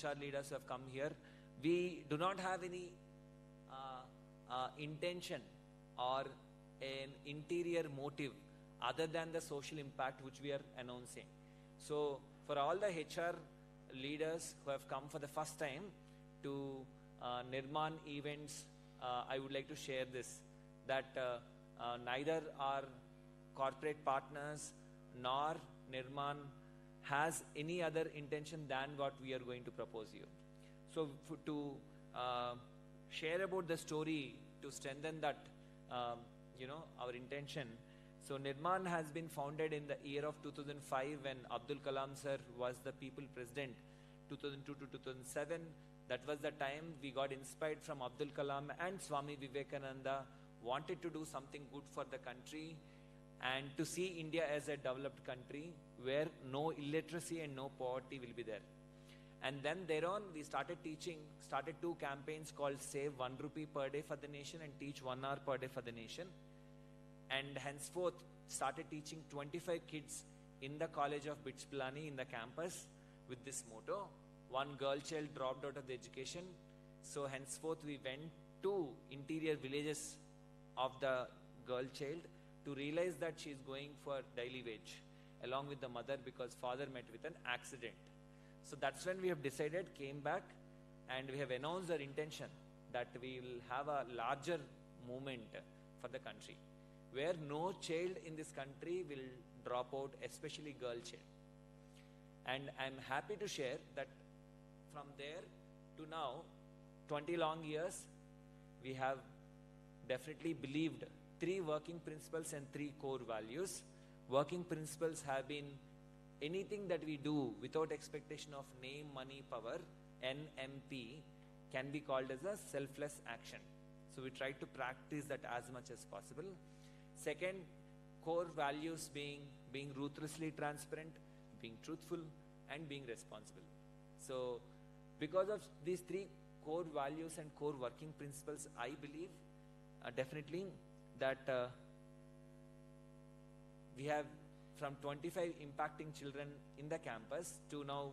HR leaders who have come here. We do not have any intention or an interior motive other than the social impact which we are announcing. So for all the HR leaders who have come for the first time to Nirmaan events, I would like to share this, that neither our corporate partners nor Nirmaan has any other intention than what we are going to propose you. So to share about the story, to strengthen that, our intention. So Nirmaan has been founded in the year of 2005 when Abdul Kalam sir was the people president, 2002 to 2007. That was the time we got inspired from Abdul Kalam and Swami Vivekananda, wanted to do something good for the country and to see India as a developed country where no illiteracy and no poverty will be there. And then thereon we started 2 campaigns called Save 1 rupee per day for the nation and Teach 1 hour per day for the nation. And henceforth started teaching 25 kids in the College of BITS Pilani in the campus with this motto. 1 girl child dropped out of the education. So henceforth we went to interior villages of the girl child to realize that she is going for daily wage along with the mother because father met with an accident. So that's when we have decided, came back, and we have announced our intention that we will have a larger movement for the country where no child in this country will drop out, especially girl child. And I'm happy to share that from there to now, 20 long years, we have definitely believed 3 working principles and 3 core values. Working principles have been anything that we do without expectation of name, money, power, NMP, can be called as a selfless action. So we try to practice that as much as possible. Second, core values being ruthlessly transparent, being truthful, and being responsible. So because of these 3 core values and core working principles, I believe definitely that we have from 25 impacting children in the campus to now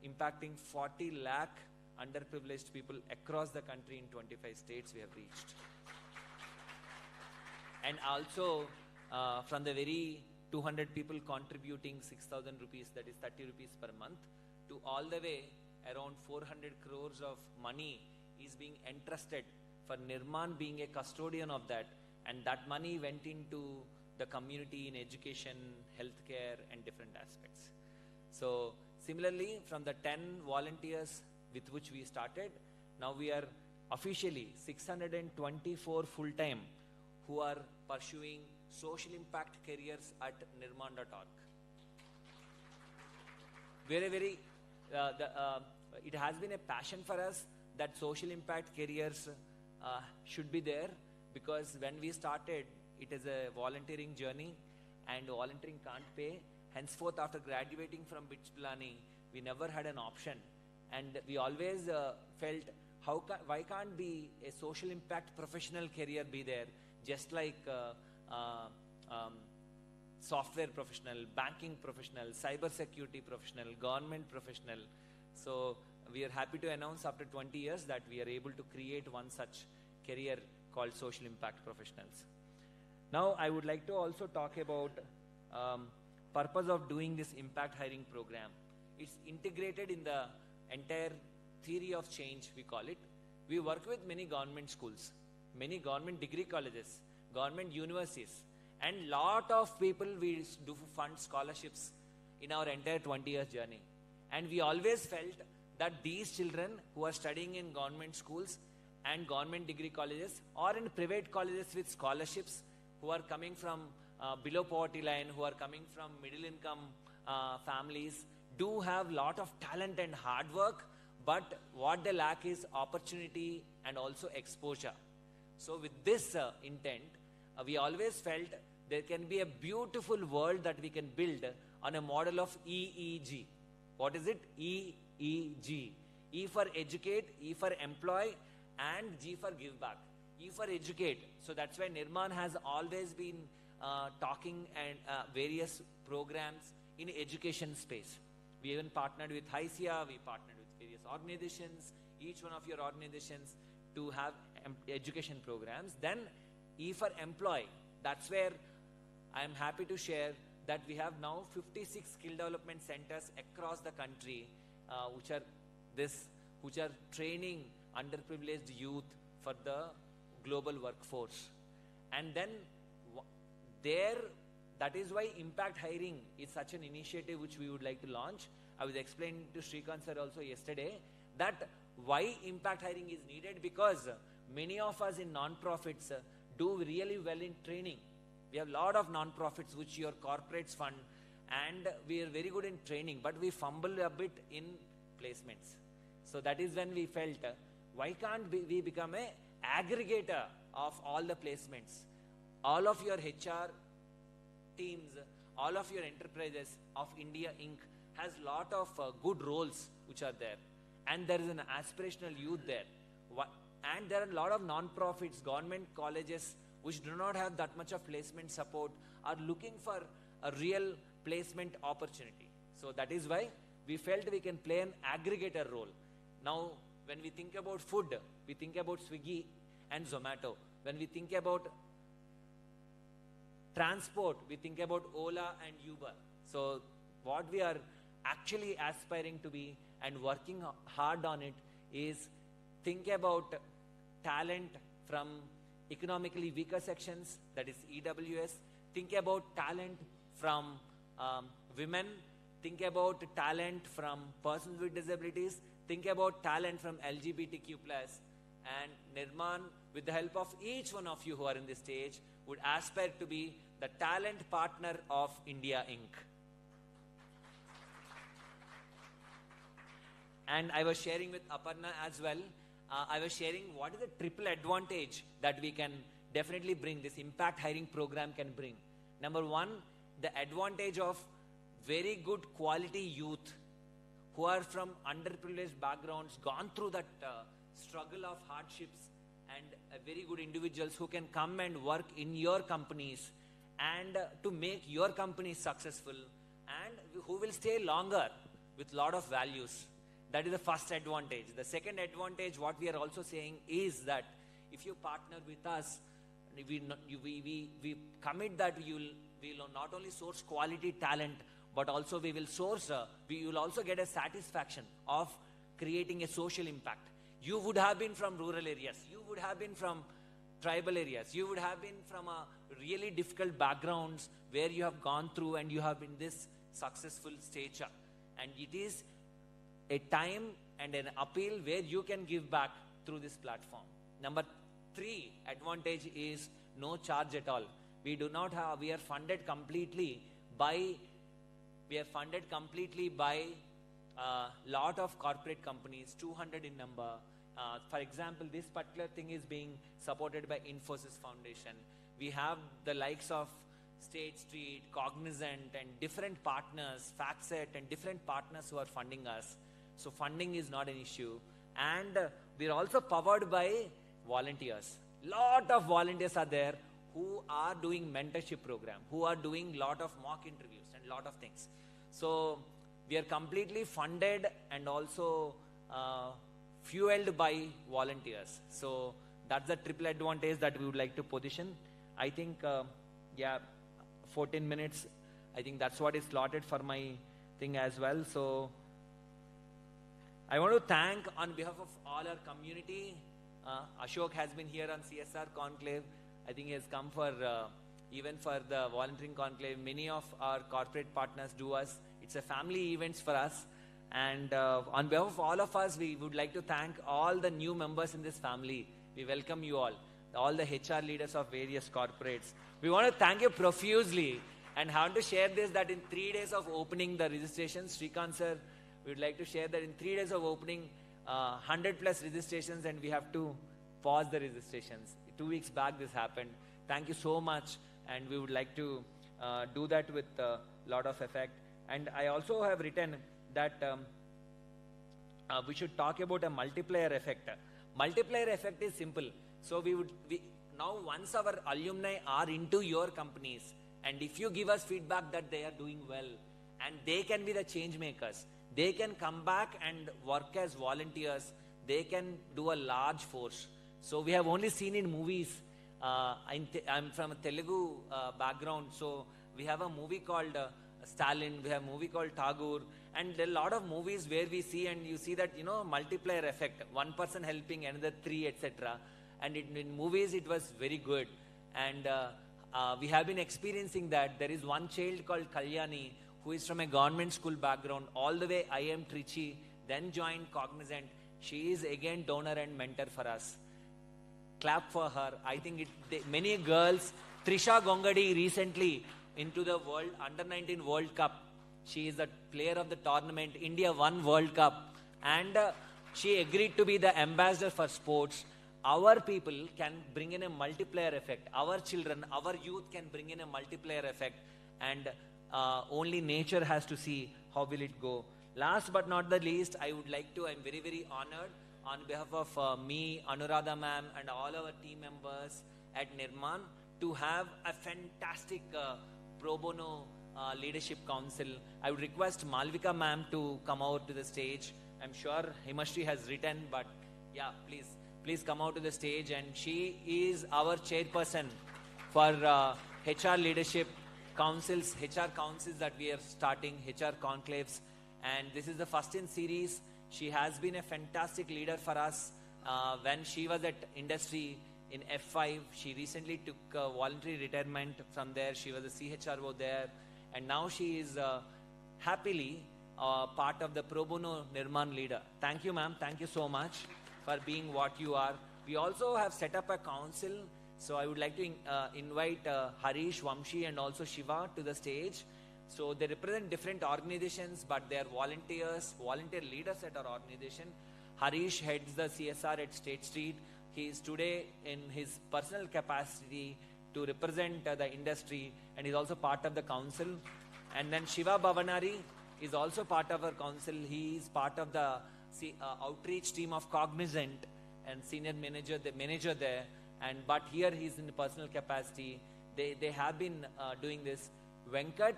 impacting 40 lakh underprivileged people across the country in 25 states we have reached. And also from the very 200 people contributing 6,000 rupees, that is 30 rupees per month, to all the way around 400 crores of money is being entrusted for Nirmaan being a custodian of that, and that money went into the community in education, healthcare, and different aspects. So similarly, from the 10 volunteers with which we started, now we are officially 624 full-time who are pursuing social impact careers at nirmaan.org. It has been a passion for us that social impact careers should be there, because when we started, it is a volunteering journey and volunteering can't pay. Henceforth, after graduating from BITS Pilani, we never had an option, and we always felt why can't be a social impact professional career be there, just like software professional, banking professional, cyber security professional, government professional. So we are happy to announce after 20 years that we are able to create one such career called social impact professionals. Now I would like to also talk about purpose of doing this impact hiring program. It's integrated in the entire theory of change, we call it. We work with many government schools, many government degree colleges, government universities, and lot of people we do fund scholarships in our entire 20 years journey. And we always felt that these children who are studying in government schools and government degree colleges or in private colleges with scholarships, who are coming from below poverty line, who are coming from middle income families, do have lot of talent and hard work, but what they lack is opportunity and also exposure. So with this intent, we always felt there can be a beautiful world that we can build on a model of EEG. What is it? EEG. E for educate, E for employ, and G for give back. E for educate. So that's why Nirmaan has always been talking and various programs in education space. We even partnered with HICIA, we partnered with various various organizations, each one of your organizations to have education programs. Then E for employee, that's where I am happy to share that we have now 56 skill development centers across the country, which are training underprivileged youth for the global workforce. And then that is why impact hiring is such an initiative which we would like to launch. I was explaining to Srikanth sir also yesterday that why impact hiring is needed, because many of us in non-profits do really well in training. We have a lot of non-profits which your corporates fund, and we are very good in training, but we fumble a bit in placements. So that is when we felt, why can't we become an aggregator of all the placements? All of your HR teams, all of your enterprises of India Inc. has lot of good roles which are there. And there is an aspirational youth there. And there are a lot of non-profits, government colleges which do not have that much of placement support, are looking for a real placement opportunity. So that is why we felt we can play an aggregator role. Now, when we think about food, we think about Swiggy and Zomato. When we think about transport, we think about Ola and Uber. So what we are actually aspiring to be and working hard on it is think about talent from economically weaker sections, that is EWS. Think about talent from women. Think about talent from persons with disabilities. Think about talent from LGBTQ+. And Nirmaan, with the help of each one of you who are in this stage, would aspire to be the talent partner of India Inc. And I was sharing with Aparna as well. I was sharing what is the triple advantage that we can definitely bring, this impact hiring program can bring. Number one, the advantage of very good quality youth who are from underprivileged backgrounds, gone through that struggle of hardships, and very good individuals who can come and work in your companies and to make your company successful, and who will stay longer with lot of values. That is the first advantage. The second advantage, what we are also saying is that if you partner with us, we commit that we will not only source quality talent, but also we will also get a satisfaction of creating a social impact. You would have been from rural areas, you would have been from tribal areas, you would have been from a really difficult backgrounds where you have gone through and you have been this successful stature. And it is a time and an appeal where you can give back through this platform. Number 3 advantage is no charge at all. We are funded completely by lot of corporate companies, 200 in number. For example, this particular thing is being supported by Infosys Foundation. We have the likes of State Street, Cognizant, and different partners, FactSet, and different partners who are funding us. So funding is not an issue. And we are also powered by volunteers. Lot of volunteers are there who are doing mentorship program, who are doing lot of mock interviews and lot of things. So we are completely funded and also fueled by volunteers. So that's the triple advantage that we would like to position. I think, 14 minutes. I think that's what is slotted for my thing as well. So I want to thank on behalf of all our community. Ashok has been here on CSR Conclave. I think he has come for even for the volunteering conclave. Many of our corporate partners do us. It's a family events for us. And on behalf of all of us, we would like to thank all the new members in this family. We welcome you all the HR leaders of various corporates. We want to thank you profusely and have to share this that in 3 days of opening the registrations, Srikanth sir, we would like to share that in 3 days of opening, 100 plus registrations, and we have to pause the registrations. 2 weeks back this happened. Thank you so much, and we would like to do that with a lot of effect. And I also have written that we should talk about a multiplier effect. Multiplier effect is simple. So now once our alumni are into your companies, and if you give us feedback that they are doing well, and they can be the change makers, they can come back and work as volunteers. They can do a large force. So we have only seen in movies. I'm from a Telugu background, so we have a movie called Stalin, we have a movie called Tagore, and there are a lot of movies where we see, and you see that, multiplier effect, one person helping another three, etc. And in movies it was very good. And we have been experiencing that. There is one child called Kalyani who is from a government school background, all the way IIM Trichy, then joined Cognizant. She is again donor and mentor for us. Clap for her. I think many girls, Trisha Gongadi recently into the World Under-19 World Cup. She is the player of the tournament. India won World Cup. And she agreed to be the ambassador for sports. Our people can bring in a multiplier effect. Our children, our youth can bring in a multiplier effect. And only nature has to see how will it go. Last but not the least, I would like to, I'm very, very honored on behalf of me, Anuradha ma'am, and all our team members at Nirmaan to have a fantastic pro bono leadership council. I would request Malvika ma'am to come out to the stage. I'm sure Himashri has written, but yeah, please come out to the stage. And she is our chairperson for HR leadership councils, HR councils that we are starting, HR conclaves. And this is the first in series. She has been a fantastic leader for us. When she was at industry in F5, she recently took voluntary retirement from there. She was a CHRO there. And now she is happily part of the pro bono Nirmaan leader. Thank you, ma'am. Thank you so much for being what you are. We also have set up a council. So I would like to invite Harish, Vamshi, and also Shiva to the stage. So they represent different organizations, but they are volunteers, volunteer leaders at our organization. Harish heads the CSR at State Street. He is today in his personal capacity to represent the industry, and is also part of the council. And then Shiva Bhavanari is also part of our council. He is part of the outreach team of Cognizant and senior manager, the manager there. But here he is in personal capacity. They have been doing this. Venkat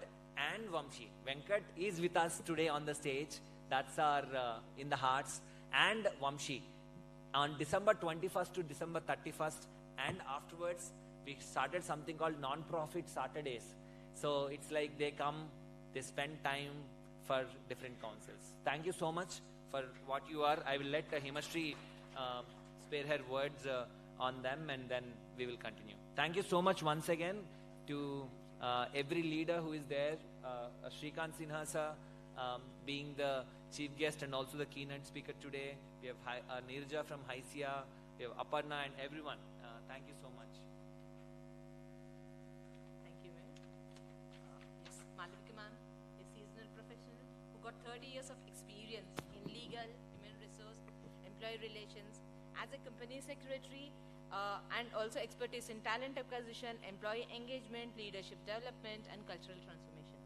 and Vamshi. Venkat is with us today on the stage. That's our in the hearts. And Vamshi. On December 21st to December 31st, and afterwards, we started something called non-profit Saturdays. So it's like they come, they spend time for different councils. Thank you so much for what you are. I will let Himashri spare her words on them, and then we will continue. Thank you so much once again to every leader who is there. Shrikant Sinha sir being the chief guest and also the keynote speaker today. We have Nirja from Hysia. We have Aparna and everyone. Thank you so much. Thank you, ma'am. Yes, Malvika ma'am, a seasonal professional who got 30 years of experience in legal, human resource, employee relations, as a company secretary, and also expertise in talent acquisition, employee engagement, leadership development, and cultural transformation.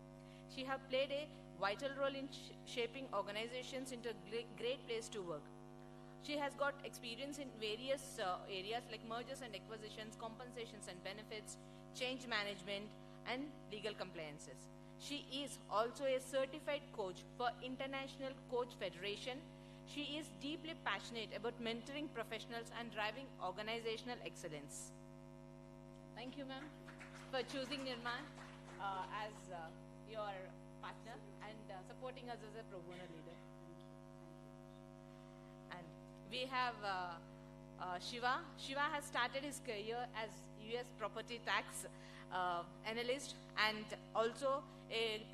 She has played a vital role in shaping organizations into a great place to work. She has got experience in various areas like mergers and acquisitions, compensations and benefits, change management, and legal compliances. She is also a certified coach for International Coach Federation. She is deeply passionate about mentoring professionals and driving organizational excellence. Thank you, ma'am, for choosing Nirmaan as your partner and supporting us as a pro bono leader. And we have Shiva. Shiva has started his career as US property tax analyst, and also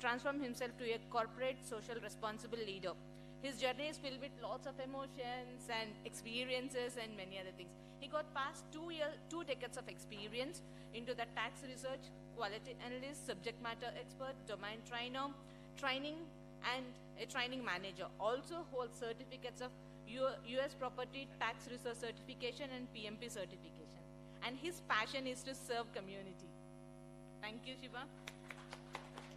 transformed himself to a corporate social responsible leader. His journey is filled with lots of emotions and experiences and many other things. He got past 2 decades of experience into the tax research, quality analyst, subject matter expert, domain trainer, training, and a training manager. Also holds certificates of US property tax research certification and PMP certification. And his passion is to serve community. Thank you, Shiva,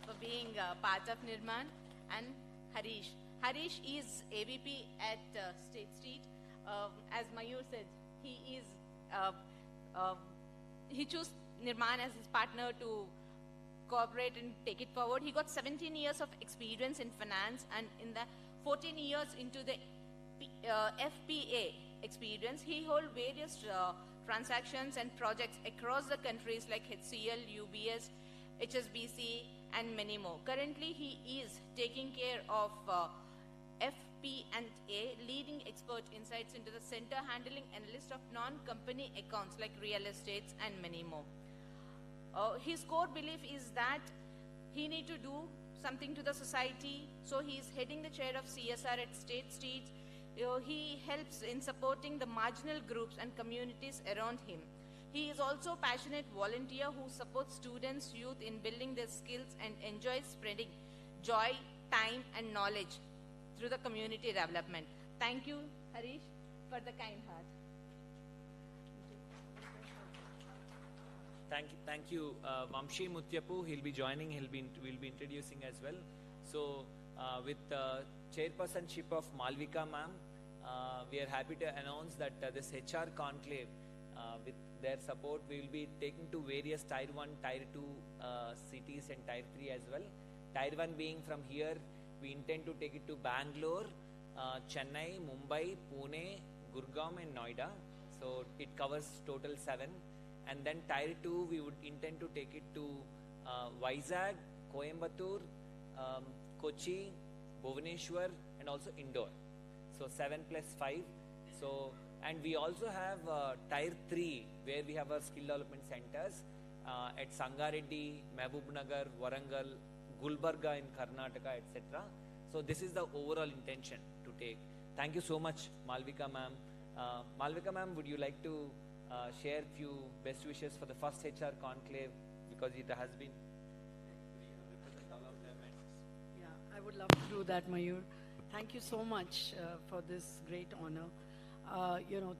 for being part of Nirmaan. And Harish. Harish is AVP at State Street. As Mayur said, he chose Nirmaan as his partner to cooperate and take it forward. He got 17 years of experience in finance and in the 14 years into the FPA experience, he holds various transactions and projects across the countries like HCL, UBS, HSBC, and many more. Currently, he is taking care of FP&A, leading expert insights into the center, handling and list of non-company accounts like real estates and many more. His core belief is that he need to do something to the society, so he is heading the chair of CSR at state stage. He helps in supporting the marginal groups and communities around him. He is also a passionate volunteer who supports students, youth in building their skills and enjoys spreading joy, time and knowledge through the community development. Thank you, Harish, for the kind heart. Thank you, Vamshi Mutyapu. He'll be joining. We'll be introducing as well. So, with chairpersonship of Malvika ma'am, we are happy to announce that this HR conclave, with their support, we will be taking to various Tier 1, Tier 2 cities and Tier 3 as well. Tier 1 being from here, we intend to take it to Bangalore, Chennai, Mumbai, Pune, Gurgaon and Noida. So it covers total 7. And then Tier 2, we would intend to take it to Vizag, Coimbatore, Kochi, Bhubaneswar and also Indore. So 7 plus 5. So, and we also have Tier 3 where we have our skill development centers at Sangareddy, Mehboob-Nagar, Warangal, Gulbarga in Karnataka, etc. So this is the overall intention to take. Thank you so much, Malvika ma'am. Malvika ma'am, would you like to share few best wishes for the first HR conclave, because it has been represent all of them. Yeah, I would love to do that, Mayur. Thank you so much for this great honor.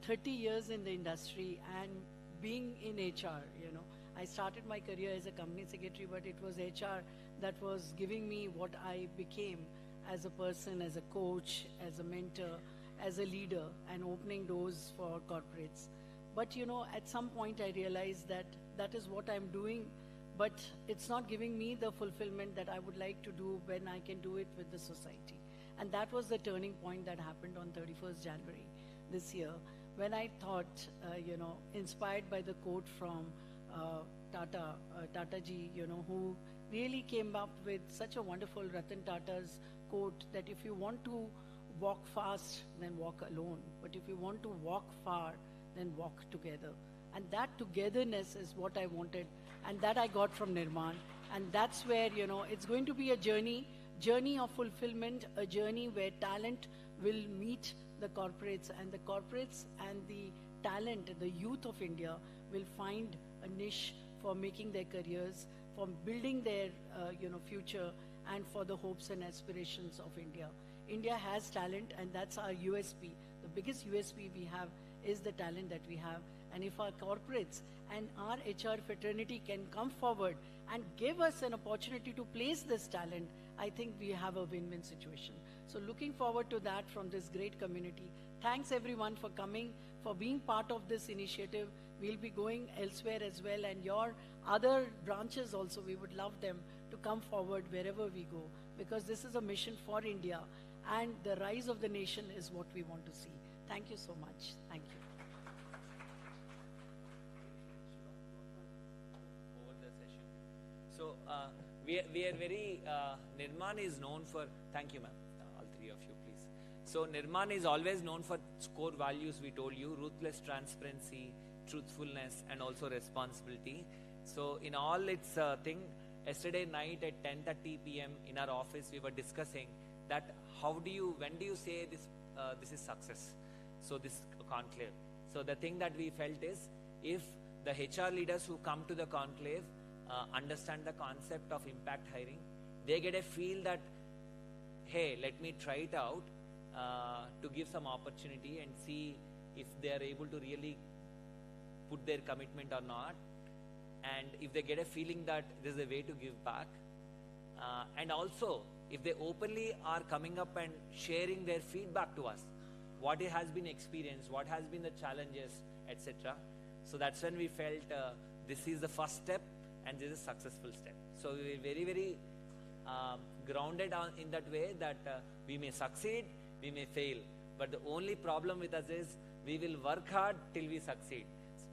30 years in the industry and being in HR, I started my career as a company secretary, but it was HR that was giving me what I became as a person, as a coach, as a mentor, as a leader, and opening doors for corporates. But at some point I realized that that is what I'm doing, but it's not giving me the fulfillment that I would like to do when I can do it with the society. And that was the turning point that happened on 31st January this year, when I thought, inspired by the quote from Tata ji, who really came up with such a wonderful Ratan Tata's quote that if you want to walk fast, then walk alone. But if you want to walk far, then walk together. And that togetherness is what I wanted, and that I got from Nirmaan. And that's where, it's going to be a journey of fulfillment, a journey where talent will meet the corporates, and the corporates and the talent, the youth of India will find a niche for making their careers, for building their future, and for the hopes and aspirations of India. India has talent, and that's our USP. The biggest USP we have is the talent that we have. And if our corporates and our HR fraternity can come forward and give us an opportunity to place this talent, I think we have a win-win situation. So looking forward to that from this great community. Thanks everyone for coming, for being part of this initiative. We'll be going elsewhere as well, and your other branches also, we would love them to come forward wherever we go, because this is a mission for India, and the rise of the nation is what we want to see. Thank you so much. Thank you. Over the session. So we are very, Nirmaan is known for, thank you ma'am, all three of you please. So Nirmaan is always known for core values we told you: ruthless transparency, truthfulness, and also responsibility. So in all its thing, yesterday night at 10:30 p.m. in our office, we were discussing that when do you say this is success? So this conclave. So the thing that we felt is, if the HR leaders who come to the conclave understand the concept of impact hiring, they get a feel that, hey, let me try it out to give some opportunity and see if they are able to really put their commitment or not. And if they get a feeling that there's a way to give back, and also if they openly are coming up and sharing their feedback to us, what it has been experienced, what has been the challenges, etc. So that's when we felt this is the first step and this is a successful step. So we were very, very grounded in that way that we We may succeed, we may fail, but the only problem with us is we will work hard till we succeed.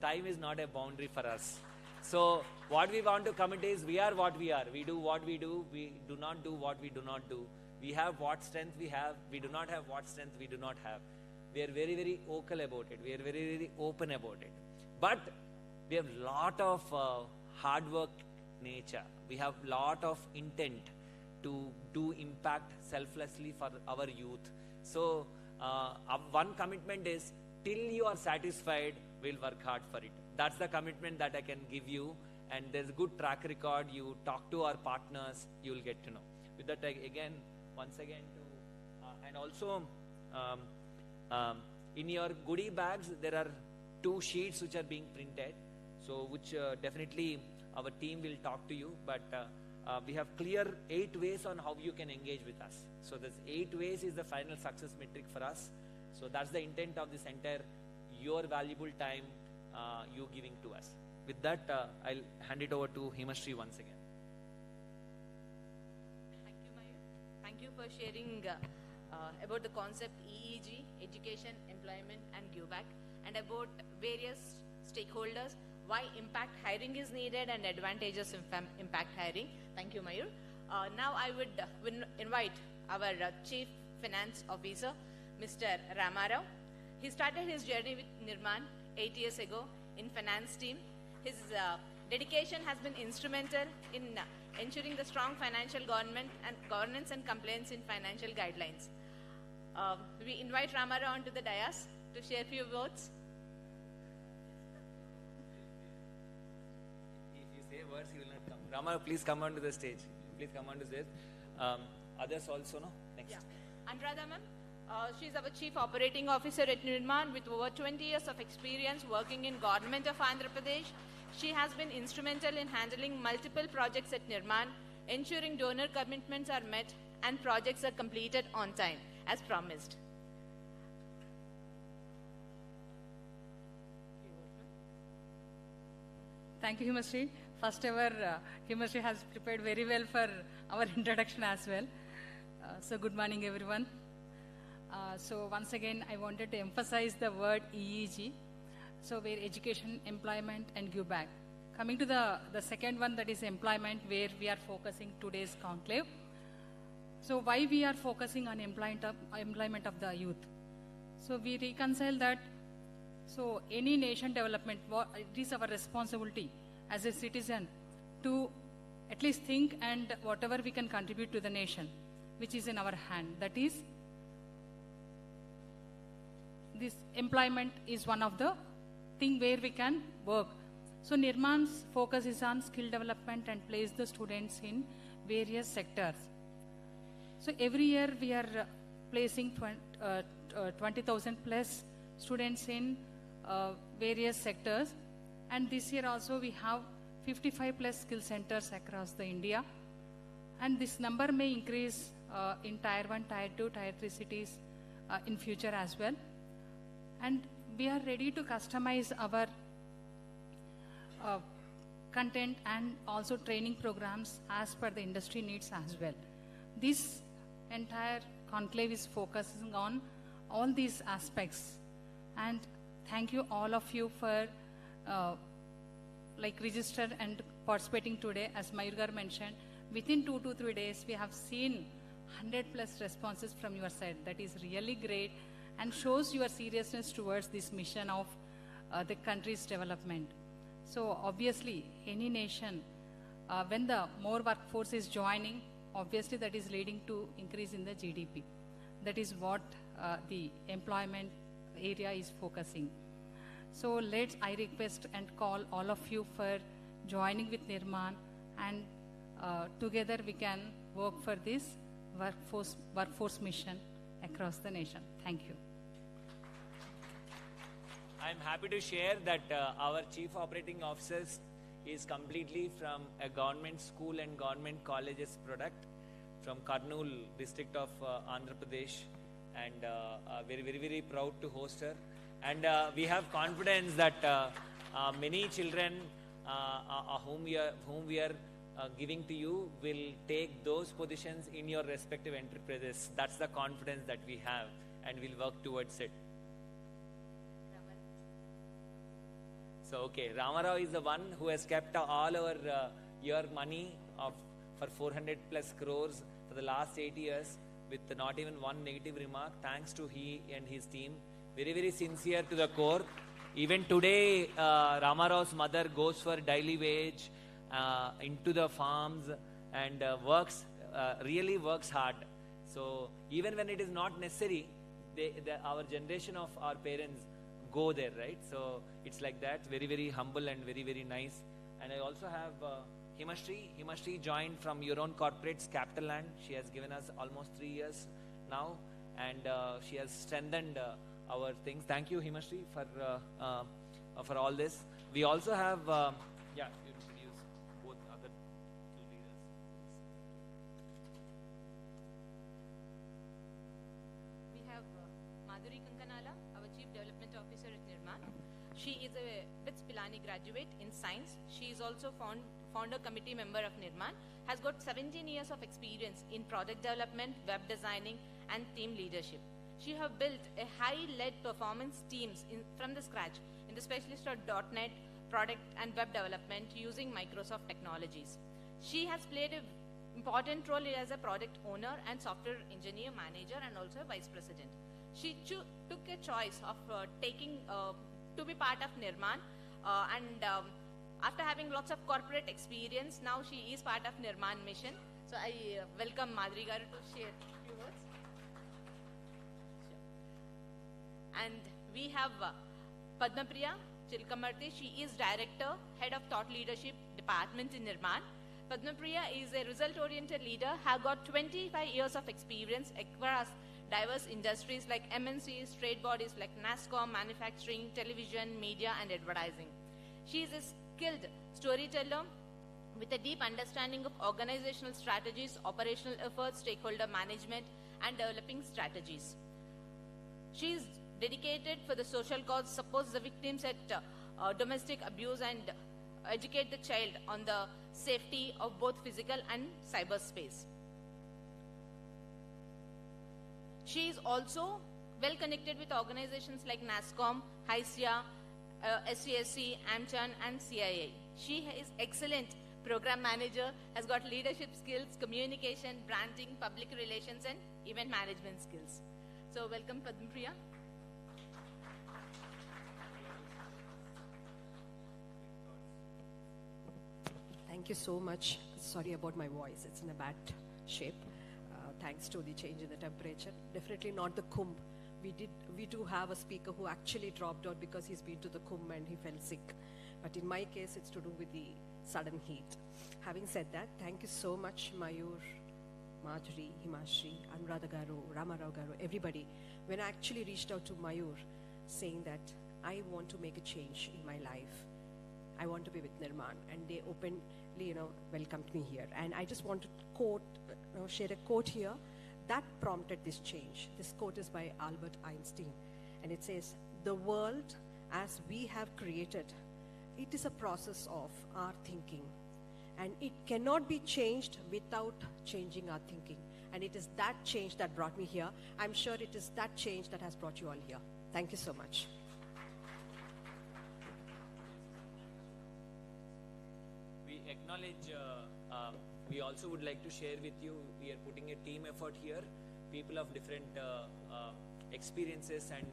Time is not a boundary for us. So what we want to commit is we are what we are. We do what we do. We do not do what we do not do. We have what strength we have. We do not have what strength we do not have. We are very, very vocal about it. We are very, very open about it. But we have lot of hard work nature. We have lot of intent to do impact selflessly for our youth. So one commitment is till you are satisfied, we'll work hard for it. That's the commitment that I can give you. And there's a good track record. You talk to our partners, you will get to know. With that, once again, and also in your goodie bags, there are 2 sheets which are being printed. So which definitely our team will talk to you. But we have clear 8 ways on how you can engage with us. So this 8 ways is the final success metric for us. So that's the intent of this entire your valuable time you giving to us. With that, I'll hand it over to Himashri once again. Thank you, Mayur. Thank you for sharing about the concept EEG, education, employment, and give back, and about various stakeholders, why impact hiring is needed, and advantages of impact hiring. Thank you, Mayur. Now I would invite our Chief Finance Officer, Mr. Ramarao. He started his journey with Nirmaan 8 years ago in finance team. His dedication has been instrumental in ensuring the strong financial governance and compliance in financial guidelines. We invite Ramarao onto the dais to share few words. If you say words, he will not come. Ramarao, please come onto the stage. Please come onto the stage. Others also, no? Next. Yeah. Anuradha ma'am. She's our Chief Operating Officer at Nirmaan with over 20 years of experience working in Government of Andhra Pradesh. She has been instrumental in handling multiple projects at Nirmaan, ensuring donor commitments are met and projects are completed on time, as promised. Thank you, Himashri. First ever, Himashri has prepared very well for our introduction as well. So good morning, everyone. So once again, I wanted to emphasize the word EEG. So where education, employment, and give back. Coming to the second one, that is employment, where we are focusing today's conclave. So why we are focusing on employment of the youth? So we reconcile that. So any nation development, it is our responsibility as a citizen to at least think and whatever we can contribute to the nation, which is in our hand. That is, this employment is one of the thing where we can work. So Nirmaan's focus is on skill development and place the students in various sectors. So every year we are placing 20,000 plus students in various sectors, and this year also we have 55 plus skill centers across the India, and this number may increase in Tier 1, Tier 2, Tier 3 cities in future as well. And we are ready to customize our content and also training programs as per the industry needs as well. This entire conclave is focusing on all these aspects. And thank you all of you for registered and participating today. As Mayur mentioned, within 2 to 3 days, we have seen 100 plus responses from your side. That is really great and shows your seriousness towards this mission of the country's development. So obviously, any nation, when the more workforce is joining, obviously that is leading to increase in the GDP. That is what the employment area is focusing. So I request and call all of you for joining with Nirmaan, and together we can work for this workforce mission across the nation. Thank you. I'm happy to share that our Chief Operating Officers is completely from a government school and government colleges product from Kurnool district of Andhra Pradesh, and very, very, very proud to host her. And we have confidence that many children whom we are giving to you will take those positions in your respective enterprises. That's the confidence that we have, and we'll work towards it. So, okay, Ramarao is the one who has kept all our your money for 400 plus crores for the last 8 years with not even one negative remark. Thanks to he and his team. Very, very sincere to the core. Even today, Ramarao's mother goes for daily wage into the farms and really works hard. So even when it is not necessary, our generation of our parents go there, right? So it's like that, very, very humble and very, very nice. And I also have Himashri. Himashri joined from your own corporates, Capital Land. She has given us almost 3 years now, and she has strengthened our things. Thank you, Himashri, for all this. We also have, you introduce both other two leaders. We have Madhuri Kankanala, our Chief Development Officer at Nirmaan. She is a BITS Pilani graduate in science. She is also founder committee member of Nirmaan, has got 17 years of experience in product development, web designing, and team leadership. She have built a high-led performance teams from the scratch in the specialist of .NET, product and web development using Microsoft technologies. She has played an important role as a product owner and software engineer manager and also a vice president. She took a choice of taking to be part of Nirmaan and after having lots of corporate experience, now she is part of Nirmaan mission. So I welcome Madhuri Garu to share a few words. Sure. And we have Padmapriya Chilkamarti. She is Director, Head of Thought Leadership Department in Nirmaan. Padmapriya is a result-oriented leader, has got 25 years of experience across diverse industries like MNCs, trade bodies like NASCOM, manufacturing, television, media, and advertising. She is a skilled storyteller with a deep understanding of organizational strategies, operational efforts, stakeholder management, and developing strategies. She is dedicated for the social cause, supports the victims at domestic abuse, and educate the child on the safety of both physical and cyberspace. She is also well connected with organizations like NASCOM, HISIA, SCSC, AMCHAN, and CIA. She is excellent program manager, has got leadership skills, communication, branding, public relations, and event management skills. So welcome, Padmapriya. Thank you so much. Sorry about my voice. It's in a bad shape. Thanks to the change in the temperature. Definitely not the Kumbh. We do have a speaker who actually dropped out because he's been to the Kumbh and he fell sick. But in my case, it's to do with the sudden heat. Having said that, thank you so much, Mayur, Madhuri, Himashri, Anuradha Garu, Ramarao Garu, everybody. When I actually reached out to Mayur saying that I want to make a change in my life, I want to be with Nirmaan, and they openly, welcomed me here. And I just want to share a quote here that prompted this change. This quote is by Albert Einstein, and it says, "The world as we have created, it is a process of our thinking, and it cannot be changed without changing our thinking." And it is that change that brought me here. I'm sure it is that change that has brought you all here. Thank you so much. We acknowledge, we also would like to share with you, we are putting a team effort here, people of different experiences and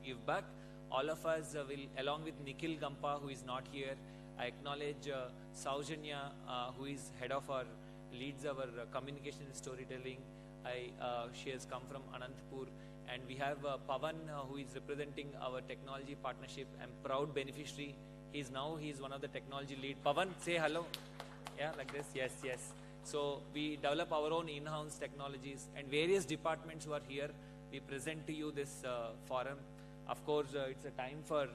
give back. All of us will, along with Nikhil Gampa, who is not here, I acknowledge Saujanya, who is head of our, leads our communication and storytelling. She has come from Anantapur. And we have Pavan, who is representing our technology partnership. I'm proud beneficiary. He's one of the technology lead. Pavan, say hello. Yeah, like this. Yes, yes. So we develop our own in-house technologies, and various departments who are here, we present to you this forum. Of course, it's a time for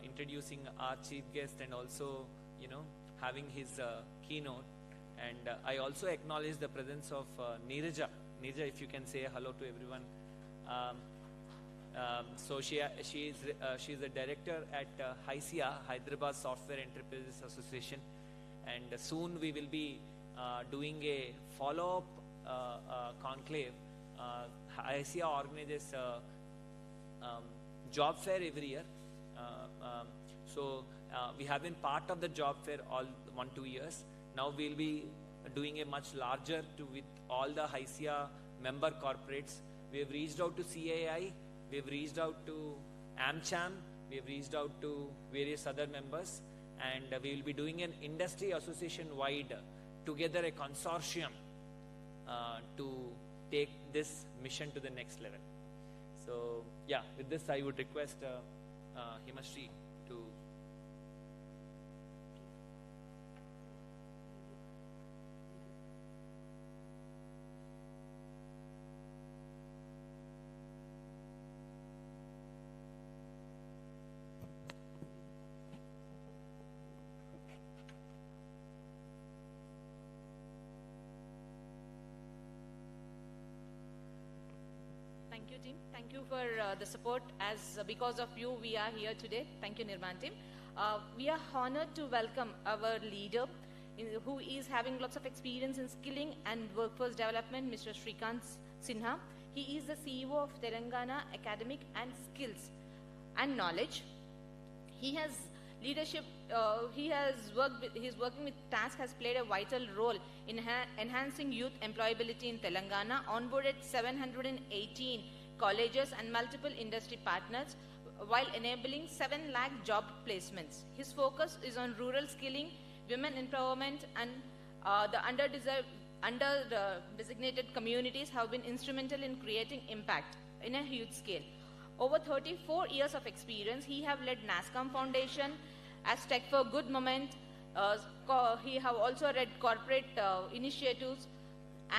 introducing our chief guest and also, having his keynote. And I also acknowledge the presence of Neeraja. Neeraja, if you can say hello to everyone. So she's a director at HISIA, Hyderabad Software Enterprises Association. And soon we will be doing a follow-up conclave. ICA organizes job fair every year. So we have been part of the job fair all 1-2 years. Now we'll be doing a much larger with all the ICA member corporates. We have reached out to CAI, we have reached out to AmCham, we have reached out to various other members, and we will be doing an industry association-wide together a consortium to take this mission to the next level. So yeah, with this I would request Himashri to. Thank you, team. Thank you for the support. As because of you, we are here today. Thank you, Nirmaan team. We are honored to welcome our leader, who is having lots of experience in skilling and workforce development, Mr. Shrikant Sinha. He is the CEO of Telangana Academic and Skills and Knowledge. He has leadership. He's working with TASK has played a vital role in enhancing youth employability in Telangana, onboarded 718 colleges and multiple industry partners, while enabling 7 lakh job placements. His focus is on rural skilling, women empowerment, and the designated communities have been instrumental in creating impact in a huge scale. Over 34 years of experience, he have led NASCOM Foundation as Tech for Good Moment. He have also led corporate initiatives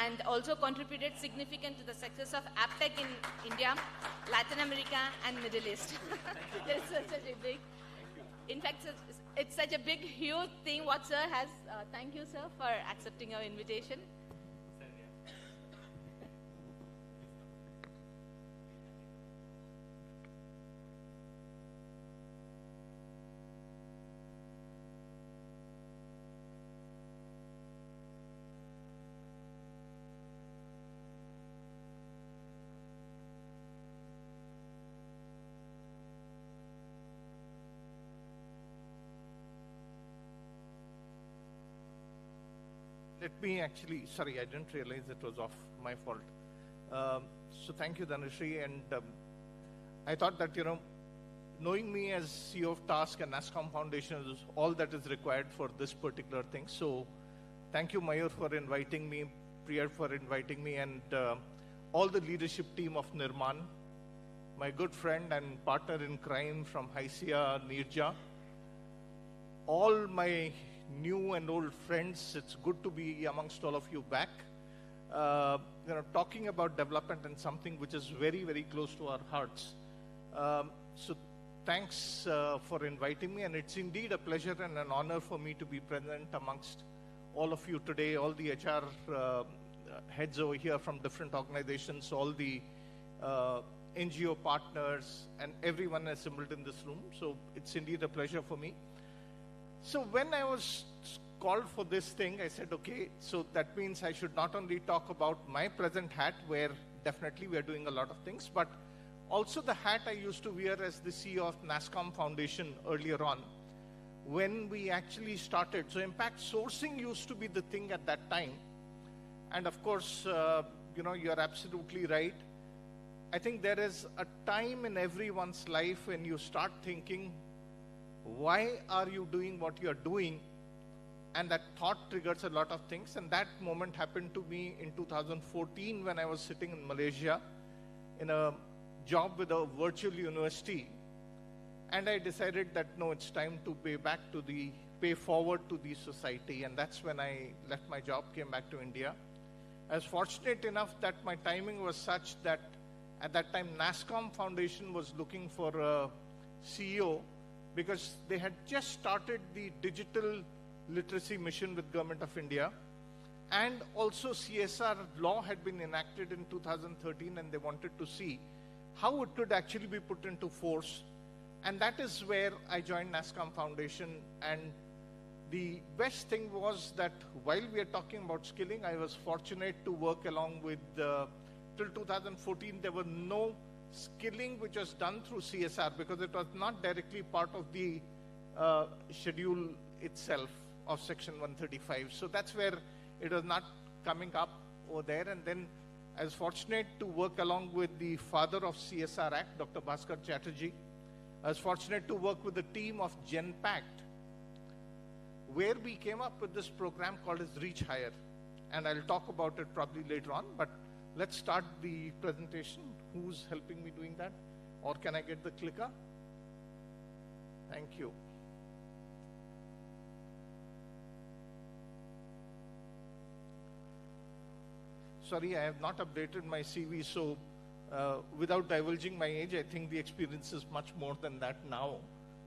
and also contributed significant to the success of AppTech in India, Latin America, and Middle East. It's such a big, in fact, it's such a big, huge thing what sir has. Thank you, sir, for accepting our invitation. Let me actually, sorry, I didn't realize it was off, my fault. So thank you, Dhanashri. And I thought that, knowing me as CEO of TASK and NASCOM Foundation is all that is required for this particular thing. So thank you, Mayur, for inviting me, Priya for inviting me, and all the leadership team of Nirmaan, my good friend and partner in crime from ICA, Nirja, all my new and old friends. It's good to be amongst all of you back. Talking about development and something which is very, very close to our hearts. So thanks for inviting me, and it's indeed a pleasure and an honor for me to be present amongst all of you today, all the HR heads over here from different organizations, all the NGO partners, and everyone assembled in this room. So it's indeed a pleasure for me. So when I was called for this thing, I said, okay, so that means I should not only talk about my present hat, where definitely we are doing a lot of things, but also the hat I used to wear as the CEO of NASCOM Foundation earlier on, when we actually started. So in fact, sourcing used to be the thing at that time. And of course, you're absolutely right. I think there is a time in everyone's life when you start thinking, why are you doing what you're doing? And that thought triggers a lot of things. And that moment happened to me in 2014 when I was sitting in Malaysia in a job with a virtual university. And I decided that, no, it's time to pay forward to the society. And that's when I left my job, came back to India. I was fortunate enough that my timing was such that at that time, NASCOM Foundation was looking for a CEO, because they had just started the digital literacy mission with Government of India, and also CSR law had been enacted in 2013, and they wanted to see how it could actually be put into force. And that is where I joined NASCOM Foundation, and the best thing was that while we are talking about skilling, I was fortunate to work along with, till 2014, there were no skilling which was done through CSR because it was not directly part of the schedule itself of Section 135. So that's where it was not coming up over there. And then I was fortunate to work along with the father of CSR Act, Dr. Bhaskar Chatterjee. I was fortunate to work with the team of GenPact, where we came up with this program called as Reach Higher. And I'll talk about it probably later on, but let's start the presentation. Who's helping me doing that? Or can I get the clicker? Thank you. Sorry, I have not updated my CV, so without divulging my age, I think the experience is much more than that now,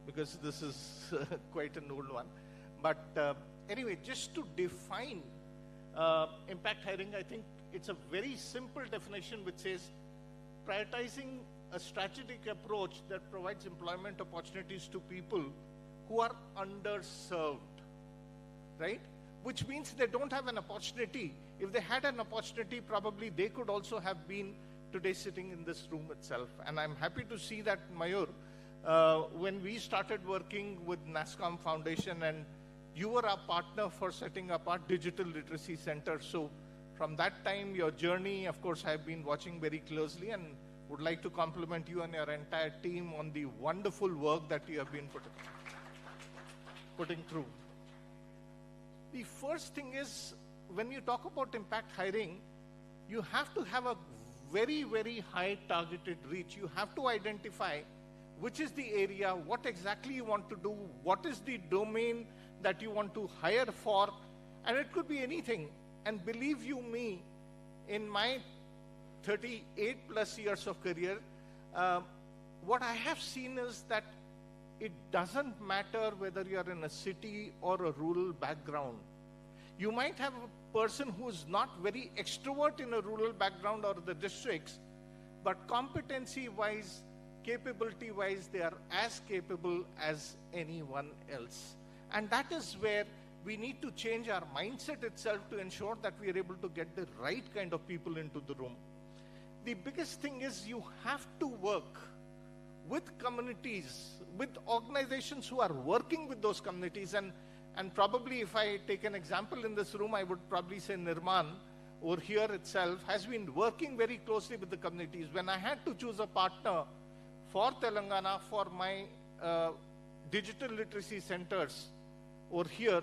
because this is quite an old one. But anyway, just to define impact hiring, I think it's a very simple definition which says prioritizing a strategic approach that provides employment opportunities to people who are underserved, right? Which means they don't have an opportunity. If they had an opportunity, probably they could also have been today sitting in this room itself. And I'm happy to see that, Mayur, when we started working with NASSCOM Foundation, and you were our partner for setting up our digital literacy center. So from that time, your journey, of course, I've been watching very closely and would like to compliment you and your entire team on the wonderful work that you have been putting through. The first thing is, when you talk about impact hiring, you have to have a very, very high targeted reach. You have to identify which is the area, what exactly you want to do, what is the domain that you want to hire for, and it could be anything. And believe you me, in my 38 plus years of career, what I have seen is that it doesn't matter whether you are in a city or a rural background. You might have a person who is not very extrovert in a rural background or the districts, but competency-wise, capability-wise, they are as capable as anyone else. And that is where we need to change our mindset itself to ensure that we are able to get the right kind of people into the room. The biggest thing is you have to work with communities, with organizations who are working with those communities. And probably if I take an example in this room, I would probably say Nirmaan over here itself has been working very closely with the communities. When I had to choose a partner for Telangana for my digital literacy centers over here,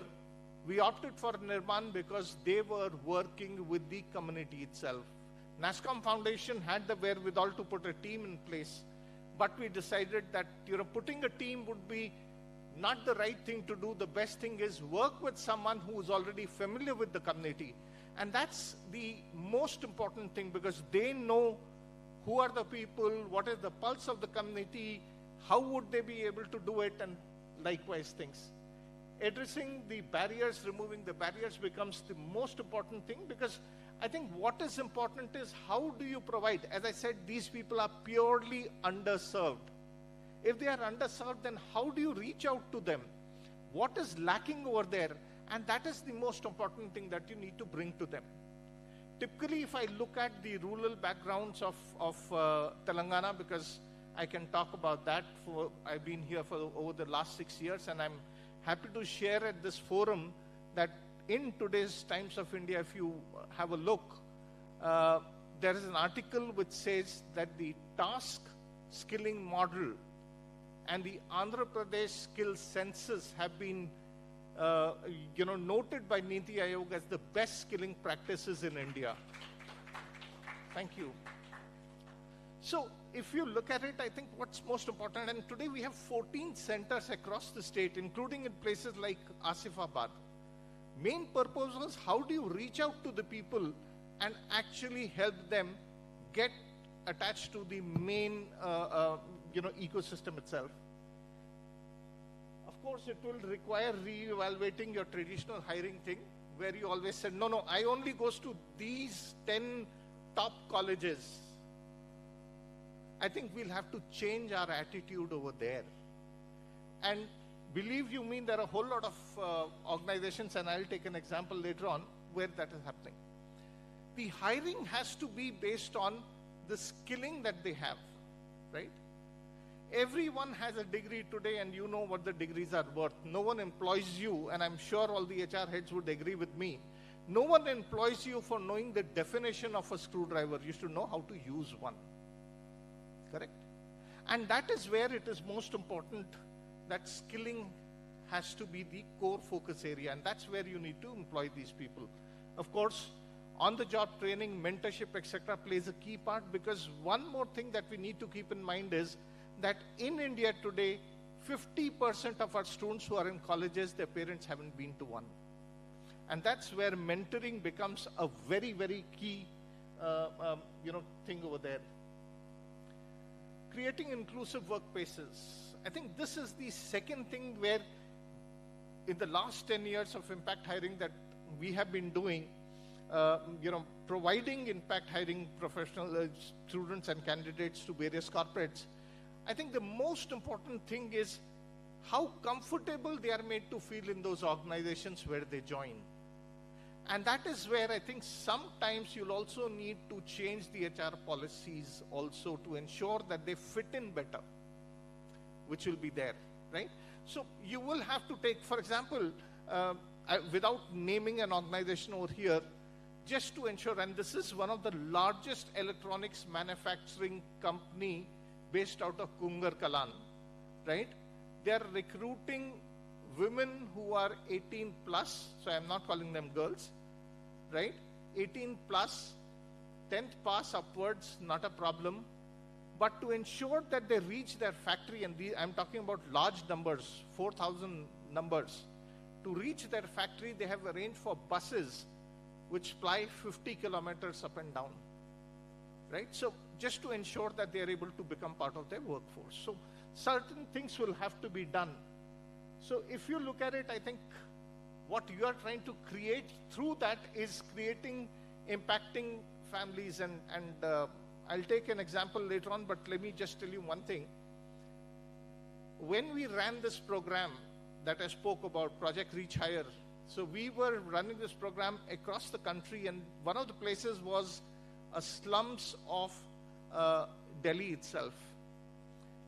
we opted for Nirmaan because they were working with the community itself. NASSCOM Foundation had the wherewithal to put a team in place, but we decided that putting a team would be not the right thing to do. The best thing is work with someone who is already familiar with the community. And that's the most important thing, because they know who are the people, what is the pulse of the community, how would they be able to do it, and likewise things. Addressing the barriers, removing the barriers becomes the most important thing, because I think what is important is how do you provide. As I said, these people are purely underserved. If they are underserved, then how do you reach out to them? What is lacking over there? And that is the most important thing that you need to bring to them. Typically, if I look at the rural backgrounds of Telangana, because I can talk about that, I've been here for over the last 6 years, and I'm happy to share at this forum that in today's Times of India, if you have a look, there is an article which says that the task skilling model and the Andhra Pradesh skill census have been noted by Niti Aayog as the best skilling practices in India. Thank you. So if you look at it, I think what's most important, and today we have 14 centers across the state, including in places like Asifabad. Main purpose was how do you reach out to the people and actually help them get attached to the main ecosystem itself. Of course, it will require re-evaluating your traditional hiring thing, where you always said, no, I only goes to these 10 top colleges. I think we'll have to change our attitude over there. And believe you me, there are a whole lot of organizations, and I'll take an example later on, where that is happening. The hiring has to be based on the skilling that they have, right? Everyone has a degree today, and you know what the degrees are worth. No one employs you, and I'm sure all the HR heads would agree with me. No one employs you for knowing the definition of a screwdriver. You should know how to use one. Correct? And that is where it is most important, that skilling has to be the core focus area, and that's where you need to employ these people. Of course, on-the-job training, mentorship, etc. plays a key part, because one more thing that we need to keep in mind is that in India today, 50% of our students who are in colleges, their parents haven't been to one. And that's where mentoring becomes a very, very key thing over there. Creating inclusive workplaces. I think this is the second thing where in the last 10 years of impact hiring that we have been doing, providing impact hiring professional students and candidates to various corporates. I think the most important thing is how comfortable they are made to feel in those organizations where they join. And that is where I think sometimes you'll also need to change the HR policies also to ensure that they fit in better, which will be there, right? So you will have to take, for example, without naming an organization over here, just to ensure, and this is one of the largest electronics manufacturing company based out of Kungar Kalan, right? They are recruiting women who are 18 plus, so I'm not calling them girls, right? 18 plus, 10th pass upwards, not a problem. But to ensure that they reach their factory, and I'm talking about large numbers, 4,000 numbers, to reach their factory, they have arranged for buses which ply 50 kilometers up and down, right? So just to ensure that they are able to become part of their workforce. So certain things will have to be done. So if you look at it, I think what you are trying to create through that is creating, impacting families. And I'll take an example later on, but let me just tell you one thing. When we ran this program that I spoke about, Project Reach Higher, so we were running this program across the country, and one of the places was a slums of Delhi itself.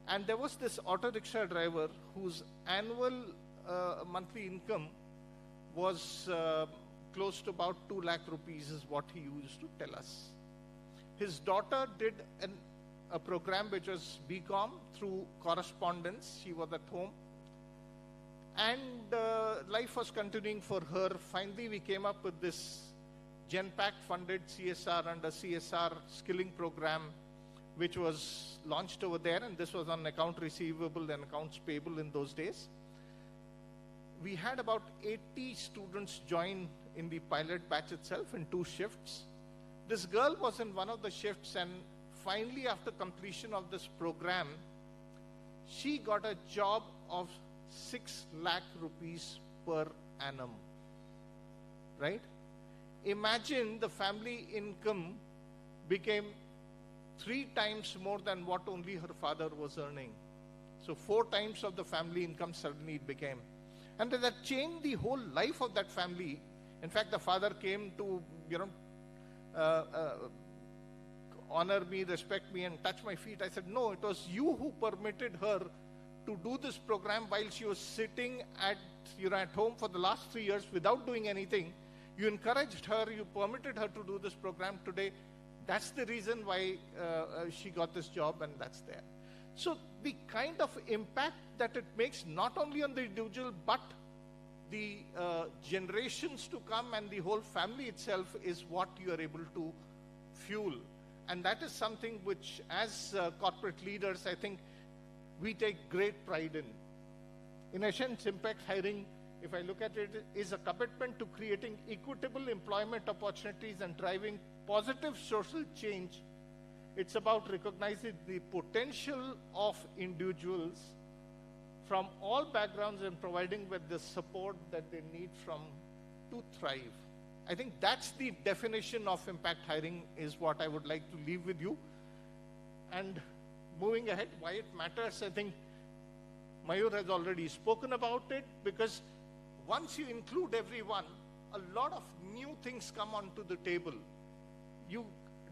And there was this auto rickshaw driver whose annual monthly income was close to about 2 lakh rupees is what he used to tell us. His daughter did a program which was BCom through correspondence. She was at home. And life was continuing for her. Finally, we came up with this GenPact funded CSR under CSR skilling program, which was launched over there, and this was on account receivable and accounts payable in those days. We had about 80 students join in the pilot batch itself in 2 shifts. This girl was in one of the shifts, and finally after completion of this program, she got a job of 6 lakh rupees per annum, right? Imagine the family income became 3 times more than what only her father was earning. So 4 times of the family income suddenly it became. And that changed the whole life of that family. In fact, the father came to, honor me, respect me, and touch my feet. I said, no, it was you who permitted her to do this program while she was sitting at home for the last 3 years without doing anything. You encouraged her, you permitted her to do this program today. That's the reason why she got this job, and that's there. So the kind of impact that it makes not only on the individual, but the generations to come and the whole family itself is what you are able to fuel. And that is something which, as corporate leaders, I think we take great pride in. In essence, impact hiring, if I look at it, is a commitment to creating equitable employment opportunities and driving positive social change. It's about recognizing the potential of individuals from all backgrounds and providing with the support that they need to thrive. I think that's the definition of impact hiring, is what I would like to leave with you. And moving ahead, why it matters, I think Mayur has already spoken about it, because once you include everyone, a lot of new things come onto the table. You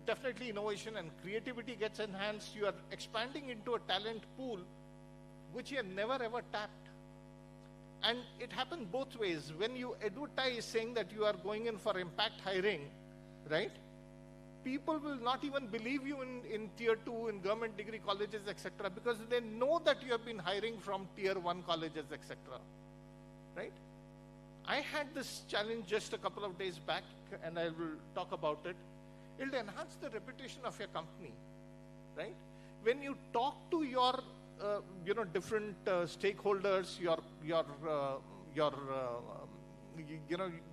definitely, innovation and creativity gets enhanced. You are expanding into a talent pool which you have never ever tapped. And it happens both ways. When you advertise saying that you are going in for impact hiring, right? People will not even believe you in tier 2, in government degree colleges, etc., because they know that you have been hiring from tier 1 colleges, etc., right? I had this challenge just a couple of days back, and I will talk about it. It will enhance the reputation of your company, right? When you talk to your, different stakeholders,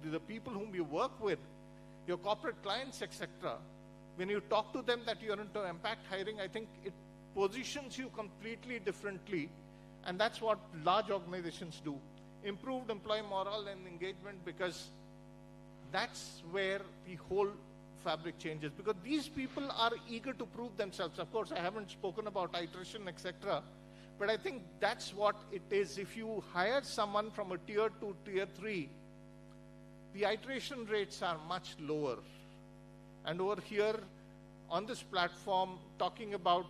the people whom you work with, your corporate clients, etc., when you talk to them that you are into impact hiring, I think it positions you completely differently, and that's what large organizations do. Improved employee morale and engagement, because that's where the whole fabric changes, because these people are eager to prove themselves. Of course, I haven't spoken about iteration, etc., but I think that's what it is. If you hire someone from a tier 2, tier 3, the iteration rates are much lower. And over here on this platform, talking about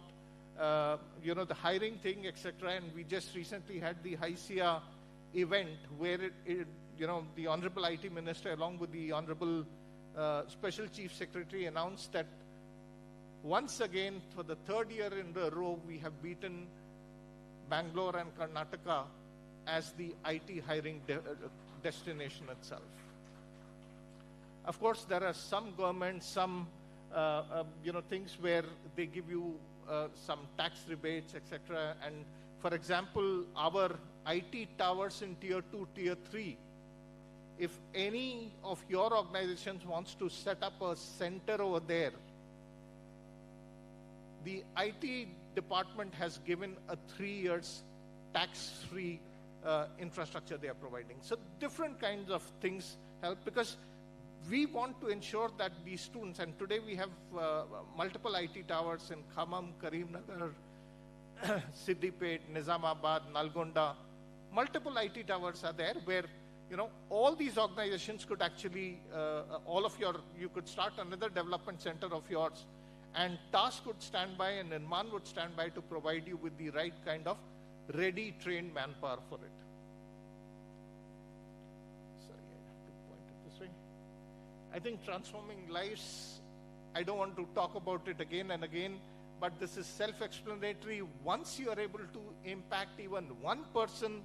the hiring thing, etc., and we just recently had the HICIA event where the Honorable IT Minister along with the Honorable Special Chief Secretary announced that once again, for the 3rd year in a row, we have beaten Bangalore and Karnataka as the IT hiring destination itself. Of course, there are some governments, some things where they give you some tax rebates, etc. And for example, our IT towers in tier 2, tier 3, if any of your organizations wants to set up a center over there, the IT department has given a 3 years tax-free infrastructure they are providing. So different kinds of things help, because we want to ensure that these students, and today we have multiple IT towers in Khammam, Karimnagar, Siddipet, Nizamabad, Nalgonda. Multiple IT towers are there where, all these organizations could actually, you could start another development center of yours, and TASK would stand by and Nirmaan would stand by to provide you with the right kind of ready, trained manpower for it. Sorry, I have to point it this way. I think transforming lives, I don't want to talk about it again and again, but this is self-explanatory. Once you are able to impact even one person,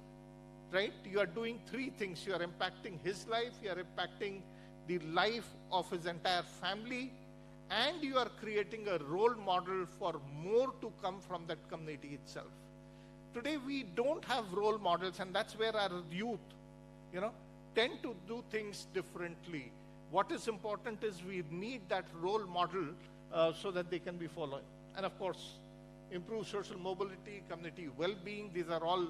right, you are doing 3 things. You are impacting his life, you are impacting the life of his entire family, and you are creating a role model for more to come from that community itself. Today we don't have role models, and that's where our youth, tend to do things differently. What is important is we need that role model so that they can be followed. And of course, improve social mobility, community well-being. These are all,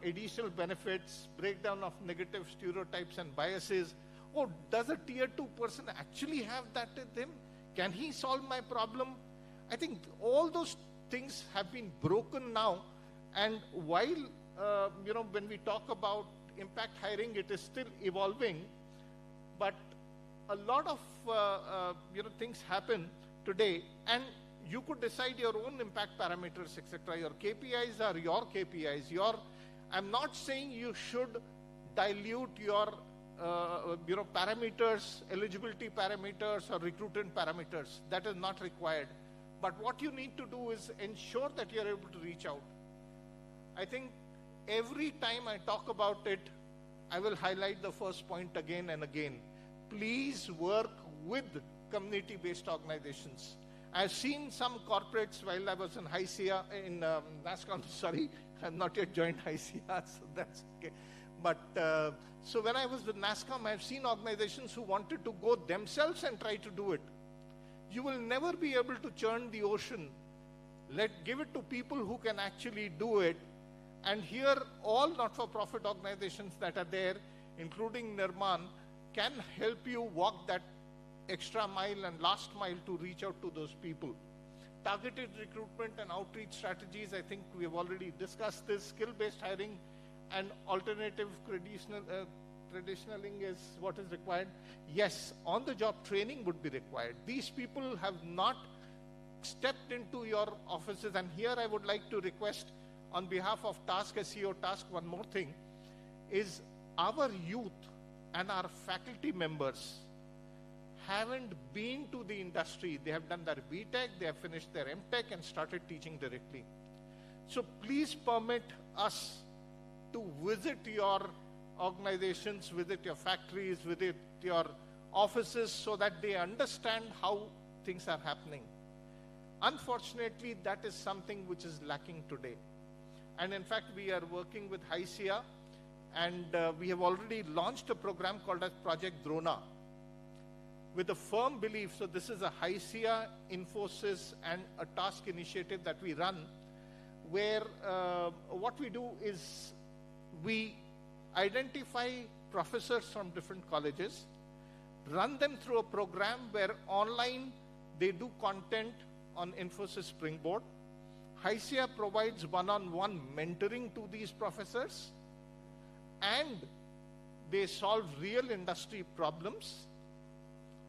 additional benefits, breakdown of negative stereotypes and biases. Oh, does a tier 2 person actually have that with him? Can he solve my problem? I think all those things have been broken now. And while, when we talk about impact hiring, it is still evolving. But a lot of things happen today, and you could decide your own impact parameters, etc. Your KPIs are your KPIs. I'm not saying you should dilute your parameters, eligibility parameters or recruitment parameters. That is not required. But what you need to do is ensure that you are able to reach out. I think every time I talk about it, I will highlight the first point again and again. Please work with community-based organizations. I've seen some corporates while I was in HICIA, in NASCOM, sorry, I've not yet joined HICIA, so that's okay. But, so when I was with NASCOM, I've seen organizations who wanted to go themselves and try to do it. You will never be able to churn the ocean. Give it to people who can actually do it. And here, all not-for-profit organizations that are there, including Nirmaan, can help you walk that extra mile and last mile to reach out to those people. Targeted recruitment and outreach strategies, I think we have already discussed this. Skill-based hiring and alternative traditionaling is what is required. Yes, on-the-job training would be required. These people have not stepped into your offices, and here I would like to request on behalf of Task SEO Task one more thing, is our youth and our faculty members haven't been to the industry. They have done their BTech, they have finished their MTech and started teaching directly. So please permit us to visit your organizations, visit your factories, visit your offices so that they understand how things are happening. Unfortunately, that is something which is lacking today. And in fact, we are working with HICIA, and we have already launched a program called as Project Drona, with a firm belief. So this is a HICIA, Infosys, and a task initiative that we run, where what we do is we identify professors from different colleges, run them through a program where online they do content on Infosys Springboard. HICIA provides one-on-one mentoring to these professors, and they solve real industry problems.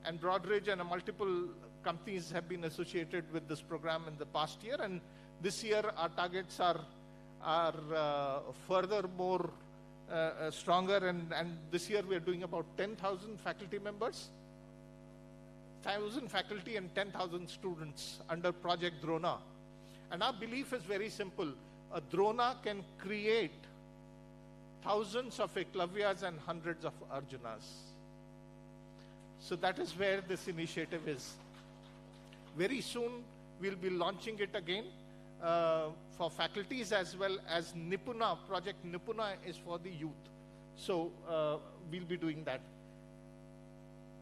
And Broadridge and multiple companies have been associated with this program in the past year, and this year our targets are furthermore stronger, and this year we are doing about 10,000 faculty members, 1,000 faculty and 10,000 students under Project Drona. And our belief is very simple. A Drona can create thousands of Eklavyas and hundreds of Arjunas. So that is where this initiative is. Very soon we'll be launching it again for faculties, as well as Nipuna. Project Nipuna is for the youth. So we'll be doing that.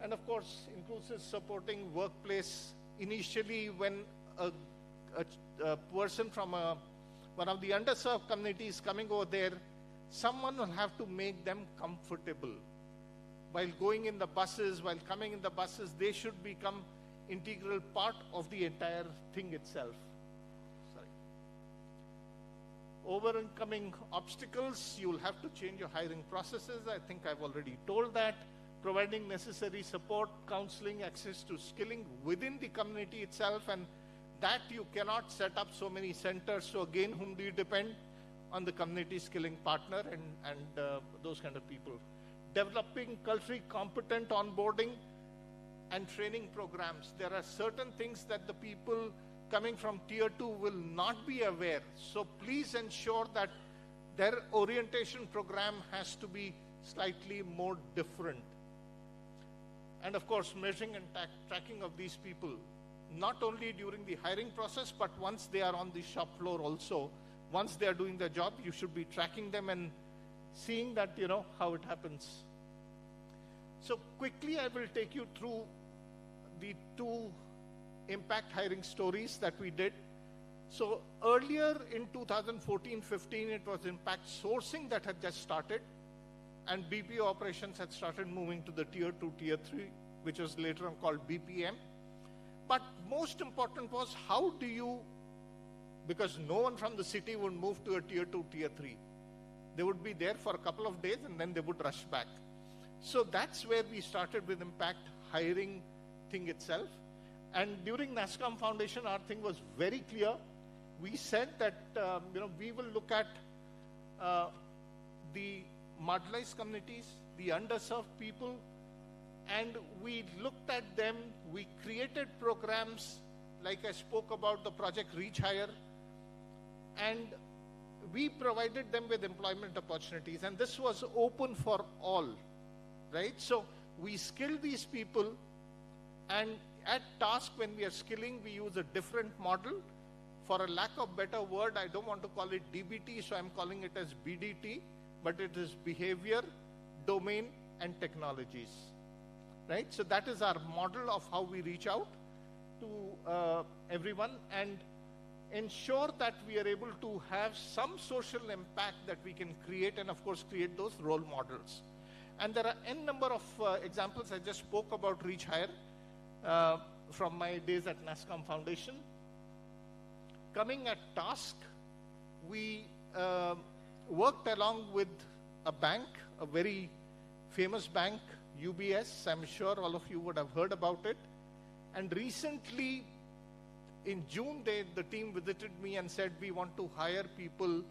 And of course, inclusive supporting workplace. Initially, when a person from one of the underserved communities coming over there, someone will have to make them comfortable. While going in the buses, while coming in the buses, they should become integral part of the entire thing itself. Sorry. Overcoming obstacles, you will have to change your hiring processes. I think I've already told that. Providing necessary support, counseling, access to skilling within the community itself, and that you cannot set up so many centers. So again, whom do you depend on? The community skilling partner and those kind of people. Developing culturally competent onboarding and training programs. There are certain things that the people coming from Tier 2 will not be aware. So please ensure that their orientation program has to be slightly more different. And of course, measuring and tracking of these people, not only during the hiring process, but once they are on the shop floor also. Once they are doing their job, you should be tracking them and seeing that, how it happens. So quickly, I will take you through the 2 impact hiring stories that we did. So earlier in 2014-15, it was impact sourcing that had just started, and BPO operations had started moving to the Tier 2, Tier 3, which was later on called BPM. But most important was, how do you, because no one from the city would move to a Tier 2, Tier 3. They would be there for a couple of days and then they would rush back. So that's where we started with impact hiring thing itself. And during NASSCOM Foundation, our thing was very clear. We said that, we will look at the marginalized communities, the underserved people, and we looked at them. We created programs, like I spoke about the project Reach Hire, and we provided them with employment opportunities, and this was open for all, right? So we skill these people, and at task, when we are skilling, we use a different model. For a lack of better word, I don't want to call it DBT, so I'm calling it as BDT, but it is behavior, domain, and technologies, right? So that is our model of how we reach out to everyone and ensure that we are able to have some social impact that we can create, and of course create those role models. And there are n number of examples. I just spoke about Reach Hire from my days at NASSCOM Foundation. coming at task, we worked along with a bank, a very famous bank, UBS. I'm sure all of you would have heard about it. And recently, in June, the team visited me and said, we want to hire people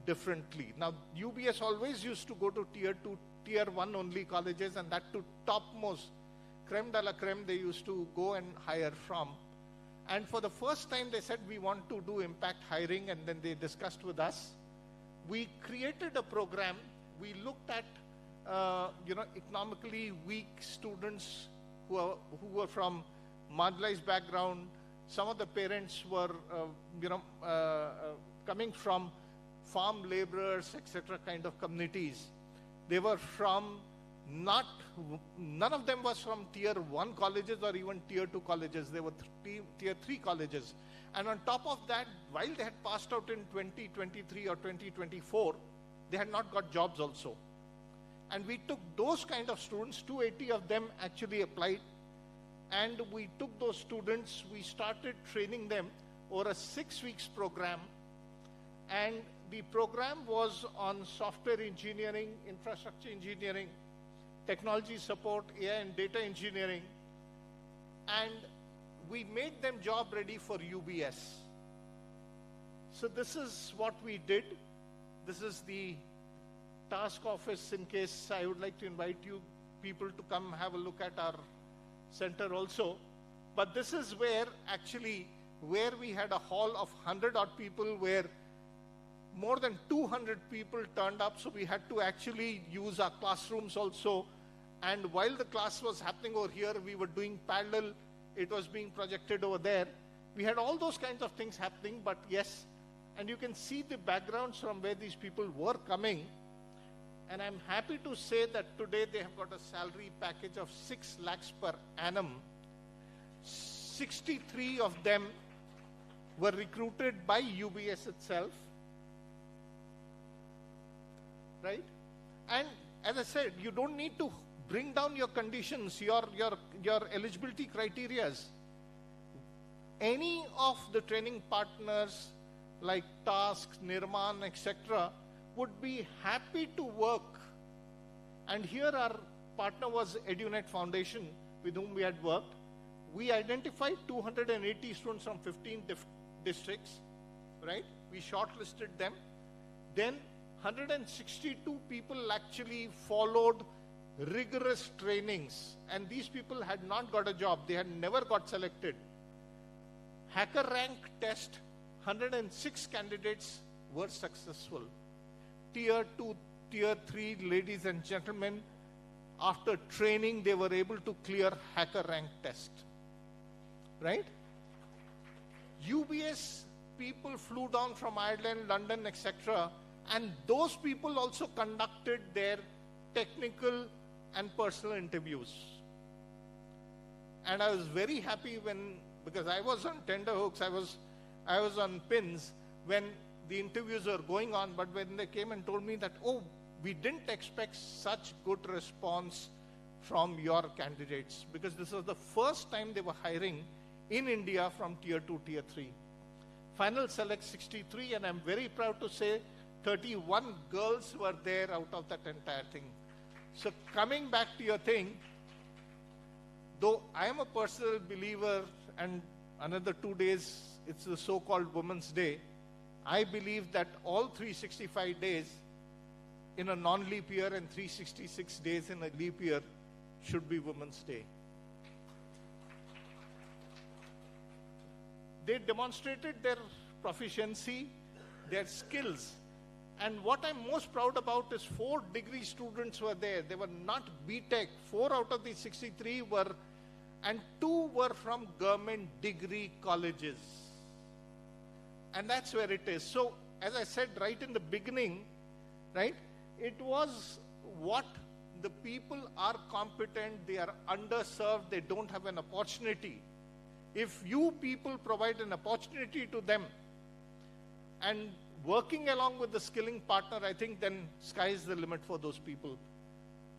differently. Now, UBS always used to go to tier 2, tier 1 only colleges, and that to topmost, creme de la creme, they used to go and hire from. And for the first time, they said, we want to do impact hiring, and then they discussed with us. We created a program. We looked at, economically weak students who were from marginalized background. Some of the parents were, coming from farm laborers, etc., kind of communities. They were from none of them was from tier 1 colleges or even tier 2 colleges. They were tier 3 colleges. And on top of that, while they had passed out in 2023 or 2024, they had not got jobs also. And we took those kind of students, 280 of them actually applied. And we took those students, we started training them over a 6 weeks program. And the program was on software engineering, infrastructure engineering, technology support, AI and data engineering. And we made them job ready for UBS. So this is what we did. This is the task office, in case I would like to invite you people to come have a look at our center also. But this is where we had a hall of 100 odd people, where more than 200 people turned up. So we had to actually use our classrooms also. And while the class was happening over here, we were doing parallel. It was being projected over there. We had all those kinds of things happening, but yes. And you can see the backgrounds from where these people were coming. And I'm happy to say that today they have got a salary package of 6 lakhs per annum. 63 of them were recruited by UBS itself. Right? And as I said, you don't need to bring down your conditions, your eligibility criterias. Any of the training partners like Task, Nirmaan, etc., would be happy to work. And here our partner was EduNet Foundation, with whom we had worked. We identified 280 students from 15 districts, right? We shortlisted them. Then 162 people actually followed rigorous trainings, and these people had not got a job. They had never got selected. Hacker rank test, 106 candidates were successful. Tier 2, Tier 3, ladies and gentlemen, after training, they were able to clear hacker rank test. Right? UBS people flew down from Ireland, London, etc., and those people also conducted their technical and personal interviews. And I was very happy because I was on tenterhooks, I was on pins when the interviews were going on, but when they came and told me that, oh, we didn't expect such good response from your candidates, because this was the first time they were hiring in India from Tier 2, Tier 3. Final select 63, and I'm very proud to say 31 girls were there out of that entire thing. So coming back to your thing, though I am a personal believer, and another 2 days, it's the so-called Women's Day, I believe that all 365 days in a non-leap year and 366 days in a leap year should be Women's Day. They demonstrated their proficiency, their skills. And what I'm most proud about is 4 degree students were there. They were not BTech. 4 out of the 63 were, and 2 were from government degree colleges. And that's where it is. So, as I said right in the beginning, right, it was what the people are competent, they are underserved, they don't have an opportunity. If you people provide an opportunity to them, and working along with the skilling partner, I think then sky is the limit for those people.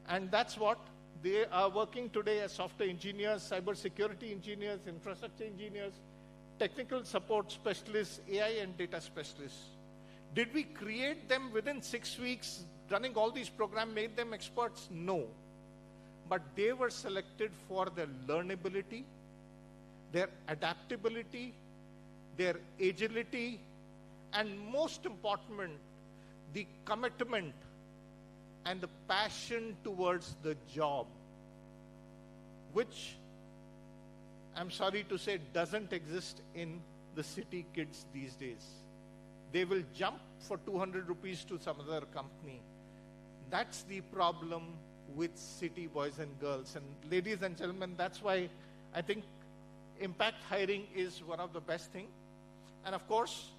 And that's what they are working today as software engineers, cyber security engineers, infrastructure engineers, technical support specialists, AI and data specialists. Did we create them within 6 weeks, running all these programs, made them experts? No. But they were selected for their learnability, their adaptability, their agility, and most important, the commitment and the passion towards the job, which I'm sorry to say doesn't exist in the city kids these days. They will jump for 200 rupees to some other company. That's the problem with city boys and girls. And ladies and gentlemen, that's why I think impact hiring is one of the best things. And of course,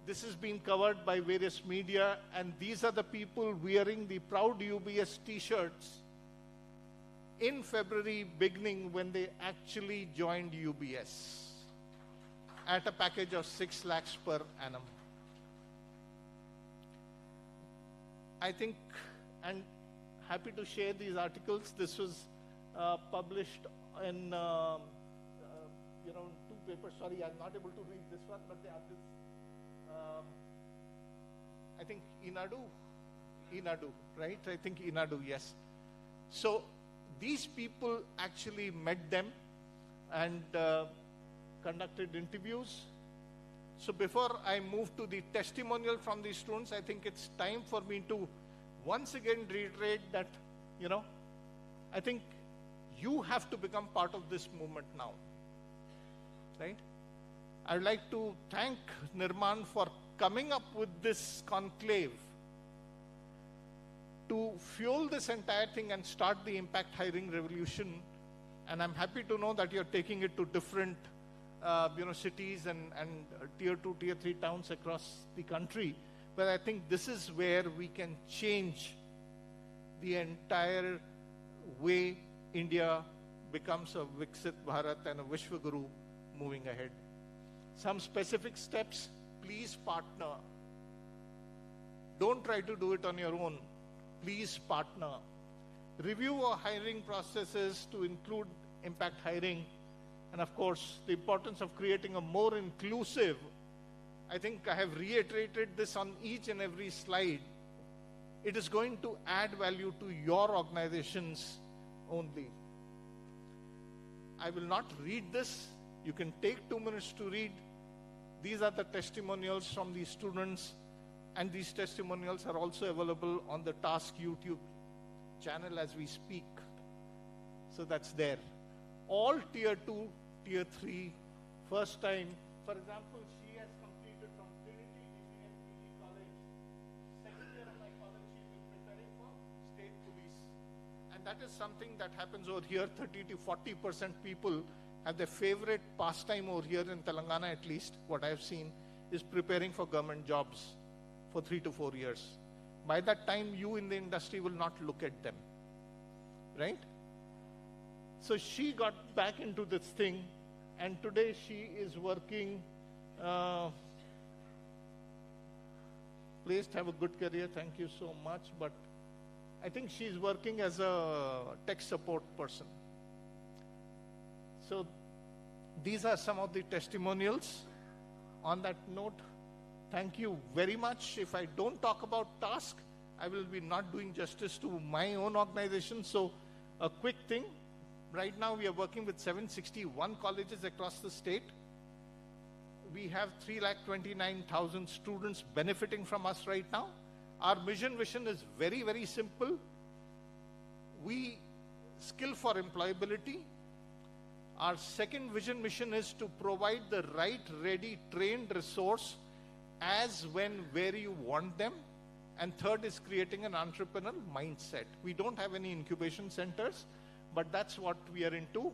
this has been covered by various media, and these are the people wearing the proud UBS t-shirts in February beginning when they actually joined UBS at a package of 6 lakhs per annum. I think, and happy to share these articles. This was published in, 2 papers. Sorry, I'm not able to read this one, but they have this. I think Inadu, right? I think Inadu, yes. So these people actually met them and conducted interviews. So before I move to the testimonial from the students, I think it's time for me to once again reiterate that, I think you have to become part of this movement now, right? I would like to thank Nirmaan for coming up with this conclave to fuel this entire thing and start the impact hiring revolution. And I'm happy to know that you're taking it to different cities and tier 2, tier 3 towns across the country. But I think this is where we can change the entire way India becomes a Viksit Bharat and a Vishwaguru moving ahead. Some specific steps, please partner. Don't try to do it on your own. Please partner. Review our hiring processes to include impact hiring. And of course, the importance of creating a more inclusive. I think I have reiterated this on each and every slide. It is going to add value to your organizations only. I will not read this. You can take 2 minutes to read. These are the testimonials from the students, and these testimonials are also available on the Task YouTube channel as we speak. So that's there. All tier 2, tier 3, first time. For example, she has completed from Trinity Engineering PG College. Second year of my college, she will be preparing for state police. And that is something that happens over here. 30 to 40% people have their favorite pastime over here in Telangana, at least, what I've seen, is preparing for government jobs for 3 to 4 years. By that time, you in the industry will not look at them, right? So she got back into this thing, and today she is working, please have a good career, thank you so much, but I think she's working as a tech support person. So these are some of the testimonials. On that note, thank you very much. If I don't talk about task, I will be not doing justice to my own organization. So a quick thing. Right now we are working with 761 colleges across the state. We have 3,29,000 students benefiting from us right now. Our mission vision is very, very simple. We skill for employability. Our second vision mission is to provide the right, ready, trained resource as, when, where you want them. And third is creating an entrepreneurial mindset. We don't have any incubation centers, but that's what we are into.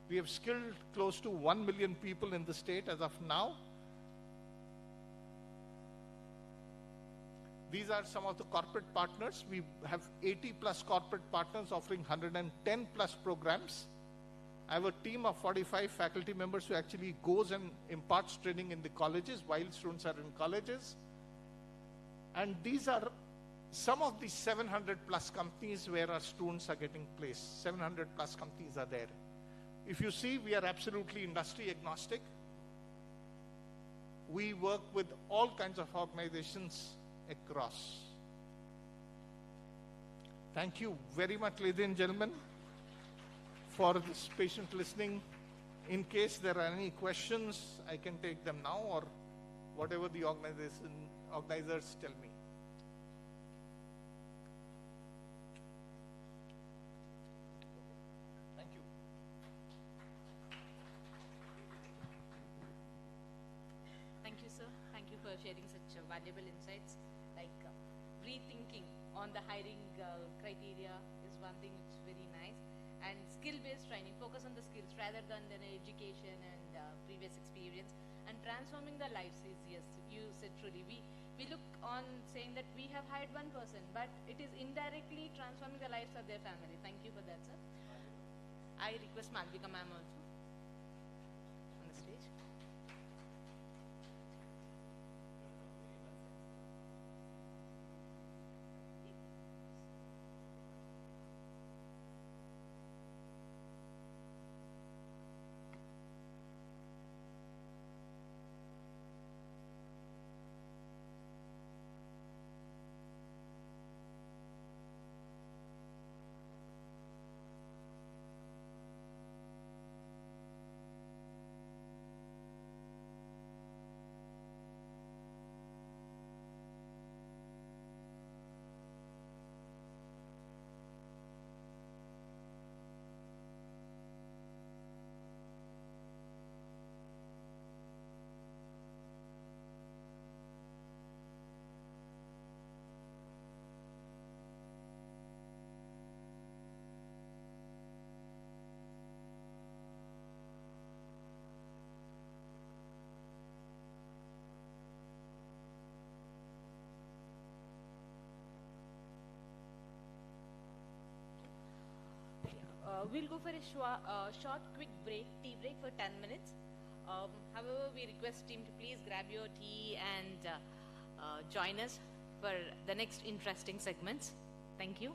We have skilled close to 1 million people in the state as of now. These are some of the corporate partners. We have 80 plus corporate partners offering 110 plus programs. I have a team of 45 faculty members who actually goes and imparts training in the colleges while students are in colleges. And these are some of the 700 plus companies where our students are getting placed. 700 plus companies are there. If you see, we are absolutely industry agnostic. We work with all kinds of organizations across. Thank you very much, ladies and gentlemen, for this patient listening. In case there are any questions, I can take them now or whatever the organizers tell me. Thank you. Thank you, sir. Thank you for sharing such valuable insights. Like rethinking on the hiring criteria is one thing which is very nice. And skill-based training, focus on the skills rather than the education and previous experience. And transforming the lives is, yes, you said truly. We look on saying that we have hired one person, but it is indirectly transforming the lives of their family. Thank you for that, sir. I request Malvika ma'am also on the stage. We'll go for a short, quick break, tea break for 10 minutes. However, we request team to please grab your tea and join us for the next interesting segments. Thank you.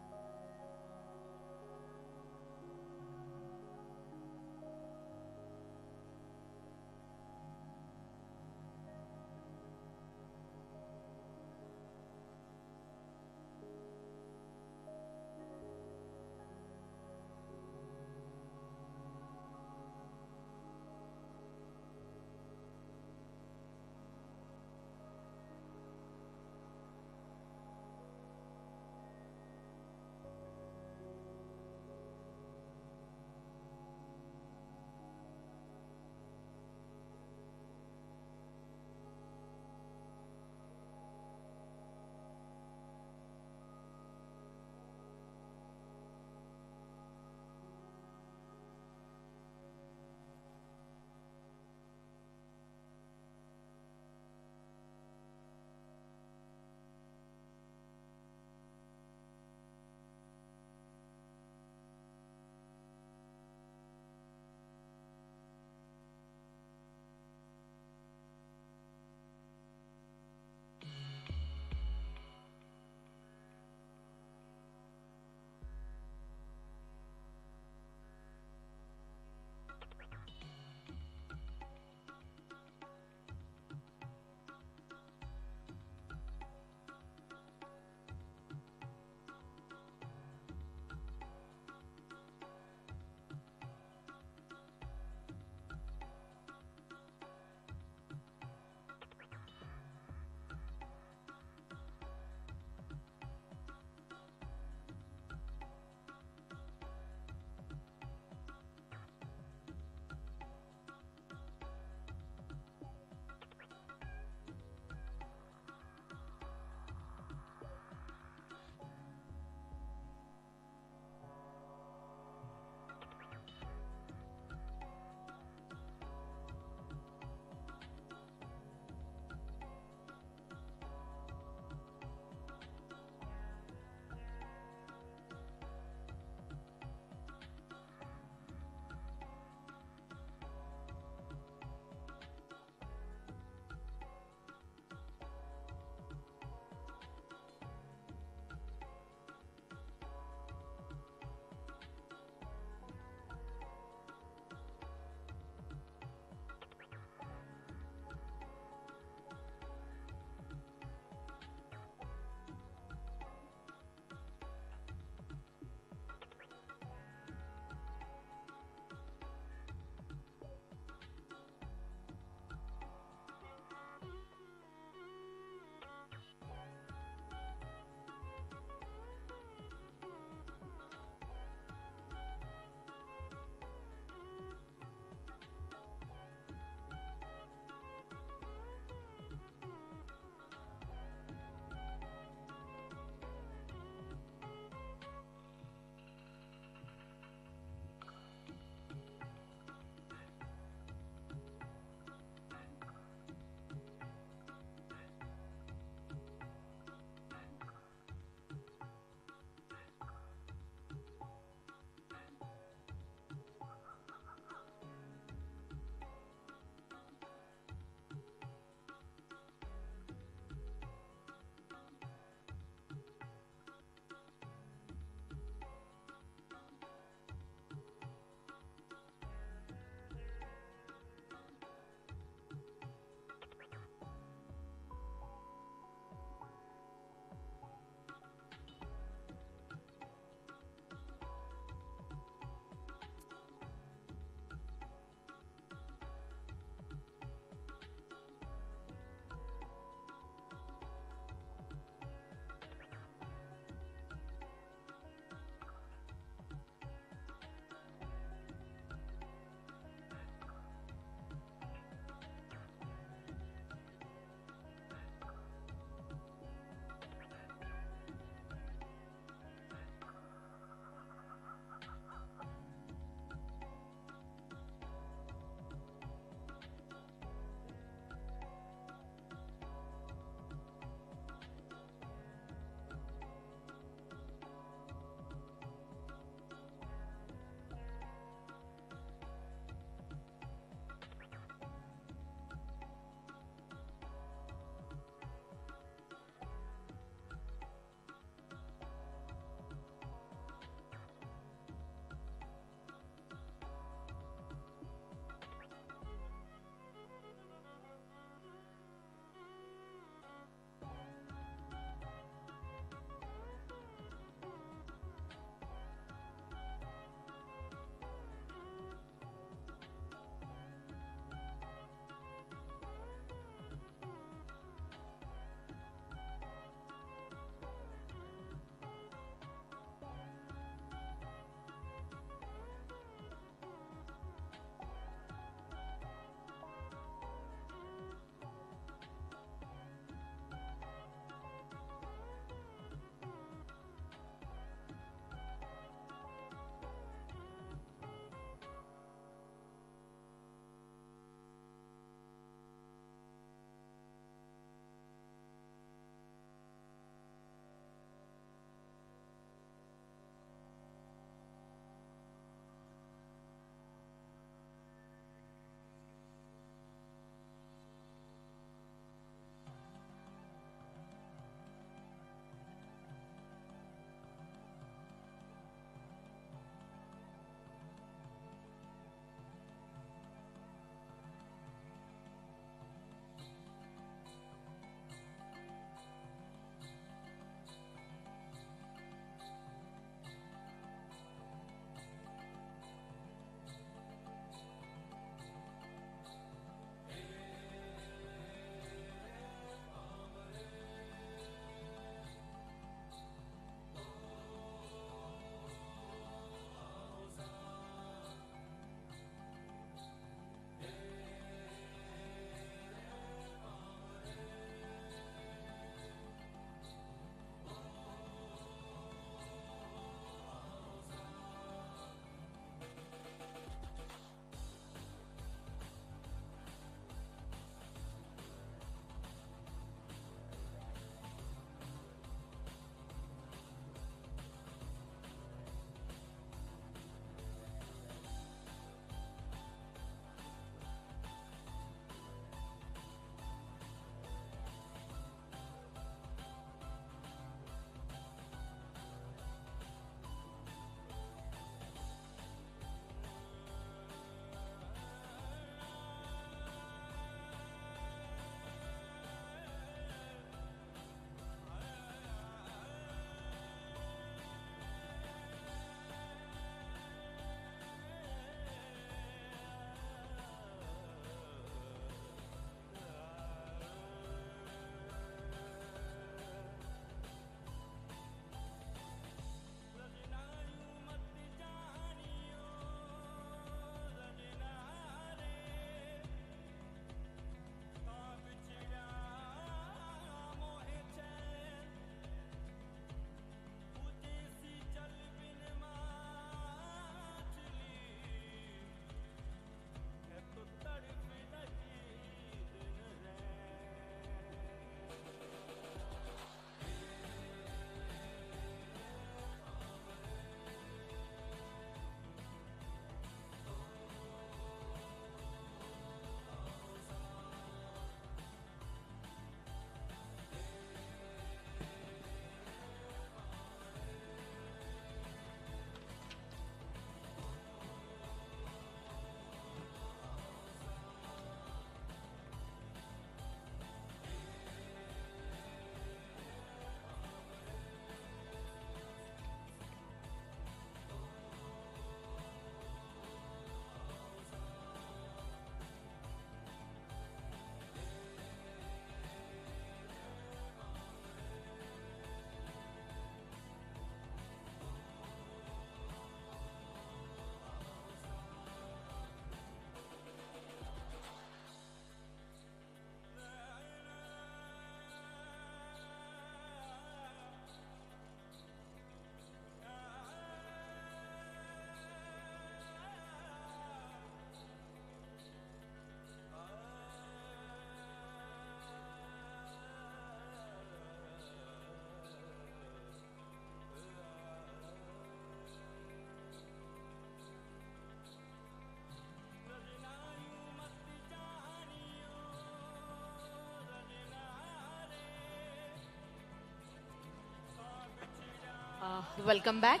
Welcome back.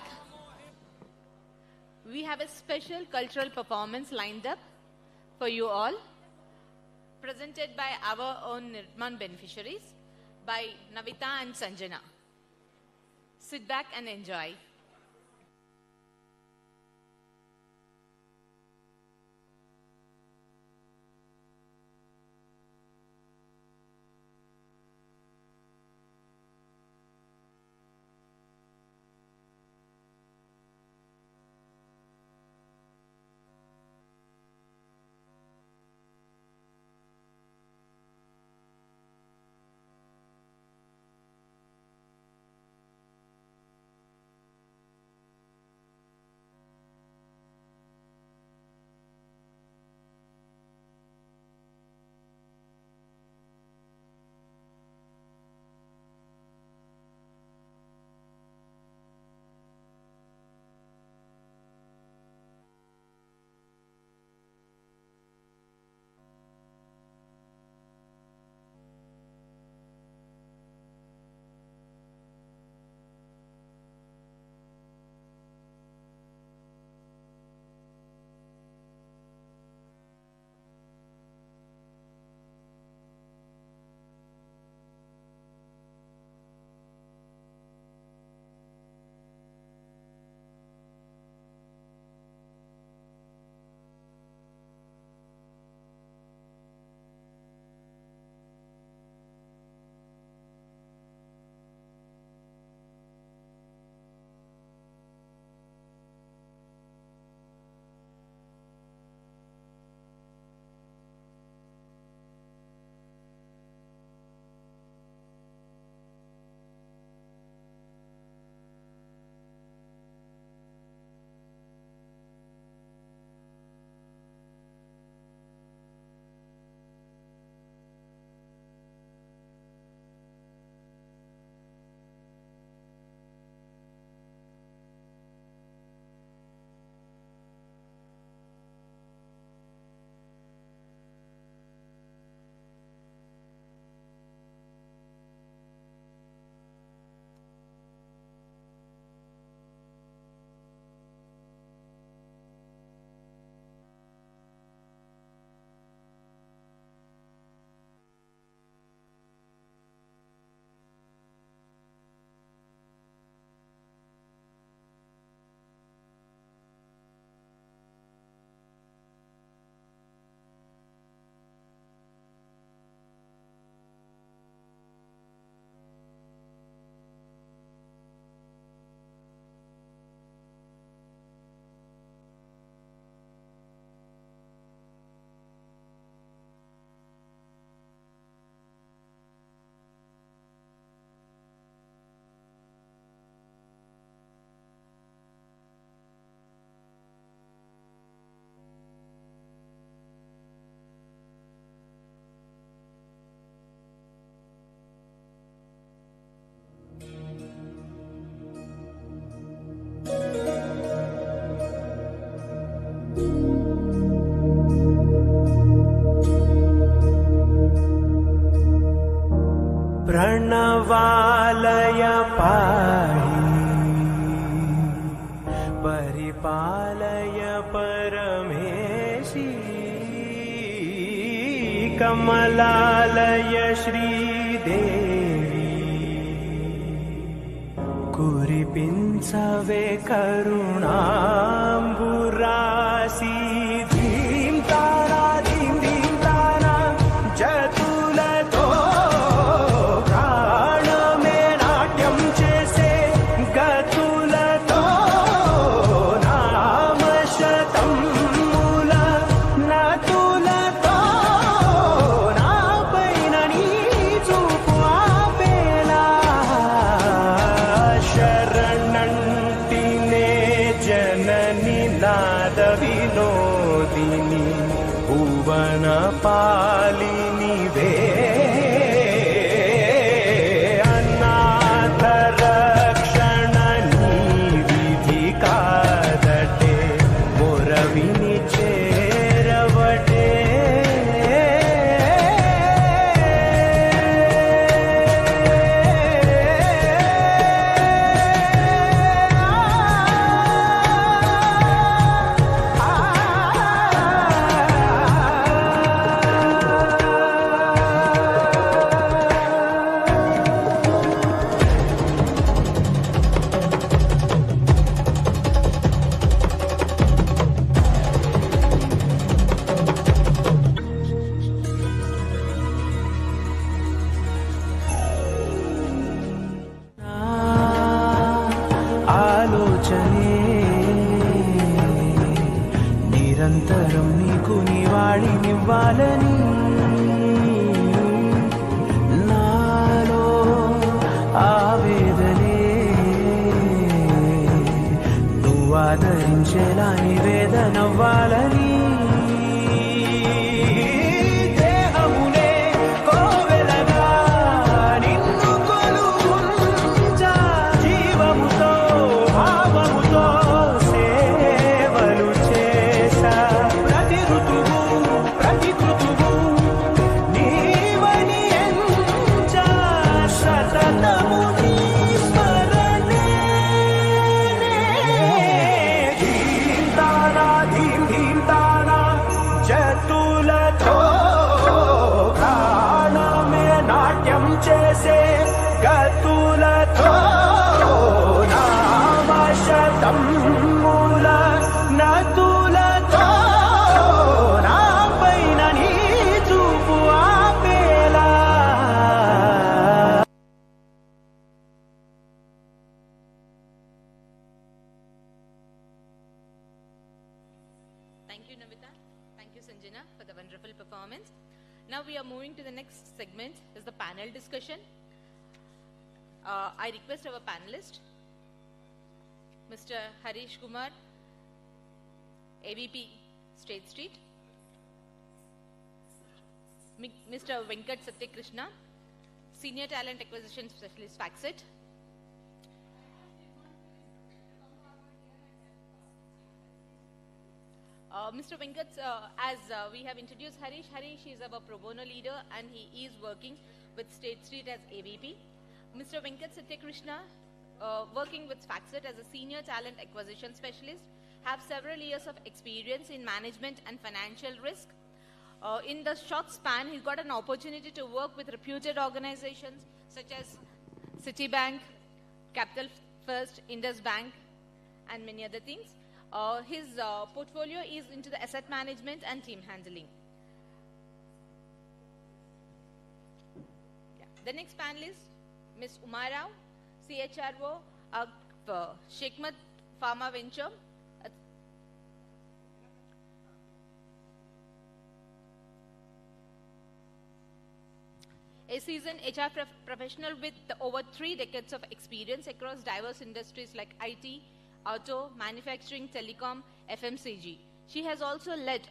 We have a special cultural performance lined up for you all, presented by our own Nirmaan beneficiaries, by Navita and Sanjana. Sit back and enjoy. प्रणवालय पाहि परिपालय परमेशी कमलालय श्रीदेवी कुरिपिंचवे करुणाम्बुरासी धीं तारा धीं धीं तारा जतुलतो पालिनी वे अनाथ रक्षणनी विधि कादटे मोरविनी चेरवटे నిరంతరం నీకు నివాళినివ్వాలని నాలో ఆవేదనే నువ్వు ఆదరించేలా నివేదనవ్వాలని దేహమునే కోవెలగా నిన్ను కొలువుంచా జీవముతో భావముతో సేవలు చేసా ప్రతి ఋతువు ప్రతి కృతువు నీవని ఎంచా సతతము నీ స్మరణే ధీం తానా ధీం ధీం తానా జతులతో ప్రాణమే నాట్యం చేసే గతులతో నామశతం మూల నతులతో నా పైన నీ చూపు ఆపేలా Thank you, Navita. Thank you, Sanjana, for the wonderful performance. Now we are moving to the next segment, is the panel discussion. I request our panelist, Mr. Harish Kumar, AVP State Street, Mr. Venkat Satyakrishna, Senior Talent Acquisition Specialist, Faxit, Mr. Venkat, as we have introduced Harish, Harish is our pro bono leader and he is working with State Street as AVP. Mr. Venkat Satyakrishna, working with Faxit as a Senior Talent Acquisition Specialist, have several years of experience in management and financial risk. In the short span, he got an opportunity to work with reputed organizations such as Citibank, Capital First, Indus Bank, and many other things. His portfolio is into the asset management and team handling. Yeah. The next panelist, Ms. Uma Rao, CHRO of Shekmat Pharma Venture. A seasoned HR professional with over 3 decades of experience across diverse industries like IT, auto, manufacturing, telecom, FMCG. She has also led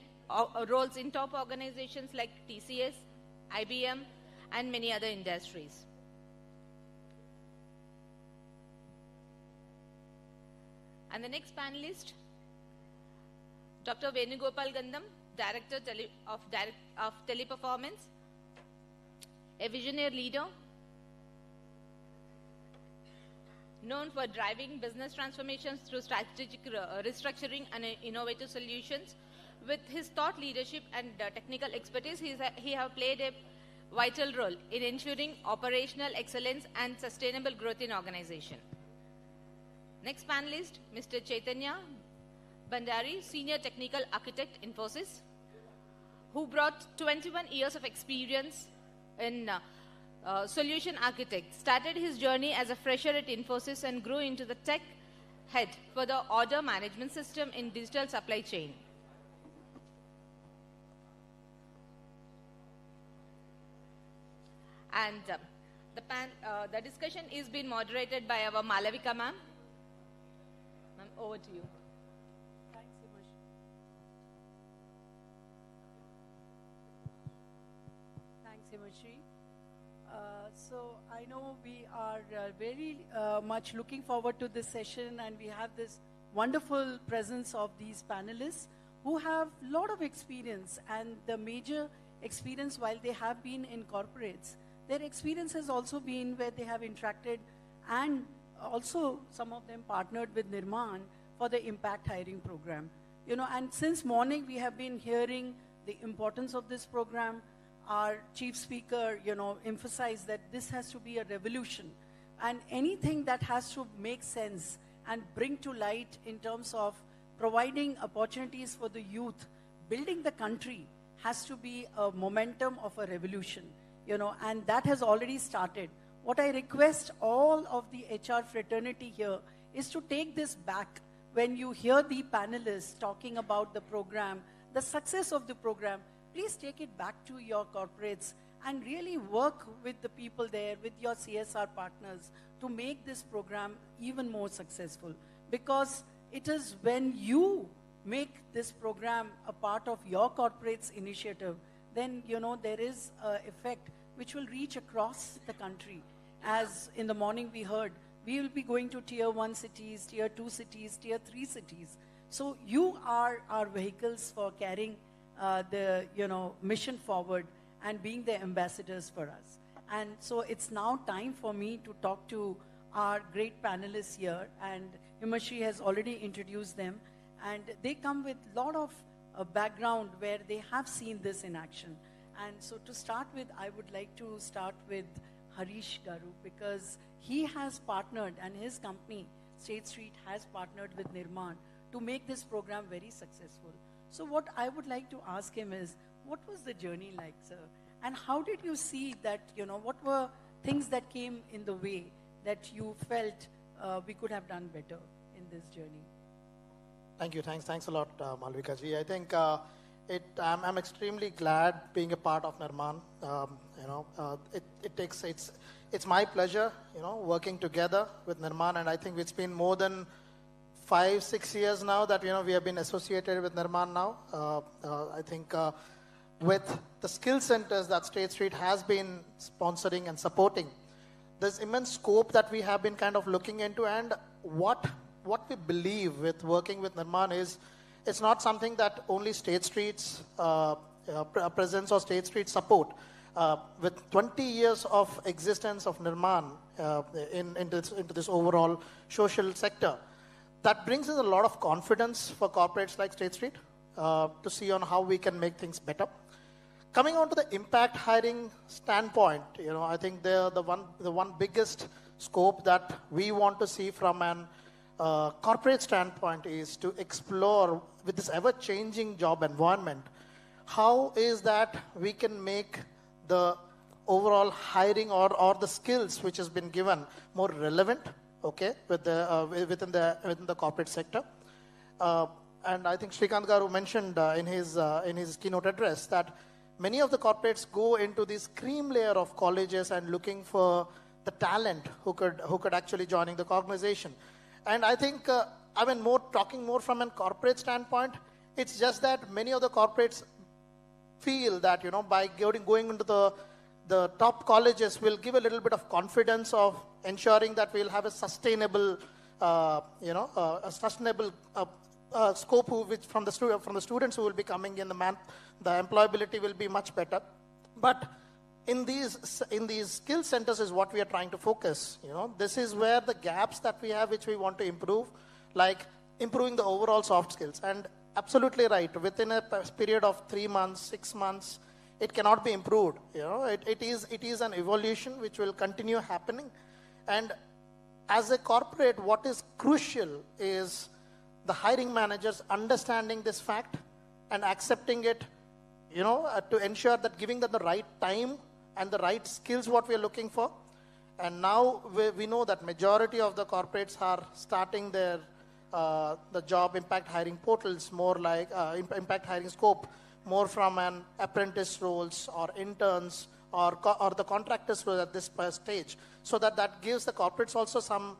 roles in top organizations like TCS, IBM, and many other industries. And the next panelist, Dr. Venugopal Gandham, Director of Teleperformance, a visionary leader, known for driving business transformations through strategic restructuring and innovative solutions. With his thought leadership and technical expertise, he has played a vital role in ensuring operational excellence and sustainable growth in organization. Next panelist, Mr. Chaitanya Bandari, Senior Technical Architect, Infosys, who brought 21 years of experience in solution architect, started his journey as a fresher at Infosys and grew into the tech head for the order management system in digital supply chain. And the discussion is being moderated by our Malavika ma'am. Ma'am, over to you. Thanks so much. Thanks, Himashri. So I know we are very much looking forward to this session, and we have this wonderful presence of these panelists who have a lot of experience, and the major experience while they have been in corporates, their experience has also been where they have interacted, and also some of them partnered with Nirmaan for the impact hiring program. You know, and since morning we have been hearing the importance of this program. Our chief speaker, you know, emphasized that this has to be a revolution, and anything that has to make sense and bring to light in terms of providing opportunities for the youth, building the country, has to be a momentum of a revolution, you know, and that has already started. What I request all of the HR fraternity here is to take this back, when you hear the panelists talking about the program, the success of the program, please take it back to your corporates and really work with the people there, with your CSR partners, to make this program even more successful. Because it is when you make this program a part of your corporate's initiative, then, there is an effect which will reach across the country. As in the morning we heard, we will be going to tier 1 cities, tier 2 cities, tier 3 cities. So you are our vehicles for carrying the mission forward and being the ambassadors for us. And so it's now time for me to talk to our great panelists here, and Himashi has already introduced them, and they come with a lot of background where they have seen this in action. And so to start with, I would like to start with Harish Garu, because he has partnered, and his company, State Street, has partnered with Nirmaan to make this program very successful. So what I would like to ask him is, what was the journey like, sir? And how did you see that, what were things that came in the way that you felt we could have done better in this journey? Thank you. Thanks a lot, Malvika ji. I think I'm extremely glad being a part of Nirmaan. It's my pleasure, working together with Nirmaan, and I think it's been more than 5-6 years now that we have been associated with Nirmaan now. I think with the skill centers that State Street has been sponsoring and supporting, there's immense scope that we have been kind of looking into, and what we believe with working with Nirmaan is, it's not something that only State Street's presence or State Street support. With 20 years of existence of Nirmaan into this overall social sector, that brings in a lot of confidence for corporates like State Street to see on how we can make things better. Coming on to the impact hiring standpoint, I think the one biggest scope that we want to see from an corporate standpoint is to explore, with this ever-changing job environment, how is that we can make the overall hiring or the skills which has been given more relevant, within the corporate sector. And I think Srikanth Garu mentioned in his keynote address that many of the corporates go into this cream layer of colleges and looking for the talent who could actually joining the organization. And I think, talking more from a corporate standpoint, it's just that many of the corporates feel that, by going into the top colleges will give a little bit of confidence of ensuring that we'll have a sustainable, scope which from the students who will be coming in, the employability will be much better. But in these skill centers is what we are trying to focus. This is where the gaps that we have, which we want to improve, like improving the overall soft skills. And absolutely right, within a period of 3 months, 6 months, it cannot be improved. It is an evolution which will continue happening. And as a corporate, what is crucial is the hiring managers understanding this fact and accepting it, to ensure that giving them the right time and the right skills what we are looking for. And now we know that majority of the corporates are starting their the job impact hiring portals more like impact hiring scope more from an apprentice roles or interns or the contractors role at this stage, so that gives the corporates also some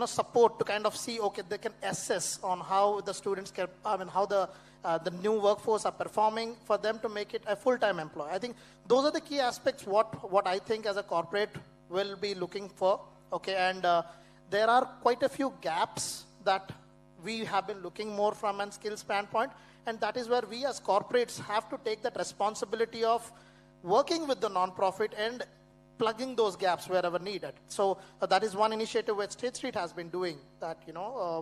support to kind of see, they can assess on how the students can, how the new workforce are performing for them to make it a full-time employee. I think those are the key aspects what I think as a corporate will be looking for. And there are quite a few gaps that we have been looking more from a skill standpoint, and that is where we as corporates have to take that responsibility of working with the non-profit and plugging those gaps wherever needed. So that is one initiative which State Street has been doing, that,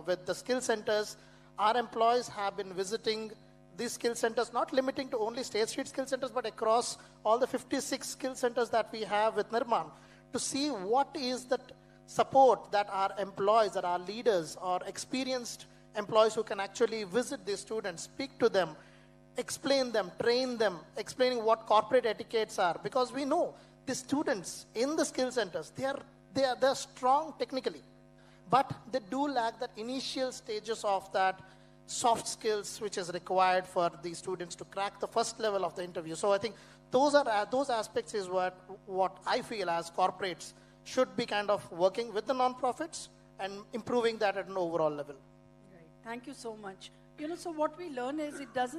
with the skill centers, our employees have been visiting these skill centers, not limiting to only State Street skill centers, but across all the 56 skill centers that we have with Nirmaan, to see what is that support that our employees, that our leaders or experienced employees who can actually visit these students, speak to them, explain them, train them, explaining what corporate etiquettes are. Because we know the students in the skill centers, they are strong technically, but they do lack that initial stages of that soft skills which is required for the students to crack the first level of the interview. So I think those aspects is what I feel as corporates should be kind of working with the nonprofits and improving that at an overall level. Right. Thank you so much. So what we learn is it does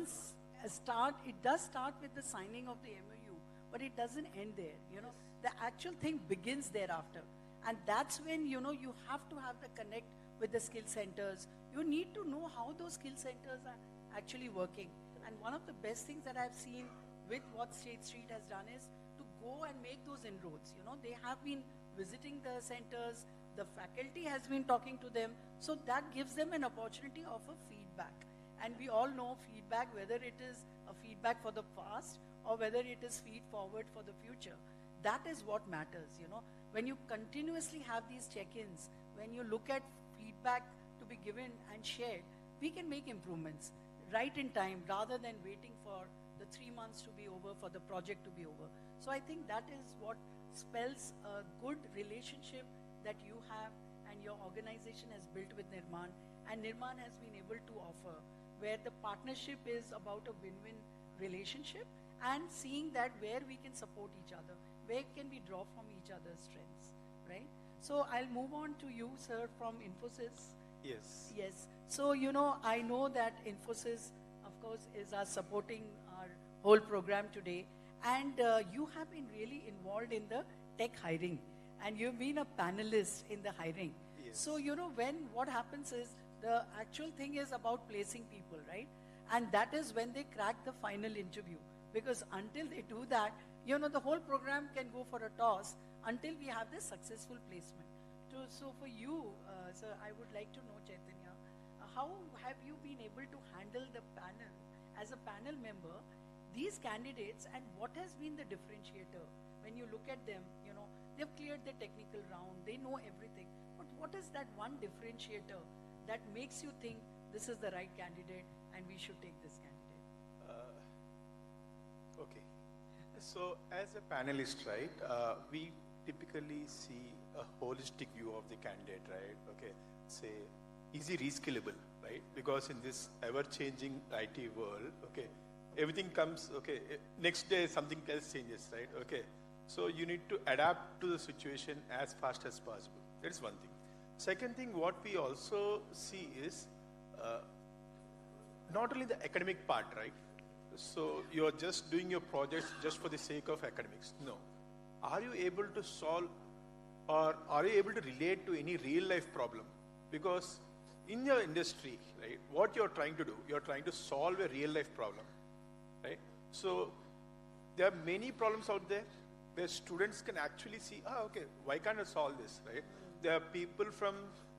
start with the signing of the MOU, but it doesn't end there. The actual thing begins thereafter. And that's when, you have to have the connect with the skill centers. You need to know how those skill centers are actually working. And one of the best things that I've seen with what State Street has done is to go and make those inroads. They have been visiting the centers, the faculty has been talking to them, so that gives them an opportunity of a feedback. And we all know feedback, whether it is a feedback for the past or whether it is feed forward for the future. That is what matters, When you continuously have these check-ins, when you look at feedback to be given and shared, we can make improvements right in time rather than waiting for the 3 months to be over, for the project to be over. So I think that is what spells a good relationship that you have and your organization has built with Nirmaan, and Nirmaan has been able to offer, where the partnership is about a win-win relationship and seeing that where we can support each other, where can we draw from each other's strengths, right? So I'll move on to you, sir, from Infosys. Yes. Yes. So, I know that Infosys, of course, is supporting our whole program today. And you have been really involved in the tech hiring. And you've been a panelist in the hiring. Yes. So, what happens is, the actual thing is about placing people, right? And that is when they crack the final interview. Because until they do that, the whole program can go for a toss until we have this successful placement. So for you, sir, I would like to know, Chaitanya, how have you been able to handle the panel, as a panel member, these candidates, and what has been the differentiator? When you look at them, they've cleared the technical round, they know everything. But what is that one differentiator that makes you think this is the right candidate and we should take this candidate? Okay. So as a panelist, right, we typically see a holistic view of the candidate, right? Okay, say, is he reskillable, right? Because in this ever-changing IT world, okay, everything comes, okay, next day something else changes, right? Okay, so you need to adapt to the situation as fast as possible. That is one thing. Second thing, what we also see is not only the academic part, right? So you're just doing your projects just for the sake of academics. No. Are you able to solve, or are you able to relate to any real life problem? Because in your industry, right, what you're trying to do, you're trying to solve a real life problem, right? So there are many problems out there where students can actually see, okay, why can't I solve this, right? There are people from,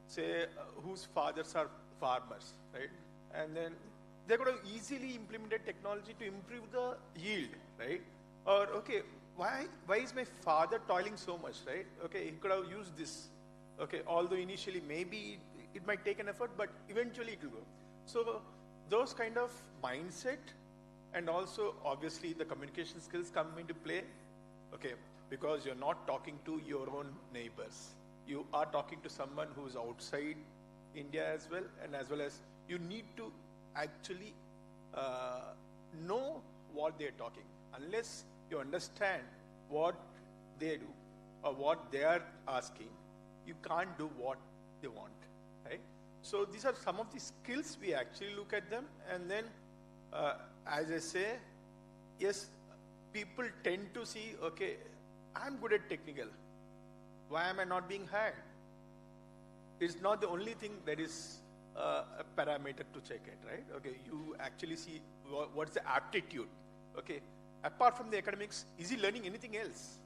say, whose fathers are farmers, right? And then they're going to easily implement technology to improve the yield, right? Or, okay, why is my father toiling so much, right? Okay, he could have used this. Okay, although initially maybe it might take an effort, but eventually it will go. So those kind of mindset, and also obviously the communication skills come into play, okay, because you're not talking to your own neighbors. You are talking to someone who is outside India as well as you need to actually know what they're talking. Unless you understand what they do or what they are asking, you can't do what they want, right? So these are some of the skills we actually look at them, and then as I say, yes, people tend to see, okay, I'm good at technical. Why am I not being hired? It's not the only thing that is a parameter to check it, right? Okay, you actually see what's the aptitude. Okay, apart from the academics, is he learning anything else?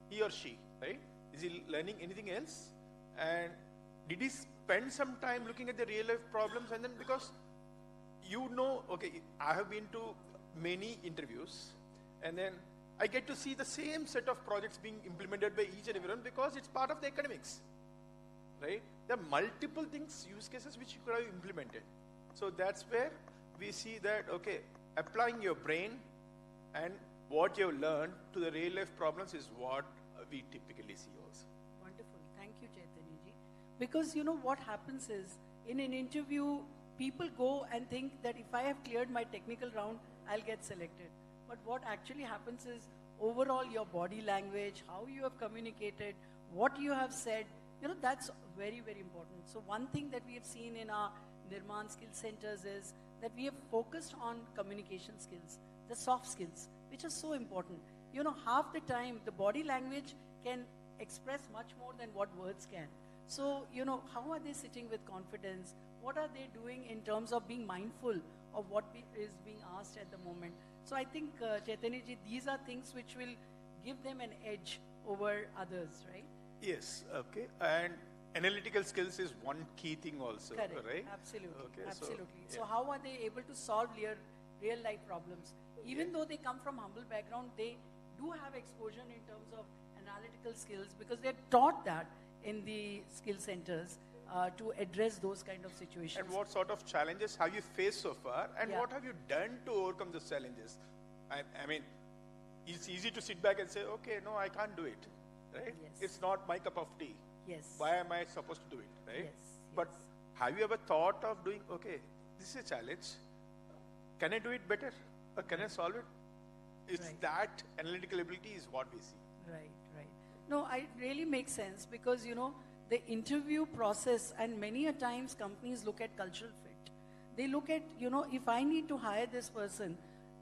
He or she, right? Is he learning anything else? And did he spend some time looking at the real life problems? And then because okay, I have been to many interviews, and then I get to see the same set of projects being implemented by each and everyone because it's part of the academics, right? There are multiple things, use cases which you could have implemented. So that's where we see that, okay, applying your brain and what you've learned to the real life problems is what we typically see also. Wonderful. Thank you, Chaitanya ji. Because what happens is, in an interview, people go and think that if I have cleared my technical round, I'll get selected. But what actually happens is, overall your body language, how you have communicated, what you have said, that's very, very important. So one thing that we have seen in our Nirmaan skill centers is that we have focused on communication skills, the soft skills, which are so important. Half the time the body language can express much more than what words can. So, how are they sitting with confidence? What are they doing in terms of being mindful of what is being asked at the moment? So I think, Chaitanya ji, these are things which will give them an edge over others, right? Yes, okay. And analytical skills is one key thing also, Correct. right? Absolutely. Okay, Absolutely. So, So how are they able to solve real life problems? Even though they come from humble background, they do have exposure in terms of analytical skills because they're taught that in the skill centers to address those kind of situations. And what sort of challenges have you faced so far? And Yeah. what have you done to overcome those challenges? I mean, it's easy to sit back and say, okay, no, I can't do it, right? Yes. It's not my cup of tea. Yes. Why am I supposed to do it, right? Yes, But yes. have you ever thought of doing, okay, this is a challenge. Can I do it better? Or can I solve it? It's Right. that analytical ability is what we see. Right, right. No, it really makes sense because, the interview process, and many a times companies look at cultural fit. They look at, if I need to hire this person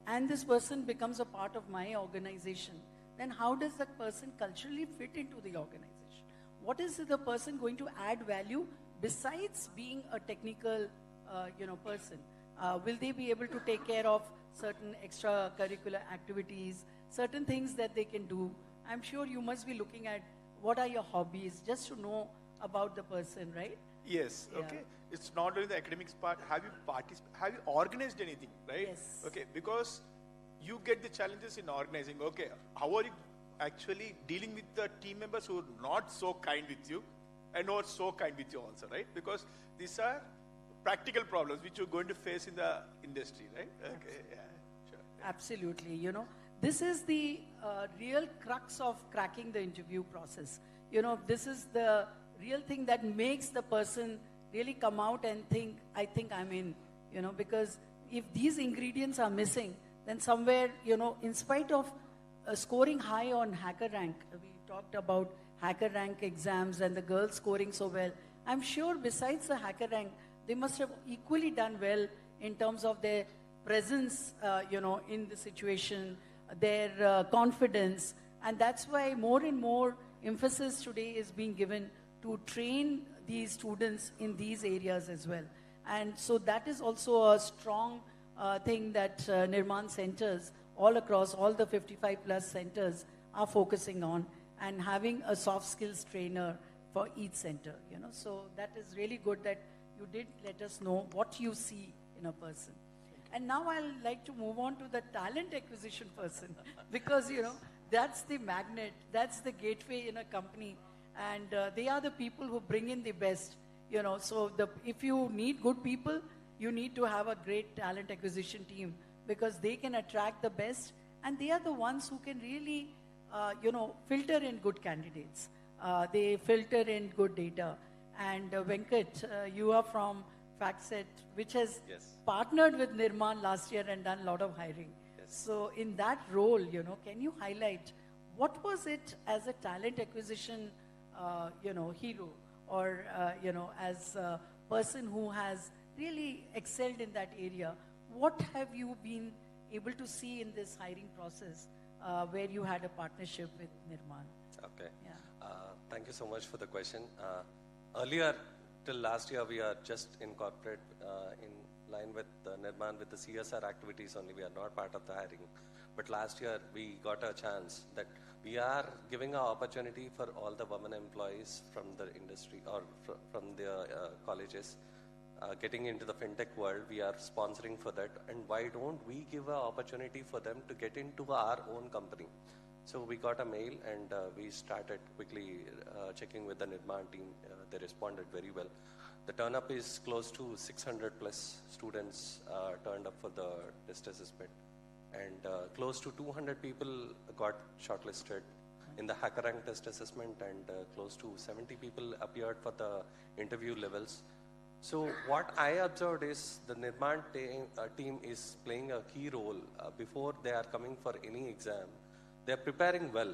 and this person becomes a part of my organization, then how does that person culturally fit into the organization? What is the person going to add value besides being a technical, person? Will they be able to take care of certain extracurricular activities, certain things that they can do? I'm sure you must be looking at what are your hobbies, just to know about the person, right? Yes, Yeah. okay. It's not only the academics part. Have you organized anything, right? Yes. Okay, because you get the challenges in organizing. Okay, how are you actually dealing with the team members who are not so kind with you and who are so kind with you also, right? Because these are practical problems which you're going to face in the industry, right? Okay, yeah, sure. Absolutely. This is the real crux of cracking the interview process. This is the real thing that makes the person really come out and think, I think I'm in, because if these ingredients are missing, then somewhere, in spite of scoring high on hacker rank, we talked about hacker rank exams and the girls scoring so well. I'm sure besides the hacker rank, they must have equally done well in terms of their presence, in the situation, their confidence. And that's why more and more emphasis today is being given to train these students in these areas as well. And so that is also a strong thing that Nirmaan centers all across, all the 55 plus centers are focusing on, and having a soft skills trainer for each center, So that is really good that you did let us know what you see in a person. And now I'll like to move on to the talent acquisition person because, that's the magnet, that's the gateway in a company. And they are the people who bring in the best, So if you need good people, you need to have a great talent acquisition team because they can attract the best and they are the ones who can really, filter in good candidates. They filter in good data. And Venkat, you are from FactSet, which has partnered with Nirmaan last year and done a lot of hiring. So in that role, can you highlight what was it as a talent acquisition, hero, or, as a person who has really excelled in that area? What have you been able to see in this hiring process where you had a partnership with Nirmaan? Okay. Yeah. Thank you so much for the question. Earlier, till last year, we are just incorporate in line with Nirmaan with the CSR activities only. We are not part of the hiring. But last year, we got a chance that we are giving an opportunity for all the women employees from the industry or from the colleges getting into the fintech world. We are sponsoring for that. And why don't we give an opportunity for them to get into our own company? So we got a mail and we started quickly checking with the Nirmaan team. They responded very well. The turn-up is close to 600 plus students turned up for the test assessment. And close to 200 people got shortlisted in the HackerRank test assessment, and close to 70 people appeared for the interview levels. So what I observed is the Nirmaan team is playing a key role before they are coming for any exam. They are preparing well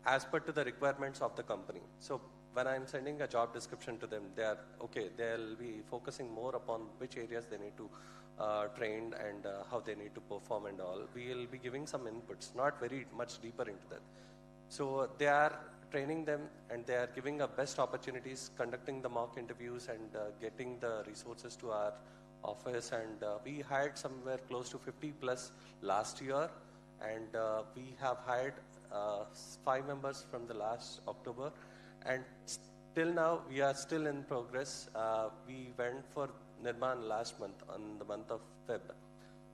as per to the requirements of the company. So when I'm sending a job description to them, they are okay. They'll be focusing more upon which areas they need to train and how they need to perform and all. We'll be giving some inputs, not very much deeper into that. So they are training them, and they are giving us best opportunities, conducting the mock interviews and getting the resources to our office. And we hired somewhere close to 50 plus last year, and we have hired 5 members from the last October, and till now we are still in progress. We went for Nirmaan last month, on the month of Feb.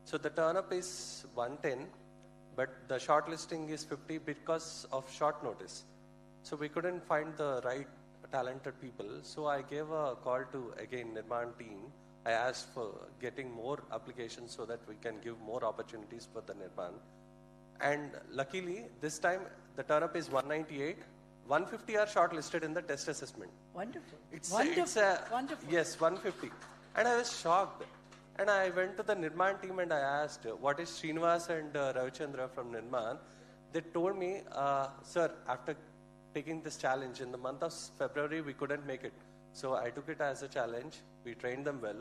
So the turn-up is 110, but the shortlisting is 50 because of short notice. So we couldn't find the right talented people. So I gave a call to, again, Nirmaan team. I asked for getting more applications so that we can give more opportunities for the Nirmaan. And luckily, this time the turn-up is 198. 150 are shortlisted in the test assessment. Wonderful. Wonderful. Yes, 150. And I was shocked. And I went to the Nirmaan team and I asked, what is Srinivas and Ravichandra from Nirmaan? They told me, sir, after taking this challenge in the month of February, we couldn't make it. So I took it as a challenge. We trained them well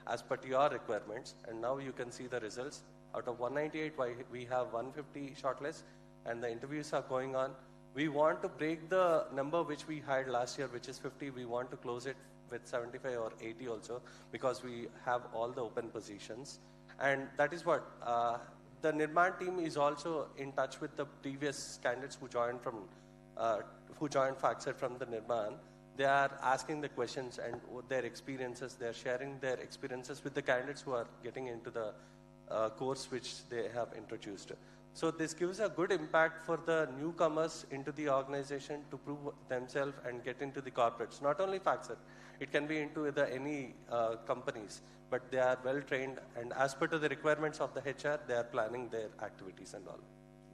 as per your requirements. And now you can see the results. Out of 198, we have 150 shortlists, and the interviews are going on. We want to break the number which we had last year, which is 50. We want to close it with 75 or 80 also, because we have all the open positions. And that is what the Nirmaan team is also in touch with the previous candidates who joined FactSet from the Nirmaan. They are asking the questions and their experiences. They are sharing their experiences with the candidates who are getting into the course which they have introduced. So this gives a good impact for the newcomers into the organization to prove themselves and get into the corporates. Not only FactSet, it can be into any companies, but they are well trained, and as per to the requirements of the HR, they are planning their activities and all.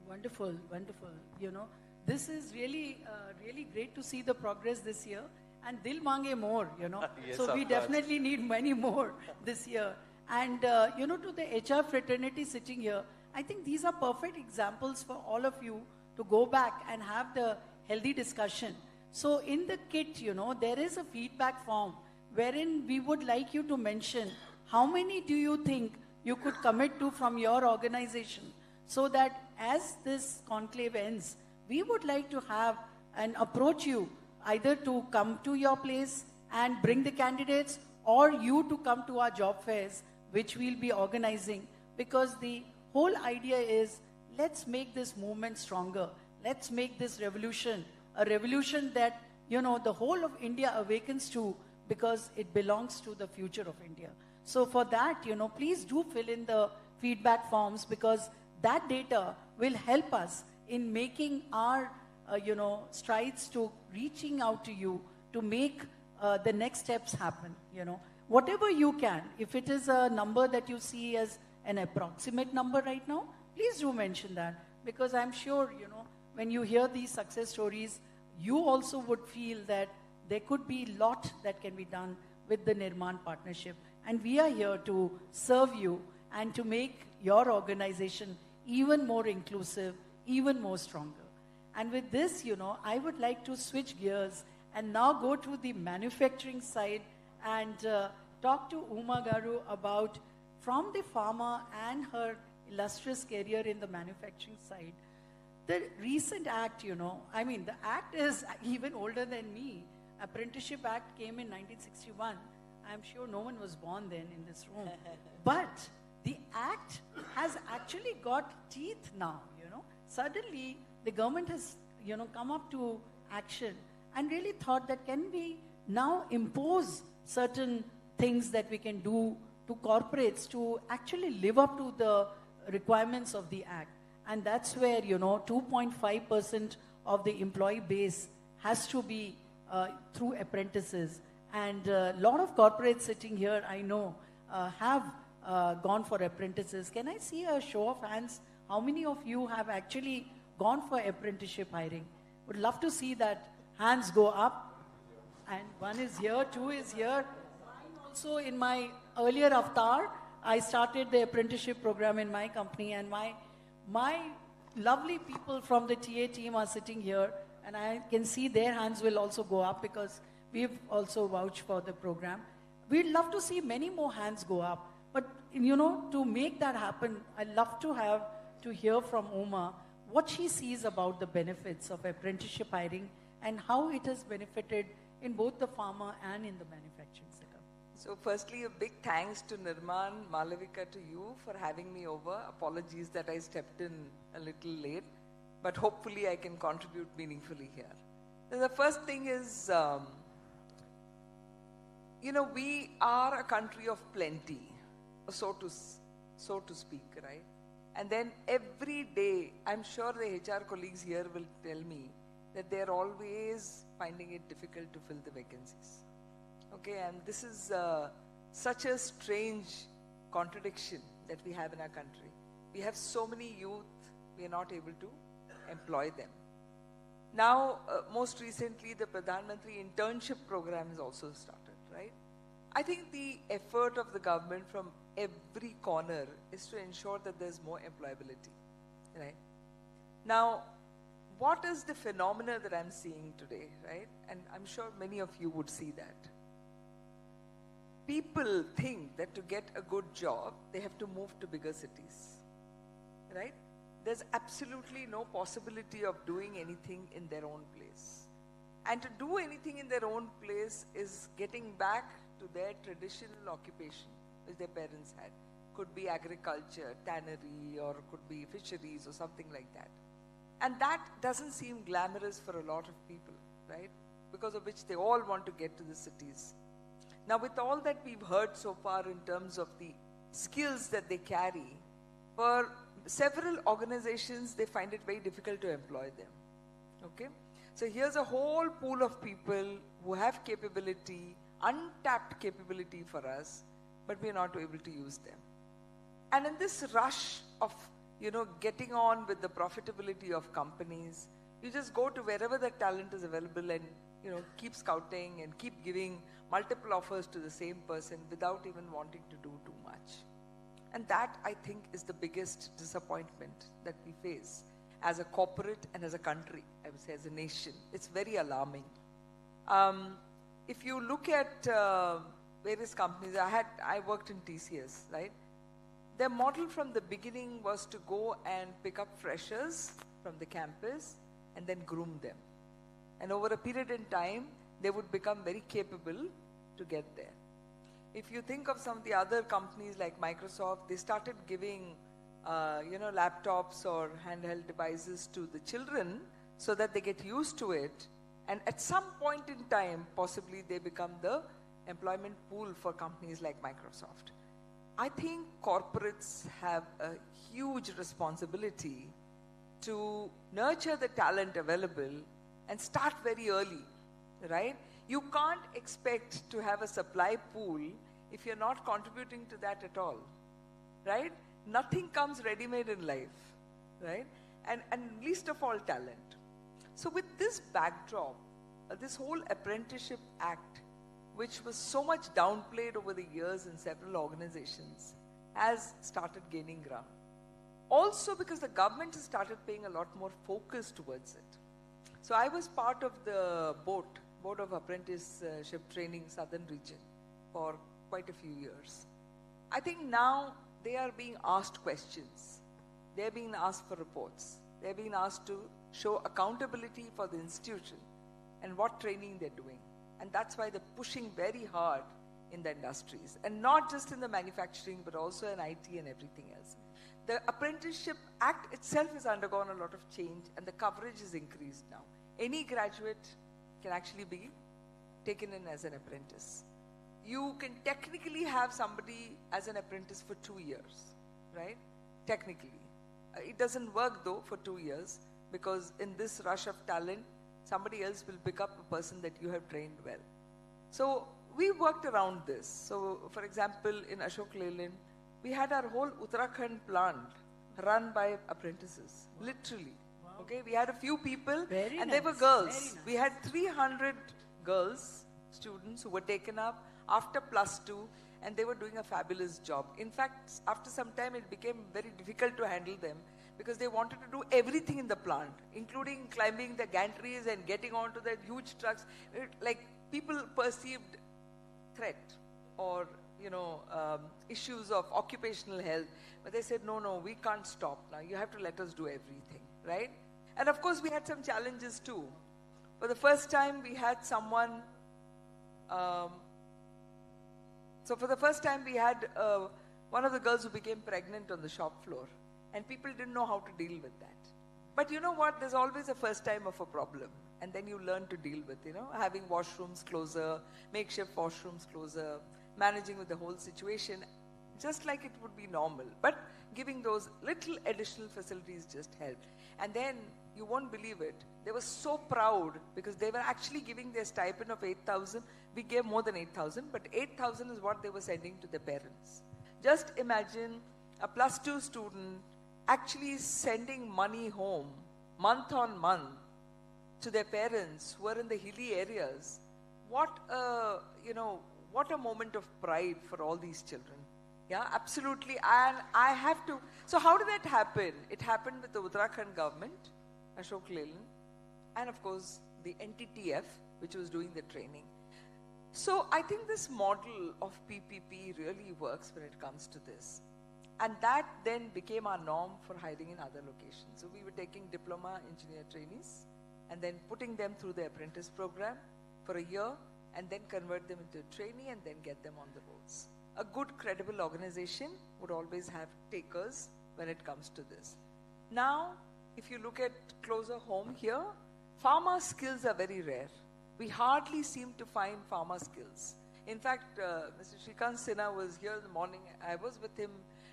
Wonderful, wonderful. You know, this is really, really great to see the progress this year. And dil mange more, you know. Yes, so we of course. definitely need many more this year. And, you know, to the HR fraternity sitting here, I think these are perfect examples for all of you to go back and have the healthy discussion. So in the kit, you know, there is a feedback form wherein we would like you to mention how many do you think you could commit to from your organization, so that as this conclave ends, we would like to have and approach you either to come to your place and bring the candidates, or you to come to our job fairs, which we'll be organizing, because the whole idea is, let's make this movement stronger. Let's make this revolution a revolution that, you know, the whole of India awakens to, because it belongs to the future of India. So for that, you know, please do fill in the feedback forms, because that data will help us in making our, you know, strides to reaching out to you to make the next steps happen, you know. Whatever you can, if it is a number that you see as an approximate number right now, please do mention that, because I'm sure, you know, when you hear these success stories, you also would feel that there could be a lot that can be done with the Nirmaan partnership. And we are here to serve you and to make your organization even more inclusive, even more stronger. And with this, you know, I would like to switch gears and now go to the manufacturing side and talk to Uma Garu about, from the pharma and her illustrious career in the manufacturing side, the recent act, you know, I mean, the act is even older than me. Apprenticeship Act came in 1961. I'm sure no one was born then in this room. But the act has actually got teeth now, you know. Suddenly, the government has, you know, come up to action and really thought that can we now impose certain things that we can do to corporates to actually live up to the requirements of the act. And that's where, you know, 2.5% of the employee base has to be through apprentices. And a lot of corporates sitting here, I know, have gone for apprentices. Can I see a show of hands? How many of you have actually gone for apprenticeship hiring? Would love to see that hands go up. And one is here, two is here. Also, in my earlier avatar, I started the apprenticeship program in my company, and my lovely people from the TA team are sitting here, and I can see their hands will also go up because we've also vouched for the program. We'd love to see many more hands go up, but to make that happen, I'd love to hear from Uma what she sees about the benefits of apprenticeship hiring and how it has benefited in both the pharma and in the manufacturing sector. So firstly, a big thanks to Nirmaan, Malavika, to you for having me over. Apologies that I stepped in a little late, but hopefully I can contribute meaningfully here. So the first thing is, we are a country of plenty, so to speak, right? And then every day, I'm sure the HR colleagues here will tell me that they're always finding it difficult to fill the vacancies. Okay, and this is such a strange contradiction that we have in our country. We have so many youth, we are not able to employ them. Now, most recently, the Pradhan Mantri internship program has also started, right? I think the effort of the government from every corner is to ensure that there's more employability, right? Now, what is the phenomena that I'm seeing today, right? And I'm sure many of you would see that. People think that to get a good job, they have to move to bigger cities, right? There's absolutely no possibility of doing anything in their own place. And to do anything in their own place is getting back to their traditional occupation, which their parents had. Could be agriculture, tannery, or could be fisheries or something like that. And that doesn't seem glamorous for a lot of people, right? Because of which they all want to get to the cities. Now, with all that we've heard so far in terms of the skills that they carry, for several organizations, they find it very difficult to employ them. Okay? So here's a whole pool of people who have capability, untapped capability for us, but we're not able to use them. And in this rush of, getting on with the profitability of companies, you just go to wherever the talent is available and, keep scouting and keep giving multiple offers to the same person without even wanting to do too much. And that, I think, is the biggest disappointment that we face as a corporate and as a country, I would say as a nation. It's very alarming. If you look at various companies, I worked in TCS, right? Their model from the beginning was to go and pick up freshers from the campus and then groom them. And over a period in time, they would become very capable to get there. If you think of some of the other companies like Microsoft, they started giving, laptops or handheld devices to the children so that they get used to it. And at some point in time, possibly they become the employment pool for companies like Microsoft. I think corporates have a huge responsibility to nurture the talent available and start very early, right? You can't expect to have a supply pool if you're not contributing to that at all, right? Nothing comes ready-made in life, right? And least of all talent. So with this backdrop, this whole Apprenticeship Act, which was so much downplayed over the years in several organizations, has started gaining ground. Also because the government has started paying a lot more focus towards it. So I was part of the Board of Apprenticeship Training Southern Region for quite a few years. I think now they are being asked questions. They're being asked for reports. They're being asked to show accountability for the institution and what training they're doing. And that's why they're pushing very hard in the industries. And not just in the manufacturing, but also in IT and everything else. The Apprenticeship Act itself has undergone a lot of change and the coverage is increased now. Any graduate can actually be taken in as an apprentice. You can technically have somebody as an apprentice for 2 years, right? Technically. It doesn't work though for 2 years because in this rush of talent, somebody else will pick up a person that you have trained well. So we worked around this. So for example, in Ashok Leyland, we had our whole Uttarakhand plant run by apprentices, literally. Wow. Okay, we had a few people, Very and they were nice, girls. very nice. We had 300 girls, students who were taken up after +2, and they were doing a fabulous job. In fact, after some time, it became very difficult to handle them because they wanted to do everything in the plant, including climbing the gantries and getting onto the huge trucks. Like, people perceived threat or issues of occupational health, but they said, no, we can't stop now. You have to let us do everything, right? And of course, we had some challenges too. For the first time, we had someone. So for the first time, we had one of the girls who became pregnant on the shop floor, and people didn't know how to deal with that. But you know what? There's always a first time of a problem, and then you learn to deal with, having washrooms closer, makeshift washrooms closer, managing with the whole situation, just like it would be normal. But giving those little additional facilities just helped. And then, you won't believe it, they were so proud because they were actually giving their stipend of 8,000. We gave more than 8,000, but 8,000 is what they were sending to their parents. Just imagine a +2 student actually sending money home month on month to their parents who are in the hilly areas. What a moment of pride for all these children. Yeah, absolutely. And I have to. So how did that happen? It happened with the Uttarakhand government, Ashok Leyland, and of course the NTTF, which was doing the training. So I think this model of PPP really works when it comes to this. And that then became our norm for hiring in other locations. So we were taking diploma engineer trainees and then putting them through the apprentice program for a year and then convert them into a trainee and then get them on the roads. A good, credible organization would always have takers when it comes to this. Now, if you look at closer home here, pharma skills are very rare. We hardly seem to find pharma skills. In fact, Mr. Shrikant Sinha was here in the morning. I was with him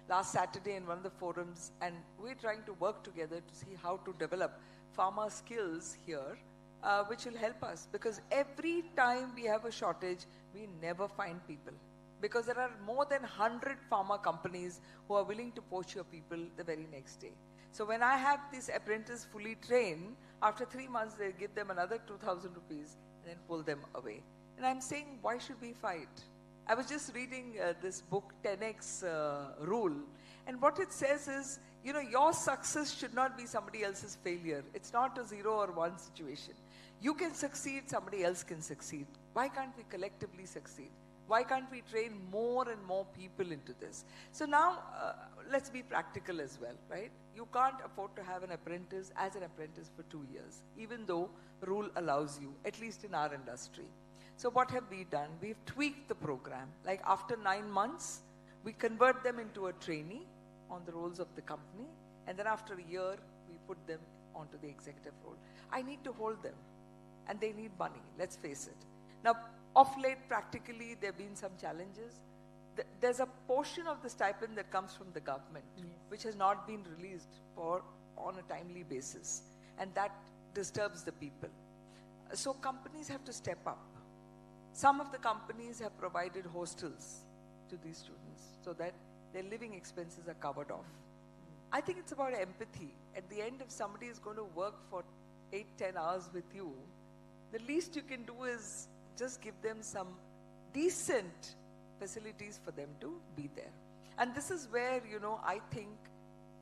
last Saturday in one of the forums, and we're trying to work together to see how to develop pharma skills here, which will help us. Because every time we have a shortage, we never find people. Because there are more than 100 pharma companies who are willing to poach your people the very next day. So when I have this apprentice fully trained, after 3 months they give them another 2,000 rupees and then pull them away. And I'm saying, why should we fight? I was just reading this book, 10X Rule, and what it says is, your success should not be somebody else's failure. It's not a 0 or 1 situation. You can succeed, somebody else can succeed. Why can't we collectively succeed? Why can't we train more and more people into this? So now, let's be practical as well, right? You can't afford to have an apprentice as an apprentice for 2 years, even though rule allows you, at least in our industry. So what have we done? We've tweaked the program. Like after 9 months, we convert them into a trainee on the roles of the company. And then after a year, we put them onto the executive role. I need to hold them. And they need money, let's face it. Now, of late, practically, there have been some challenges. There's a portion of the stipend that comes from the government, which has not been released on a timely basis. And that disturbs the people. So companies have to step up. Some of the companies have provided hostels to these students so that their living expenses are covered off. I think it's about empathy. At the end, if somebody is going to work for 8-10 hours with you, the least you can do is just give them some decent facilities for them to be there. And this is where, I think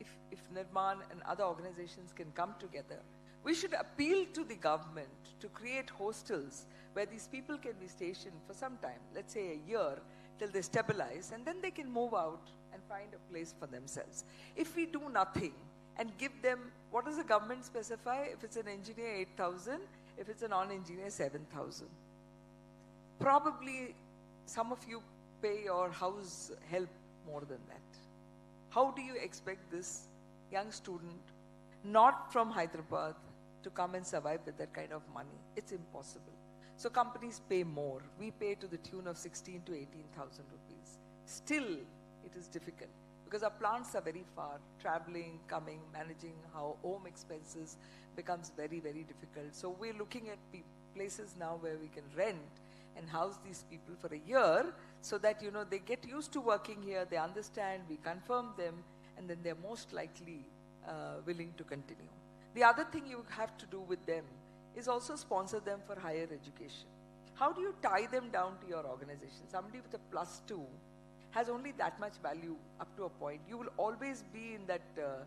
if Nirmaan and other organizations can come together, we should appeal to the government to create hostels where these people can be stationed for some time, let's say a year, till they stabilize, and then they can move out and find a place for themselves. If we do nothing and give them, what does the government specify? If it's an engineer, 8,000. If it's a non-engineer, 7,000. Probably some of you pay your house help more than that. How do you expect this young student, not from Hyderabad, to come and survive with that kind of money? It's impossible. So companies pay more. We pay to the tune of 16 to 18,000 rupees. Still, it is difficult because our plants are very far. Traveling, coming, managing how home expenses becomes very, very difficult. So we're looking at places now where we can rent and house these people for a year so that, they get used to working here, they understand, we confirm them, and then they're most likely willing to continue. The other thing you have to do with them is also sponsor them for higher education. How do you tie them down to your organization? Somebody with a +2 has only that much value up to a point. You will always be in that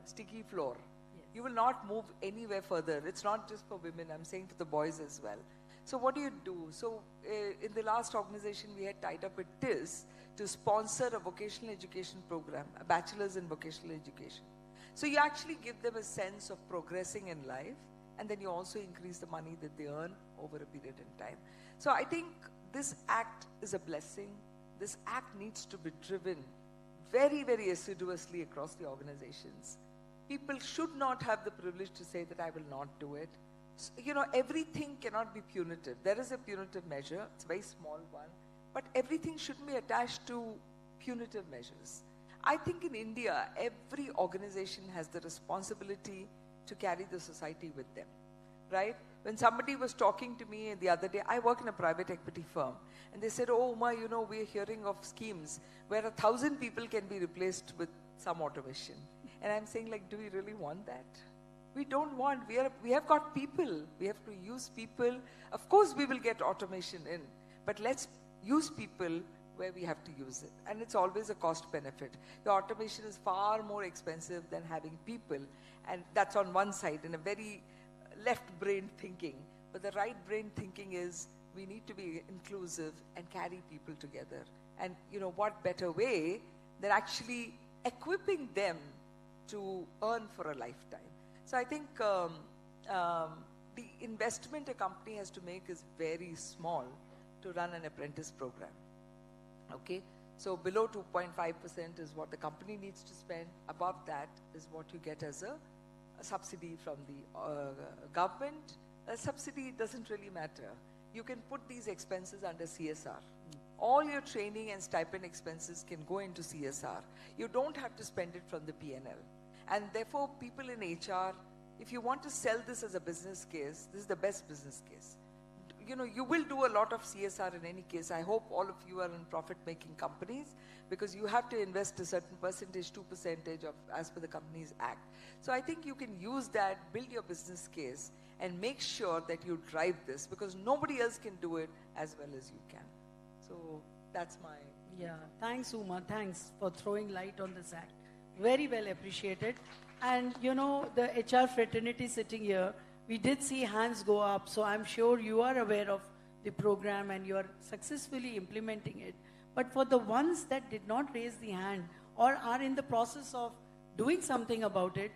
sticky floor. Yes. You will not move anywhere further. It's not just for women, I'm saying to the boys as well. So what do? So in the last organization we had tied up with TIS to sponsor a vocational education program, a bachelor's in vocational education. So you actually give them a sense of progressing in life, and then you also increase the money that they earn over a period in time. So I think this act is a blessing. This act needs to be driven very, very assiduously across the organizations. People should not have the privilege to say that I will not do it. So, everything cannot be punitive. There is a punitive measure, it's a very small one, but everything shouldn't be attached to punitive measures. I think in India, every organization has the responsibility to carry the society with them, right? When somebody was talking to me the other day, I work in a private equity firm, and they said, oh, Uma, we're hearing of schemes where 1,000 people can be replaced with some automation. And I'm saying, do we really want that? We don't want, we have got people. We have to use people. Of course, we will get automation in, but let's use people where we have to use it. And it's always a cost benefit. The automation is far more expensive than having people. And that's on one side, in a very left brain thinking. But the right brain thinking is we need to be inclusive and carry people together. And what better way than actually equipping them to earn for a lifetime. So I think the investment a company has to make is very small to run an apprentice program. Okay, so below 2.5% is what the company needs to spend. Above that is what you get as a subsidy from the government. A subsidy doesn't really matter. You can put these expenses under CSR. All your training and stipend expenses can go into CSR. You don't have to spend it from the P&L. And therefore, people in HR, if you want to sell this as a business case, this is the best business case. You will do a lot of CSR in any case. I hope all of you are in profit-making companies, because you have to invest a certain percentage, 2% of as per the Companies Act. So I think you can use that, build your business case, and make sure that you drive this, because nobody else can do it as well as you can. So that's my... Yeah, thanks Uma, thanks for throwing light on this act. Very well appreciated. And the HR fraternity sitting here, we did see hands go up, so I'm sure you are aware of the program and you are successfully implementing it. But for the ones that did not raise the hand or are in the process of doing something about it,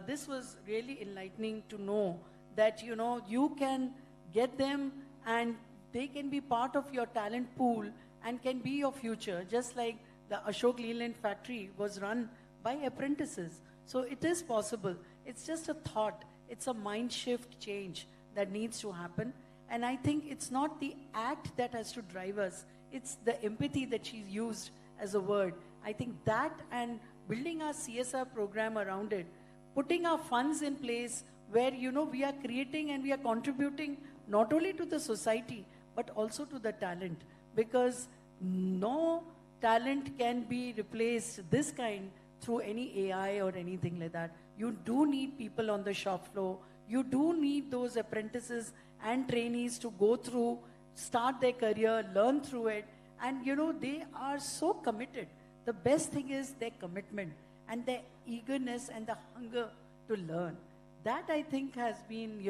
this was really enlightening to know that, you can get them and they can be part of your talent pool and can be your future, just like the Ashok Leland factory was run by apprentices. So it is possible. It's just a thought. It's a mind shift change that needs to happen. And I think it's not the act that has to drive us. It's the empathy that she's used as a word. I think that and building our CSR program around it, putting our funds in place where, we are creating and we are contributing not only to the society, but also to the talent. Because no talent can be replaced this kind through any AI or anything like that. You do need people on the shop floor. You do need those apprentices and trainees to go through, start their career, learn through it. And, they are so committed. The best thing is their commitment and their eagerness and the hunger to learn. That, I think, has been,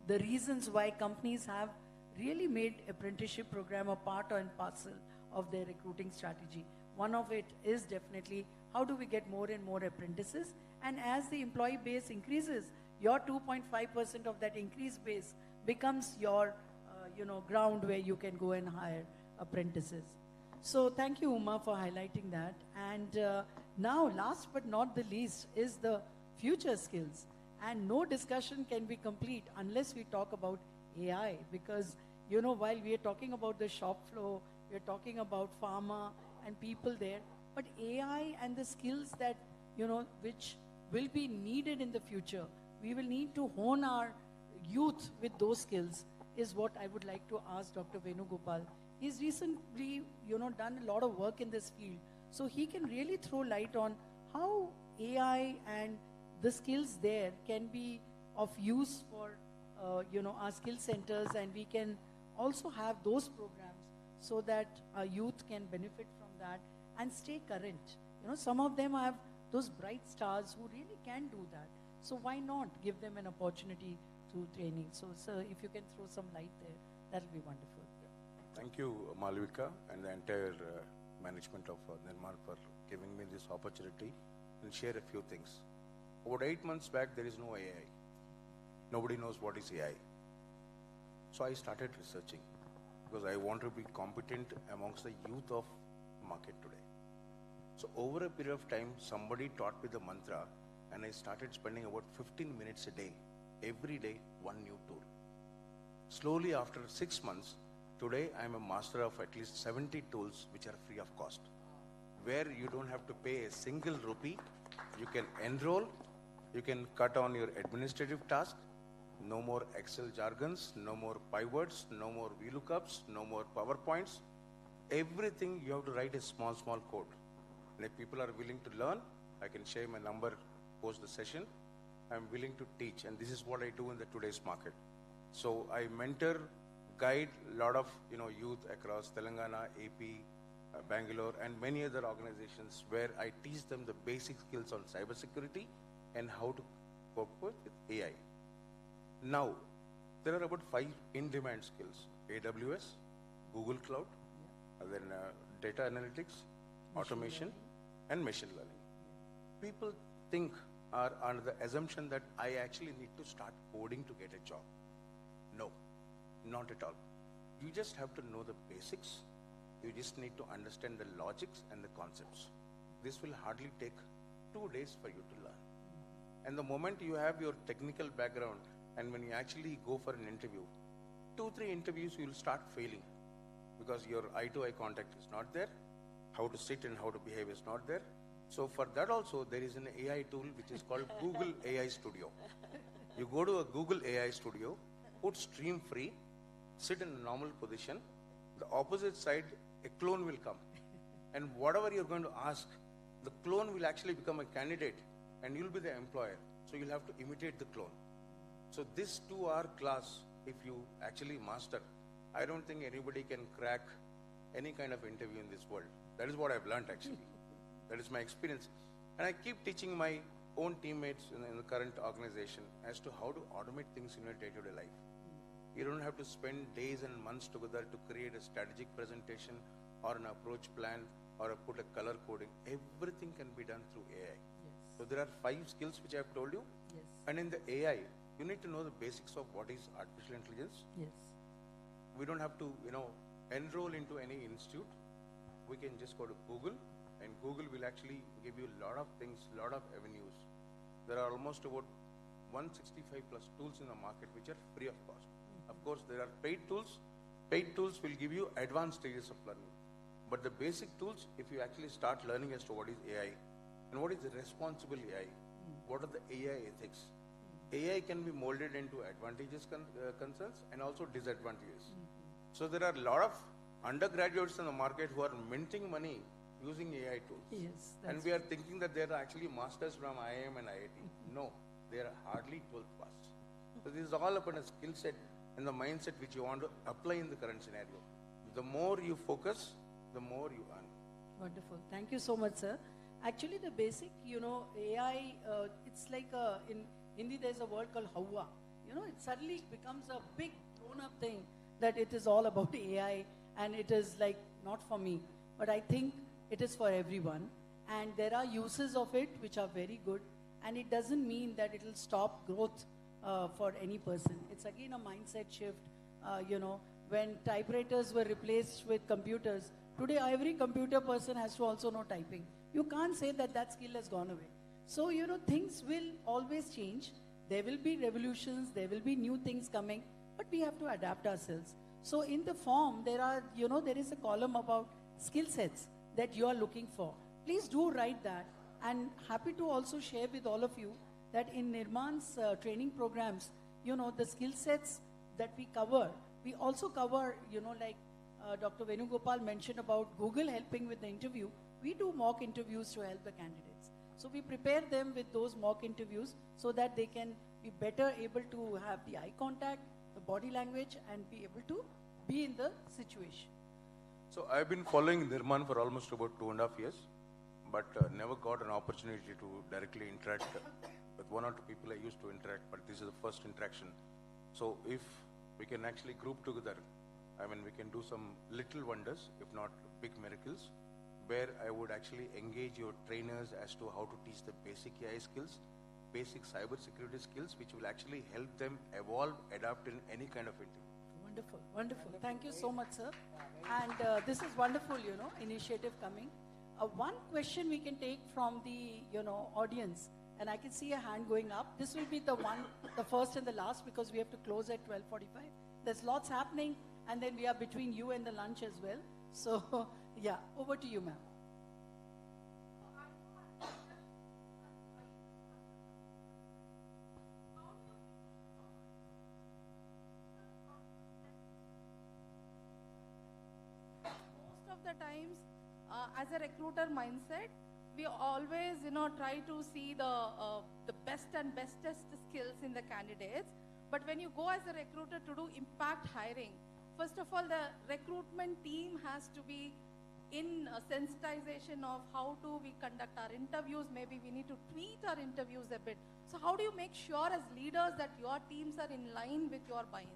the reasons why companies have really made apprenticeship program a part and parcel of their recruiting strategy. One of it is definitely how do we get more and more apprentices? And as the employee base increases, your 2.5% of that increased base becomes your, ground where you can go and hire apprentices. So thank you, Uma, for highlighting that. And now, last but not the least, is the future skills. And no discussion can be complete unless we talk about AI. Because, while we are talking about the shop floor, we are talking about pharma and people there, but AI and the skills that, which will be needed in the future, we will need to hone our youth with those skills, is what I would like to ask Dr. Venugopal. He's recently, done a lot of work in this field, so he can really throw light on how AI and the skills there can be of use for, our skill centers, and we can also have those programs so that our youth can benefit from that and stay current. Some of them have those bright stars who really can do that. So why not give them an opportunity through training? So, sir, if you can throw some light there, that will be wonderful. Thank you, Malavika, and the entire management of Nirmaan for giving me this opportunity and share a few things. About 8 months back, there is no AI. Nobody knows what is AI. So I started researching because I want to be competent amongst the youth of market today. So over a period of time, somebody taught me the mantra, and I started spending about 15 minutes a day, every day, one new tool. Slowly, after 6 months, today I am a master of at least 70 tools which are free of cost, where you don't have to pay a single rupee. You can enroll, you can cut on your administrative task, no more Excel jargons, no more pivots, no more VLOOKUPs, no more PowerPoints. Everything you have to write a small code. And if people are willing to learn, I can share my number post the session. I'm willing to teach, and this is what I do in the today's market. So I mentor, guide a lot of youth across Telangana, AP, Bangalore, and many other organizations where I teach them the basic skills on cybersecurity and how to cope with AI. Now, there are about 5 in-demand skills: AWS, Google Cloud, and then data analytics, automation, and machine learning. People think are under the assumption that I actually need to start coding to get a job. No, not at all. You just have to know the basics. You just need to understand the logics and the concepts. This will hardly take 2 days for you to learn. And the moment you have your technical background, and when you actually go for an interview, 2-3 interviews you will start failing because your eye-to-eye contact is not there. How to sit and how to behave is not there. So for that also, there is an AI tool which is called Google AI Studio. You go to a Google AI Studio, put stream free, sit in a normal position. The opposite side, a clone will come. And whatever you're going to ask, the clone will actually become a candidate and you'll be the employer. So you'll have to imitate the clone. So this 2-hour class, if you actually master, I don't think anybody can crack any kind of interview in this world. That is what I've learned actually. That is my experience. And I keep teaching my own teammates in the current organization as to how to automate things in your day-to-day life. You don't have to spend days and months together to create a strategic presentation or an approach plan or put a color coding. Everything can be done through AI. Yes. So there are 5 skills which I have told you. Yes. And in the AI, you need to know the basics of what is artificial intelligence. Yes. We don't have to, enroll into any institute. We can just go to Google, and Google will actually give you a lot of things, a lot of avenues. There are almost about 165 plus tools in the market which are free of cost. Of course, there are paid tools. Paid tools will give you advanced stages of learning. But the basic tools, if you actually start learning as to what is AI and what is the responsible AI, what are the AI ethics, AI can be molded into advantages, concerns, and also disadvantages. So there are a lot of undergraduates in the market who are minting money using AI tools. Yes, and we are thinking that they are actually masters from IIM and IIT. No, they are hardly 12th pass. So this is all upon a skill set and the mindset which you want to apply in the current scenario. The more you focus, the more you earn. Wonderful. Thank you so much, sir. Actually, the basic, AI, it's like in Hindi there's a word called Hawa. It suddenly becomes a big grown-up thing that it is all about AI, and it is like not for me. But I think it is for everyone, and there are uses of it which are very good, and it doesn't mean that it will stop growth for any person. It's again a mindset shift. When typewriters were replaced with computers, today every computer person has to also know typing. You can't say that that skill has gone away. So, things will always change. There will be revolutions, there will be new things coming, but we have to adapt ourselves. So in the form, there is a column about skill sets that you are looking for. Please do write that, and happy to also share with all of you that in Nirmaan's training programs, the skill sets that we cover, we also cover, like Dr. Venugopal mentioned about Google helping with the interview. We do mock interviews to help the candidates. So we prepare them with those mock interviews so that they can be better able to have the eye contact, the body language, and be able to be in the situation. So I've been following Nirmaan for almost about 2.5 years, but never got an opportunity to directly interact with one or two people I used to interact, but this is the first interaction. So if we can actually group together, I mean, we can do some little wonders, if not big miracles, where I would actually engage your trainers as to how to teach the basic AI skills, basic cyber security skills, which will actually help them evolve, adapt in any kind of interview. Wonderful, wonderful. Thank you so much, sir. And this is wonderful, initiative coming. One question we can take from the, audience, and I can see a hand going up. This will be the first and the last, because we have to close at 12:45. There's lots happening, and then we are between you and the lunch as well. So, yeah, over to you, ma'am. The times as a recruiter mindset, we always try to see the best and bestest skills in the candidates. But when you go as a recruiter to do impact hiring, first of all, the recruitment team has to be in a sensitization of how do we conduct our interviews. Maybe we need to tweak our interviews a bit. So how do you make sure as leaders that your teams are in line with your buy-ins?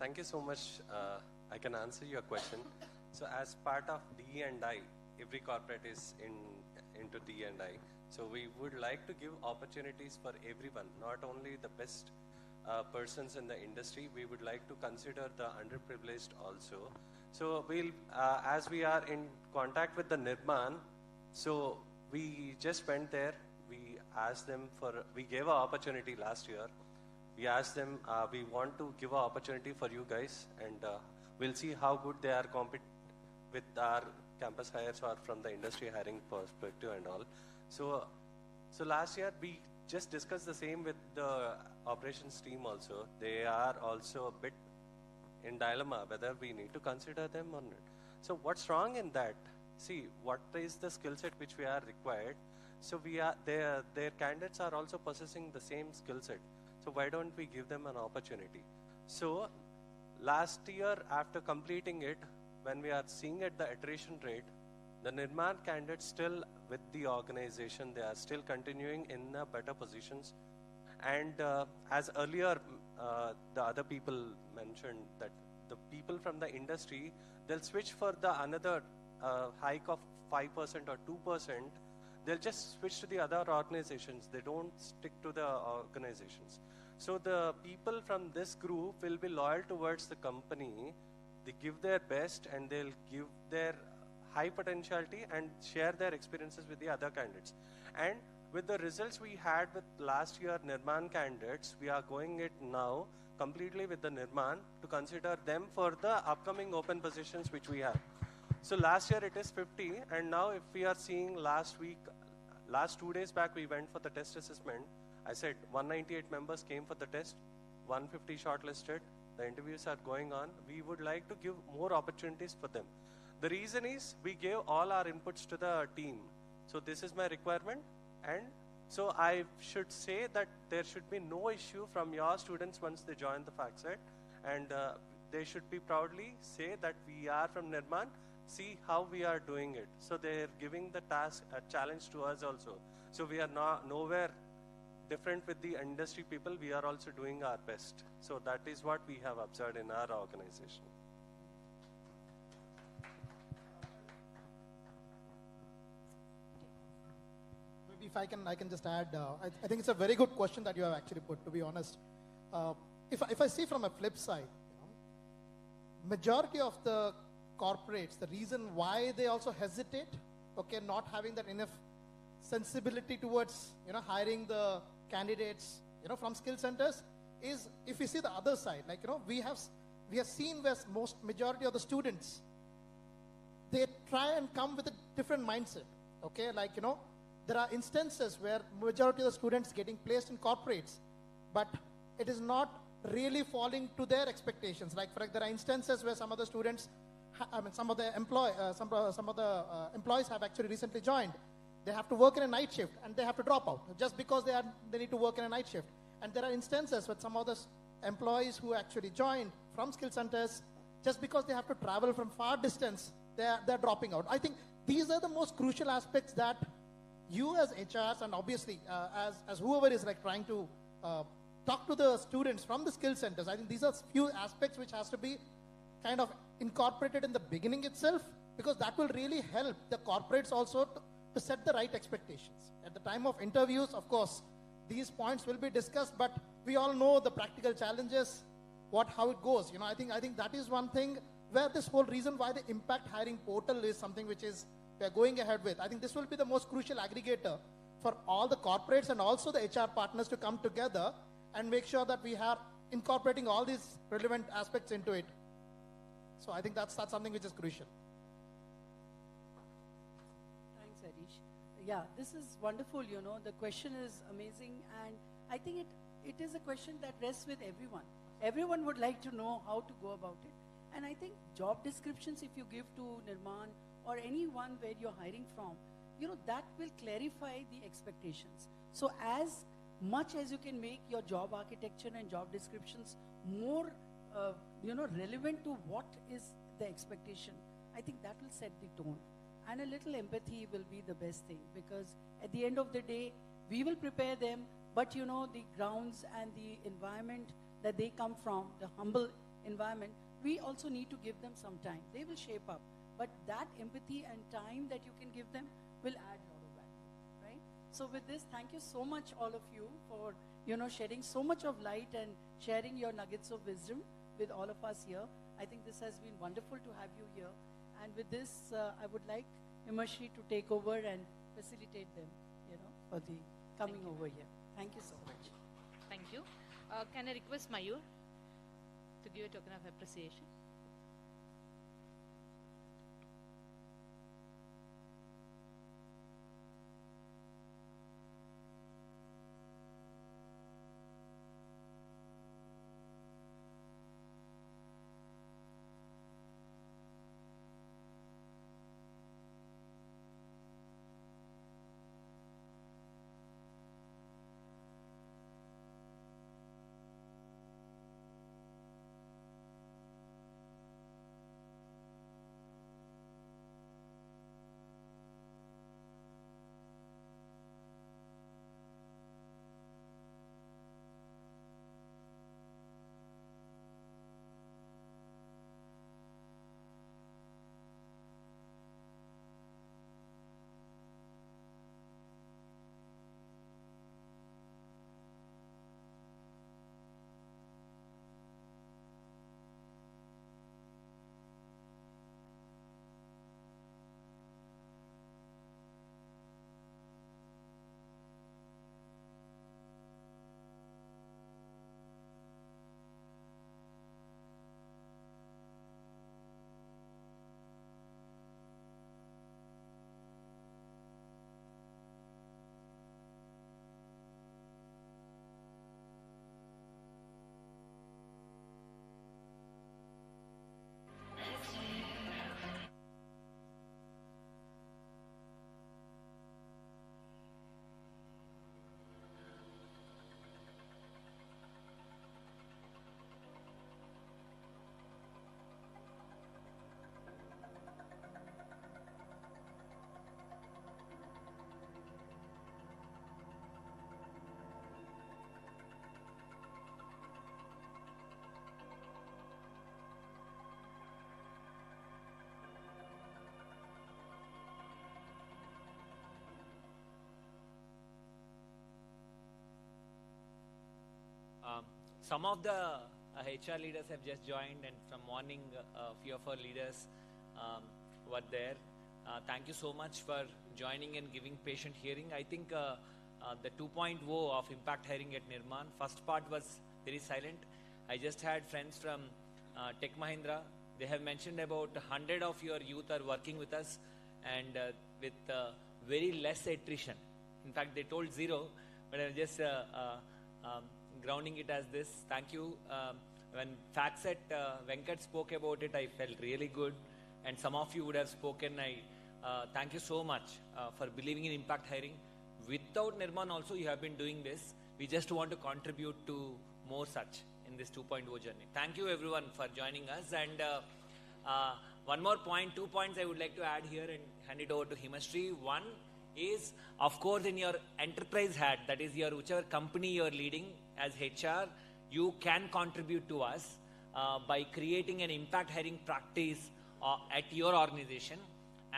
Thank you so much. I can answer your question. So as part of D&I, every corporate is into D&I. So we would like to give opportunities for everyone, not only the best persons in the industry. We would like to consider the underprivileged also. So we'll, as we are in contact with the Nirmaan, so we just went there. We asked them we gave an opportunity last year. We asked them, we want to give an opportunity for you guys, and we'll see how good they are compete with our campus hires or from the industry hiring perspective and all. So last year we just discussed the same with the operations team also. They are also a bit in dilemma whether we need to consider them or not. So what's wrong in that? See, what is the skill set which we are required? So their candidates are also possessing the same skill set. So why don't we give them an opportunity? So last year, after completing it, when we are seeing at the attrition rate, the Nirmaan candidates still with the organization, they are still continuing in better positions. And as earlier, the other people mentioned that the people from the industry, they'll switch for the another hike of 5% or 2%. They'll just switch to the other organizations. They don't stick to the organizations. So the people from this group will be loyal towards the company. They give their best and they'll give their high potentiality and share their experiences with the other candidates. And with the results we had with last year Nirmaan candidates, we are going it now completely with the Nirmaan to consider them for the upcoming open positions which we have. So last year it is 50, and now if we are seeing last 2 days back we went for the test assessment. I said 198 members came for the test, 150 shortlisted, the interviews are going on. We would like to give more opportunities for them. The reason is we gave all our inputs to the team. So this is my requirement, and so I should say that there should be no issue from your students once they join the FactSet, and they should be proudly say that we are from Nirmaan, see how we are doing it. So they're giving the task, a challenge to us also. So we are nowhere different with the industry people. We are also doing our best. So that is what we have observed in our organization. Maybe if I can just add, I think it's a very good question that you have actually put, to be honest. If I see from a flip side, majority of the corporates, the reason why they also hesitate, not having that enough sensibility towards, hiring the candidates, from skill centers, is if you see the other side, we have seen where majority of the students, they try and come with a different mindset, there are instances where majority of the students getting placed in corporates, but it is not really falling to their expectations. There are instances where some of the students some of the employees have actually recently joined. They have to work in a night shift and they have to drop out just because they need to work in a night shift. And there are instances with some of the employees who actually joined from skill centers, just because they have to travel from far distance, they're dropping out. I think these are the most crucial aspects that you as HRs and obviously as whoever is like trying to talk to the students from the skill centers, I think these are few aspects which has to be kind of incorporated in the beginning itself, because that will really help the corporates also to set the right expectations. At the time of interviews, of course, these points will be discussed, but we all know the practical challenges, how it goes. I think that is one thing where this whole reason why the impact hiring portal is something which is we are going ahead with. I think this will be the most crucial aggregator for all the corporates and also the HR partners to come together and make sure that we are incorporating all these relevant aspects into it. So I think that's something which is crucial. Thanks, Harish. Yeah, this is wonderful, the question is amazing, and I think it is a question that rests with everyone. Everyone would like to know how to go about it. And I think job descriptions, if you give to Nirmaan or anyone where you're hiring from, that will clarify the expectations. So as much as you can make your job architecture and job descriptions more, relevant to what is the expectation, I think that will set the tone. And a little empathy will be the best thing, because at the end of the day, we will prepare them, but the grounds and the environment that they come from, the humble environment, we also need to give them some time. They will shape up. But that empathy and time that you can give them will add a lot of value, right? So with this, thank you so much, all of you, for shedding so much of light and sharing your nuggets of wisdom with all of us here. I think this has been wonderful to have you here. And with this, I would like Himashi to take over and facilitate them, for the coming over here. Thank you so much. Thank you. Can I request Mayur to give a token of appreciation? Some of the HR leaders have just joined, and from morning, a few of our leaders were there. Thank you so much for joining and giving patient hearing. I think the 2.0 of impact hiring at Nirmaan, first part was very silent. I just had friends from Tech Mahindra. They have mentioned about 100 of your youth are working with us, and with very less attrition. In fact, they told 0, but I'm just grounding it as this. Thank you. When FactSet Venkat spoke about it, I felt really good. and some of you would have spoken. I thank you so much for believing in impact hiring. Without Nirmaan also, you have been doing this. We just want to contribute to more such in this 2.0 journey. Thank you everyone for joining us. And one more point, 2 points I would like to add here and hand it over to Himashri. One is, of course, in your enterprise hat, that is your whichever company you are leading as HR, you can contribute to us by creating an impact hiring practice at your organization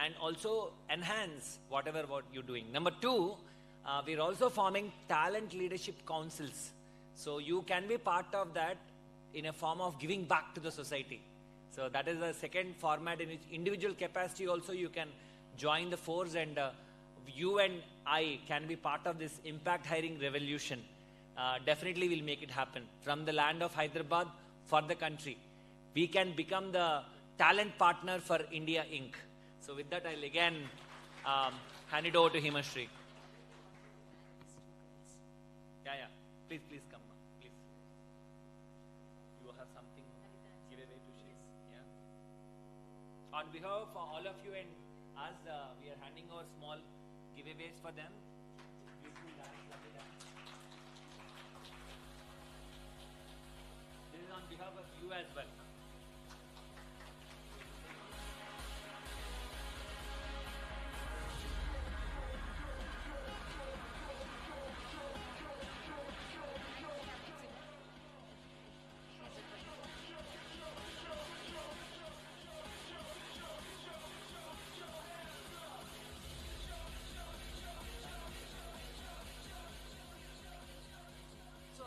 and also enhance what you're doing. Number two, we're also forming talent leadership councils. So you can be part of that in a form of giving back to the society. So that is the second format in which individual capacity also you can join the force, and you and I can be part of this impact hiring revolution. Definitely will make it happen. From the land of Hyderabad for the country, we can become the talent partner for India Inc. So with that, I'll again hand it over to Himashri. Yeah. Please come. Please. You have something give away to share. Yeah. On behalf of all of you and us, we are handing over small giveaways for them. Beautiful dance, lovely dance. This is on behalf of you as well.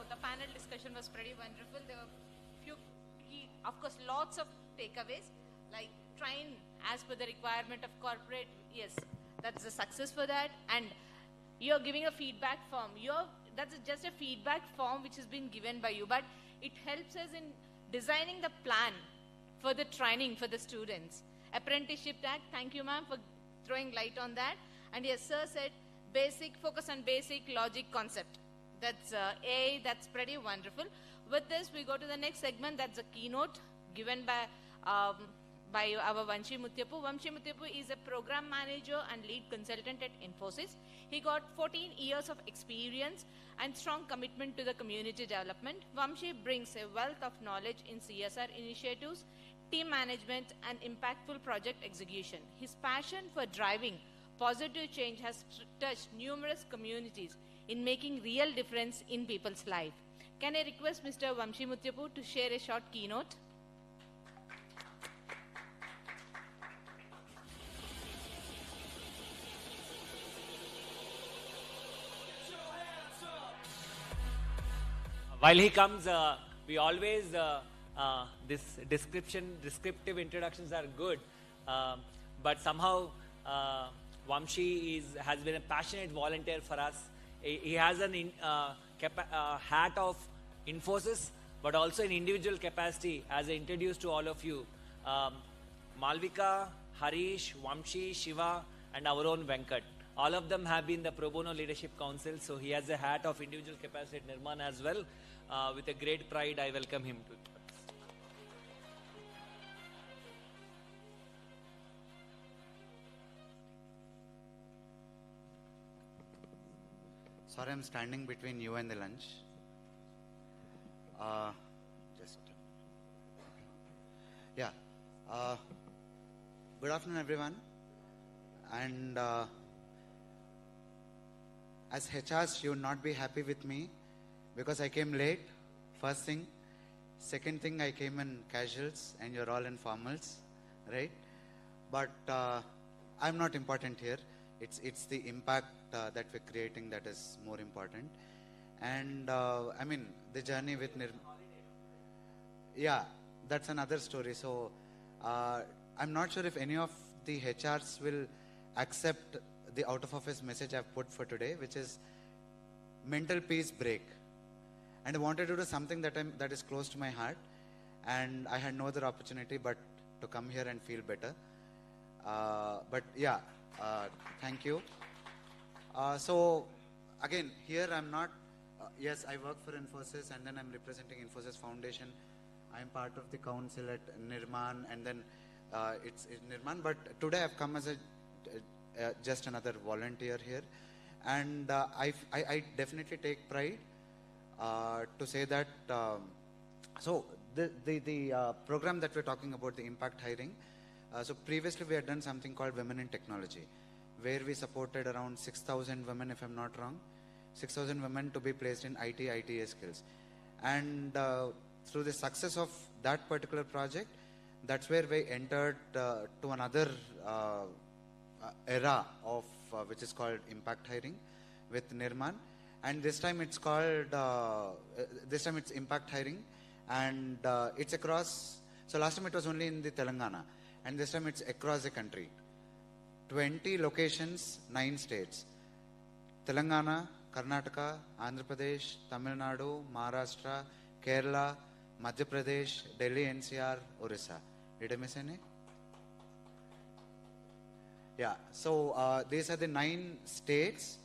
The panel discussion was pretty wonderful. There were few key, of course, lots of takeaways, like train as per the requirement of corporate. Yes, that's a success for that. And you're giving a feedback form. That's just a feedback form which has been given by you, but it helps us in designing the plan for the training for the students. Apprenticeship Act, thank you ma'am for throwing light on that. And yes, sir said focus on basic logic concept. That's pretty wonderful. With this, we go to the next segment. That's a keynote given by our Vamshi Muthyapu. Vamshi Muthyapu is a program manager and lead consultant at Infosys. He got 14 years of experience and strong commitment to the community development. Vamshi brings a wealth of knowledge in CSR initiatives, team management, and impactful project execution. His passion for driving positive change has touched numerous communities in making real difference in people's life. Can I request Mr. Vamshi Muthyapu to share a short keynote? While he comes, we always, this descriptive introductions are good, but somehow Vamshi has been a passionate volunteer for us. He has an hat of Infosys, but also in individual capacity, as I introduced to all of you. Malvika, Harish, Vamshi, Shiva, and our own Venkat. All of them have been the Pro Bono Leadership Council, so he has a hat of individual capacity at Nirmaan as well. With a great pride, I welcome him to. Sorry, I'm standing between you and the lunch. Good afternoon, everyone. And as HRs, you will not be happy with me because I came late, first thing. Second thing, I came in casuals and you're all in formals, right? But I'm not important here. It's the impact that we're creating that is more important. And I mean, the journey with yeah, that's another story. So I'm not sure if any of the HRs will accept the out of office message I've put for today, which is mental peace break. And I wanted to do something that is close to my heart. And I had no other opportunity but to come here and feel better. But yeah, thank you. So again, here I'm not, yes, I work for Infosys and then I'm representing Infosys Foundation. I'm part of the council at Nirmaan, and then it's Nirmaan, but today I've come as a just another volunteer here, and I definitely take pride to say that. So the program that we're talking about, the impact hiring. So previously we had done something called Women in Technology, where we supported around 6,000 women, if I'm not wrong, 6,000 women to be placed in IT, ITA skills. And through the success of that particular project, that's where we entered to another era of which is called impact hiring with Nirmaan. And this time it's called, this time it's impact hiring, and it's across, so last time it was only in the Telangana, and this time it's across the country. 20 locations, 9 states. Telangana, Karnataka, Andhra Pradesh, Tamil Nadu, Maharashtra, Kerala, Madhya Pradesh, Delhi NCR, Orissa. Did I miss any? Yeah, so these are the 9 states,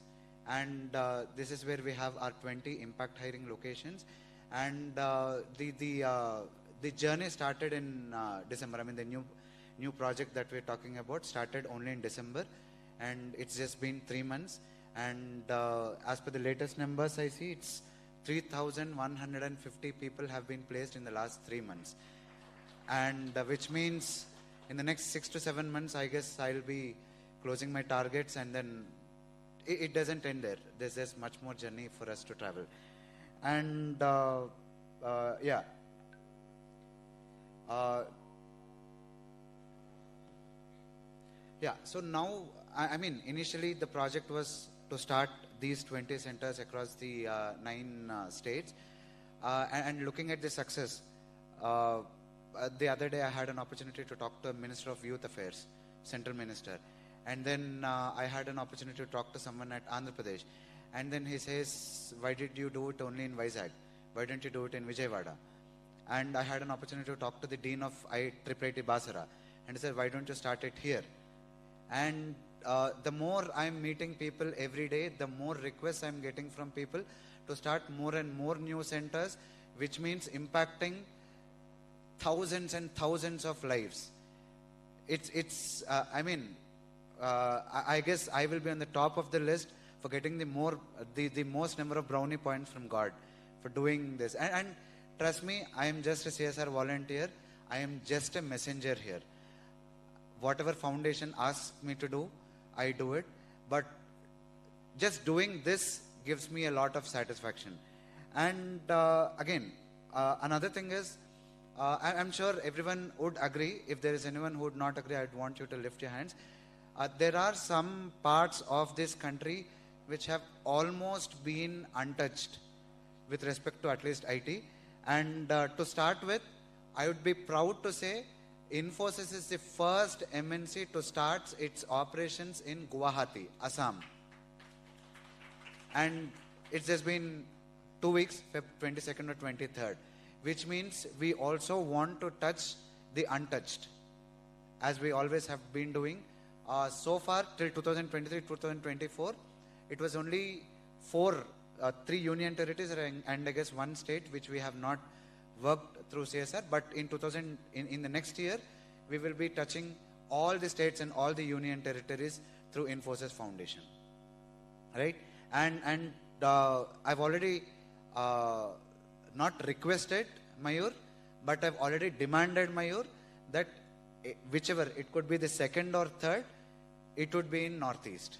and this is where we have our 20 impact hiring locations. And the journey started in December. I mean, the new project that we're talking about started only in December, and it's just been 3 months. And as per the latest numbers I see, it's 3,150 people have been placed in the last 3 months. And which means in the next 6 to 7 months, I guess I'll be closing my targets, and then it doesn't end there. There's much more journey for us to travel. And yeah. Yeah, so now, I mean, initially the project was to start these 20 centers across the 9 states. And looking at the success, the other day I had an opportunity to talk to the Minister of Youth Affairs, Central Minister. And then I had an opportunity to talk to someone at Andhra Pradesh. And then he says, why did you do it only in Vizag? Why didn't you do it in Vijayawada? And I had an opportunity to talk to the Dean of IIIT Basara. And he said, why don't you start it here? And the more I'm meeting people every day, the more requests I'm getting from people to start more and more new centers, which means impacting thousands and thousands of lives. I mean, I guess I will be on the top of the list for getting the most number of brownie points from God for doing this. And trust me, I am just a CSR volunteer. I am just a messenger here. Whatever foundation asks me to do, I do it. But just doing this gives me a lot of satisfaction. And again, another thing is, I'm sure everyone would agree. If there is anyone who would not agree, I'd want you to lift your hands. There are some parts of this country which have almost been untouched with respect to at least IT. And to start with, I would be proud to say Infosys is the first MNC to start its operations in Guwahati, Assam. And it's just been 2 weeks, February 22nd or 23rd, which means we also want to touch the untouched, as we always have been doing. So far, till 2023-2024, it was only 3 union territories and I guess 1 state which we have not worked through CSR. But in the next year, we will be touching all the states and all the union territories through Infosys Foundation, right? And I've already not requested Mayur, but I've already demanded Mayur that whichever, it could be the 2nd or 3rd, it would be in Northeast.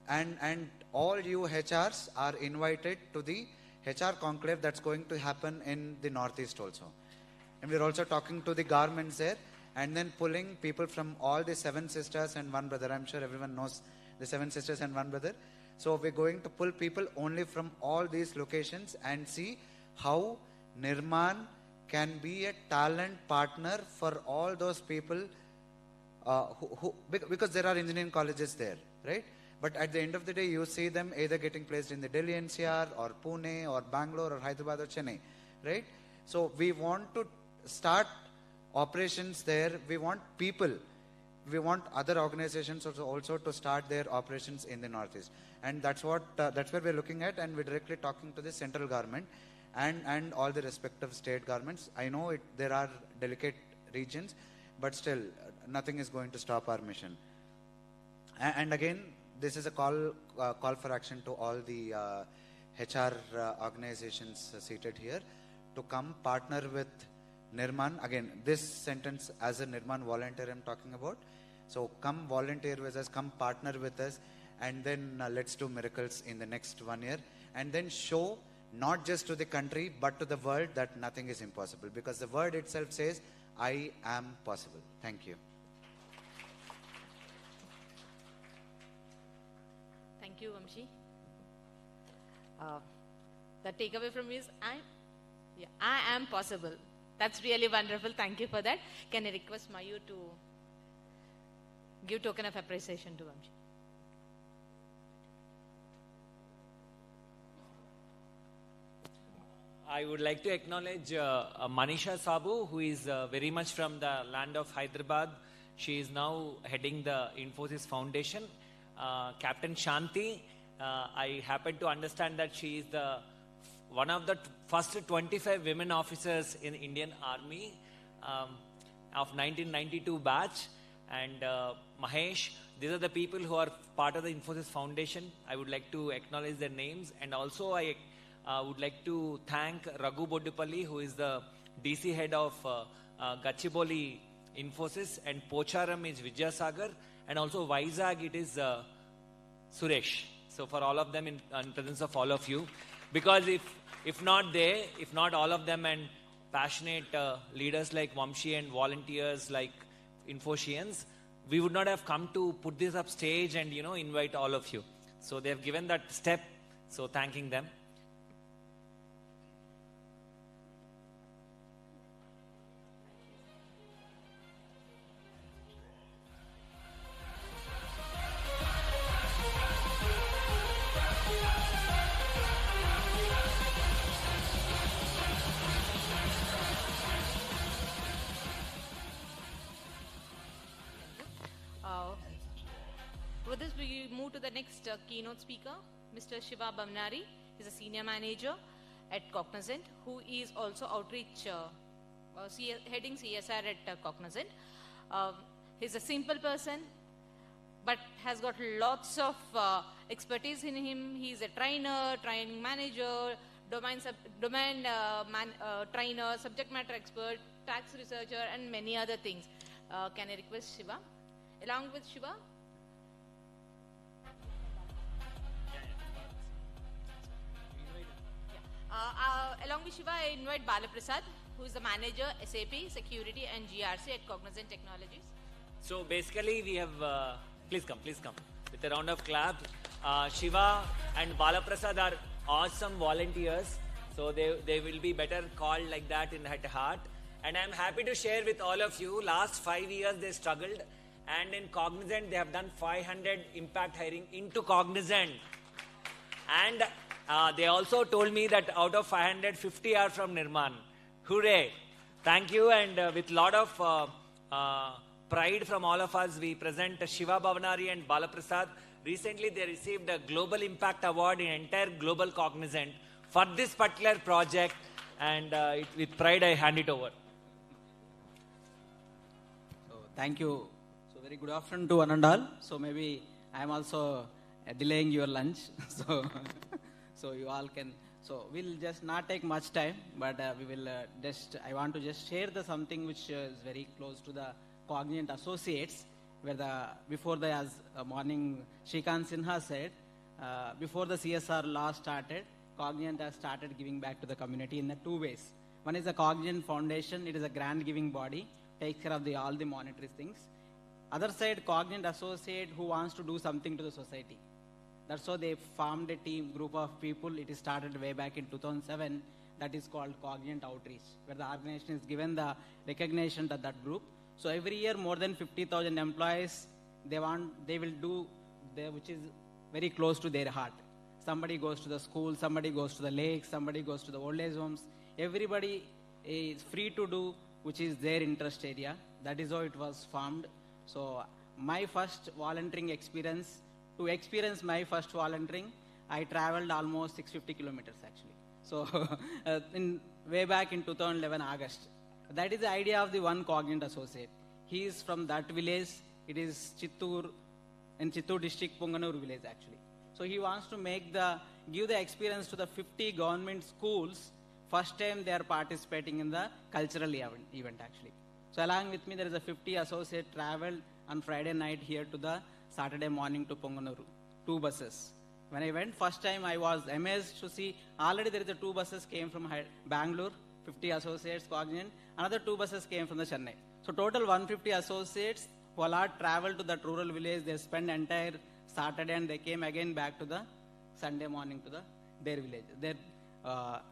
And all you HRs are invited to the HR Conclave that's going to happen in the Northeast also. And we're also talking to the governments there, and then pulling people from all the 7 sisters and 1 brother. I'm sure everyone knows the 7 sisters and 1 brother. So we're going to pull people only from all these locations and see how Nirmaan can be a talent partner for all those people because there are engineering colleges there, right? But at the end of the day, you see them either getting placed in the Delhi NCR or Pune or Bangalore or Hyderabad or Chennai, right? So we want to start operations there. We want people, we want other organizations also to start their operations in the Northeast. And that's where we're looking at, and we're directly talking to the central government and all the respective state governments. I know there are delicate regions, but still, nothing is going to stop our mission. And again, this is a call for action to all the HR organizations seated here to come partner with Nirmaan. Again, this sentence as a Nirmaan volunteer I'm talking about. So come volunteer with us, come partner with us, and then let's do miracles in the next 1 year. And then show not just to the country, but to the world that nothing is impossible. Because the word itself says, I am possible. Thank you. Thank you, Vamshi. The takeaway from me is, I am possible. That's really wonderful. Thank you for that. Can I request Mayur to give token of appreciation to Vamshi? I would like to acknowledge Manisha Sabu, who is very much from the land of Hyderabad. She is now heading the Infosys Foundation. Captain Shanti, I happen to understand that she is one of the first 25 women officers in Indian Army of 1992 batch. And Mahesh, these are the people who are part of the Infosys Foundation. I would like to acknowledge their names. And also I would like to thank Raghu Boddupalli, who is the DC head of Gachibowli Infosys, and Pocharam is Vidyasagar, and also Vizag it is Suresh. So for all of them, in presence of all of you, because if not they, if not all of them, and passionate leaders like Vamshi and volunteers like Infosians, we would not have come to put this up stage and invite all of you. So they have given that step. So thanking them. With this, we move to the next keynote speaker, Mr. Shiva Bavnari. He's a senior manager at Cognizant, who is also outreach, heading CSR at Cognizant. He's a simple person, but has got lots of expertise in him. He's a trainer, training manager, domain trainer, subject matter expert, tax researcher, and many other things. Can I request Shiva? Along with Shiva, along with Shiva, I invite Balaprasad, who is the manager, SAP, Security and GRC at Cognizant Technologies. So basically we have, please come, with a round of claps. Shiva and Balaprasad are awesome volunteers. So they will be better called like that at heart. And I'm happy to share with all of you, last 5 years they struggled. And in Cognizant, they have done 500 impact hiring into Cognizant. And they also told me that out of 550 are from Nirmaan. Hooray! Thank you, and with lot of pride from all of us, we present Shiva Bhavanari and Balaprasad. Recently, they received a Global Impact Award in entire Global Cognizant for this particular project, and with pride, I hand it over. So, thank you. So, very good afternoon to one and all. So, maybe I am also delaying your lunch. So you all can, so we'll just not take much time, but we will I want to just share something which is very close to the Cognizant Associates, where before as morning Shrikant Sinha said, before the CSR law started, Cognizant has started giving back to the community in the two ways. One is the Cognizant Foundation. It is a grant giving body, takes care of all the monetary things. Other side, Cognizant Associate who wants to do something to the society. That's how they formed a group of people. It started way back in 2007. That is called Cognizant Outreach, where the organization is given the recognition to that group. So every year, more than 50,000 employees, they will do, which is very close to their heart. Somebody goes to the school, somebody goes to the lake, somebody goes to the old age homes. Everybody is free to do, which is their interest area. That is how it was formed. So my first volunteering experience, to experience my first volunteering, I traveled almost 650 kilometers actually. So way back in 2011 August. That is the idea of the one Cognizant Associate. he is from that village. It is Chittoor, in Chittoor district, Punganur village actually. So he wants to give the experience to the 50 government schools. First time they are participating in the cultural event actually. So along with me, there is a 50 associate traveled on Friday night here to the Saturday morning to Ponganuru, 2 buses. When I went first time, I was amazed to see already there is a 2 buses came from Bangalore, 50 associates, Cognizant. Another 2 buses came from the Chennai. So total 150 associates who all traveled to that rural village. They spent entire Saturday and they came again back to the Sunday morning to their village, their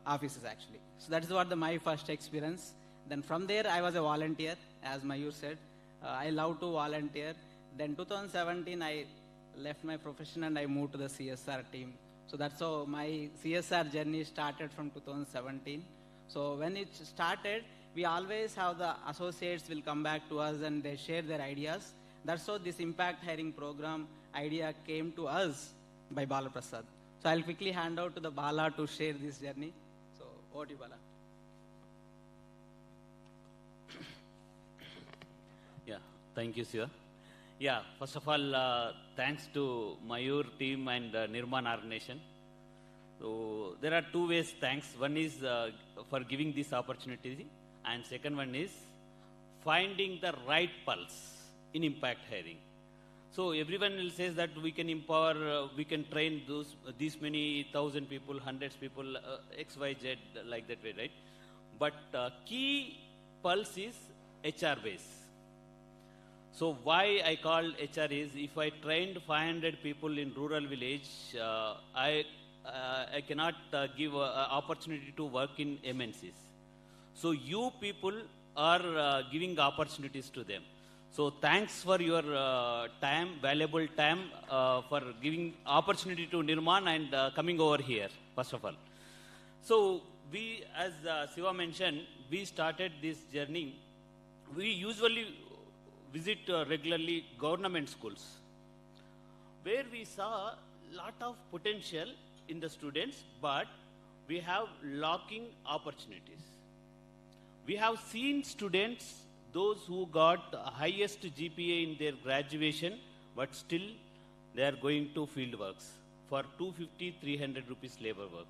offices actually. So that is what my first experience. Then from there, I was a volunteer, as Mayur said. I love to volunteer. Then 2017, I left my profession and I moved to the CSR team. So that's how my CSR journey started from 2017. So when it started, we always have the associates will come back to us and they share their ideas. That's how this impact hiring program idea came to us by Bala Prasad. So I'll quickly hand out to the Bala to share this journey. So over to you, Bala. Yeah, thank you, sir. Yeah, first of all, thanks to Mayur team and Nirmaan organization. So there are 2 ways thanks. One is for giving this opportunity, and second one is finding the right pulse in impact hiring. So everyone will say that we can empower, we can train these many 1,000 people, hundreds people, X, Y, Z, like that way, right? But key pulse is HR base. So why I called HR is, if I trained 500 people in rural village, I cannot give opportunity to work in MNCs. So you people are giving opportunities to them. So thanks for your time, valuable time, for giving opportunity to Nirmaan and coming over here, first of all. So we, as Siva mentioned, we started this journey. We usually visit regularly government schools, where we saw lot of potential in the students, but we have lacking opportunities. We have seen students, those who got highest GPA in their graduation, but still they are going to field works for 250, 300 rupees labor work.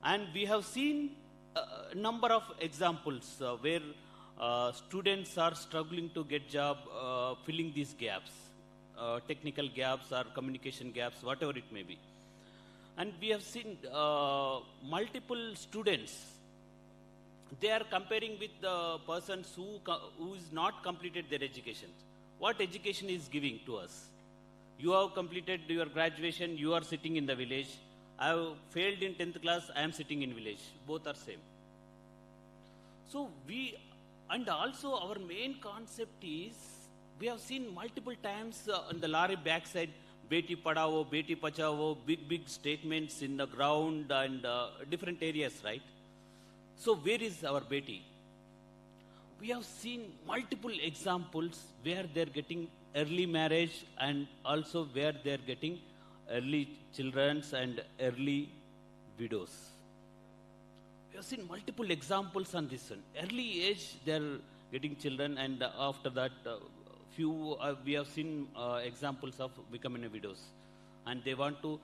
And we have seen a number of examples where students are struggling to get job, filling these gaps, technical gaps or communication gaps, whatever it may be. And we have seen multiple students, they are comparing with the persons who is not completed their education. What education is giving to us? You have completed your graduation, you are sitting in the village. I have failed in 10th class, I am sitting in village. Both are same. So and also our main concept is, we have seen multiple times on the lorry backside, Beti Padhao, Beti Bachao, big statements in the ground and different areas, right? So where is our Beti? We have seen multiple examples where they're getting early marriage and also where they're getting early children and early widows. We have seen multiple examples on this one. Early age, they're getting children, and after that, we have seen examples of becoming a widows, and they want to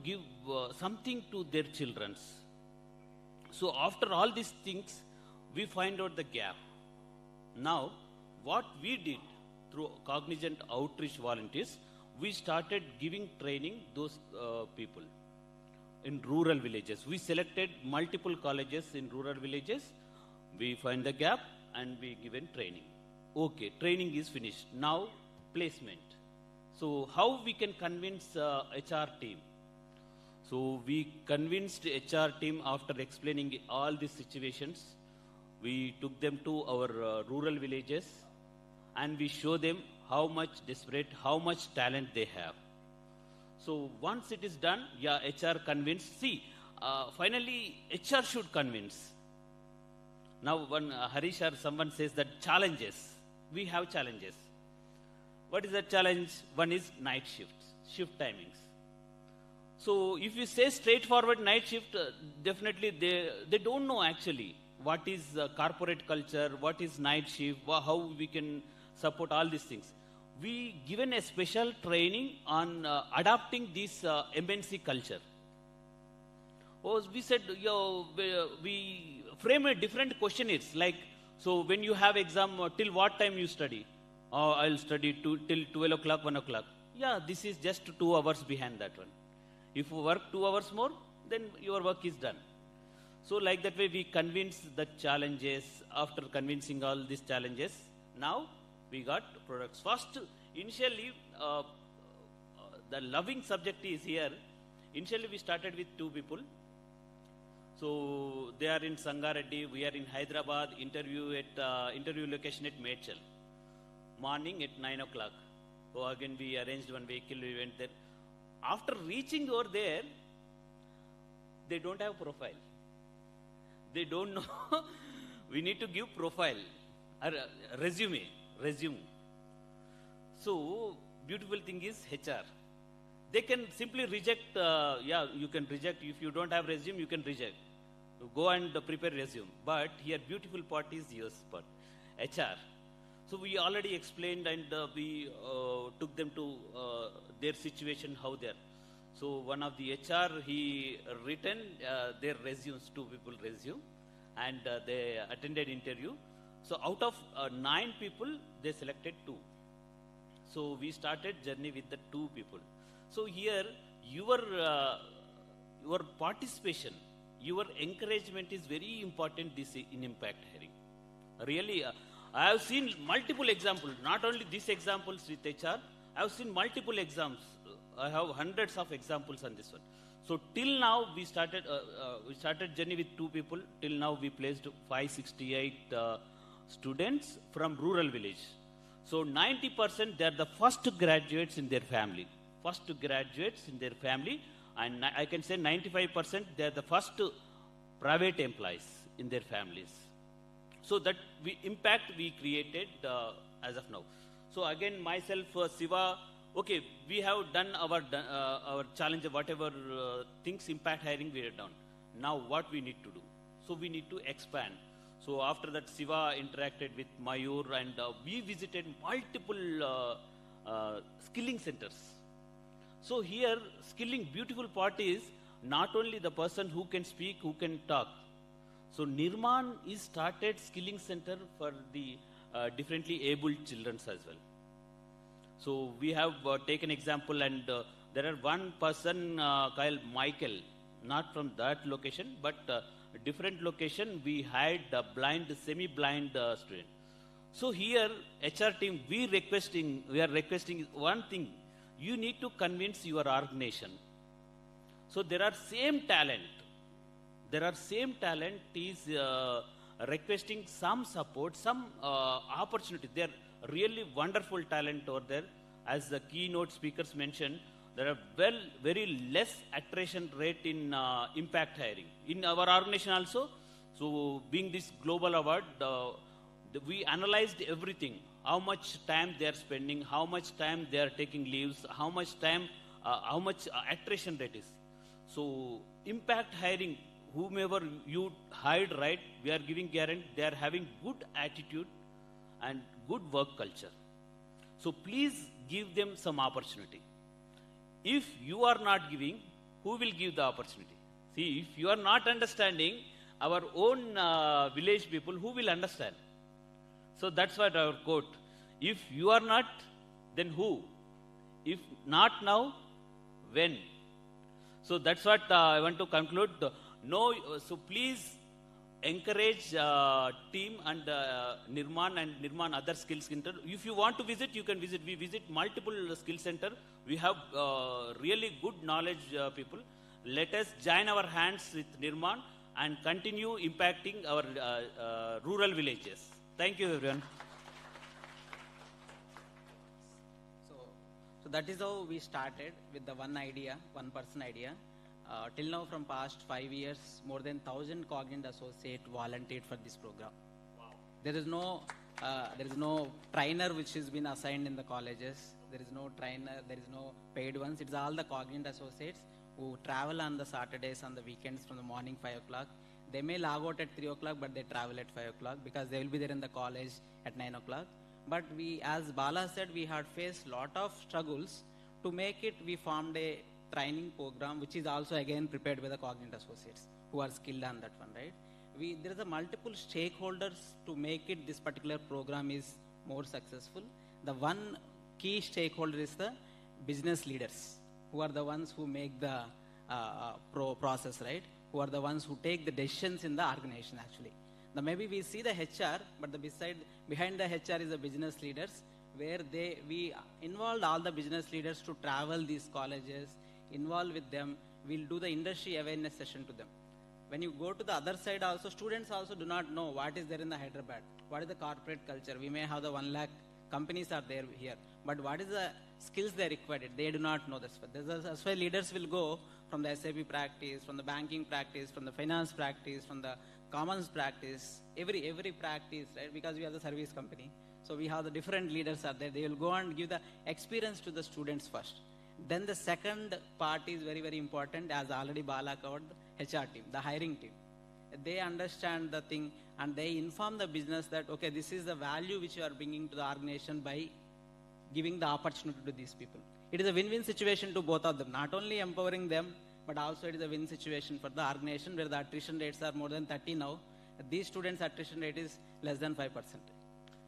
give something to their children. So after all these things, we find out the gap. Now, what we did through Cognizant outreach volunteers, we started giving training those people in rural villages. We selected multiple colleges in rural villages. We find the gap and we given training. Okay, training is finished. Now, placement. So how we can convince HR team? So we convinced HR team after explaining all these situations. We took them to our rural villages and we show them how much desperate, how much talent they have. So once it is done, yeah, HR convinced. See, finally HR should convince. Now when Harish or someone says that challenges, we have challenges. What is the challenge? One is night shifts, shift timings. So if you say straightforward night shift, definitely they don't know actually what is corporate culture, what is night shift, how we can support all these things. We given a special training on adapting this MNC culture. We said, we frame a different questionnaires like, so when you have exam, till what time you study? I'll study till 12 o'clock, 1 o'clock. Yeah, this is just 2 hours behind that one. If you work 2 hours more, then your work is done. So like that way we convince the challenges. After convincing all these challenges, now we got products. First, initially, the loving subject is here. Initially we started with 2 people. So they are in Sangareddy, we are in Hyderabad, interview location at Medchal. Morning at 9 o'clock. So again we arranged one vehicle, we went there. After reaching over there, they don't have profile. They don't know. We need to give profile, resume. So beautiful thing is HR. They can simply reject, you can reject. If you don't have resume, you can reject. Go and prepare resume. But here beautiful part is yours part, HR. So we already explained and we took them to their situation, how they are. So one of the HR, he written their resumes, 2 people resume, and they attended interview. So out of 9 people, they selected 2. So we started journey with the 2 people. So here, your participation, your encouragement is very important in impact hiring. Really, I have seen multiple examples, not only these examples with HR, I have seen multiple exams. I have hundreds of examples on this one. So till now, we started journey with 2 people. Till now, we placed 568 students from rural village. So 90%, they are the first graduates in their family. And I can say 95%, they are the first private employees in their families. So that impact we created as of now. So again, myself, Siva, okay, we have done our challenge, whatever things impact hiring we have done. Now what we need to do? So we need to expand. So after that, Siva interacted with Mayur and we visited multiple skilling centers. So here, skilling, beautiful part is not only the person who can speak, who can talk. So Nirmaan is started skilling center for the differently abled children as well. So we have taken example, and there are one person called Michael, not from that location, but different location. We had a blind, semi-blind student. So here, HR team, we are requesting one thing. You need to convince your organization. So there are same talent is requesting some support, some opportunity. They are really wonderful talent over there. As the keynote speakers mentioned, there are very less attrition rate in impact hiring. In our organization also, so being this global award, we analyzed everything. How much time they are spending, how much time they are taking leaves, how much attrition rate is. So impact hiring, whomever you hired, right, we are giving guarantee they are having good attitude and good work culture. So please give them some opportunity. If you are not giving, who will give the opportunity? See, if you are not understanding our own village people, who will understand? So that's what our quote. If you are not, then who? If not now, when? So that's what I want to conclude. So please encourage team and Nirmaan other skills center. If you want to visit, you can visit. We visit multiple skill center. We have really good knowledge people. Let us join our hands with Nirmaan and continue impacting our rural villages. Thank you, everyone. So that is how we started with the one person idea. Till now, from past 5 years, more than 1,000 Cognizant associates volunteered for this program. Wow. There is no trainer which has been assigned in the colleges. There is no trainer, there is no paid ones. It's all the Cognizant associates who travel on the Saturdays and the weekends from the morning 5 o'clock. They may log out at 3 o'clock, but they travel at 5 o'clock because they will be there in the college at 9 o'clock. But we, as Bala said, we had faced lot of struggles. To make it, we formed a training program, which is also again prepared by the Cognate Associates, who are skilled on that one, right? There is a multiple stakeholders to make it, this particular program is more successful. The one key stakeholder is the business leaders, who are the ones who make the process, right? Who are the ones who take the decisions in the organization, actually. Now maybe we see the HR, but behind the HR is the business leaders, where we involved all the business leaders to travel these colleges, involve with them. We'll do the industry awareness session to them. When you go to the other side also, students also do not know what is there in the Hyderabad, what is the corporate culture. We may have the 1 lakh companies are there here, but what is the skills they required? They do not know this. That's why leaders will go from the SAP practice, from the banking practice, from the finance practice, from the commons practice, every practice, right? Because we are the service company. So we have the different leaders are there. They will go and give the experience to the students first. Then the second part is very, very important, as already Bala covered, the HR team, the hiring team. They understand the thing and they inform the business that, okay, this is the value which you are bringing to the organization by giving the opportunity to these people. It is a win-win situation to both of them, not only empowering them, but also it is a win situation for the organization where the attrition rates are more than 30 now. These students' attrition rate is less than 5%.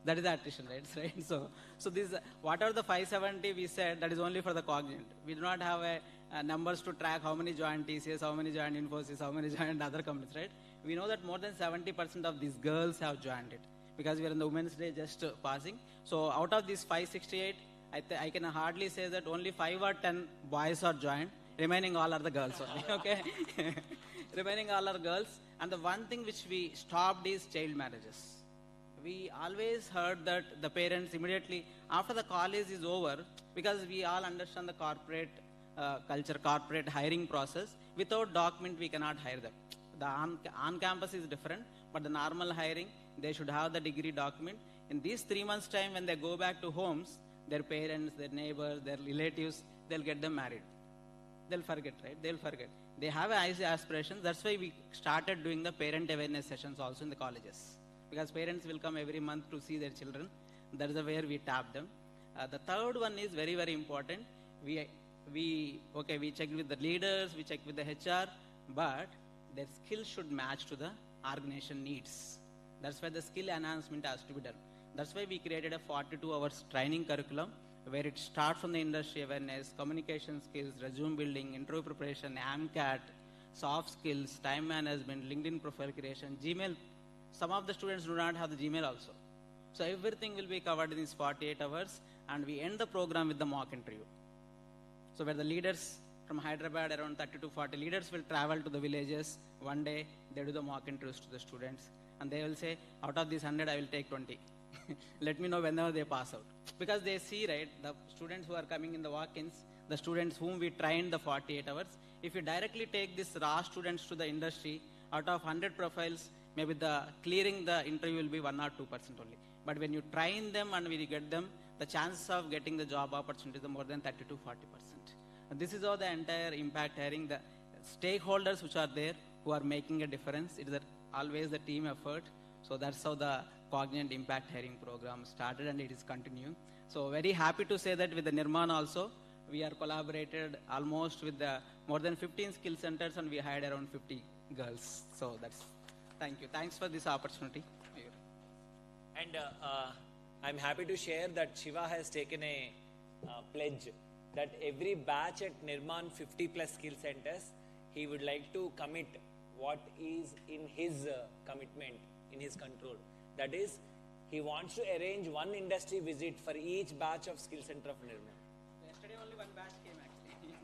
That is the attrition rates, right? So this, what are the 570 we said, that is only for the Cognate. We do not have numbers to track how many joined TCS, how many joined Infosys, how many joined other companies, right? We know that more than 70% of these girls have joined it because we are in the Women's Day just passing. So out of these 568, I can hardly say that only 5 or 10 boys are joined. Remaining all are the girls only, okay? Remaining all are girls. And the one thing which we stopped is child marriages. We always heard that the parents immediately, after the college is over, because we all understand the corporate culture, corporate hiring process, without document we cannot hire them. The on-campus is different, but the normal hiring, they should have the degree document. In these 3 months' time, when they go back to homes, their parents, their neighbors, their relatives, they'll get them married. They'll forget, right? They'll forget. They have aspirations. That's why we started doing the parent awareness sessions also in the colleges. Because parents will come every month to see their children. That is where we tap them. The third one is very, very important. We check with the leaders, we check with the HR, but their skills should match to the organization needs. That's why the skill enhancement has to be done. That's why we created a 42 hours training curriculum where it starts from the industry awareness, communication skills, resume building, interview preparation, AMCAT, soft skills, time management, LinkedIn profile creation, Gmail. Some of the students do not have the Gmail also. So everything will be covered in these 48 hours and we end the program with the mock interview. So where the leaders from Hyderabad, around 30 to 40 leaders will travel to the villages. One day they do the mock interviews to the students and they will say, out of these 100, I will take 20. Let me know whenever they pass out. Because they see, right, the students who are coming in the walk-ins, the students whom we trained the 48 hours, if you directly take these raw students to the industry, out of 100 profiles, maybe the clearing the interview will be 1 or 2% only. But when you train them and we get them, the chances of getting the job opportunities are more than 30 to 40%. And this is how the entire impact hiring, the stakeholders which are there who are making a difference. It is always the team effort. So that's how the Cognate Impact Hiring Program started and it is continuing. So very happy to say that with the Nirmaan also, we are collaborated almost with the more than 15 skill centers and we hired around 50 girls. So that's, thank you. Thanks for this opportunity. And I'm happy to share that Shiva has taken a pledge that every batch at Nirmaan 50 plus skill centers, he would like to commit what is in his commitment, in his control. That is, he wants to arrange one industry visit for each batch of skill center of Nirmaan. Yesterday only one batch came actually.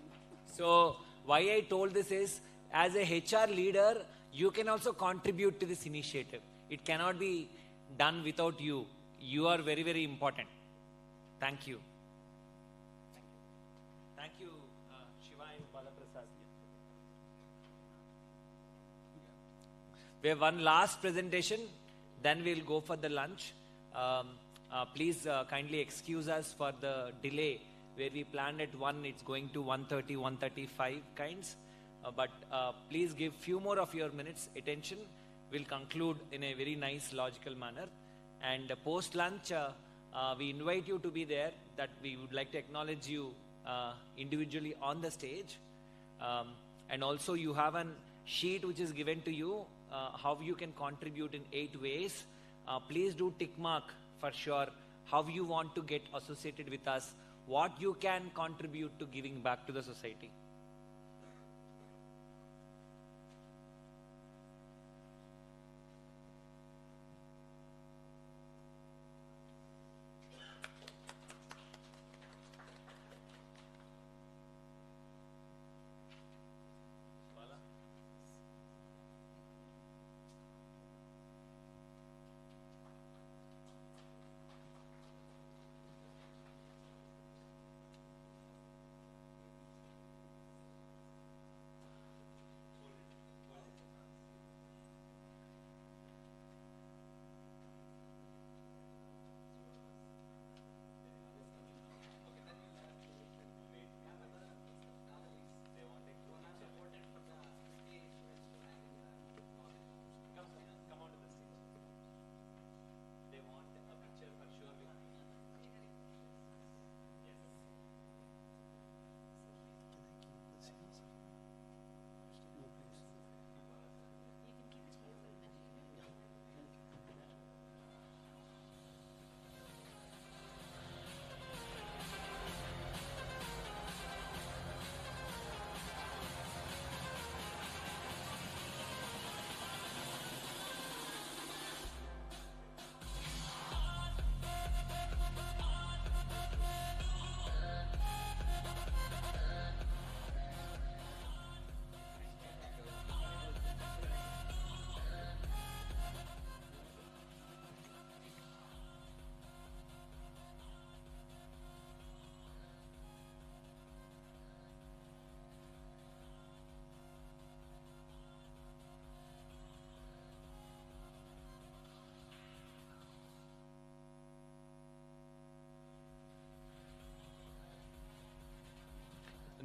So why I told this is, as a HR leader, you can also contribute to this initiative. It cannot be done without you. You are very, very important. Thank you. Thank you, Shiva and Balaprasad. We have one last presentation, then we'll go for the lunch. Please kindly excuse us for the delay where we planned at 1, it's going to 1:30, 1:35 kinds. but please give few more of your minutes attention. We'll conclude in a very nice logical manner. And post lunch, we invite you to be there, that we would like to acknowledge you individually on the stage. And also you have a sheet which is given to you, how you can contribute in 8 ways. Please do tick mark for sure how you want to get associated with us, what you can contribute to giving back to the society.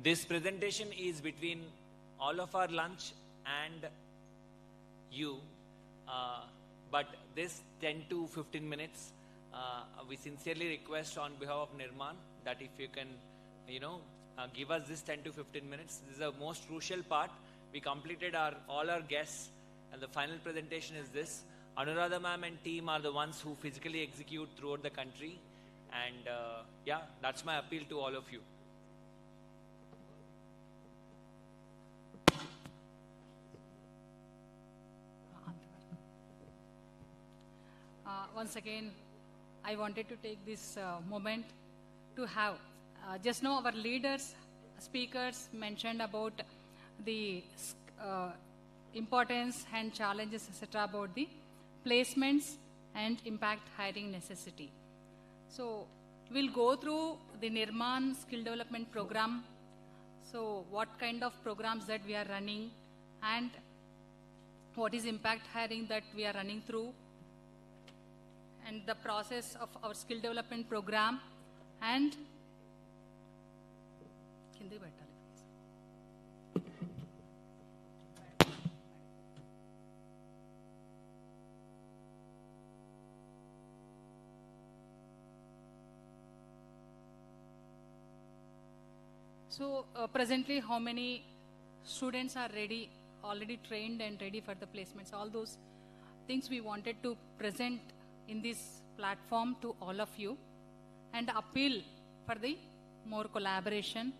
This presentation is between all of our lunch and you, but this 10 to 15 minutes, we sincerely request on behalf of Nirmaan that if you can, give us this 10 to 15 minutes. This is the most crucial part. We completed all our guests, and the final presentation is this. Anuradha ma'am and team are the ones who physically execute throughout the country, and that's my appeal to all of you. Once again, I wanted to take this moment to have, just now our leaders, speakers mentioned about the importance and challenges, etc., about the placements and impact hiring necessity. So we'll go through the Nirmaan skill development program. So what kind of programs that we are running and what is impact hiring that we are running through, and the process of our skill development program, and so presently how many students are ready, already trained and ready for the placements? All those things we wanted to present in this platform to all of you, and appeal for the more collaboration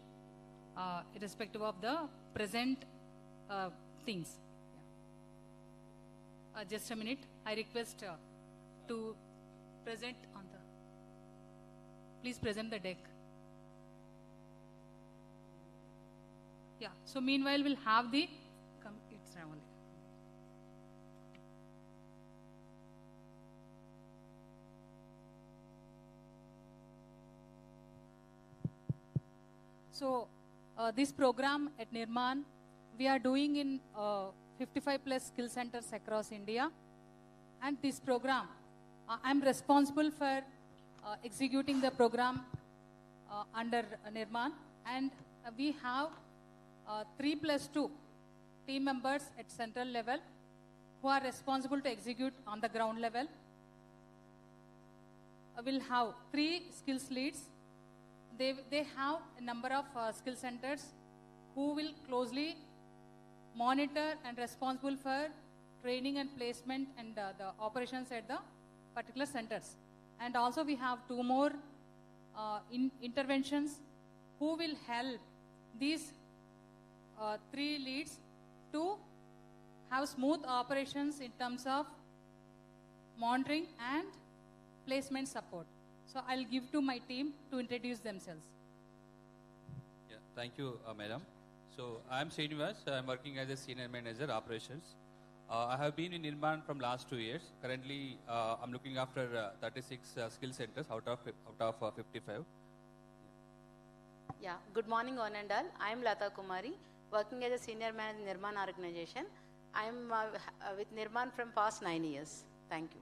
irrespective of the present things. Just a minute, I request to present on the, please present the deck. Yeah, so meanwhile we'll have the, it's only. So this program at Nirmaan, we are doing in 55 plus skill centers across India. And this program, I'm responsible for executing the program under Nirmaan. And we have 3+2 team members at central level who are responsible to execute on the ground level. We'll have 3 skills leads. They have a number of skill centers who will closely monitor and responsible for training and placement and the operations at the particular centers. And also we have 2 more interventions who will help these 3 leads to have smooth operations in terms of monitoring and placement support. So I'll give to my team to introduce themselves. Yeah, thank you, Madam. So I'm Srinivas. I'm working as a senior manager operations. I have been in Nirmaan from last 2 years. Currently, I'm looking after 36 skill centers out of 55. Yeah, good morning, one and all. I am Lata Kumari, working as a senior manager in Nirmaan organization. I am with Nirmaan from past 9 years. Thank you.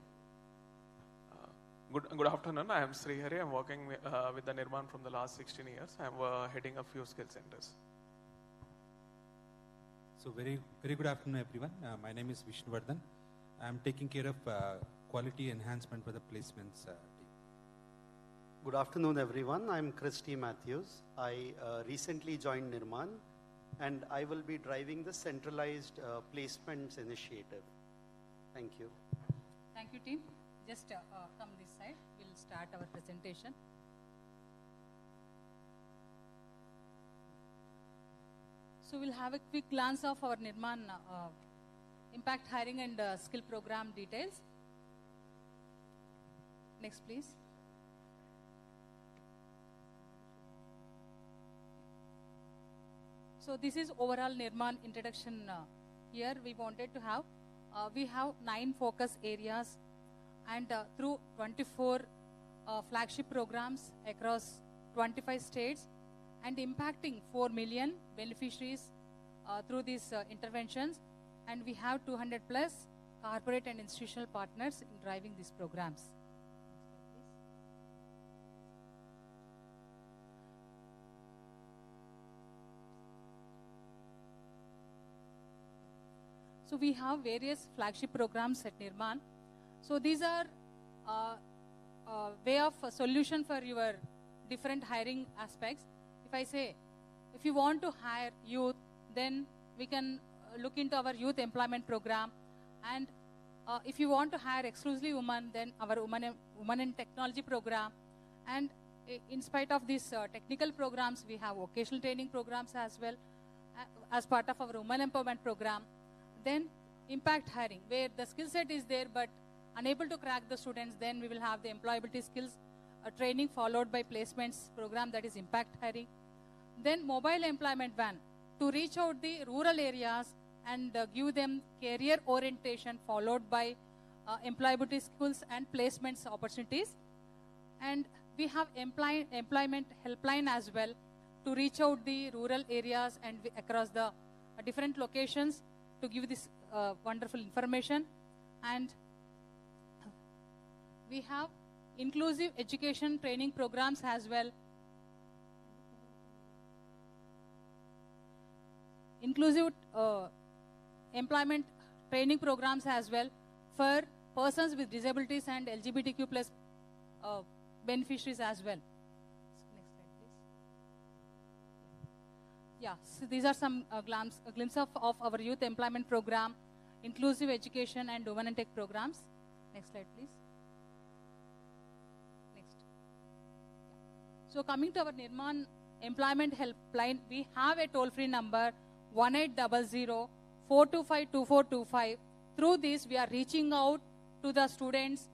Good afternoon. I am Sri Hari. I am working with the Nirmaan from the last 16 years. I am heading a few skill centers. So very good afternoon, everyone. My name is Vishnuvardhan. I am taking care of quality enhancement for the placements team. Good afternoon, everyone. I'm Christy Matthews. I recently joined Nirmaan, and I will be driving the centralized placements initiative. Thank you. Thank you, team. Just come this side. We'll start our presentation. So we'll have a quick glance of our Nirmaan impact hiring and skill program details. Next, please. So this is overall Nirmaan introduction. Here we wanted to have, we have 9 focus areas and through 24 flagship programs across 25 states and impacting 4 million beneficiaries through these interventions. And we have 200 plus corporate and institutional partners in driving these programs. So we have various flagship programs at Nirmaan. So these are way of a solution for your different hiring aspects. If I say, if you want to hire youth, then we can look into our youth employment program. And if you want to hire exclusively women, then our women in technology program. And in spite of these technical programs, we have vocational training programs as well as part of our women empowerment program. Then impact hiring, where the skill set is there but unable to crack the students, then we will have the employability skills training followed by placements program, that is impact hiring. Then mobile employment van to reach out the rural areas and give them career orientation followed by employability skills and placements opportunities. And we have employment helpline as well to reach out the rural areas and across the different locations to give this wonderful information. And we have inclusive education training programs as well. Inclusive employment training programs as well for persons with disabilities and LGBTQ plus beneficiaries as well. Next slide, please. Yeah, so these are some glimpse of our youth employment program, inclusive education and women in tech programs. Next slide, please. Next. Yeah. So coming to our Nirmaan employment helpline, we have a toll-free number 1800-425-2425. Through this, we are reaching out to the students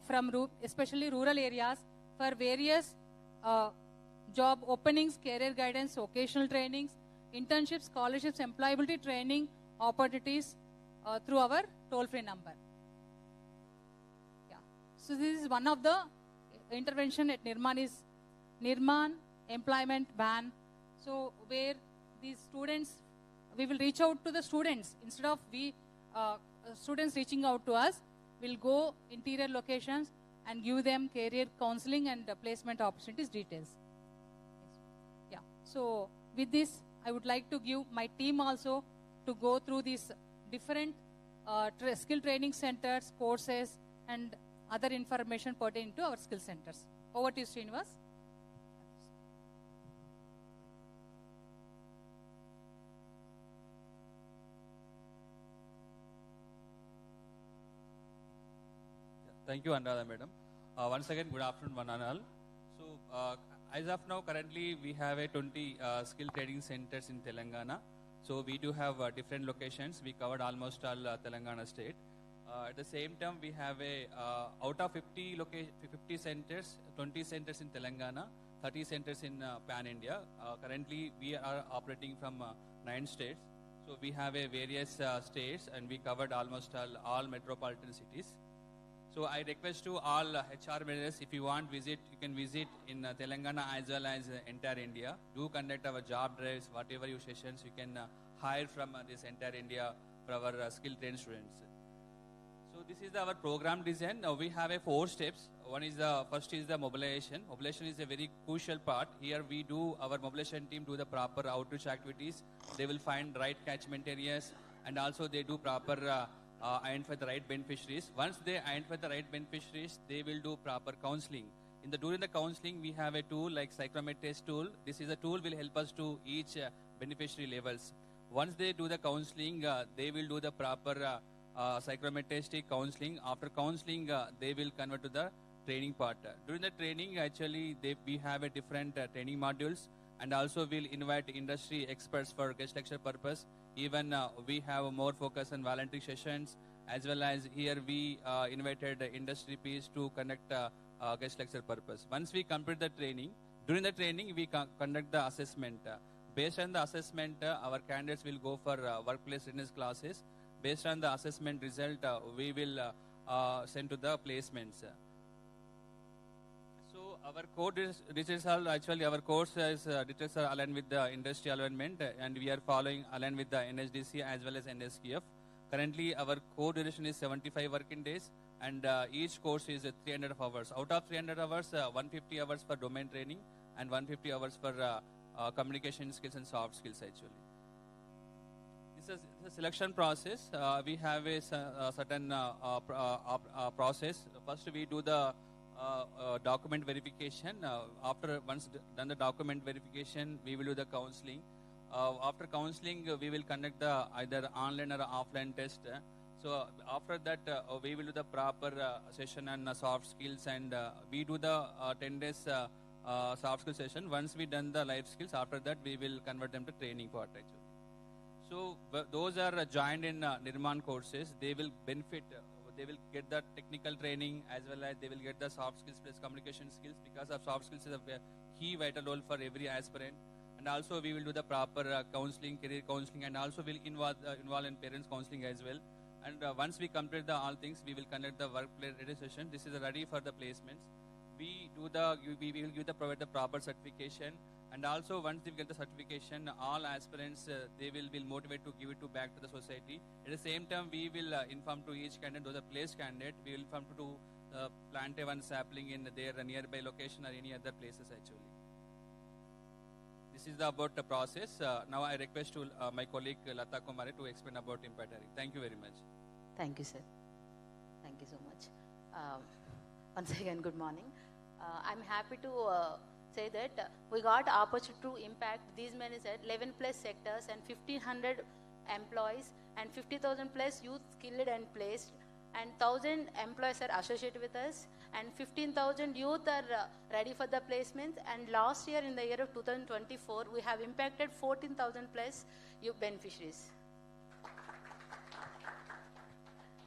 from especially rural areas for various job openings, career guidance, vocational trainings, internships, scholarships, employability training opportunities through our toll-free number. Yeah. So this is one of the intervention at Nirmaan is Nirmaan employment ban. So where these students, we will reach out to the students instead of students reaching out to us. We'll go interior locations and give them career counseling and placement opportunities details. Yeah. So with this, I would like to give my team also to go through these different skill training centers, courses, and other information pertaining to our skill centers. Over to you, Srinivas. Thank you, Anuradha madam. Once again, good afternoon, one and all. So, as of now, currently we have a 20 skill training centers in Telangana. So, we do have different locations. We covered almost all Telangana state. At the same time, we have out of 50 centers, 20 centers in Telangana, 30 centers in Pan India. Currently, we are operating from 9 states. So, we have various states, and we covered almost all metropolitan cities. So I request to all HR managers, if you want visit, you can visit in Telangana as well as entire India. Do conduct our job drives, whatever your sessions you can hire from this entire India for our skill trained students. So this is our program design. We have 4 steps. First is the mobilization. Mobilization is a very crucial part. Here we do, our mobilization team do the proper outreach activities. They will find right catchment areas, and also they do proper identify the right beneficiaries. Once they identify the right beneficiaries, they will do proper counseling. During the counseling, we have a tool like psychometric tool. This is a tool will help us to each beneficiary levels. Once they do the counseling, they will do the proper psychometric counseling. After counseling, they will convert to the training part. During the training, actually, we have a different training modules, and also we'll invite industry experts for guest lecture purpose. Even we have more focus on voluntary sessions, as well as here we invited industry peers to conduct guest lecture purpose. Once we complete the training, during the training we conduct the assessment. Based on the assessment, our candidates will go for workplace readiness classes. Based on the assessment result, we will send to the placements. So our core details are actually our course details are aligned with the industry alignment, and we are following aligned with the NHDC as well as NSQF. Currently, our core duration is 75 working days, and each course is 300 hours. Out of 300 hours, 150 hours for domain training and 150 hours for communication skills and soft skills actually. This is the selection process. We have a certain process. First, we do the document verification. Once done the document verification, we will do the counseling. After counseling, we will conduct the either online or offline test. So after that, we will do the proper session on soft skills, and we do the 10 days soft skill session. Once we done the life skills, after that we will convert them to training part actually. So those are joined in Nirmaan courses. They will benefit. They will get the technical training as well as they will get the soft skills plus communication skills, because of soft skills is a key vital role for every aspirant. And also we will do the proper counseling, career counseling, and also will involve in parents counseling as well. And once we complete all things, we will conduct the workplace ready session. This is ready for the placements. We will provide the proper certification. And also once they get the certification, all aspirants, they will be motivated to give it back to the society. At the same time, we will inform to each candidate, those are placed candidate, we will inform to plant one sapling in their nearby location or any other places actually. This is about the process. Now I request to my colleague Lata Kumari to explain about impact hiring. Thank you very much. Thank you, sir. Thank you so much. Once again, good morning. I'm happy to say that we got opportunity to impact these many 11 plus sectors and 1,500 employees and 50,000 plus youth skilled and placed, and 1,000 employees are associated with us, and 15,000 youth are ready for the placements. And last year, in the year of 2024, we have impacted 14,000 plus youth beneficiaries.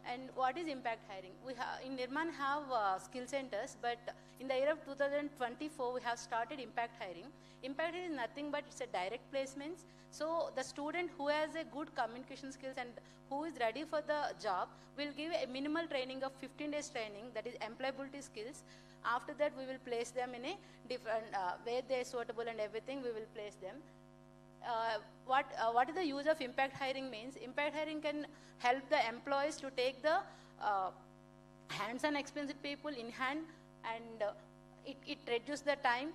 And what is impact hiring? We in Nirmaan have skill centers, but in the year of 2024, we have started impact hiring. Impact hiring is nothing but it's a direct placements. So the student who has a good communication skills and who is ready for the job will give a minimal training of 15 days training, that is employability skills. After that, we will place them in a different, where they are suitable and everything, we will place them. What is the use of impact hiring means? Impact hiring can help the employees to take the hands-on experience with people in hand, and it reduces the time.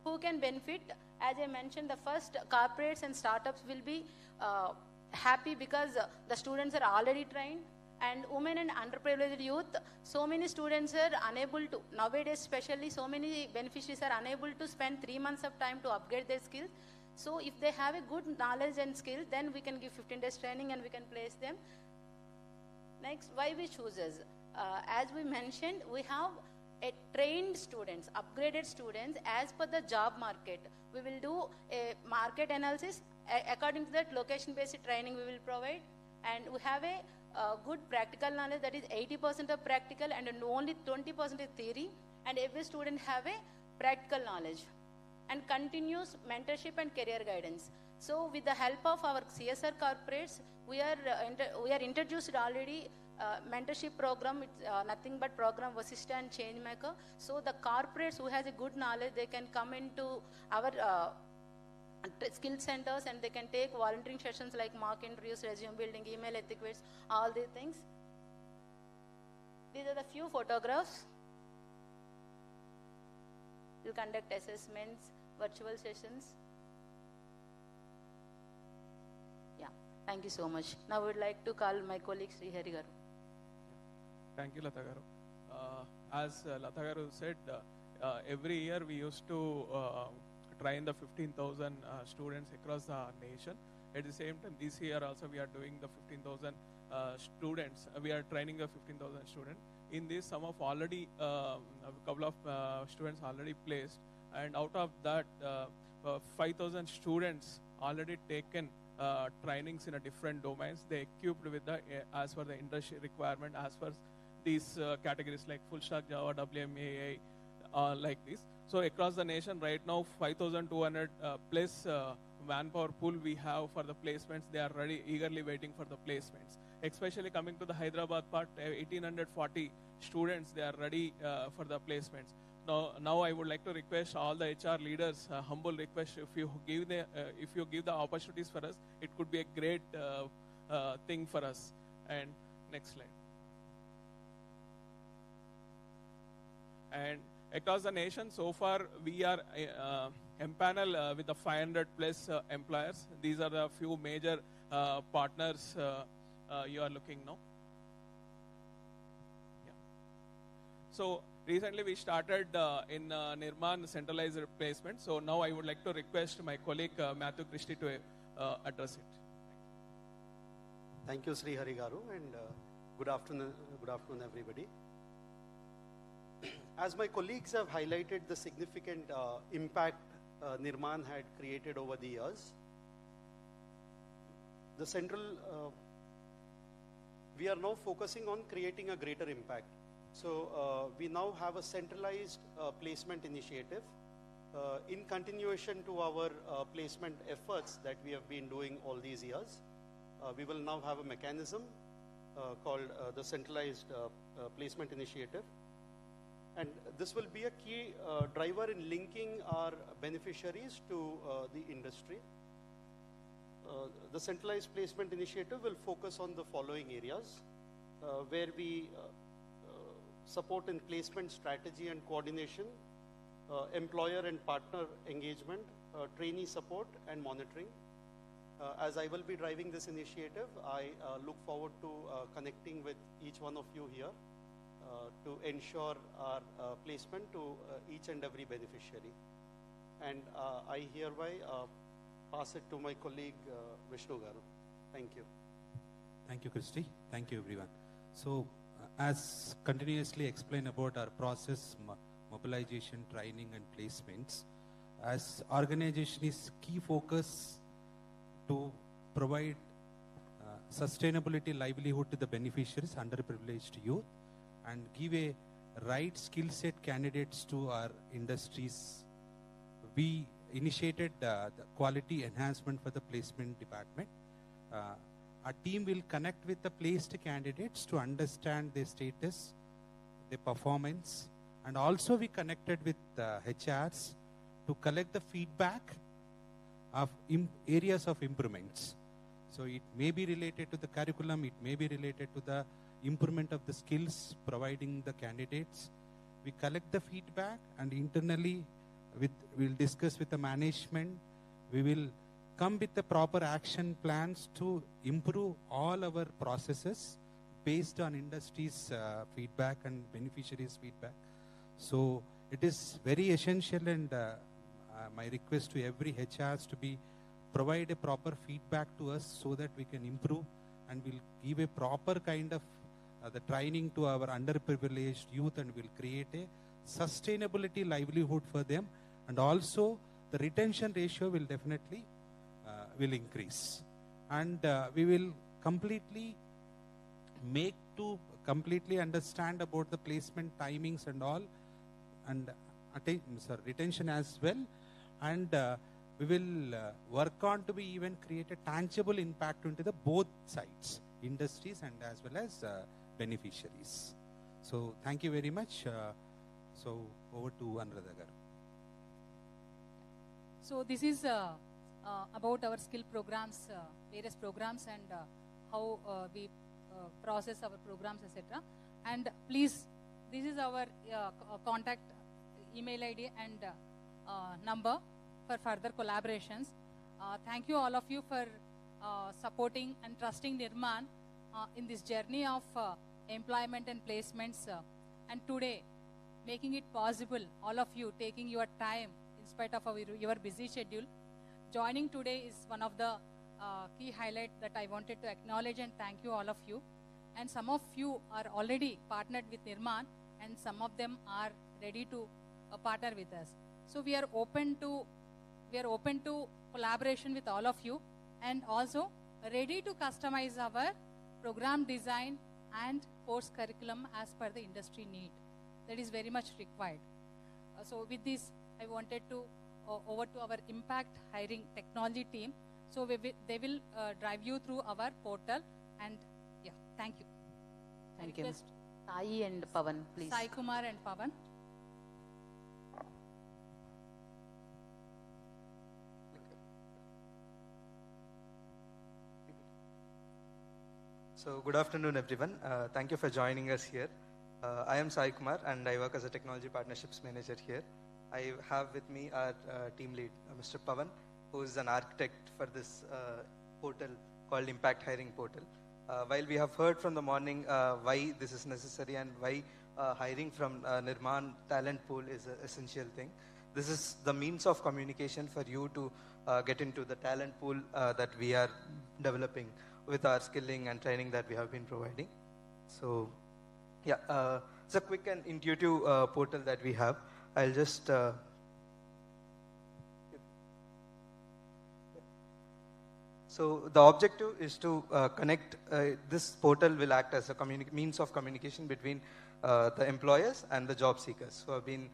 Who can benefit? As I mentioned, the first corporates and startups will be happy because the students are already trained, and women and underprivileged youth, so many students are unable to, nowadays especially, so many beneficiaries are unable to spend 3 months of time to upgrade their skills. So if they have a good knowledge and skill, then we can give 15 days training and we can place them. Next, why we choose us? As we mentioned, we have trained students, upgraded students as per the job market. We will do a market analysis. According to that, location-based training we will provide. And we have a good practical knowledge, that is 80% of practical and only 20% is theory. And every student have a practical knowledge. And continuous mentorship and career guidance. So with the help of our CSR corporates, we are introduced already mentorship program. It's nothing but program Vasishtha and Changemaker. So the corporates who has a good knowledge, they can come into our skill centers and they can take volunteering sessions like mock interviews, resume building, email etiquettes, all these things. These are the few photographs. We'll conduct assessments, virtual sessions. Yeah, thank you so much. Now I would like to call my colleague Sri Hari Garu. Thank you, Lata Garu. As Lata Garu said, every year we used to train the 15,000 students across the nation. At the same time, this year also we are doing the 15,000 students. We are training the 15,000 students. In this, some of already, a couple of students already placed, and out of that, 5,000 students already taken trainings in a different domains. They equipped with the as per the industry requirement, as per these categories like full stack Java, WMAI, like this. So across the nation right now, 5,200 plus manpower pool we have for the placements. They are ready, eagerly waiting for the placements. Especially coming to the Hyderabad part, 1,840 students, they are ready for the placements. Now I would like to request all the HR leaders, humble request, if you give the opportunities for us, it could be a great thing for us. And next slide. And across the nation, so far we are empaneled with the 500 plus employers. These are the few major partners you are looking now. Yeah. So recently we started in Nirmaan centralized placement. So now I would like to request my colleague Matthew Christie to address it. Thank you, Sri Hari Garu, and good afternoon everybody. As my colleagues have highlighted the significant impact Nirmaan had created over the years, the central, we are now focusing on creating a greater impact. So we now have a centralized placement initiative in continuation to our placement efforts that we have been doing all these years. We will now have a mechanism called the centralized placement initiative. And this will be a key driver in linking our beneficiaries to the industry. The centralized placement initiative will focus on the following areas, where we support in placement strategy and coordination, employer and partner engagement, trainee support and monitoring. As I will be driving this initiative, I look forward to connecting with each one of you here to ensure our placement to each and every beneficiary. And I hereby pass it to my colleague Vishnu Garu. Thank you. Thank you, Christy. Thank you, everyone. So, as continuously explained about our process, mobilization, training, and placements, as organization is key focus to provide sustainability, livelihood to the beneficiaries, underprivileged youth, and give a right skill set candidates to our industries. We initiated the quality enhancement for the placement department. Our team will connect with the placed candidates to understand their status, their performance, and also we connected with HRs to collect the feedback of areas of improvements. So it may be related to the curriculum, it may be related to the improvement of the skills providing the candidates. We collect the feedback and internally we'll discuss with the management. We will come with the proper action plans to improve all our processes based on industry's feedback and beneficiaries' feedback. So it is very essential, and my request to every HRs to provide a proper feedback to us so that we can improve, and we'll give a proper kind of the training to our underprivileged youth, and will create a sustainability livelihood for them, and also the retention ratio will definitely will increase, and we will completely understand about the placement timings and all, and retention as well, and we will work on to be even create a tangible impact into the both sides, industries and as well as beneficiaries. So thank you very much. So over to Anuradha garu. So this is about our skill programs, various programs, and how we process our programs, etc. And please, this is our contact email ID and number for further collaborations. Thank you all of you for supporting and trusting Nirmaan in this journey of employment and placements. And today, making it possible, all of you taking your time in spite of your busy schedule. Joining today is one of the key highlights that I wanted to acknowledge and thank you all of you. And some of you are already partnered with Nirmaan, and some of them are ready to partner with us. So we are open to collaboration with all of you, and also ready to customize our program design and course curriculum as per the industry need. That is very much required. So with this, I wanted to over to our impact hiring technology team. So they will drive you through our portal, and yeah, thank you. Thank you. Sai and Pavan, please. Sai Kumar and Pavan. So good afternoon, everyone. Thank you for joining us here. I am Sai Kumar, and I work as a Technology Partnerships Manager here. I have with me our team lead, Mr. Pavan, who is an architect for this portal called Impact Hiring Portal. While we have heard from the morning why this is necessary and why hiring from Nirmaan talent pool is an essential thing, this is the means of communication for you to get into the talent pool that we are developing with our skilling and training that we have been providing. So, yeah, it's a quick and intuitive portal that we have. I'll just so the objective is to connect. This portal will act as a means of communication between the employers and the job seekers who have been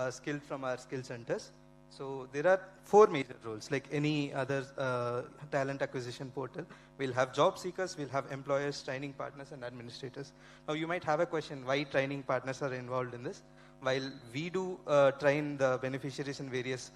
skilled from our skill centers. So there are 4 major roles, like any other talent acquisition portal. We'll have job seekers, we'll have employers, training partners, and administrators. Now you might have a question, why training partners are involved in this? While we do train the beneficiaries in various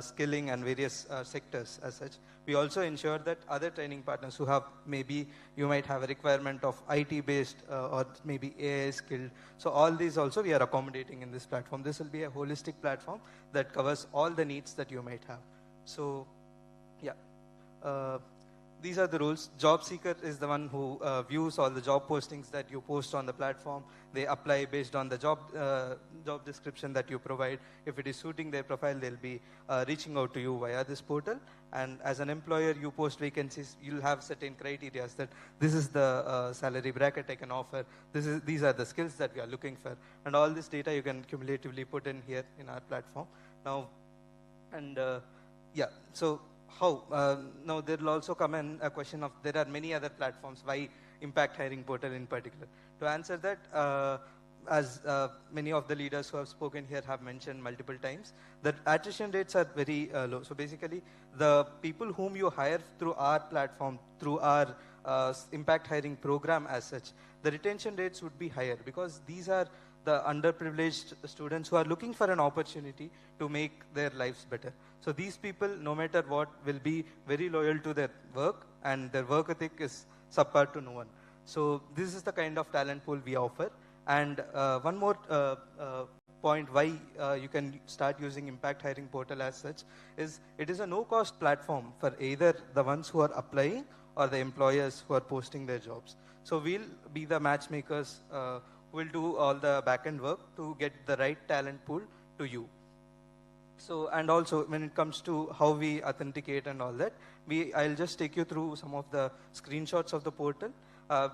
skilling and various sectors as such, we also ensure that other training partners who have, maybe you might have a requirement of IT based or maybe AI skilled. So all these also we are accommodating in this platform. This will be a holistic platform that covers all the needs that you might have. So yeah, these are the rules. Job seeker is the one who views all the job postings that you post on the platform. They apply based on the job description that you provide. If it is suiting their profile, they'll be reaching out to you via this portal. And as an employer, you post vacancies, you'll have certain criteria that this is the salary bracket I can offer. These are the skills that we are looking for. And all this data you can cumulatively put in here in our platform. Now, and yeah, so how? Now there will also come in a question of, there are many other platforms, why Impact Hiring Portal in particular? To answer that, as many of the leaders who have spoken here have mentioned multiple times, that attrition rates are very low. So basically, the people whom you hire through our platform, through our Impact Hiring program as such, the retention rates would be higher, because these are the underprivileged students who are looking for an opportunity to make their lives better. So these people, no matter what, will be very loyal to their work, and their work ethic is subpar to no one. So this is the kind of talent pool we offer. And one more point why you can start using Impact Hiring Portal as such is it is a no-cost platform for either the ones who are applying or the employers who are posting their jobs. So we'll be the matchmakers who will do all the back-end work to get the right talent pool to you. So, and also when it comes to how we authenticate and all that, I'll just take you through some of the screenshots of the portal,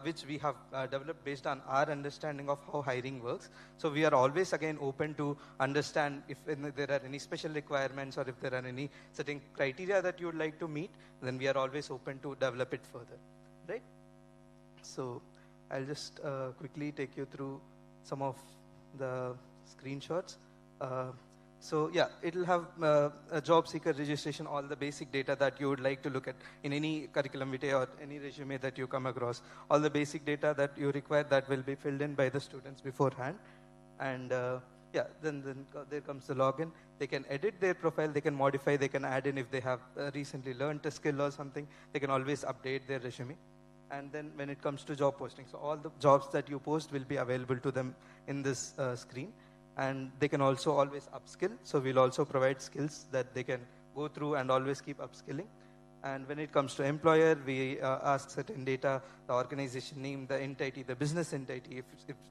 which we have developed based on our understanding of how hiring works. So we are always again open to understand if there are any special requirements or if there are any certain criteria that you would like to meet, then we are always open to develop it further, right? So I'll just quickly take you through some of the screenshots. So yeah, it'll have a job seeker registration, all the basic data that you would like to look at in any curriculum vitae or any resume that you come across. All the basic data that you require that will be filled in by the students beforehand. And yeah, then there comes the login. They can edit their profile, they can modify, they can add in if they have recently learned a skill or something. They can always update their resume. And then when it comes to job posting, so all the jobs that you post will be available to them in this screen. And they can also always upskill. So we'll also provide skills that they can go through and always keep upskilling. And when it comes to employer, we ask certain data, the organization name, the entity, the business entity, if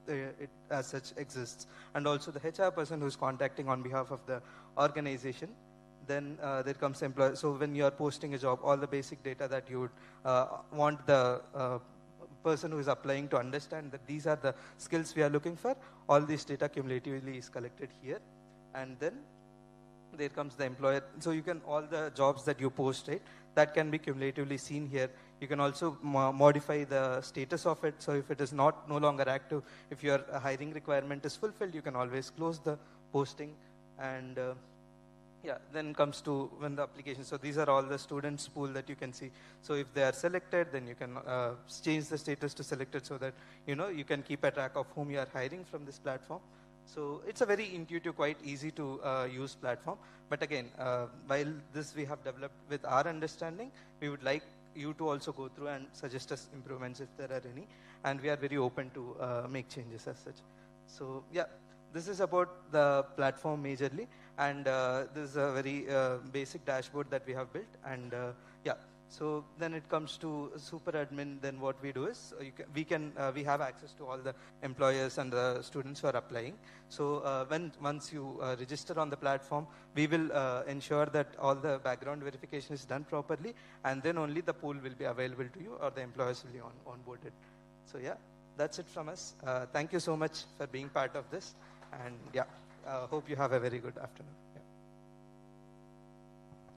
it as such exists. And also the HR person who's contacting on behalf of the organization. Then there comes employer. So when you're posting a job, all the basic data that you would want the person who is applying to understand that these are the skills we are looking for, all this data cumulatively is collected here. And then there comes the employer. So you can, all the jobs that you post, right, that can be cumulatively seen here. You can also modify the status of it. So if it is no longer active, if your hiring requirement is fulfilled, you can always close the posting. And yeah, then comes to when the application. So these are all the students pool that you can see. So if they are selected, then you can change the status to selected so that you can keep a track of whom you are hiring from this platform. So it's a very intuitive, quite easy to use platform. But again, while this we have developed with our understanding, we would like you to also go through and suggest us improvements if there are any. And we are very open to make changes as such. So yeah, this is about the platform majorly. And this is a very basic dashboard that we have built. And yeah, so then it comes to super admin. Then what we do is we have access to all the employers and the students who are applying. So once you register on the platform, we will ensure that all the background verification is done properly, and then only the pool will be available to you, or the employers will be onboarded. So yeah, that's it from us. Thank you so much for being part of this. And yeah. Hope you have a very good afternoon. Yeah.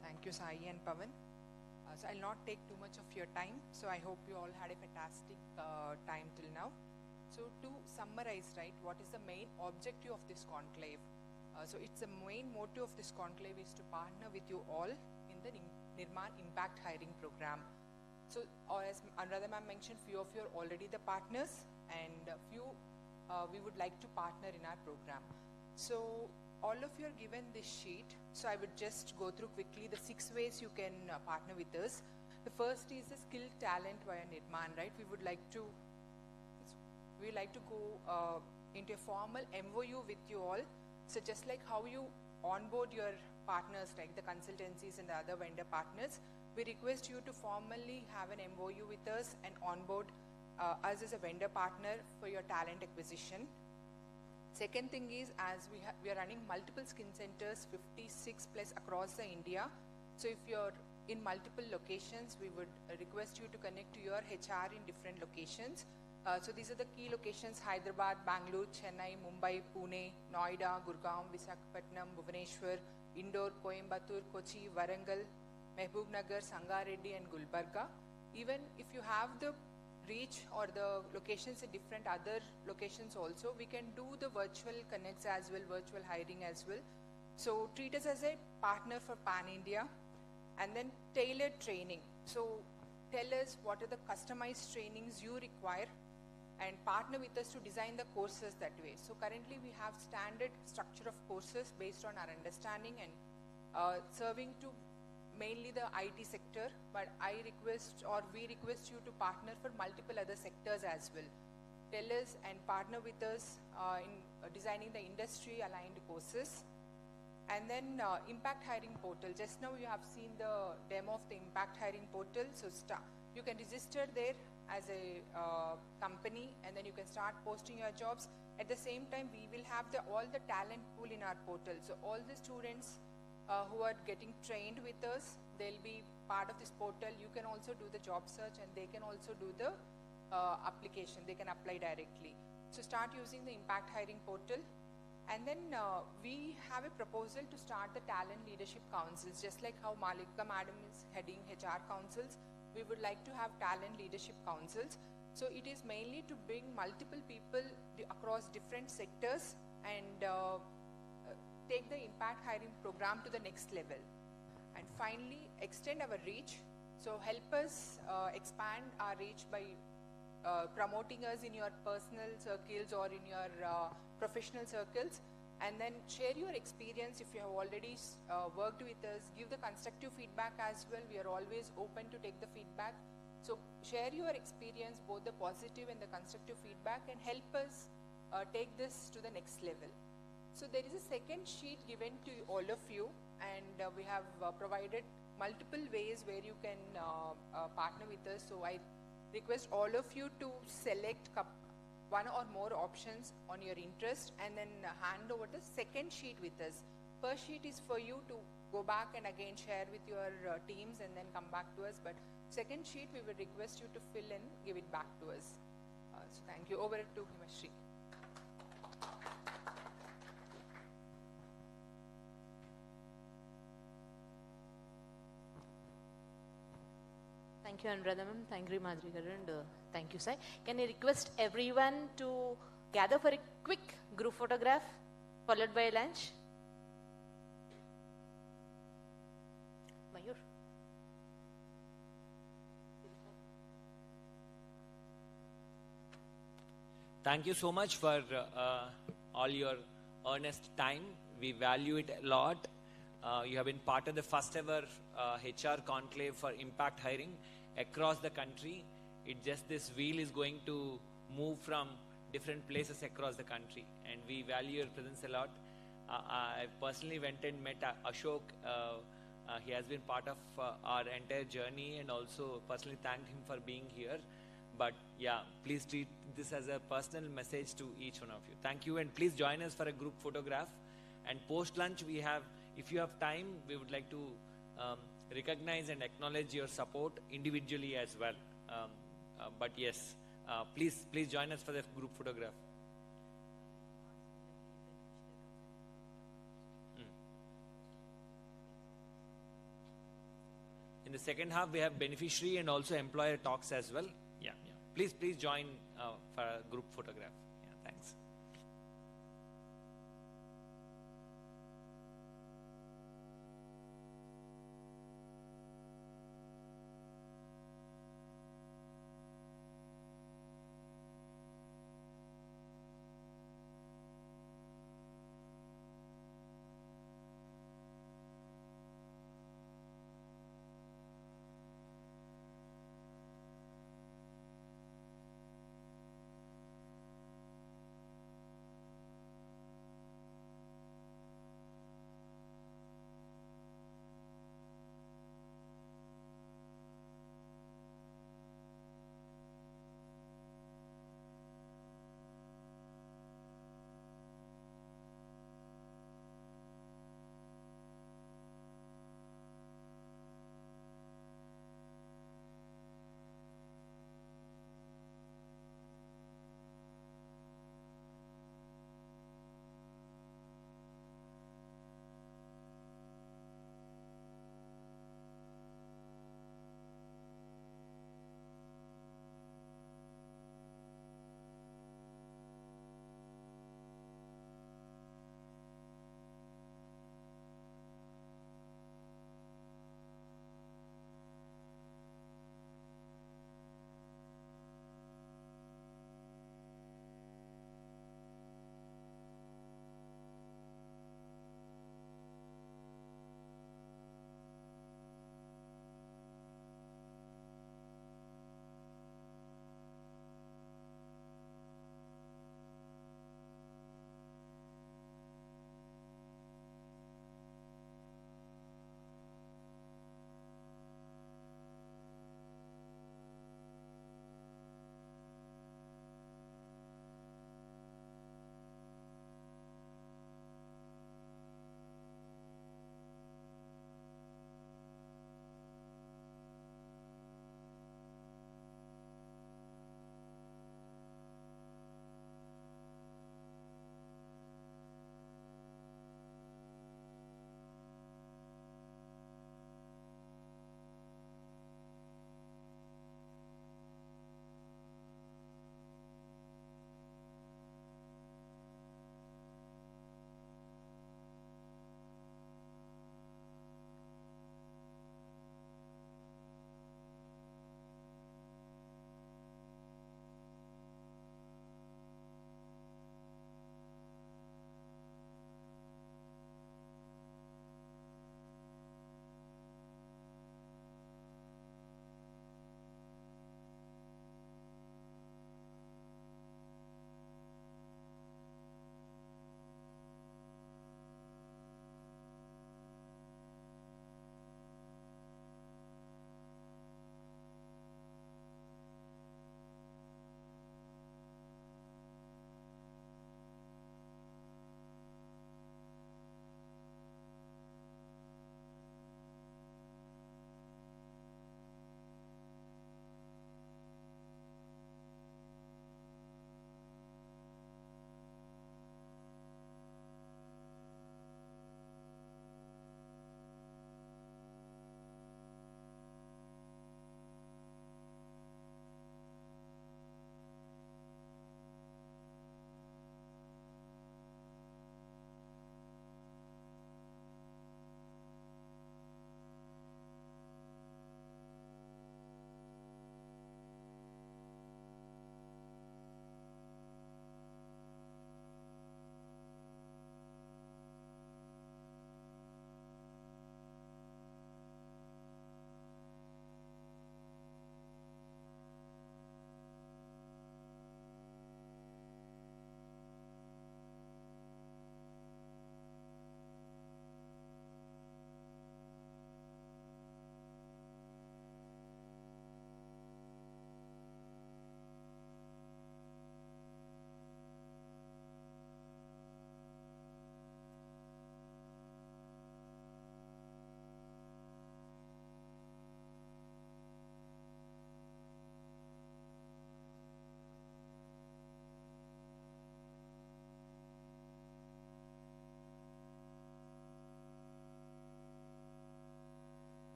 Thank you, Sai and Pavan. So I'll not take too much of your time. So I hope you all had a fantastic time till now. So to summarize, right, what is the main objective of this conclave? So it's the main motto of this conclave is to partner with you all in the Nirmaan Impact Hiring Program. So as Anuradha ma'am mentioned, few of you are already the partners, and few we would like to partner in our program. So all of you are given this sheet. So I would just go through quickly the 6 ways you can partner with us. The first is the skill talent via Nirmaan, right? We would like to go into a formal MOU with you all. So just like how you onboard your partners, like the consultancies and the other vendor partners, we request you to formally have an MOU with us and onboard us as a vendor partner for your talent acquisition. Second thing is, as we are running multiple skin centers, 56 plus across the India. So if you're in multiple locations, we would request you to connect to your HR in different locations. So these are the key locations: Hyderabad, Bangalore, Chennai, Mumbai, Pune, Noida, Gurgaon, Visakhapatnam, Bhubaneswar, Indore, Coimbatore, Kochi, Warangal, Mehboob-nagar, Sangareddy and Gulbarga. Even if you have the reach or the locations in different other locations also, we can do the virtual connects as well, virtual hiring as well. So treat us as a partner for Pan-India. And then tailored training. So tell us what are the customized trainings you require and partner with us to design the courses that way. So currently we have standard structure of courses based on our understanding and serving to mainly the IT sector, but we request you to partner for multiple other sectors as well. Tell us and partner with us in designing the industry-aligned courses. And then impact hiring portal. Just now you have seen the demo of the impact hiring portal. So you can register there as a company, and then you can start posting your jobs. At the same time, we will have all the talent pool in our portal. So all the students who are getting trained with us, they'll be part of this portal. You can also do the job search, and they can also do the application. They can apply directly. So start using the impact hiring portal. And then we have a proposal to start the talent leadership councils. Just like how Malika madam is heading HR councils, we would like to have talent leadership councils. So it is mainly to bring multiple people across different sectors and take the impact hiring program to the next level. And finally, extend our reach. So help us expand our reach by promoting us in your personal circles or in your professional circles, and then share your experience if you have already worked with us. Give the constructive feedback as well. We are always open to take the feedback. So share your experience, both the positive and the constructive feedback, and help us take this to the next level. So there is a second sheet given to all of you, and we have provided multiple ways where you can partner with us. So I request all of you to select one or more options on your interest, and then hand over the second sheet with us. First sheet is for you to go back and again share with your teams and then come back to us. But second sheet, we will request you to fill in, give it back to us. So thank you. Over to Himashri. Thank you, Anuradha ma'am. Thank you, Madhuri garu, and thank you, Sai. Can I request everyone to gather for a quick group photograph followed by a lunch? Mayur. Thank you so much for all your earnest time. We value it a lot. You have been part of the first ever HR conclave for impact hiring across the country. This wheel is going to move from different places across the country, and we value your presence a lot. I personally went and met Ashok. He has been part of our entire journey, and also personally thanked him for being here. But yeah, please treat this as a personal message to each one of you. Thank you, and please join us for a group photograph. And post lunch, we have, if you have time, we would like to recognize and acknowledge your support individually as well. But yes, please join us for the group photograph. In the second half, we have beneficiary and also employer talks as well. Yeah. Please join for a group photograph. Yeah, thanks.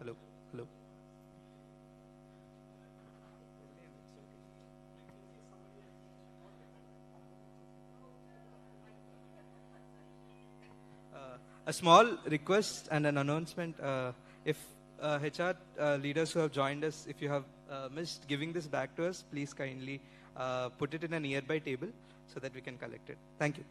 Hello. Hello. A small request and an announcement. If HR leaders who have joined us, if you have missed giving this back to us, please kindly put it in a nearby table so that we can collect it. Thank you.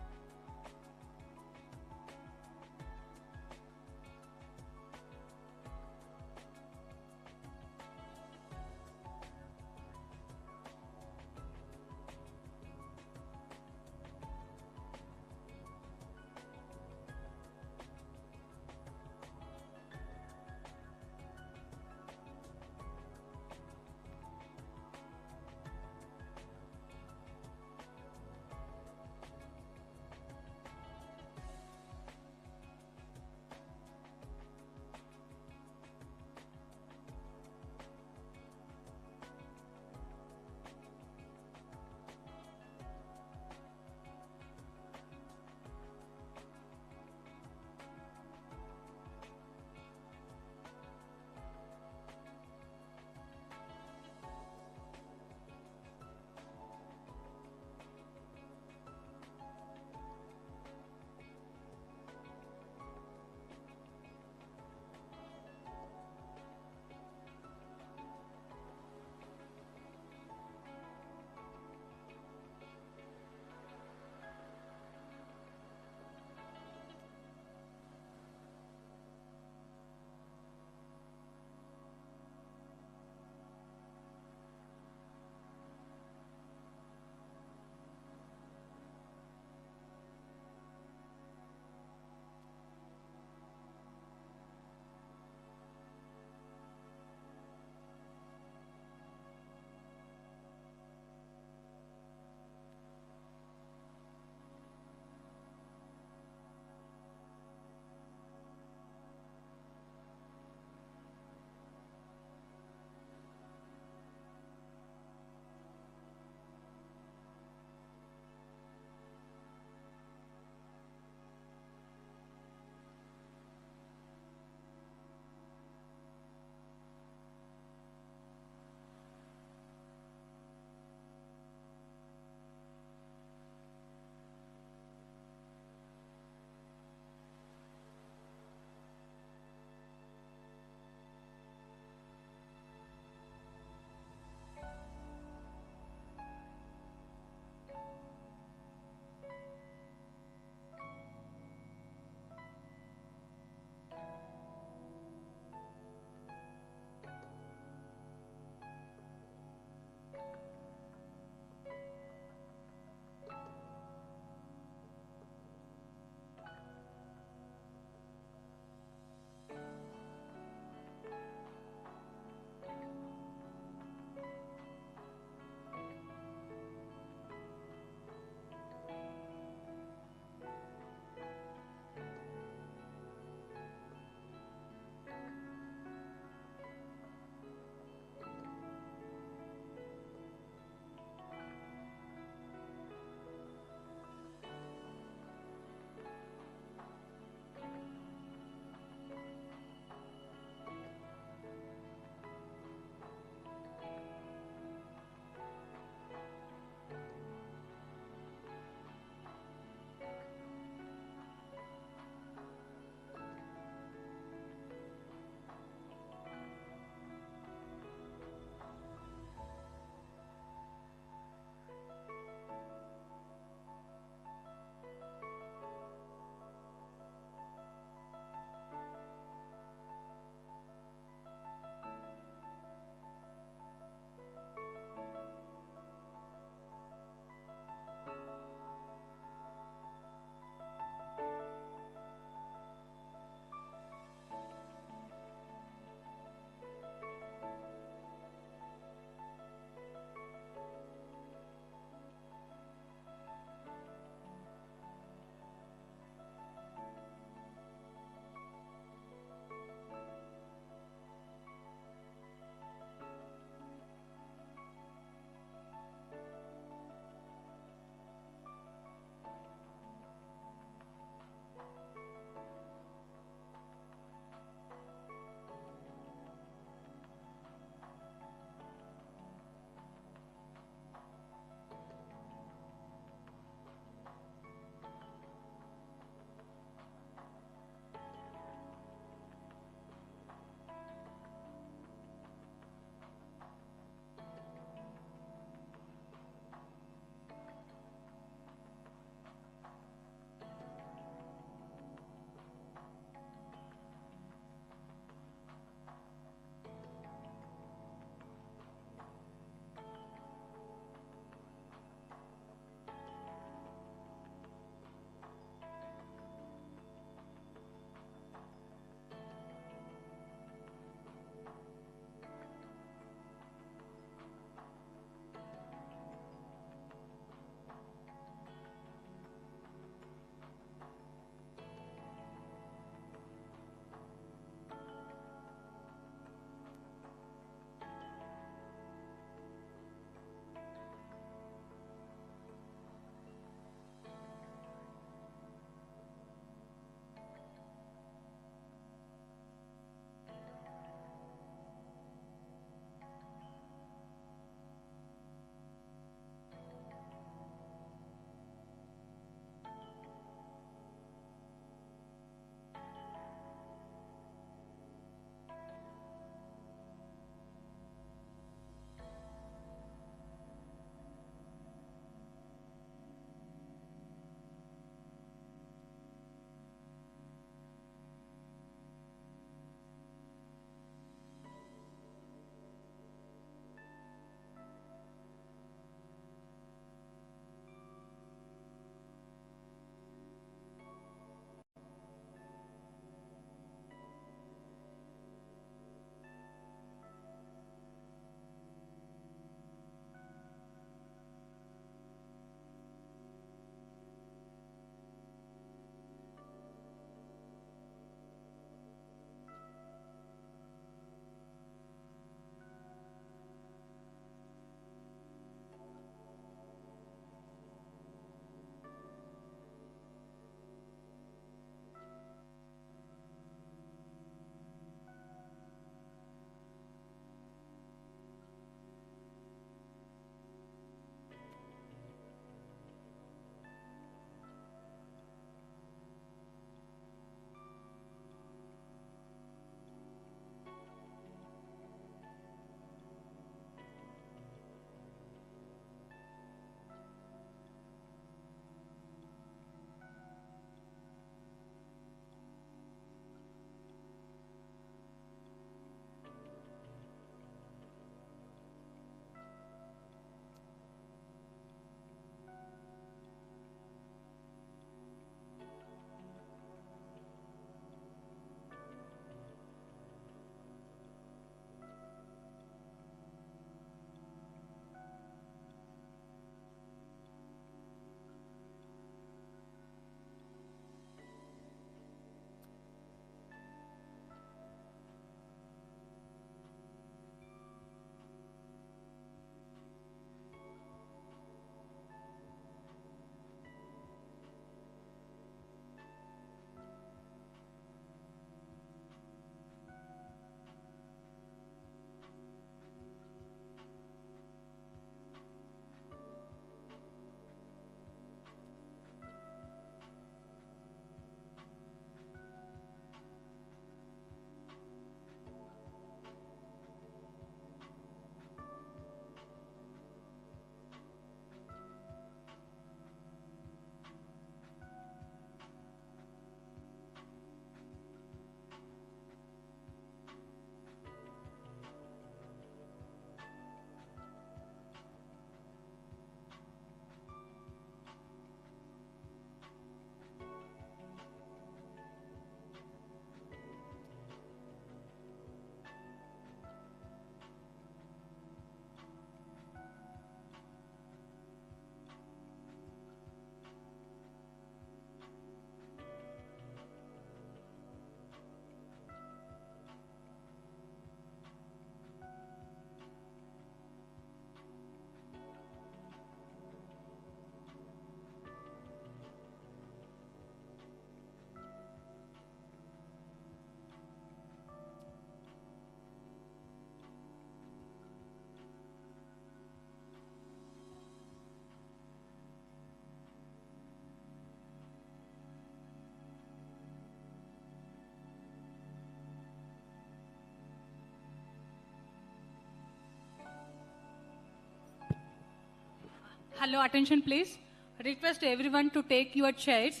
Hello, attention please. Request everyone to take your chairs.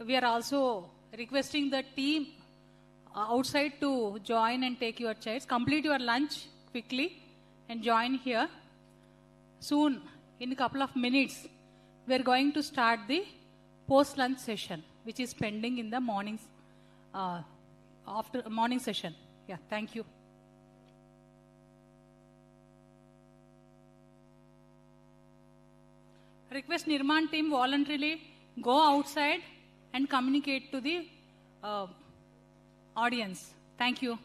We are also requesting the team outside to join and take your chairs. Complete your lunch quickly and join here. Soon, in a couple of minutes, we are going to start the post-lunch session, which is pending in the mornings, after morning session. Yeah, thank you. Request Nirmaan team voluntarily go outside and communicate to the audience. Thank you.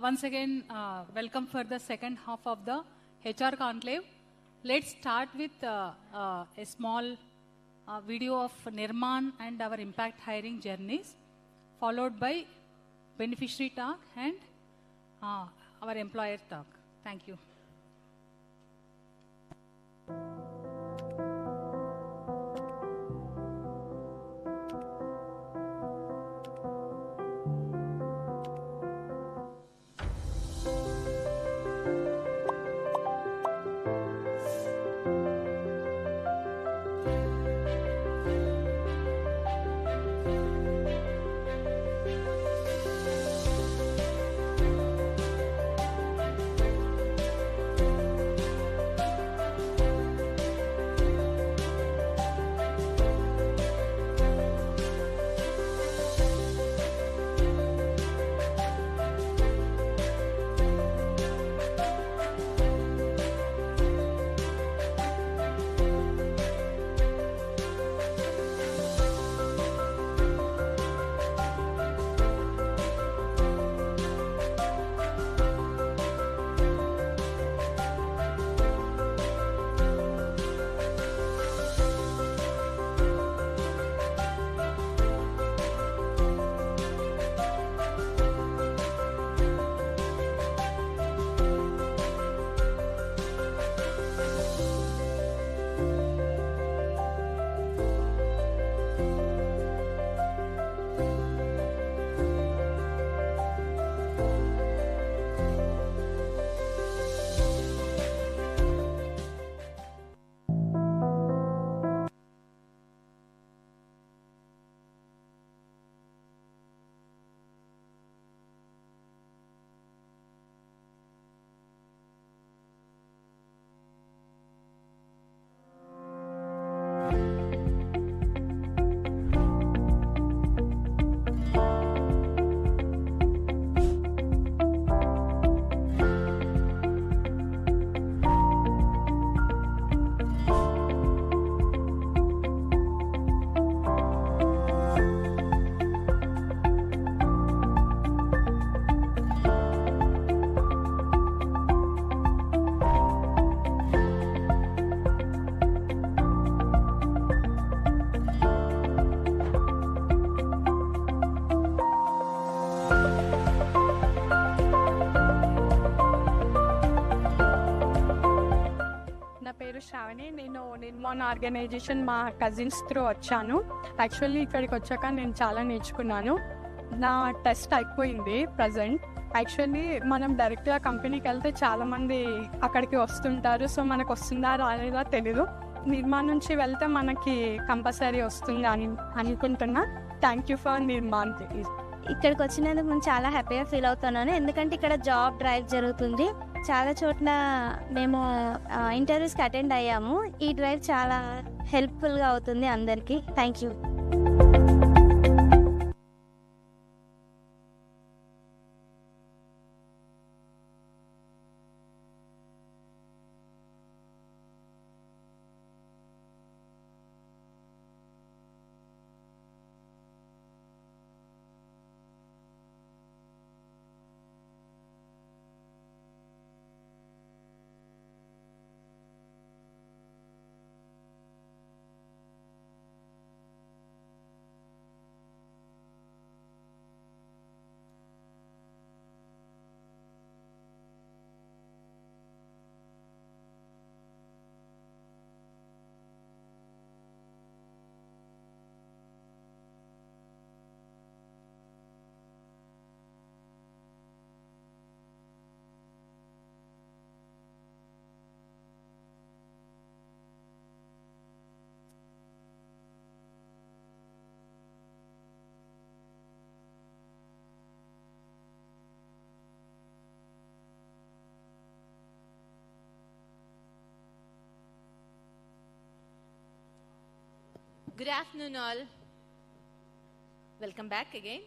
once again, welcome for the second half of the HR Conclave. Let's start with a small video of Nirmaan and our impact hiring journeys, followed by beneficiary talk and our employer talk. Thank you. Shravani, నేను Nirman organisation మా cousins through వచ్చాను. Actually ఇక్కడికి వచ్చాక నేను చాలా నేర్చుకున్నాను. నా test అయిపోయింది ప్రజెంట్. యాక్చువల్లీ మనం డైరెక్ట్గా కంపెనీకి వెళ్తే చాలామంది అక్కడికి వస్తుంటారు. సో మనకు వస్తుందా రాలేదా తెలీదు. నిర్మాన్ నుంచి వెళ్తే మనకి కంపల్సరీ వస్తుంది అని అనుకుంటున్నా. Thank you for Nirman. ఇక్కడికి వచ్చినందుకు నేను చాలా హ్యాపీగా ఫీల్ అవుతున్నాను. ఎందుకంటే ఇక్కడ జాబ్ డ్రైవ్ జరుగుతుంది. చాలా చోట్ల మేము ఇంటర్వ్యూస్కి అటెండ్ అయ్యాము. ఈ డ్రైవ్ చాలా హెల్ప్ఫుల్గా అవుతుంది అందరికీ. Thank you. Good afternoon all. Welcome back again.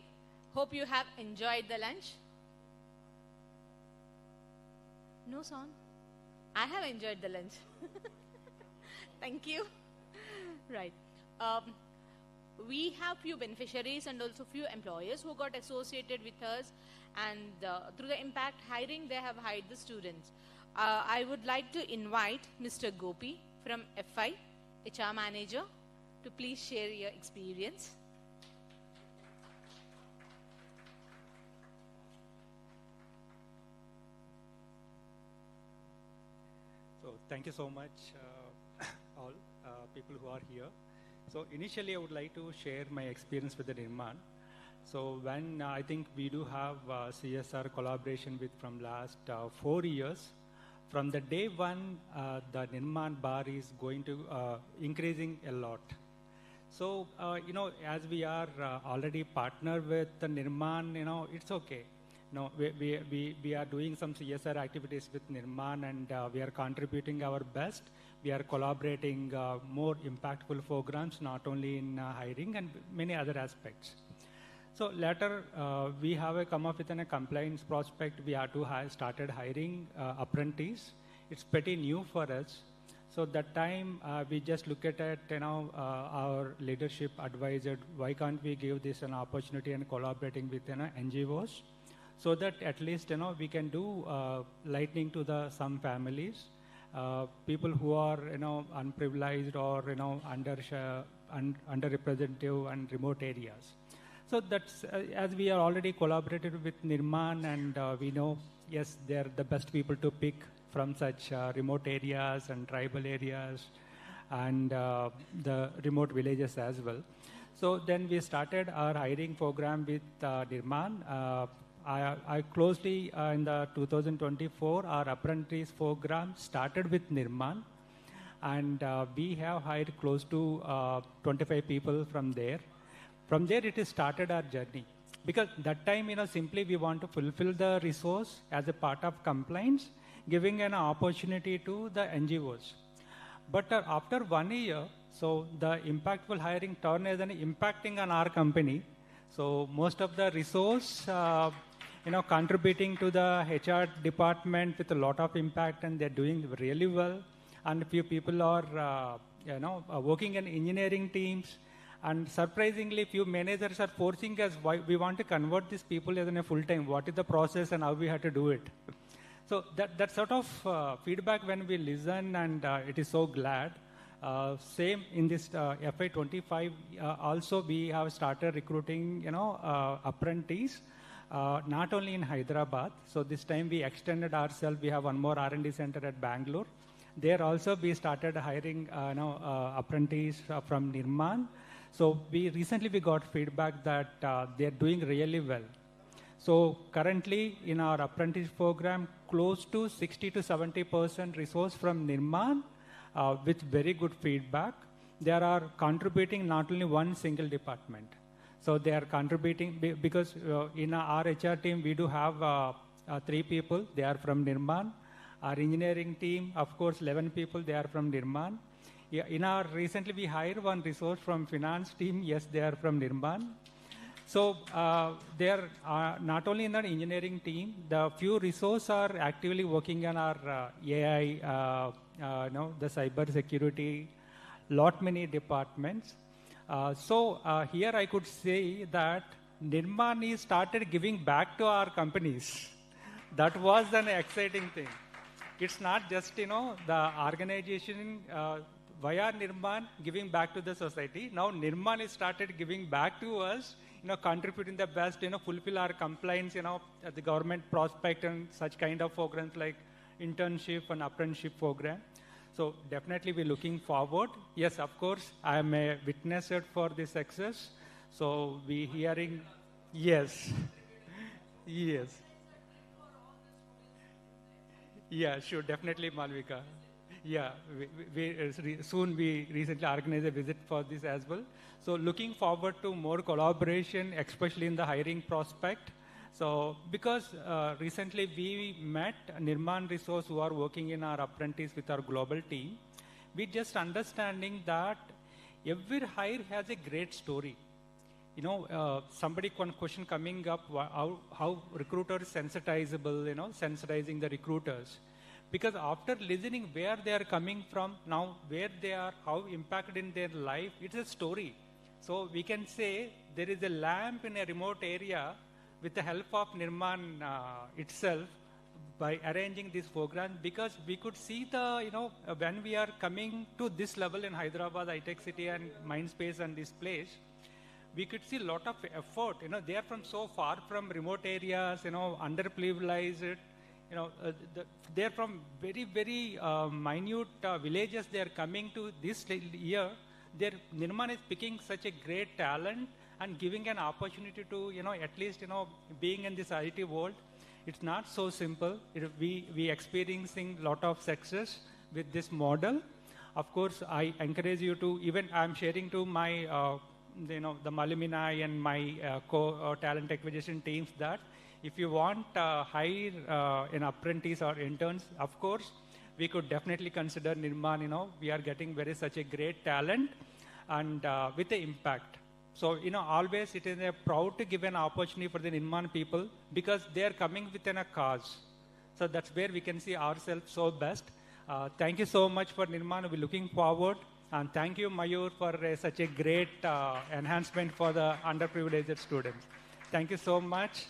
Hope you have enjoyed the lunch. No song? I have enjoyed the lunch. Thank you. Right. we have few beneficiaries and also few employers who got associated with us, and through the impact hiring, they have hired the students. I would like to invite Mr. Gopi from FI, HR Manager, to please share your experience. So thank you so much, all people who are here. So initially, I would like to share my experience with the Nirmaan. So when I think we do have CSR collaboration with from last 4 years. From the day one, the Nirmaan bar is going to increasing a lot. So as we are already partnered with the Nirmaan, it's okay. We are doing some CSR activities with Nirmaan, and we are contributing our best. We are collaborating more impactful programs, not only in hiring and many other aspects. So later, we have come up with a compliance prospect. We have to started hiring apprentice. It's pretty new for us. So that time, we just look at it, our leadership advisor, why can't we give this an opportunity and collaborating with NGOs, so that at least we can do lightning to some families, people who are unprivileged or underrepresented and remote areas. So that's as we are already collaborated with Nirmaan, and we know, yes, they are the best people to pick from such remote areas and tribal areas and the remote villages as well. So then we started our hiring program with Nirmaan. I closely in the 2024, our apprentice program started with Nirmaan, and we have hired close to 25 people from there. From there, it has started our journey. Because that time, simply we want to fulfill the resource as a part of compliance, giving an opportunity to the NGOs. But after 1 year, so the impactful hiring turned as an impacting on our company. So most of the resource, contributing to the HR department with a lot of impact, and they're doing really well. And a few people are, working in engineering teams. And surprisingly, few managers are forcing us, why we want to convert these people as a full-time. What is the process and how we have to do it? So that sort of feedback when we listen, and it is so glad. Same in this FY25, also we have started recruiting, apprentices, not only in Hyderabad. So this time we extended ourselves. We have one more R&D center at Bangalore. There also we started hiring, apprentices from Nirmaan. So we got feedback that they're doing really well. So currently in our apprentice program, close to 60 to 70% resource from Nirmaan with very good feedback. They are contributing not only one single department. So they are contributing because in our HR team, we do have 3 people. They are from Nirmaan. Our engineering team, of course, 11 people. They are from Nirmaan. Yeah, recently we hired one resource from finance team. Yes, they are from Nirmaan. So they are not only in our engineering team, the few resources are actively working on our AI, the cyber security, many departments. So here I could say that Nirmaan started giving back to our companies. That was an exciting thing. It's not just, the organization via Nirmaan giving back to the society. Now Nirmaan has started giving back to us, contributing the best, fulfill our compliance, at the government prospect and such kind of programs like internship and apprenticeship program. So definitely we're looking forward. Yes, of course, I am a witness for this success. So we hearing, yes, yes. Yeah, sure, definitely, Malvika. Yeah, we recently organized a visit for this as well. So looking forward to more collaboration, especially in the hiring prospect. So because recently we met Nirmaan resource who are working in our apprentice with our global team, we just understanding that every hire has a great story. Somebody one question coming up, how recruiters sensitizable, sensitizing the recruiters. Because after listening where they are coming from, now where they are, how impacted in their life, it's a story. So we can say there is a lamp in a remote area with the help of Nirmaan itself by arranging this program, because we could see when we are coming to this level in Hyderabad, high-tech city and Mindspace and this place, we could see a lot of effort. They are from so far from remote areas, underprivileged, they are from very, very minute villages. They are coming to this year. Nirmaan is picking such a great talent and giving an opportunity to, at least, being in this IT world. It's not so simple. We experiencing a lot of success with this model. Of course, I encourage you to, even I'm sharing to my, the Maluminai and my talent acquisition teams that if you want hire an apprentice or interns, of course, we could definitely consider Nirmaan. We are getting such a great talent and with the impact. So, always it is proud to give an opportunity for the Nirmaan people because they are coming within a cause. So that's where we can see ourselves so best. Thank you so much for Nirmaan. We're looking forward. And thank you, Mayur, for such a great enhancement for the underprivileged students. Thank you so much.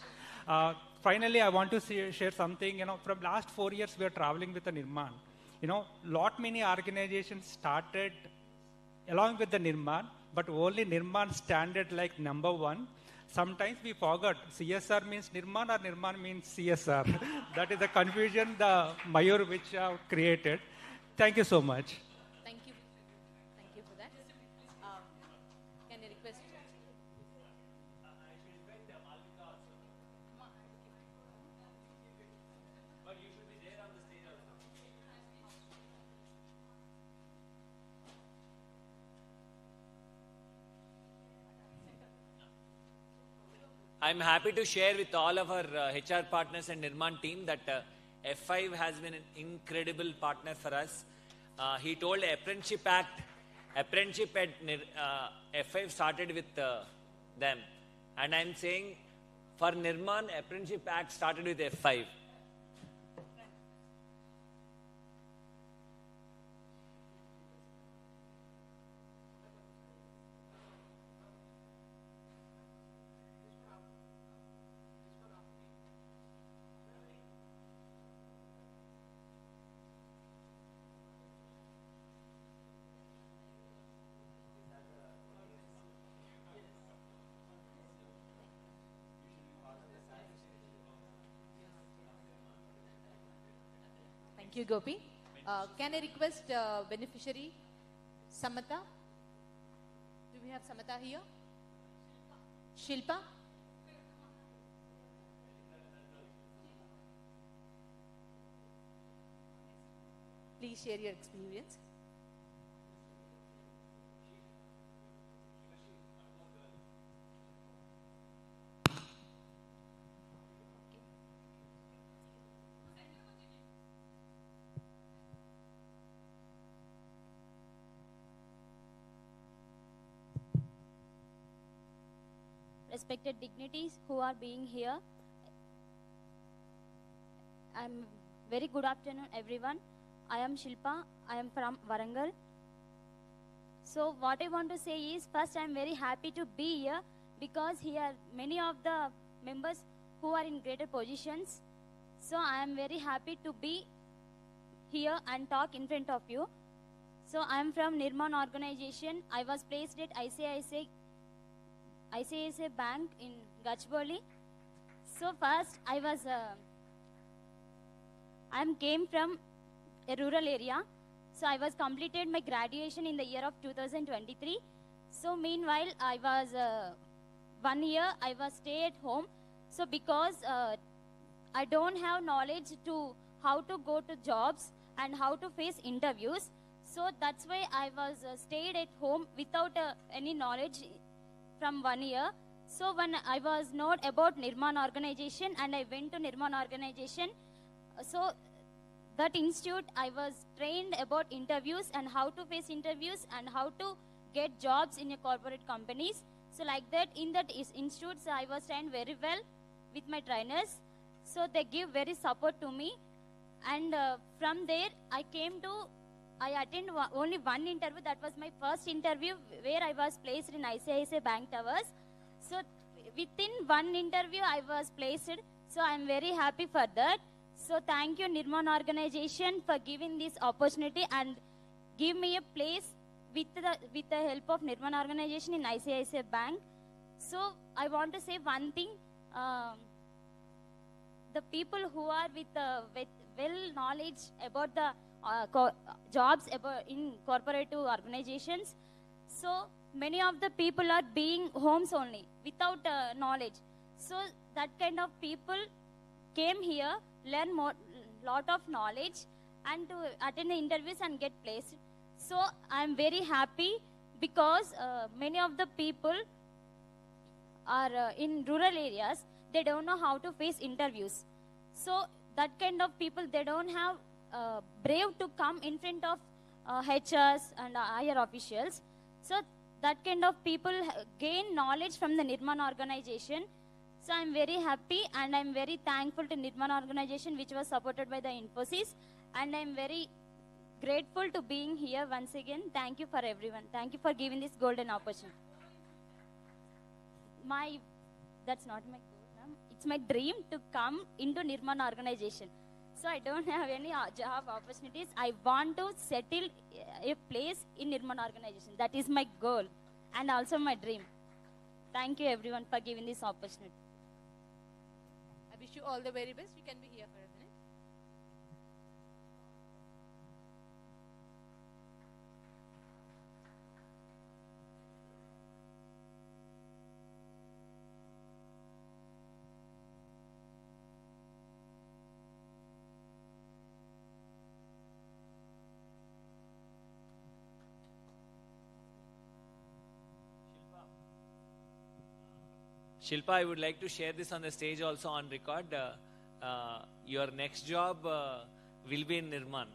Finally, I want to share something. From last 4 years, we are traveling with the Nirmaan. Lot many organizations started along with the Nirmaan, but only Nirmaan standard like #1. Sometimes we forgot CSR means Nirmaan or Nirmaan means CSR. That is the confusion the Mayur which created. Thank you so much. Thank you. Thank you for that. Can I request? I'm happy to share with all of our HR partners and Nirmaan team that F5 has been an incredible partner for us. He told Apprenticeship Act, Apprenticeship at F5 started with them. And I'm saying for Nirmaan, Apprenticeship Act started with F5. Thank you, Gopi. Can I request beneficiary Samata? Do we have Samata here? Shilpa? Please share your experience. Respected dignities who are being here. I'm very good afternoon, everyone. I am Shilpa. I am from Warangal. So what I want to say is, first I am very happy to be here because here many of the members who are in greater positions. So I am very happy to be here and talk in front of you. So I am from Nirmaan organization. I was placed at ICICI Bank in Gachbowli. So first I came from a rural area. So I was completed my graduation in the year of 2023. So meanwhile I was 1 year I was stay at home. So because I don't have knowledge to how to go to jobs and how to face interviews. So that's why I was stayed at home without any knowledge from 1 year. So when I was not about Nirmaan organization and I went to Nirmaan organization, so that institute I was trained about interviews and how to face interviews and how to get jobs in a corporate companies. So like that in that institute I was trained very well with my trainers. So they give very support to me. And from there I came to I attended only one interview. That was my first interview where I was placed in ICICI Bank Towers. So within one interview, I was placed. So I'm very happy for that. So thank you, Nirmaan organization, for giving this opportunity and give me a place with the help of Nirmaan organization in ICICI Bank. So I want to say one thing. The people who are with well knowledge about the jobs in corporative organizations, so many of the people are being homes only without knowledge. So that kind of people came here, learn lot of knowledge, and to attend the interviews and get placed. So I am very happy because many of the people are in rural areas. They don't know how to face interviews. So that kind of people, they don't have brave to come in front of HRs and higher officials. So that kind of people gain knowledge from the Nirmaan organization. So I'm very happy and I'm very thankful to Nirmaan organization, which was supported by the Infosys. And I'm very grateful to being here once again. Thank you for everyone. Thank you for giving this golden opportunity. That's not my goal, ma'am. It's my dream to come into Nirmaan organization. So I don't have any job opportunities. I want to settle a place in Nirmaan organization. That is my goal and also my dream. Thank you everyone for giving this opportunity. I wish you all the very best. You can be here for a minute. Shilpa, I would like to share this on the stage also on record. Your next job will be in Nirmaan.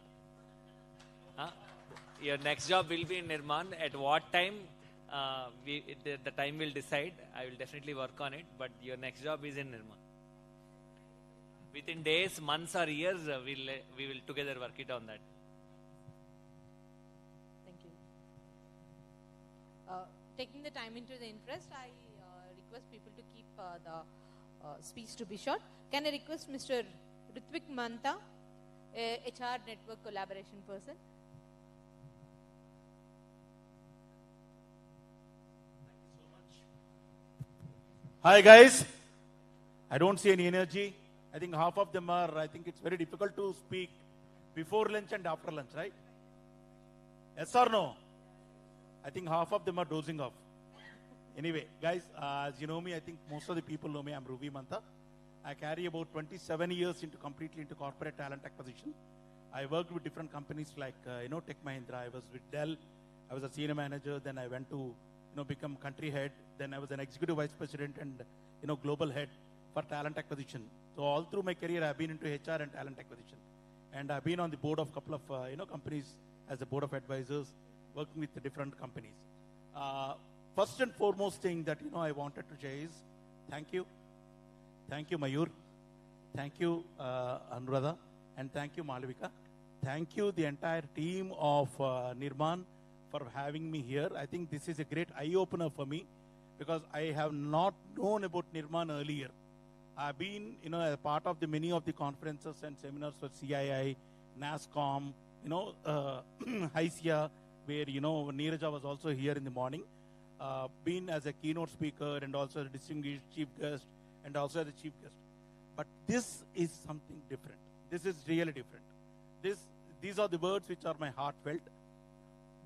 Your next job will be in Nirmaan. At what time? The time will decide. I will definitely work on it. But your next job is in Nirmaan. Within days, months or years, we will together work it on that. Thank you. Taking the time into the interest, I request people to keep the speech to be short. Can I request Mr. Ritvik Manta, HR network collaboration person? Hi guys, I don't see any energy. I think half of them are, I think it's very difficult to speak before lunch and after lunch, right? Yes or no? I think half of them are dozing off. Anyway, guys, as you know me, I think most of the people know me. I'm Ruby Mantha. I carry about 27 years completely into corporate talent acquisition. I worked with different companies like, Tech Mahindra. I was with Dell. I was a senior manager. Then I went to, become country head. Then I was an executive vice president and, global head for talent acquisition. So all through my career, I've been into HR and talent acquisition. And I've been on the board of a couple of, companies as a board of advisors, working with the different companies. First and foremost thing that, I wanted to say is thank you. Thank you, Mayur. Thank you, Anuradha. And thank you, Malavika. Thank you, the entire team of Nirmaan for having me here. I think this is a great eye-opener for me because I have not known about Nirmaan earlier. I've been, a part of many of the conferences and seminars for CII, NASCOM, HICIA, where, Neeraja was also here in the morning. Been as a keynote speaker and also as a distinguished chief guest and also as a chief guest. But this is something different. This is really different. These are the words which are my heartfelt.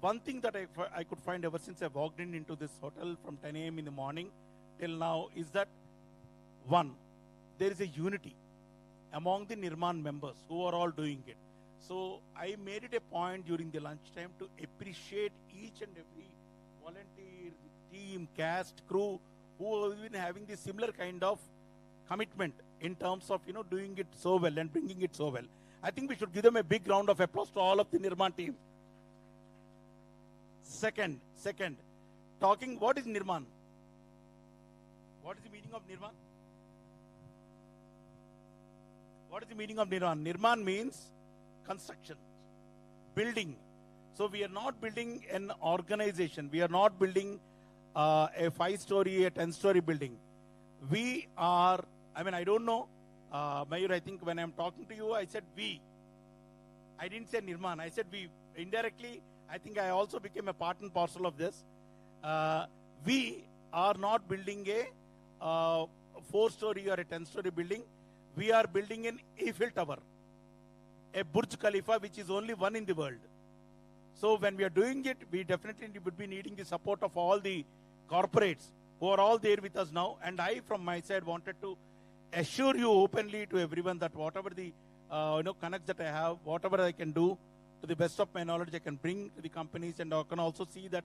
One thing that I could find ever since I walked into this hotel from 10 a.m. in the morning till now is that, one, there is a unity among the Nirmaan members who are all doing it. So I made it a point during the lunchtime to appreciate each and every volunteer, team, cast, crew who have been having this similar kind of commitment in terms of doing it so well and bringing it so well. I think we should give them a big round of applause to all of the Nirmaan team. Second, talking, what is Nirmaan? What is the meaning of Nirmaan? What is the meaning of Nirmaan? Nirmaan means construction, building, So we are not building an organization. We are not building a 5-story, a 10-story building. We are, I don't know, Mayur, I think when I'm talking to you, I said we. I didn't say Nirmaan. I said we. Indirectly, I think I also became a part and parcel of this. We are not building a 4-story or a 10-story building. We are building an Eiffel Tower, a Burj Khalifa, which is only one in the world. So when we are doing it, we definitely would be needing the support of all the corporates who are all there with us now. And I, from my side, wanted to assure you openly to everyone that whatever the connects that I have, whatever I can do, to the best of my knowledge, I can bring to the companies, and I can also see that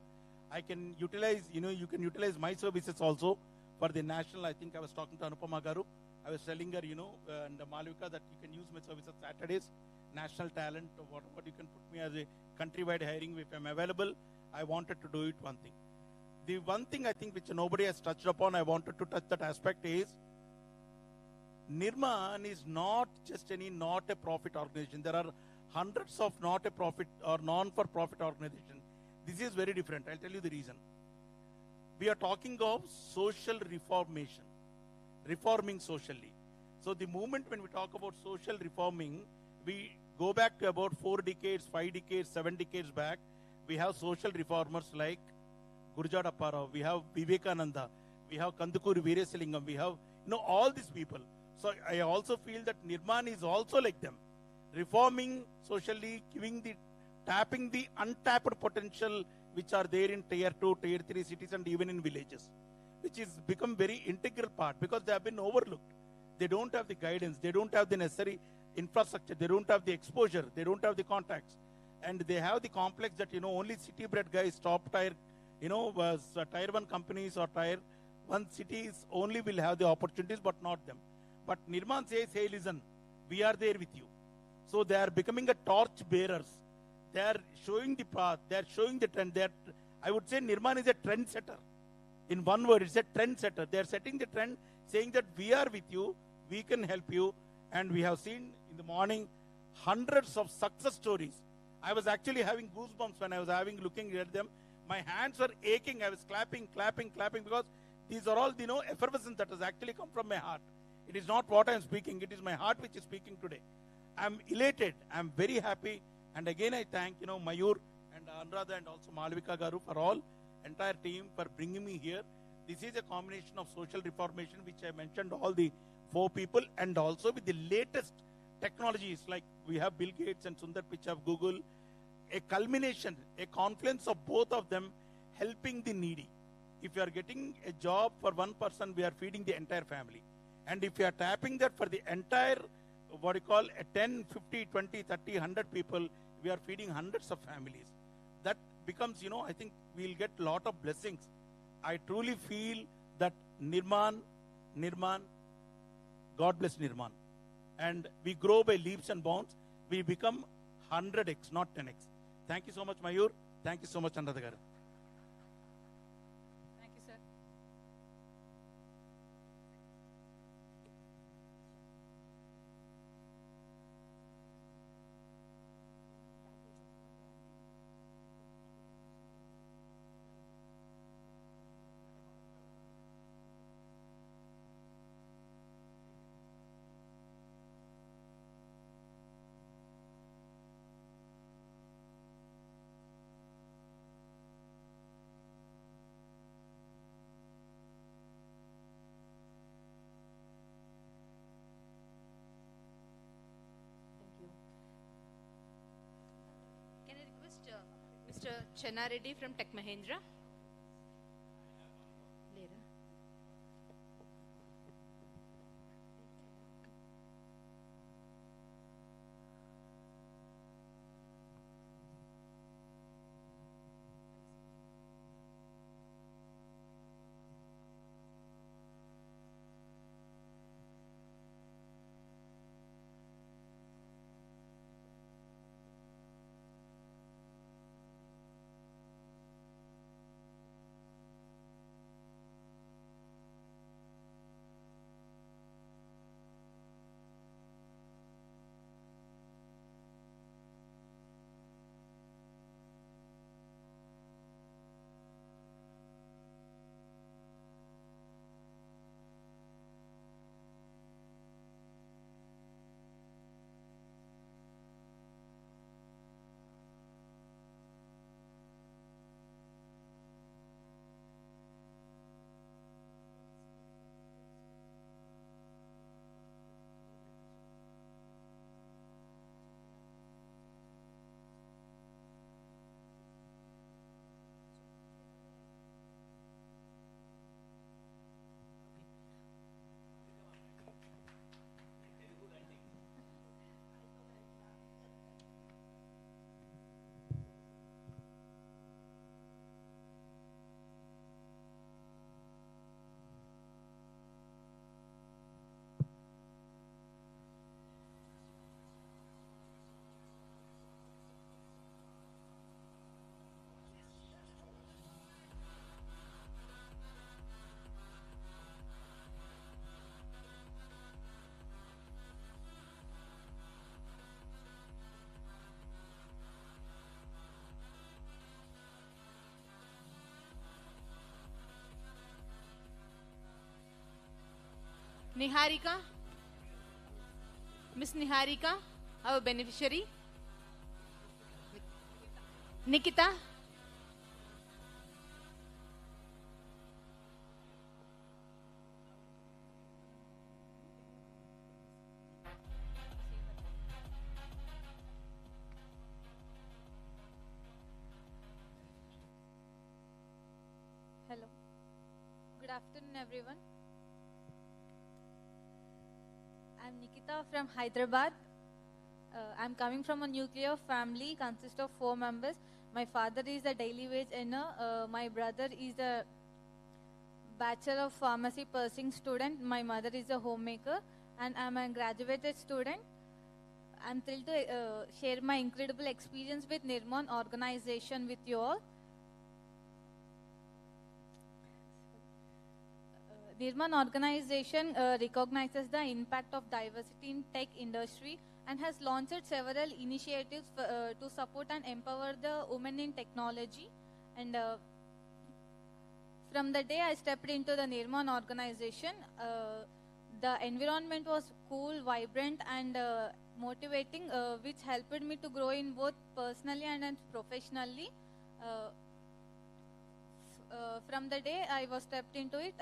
I can utilize, you can utilize my services also for the national. I think I was talking to Anupama Garu. I was telling her, and Malvika, that you can use my services Saturdays, national talent, or whatever. You can put me as a countrywide hiring if I'm available. I wanted to do it one thing. The one thing I think which nobody has touched upon, I wanted to touch that aspect is, Nirmaan is not just not a profit organization. There are hundreds of not a profit or non-for-profit organizations. This is very different. I'll tell you the reason. We are talking of social reformation, reforming socially. So the moment when we talk about social reforming, we go back to about 4 decades, 5 decades, 7 decades back. We have social reformers like Gurjat Apparao, we have Vivekananda, we have Kandukuri Veerasilingam, we have all these people. So I also feel that Nirmaan is also like them, reforming socially, tapping the untapped potential which are there in tier 2, tier 3 cities and even in villages, which is become very integral part because they have been overlooked. They don't have the guidance, they don't have the necessary infrastructure, they don't have the exposure, they don't have the contacts, and they have the complex that only city bred guys, top tier, tier 1 companies or tier 1 cities only will have the opportunities, but not them. But Nirmaan says, hey, listen, we are there with you. So they are becoming a torch bearers. They are showing the path. They are showing the trend. I would say Nirmaan is a trend setter. In one word, it's a trend setter. They are setting the trend, saying that we are with you, we can help you. And we have seen in the morning hundreds of success stories. I was actually having goosebumps when I was looking at them. My hands were aching. I was clapping because these are all effervescence that has actually come from my heart. It is not what I am speaking. It is my heart which is speaking today. I am elated. I am very happy. And again, I thank, Mayur and Anuradha and also Malvika Garu for all, entire team for bringing me here. This is a combination of social reformation, which I mentioned all the 4 people, and also with the latest technologies like we have Bill Gates and Sundar Pichai of Google, a culmination, a confluence of both of them helping the needy. If you are getting a job for one person, we are feeding the entire family. And if you are tapping that for the entire, what you call a 10, 50, 20, 30, 100 people, we are feeding hundreds of families. That becomes, I think we'll get a lot of blessings. I truly feel that Nirmaan, God bless Nirmaan. And we grow by leaps and bounds. We become 100x, not 10x. Thank you so much, Mayur. Thank you so much, Anuradha Garu. Thank you, sir. Can I request Mr. Chenna Reddy from Tech Mahindra? Lera. Niharika, Miss Niharika, our beneficiary. Nikita. Hello. Good afternoon, everyone. I'm Nikita from Hyderabad. I'm coming from a nuclear family consist of 4 members. My father is a daily wage earner. My brother is a Bachelor of Pharmacy pursuing student. My mother is a homemaker, and I'm a graduated student. I'm thrilled to share my incredible experience with Nirmaan organization with you all. Nirmaan organization recognizes the impact of diversity in tech industry and has launched several initiatives to support and empower the women in technology. And from the day I stepped into the Nirmaan organization, the environment was cool, vibrant, and motivating, which helped me to grow in both personally and professionally. From the day I was stepped into it,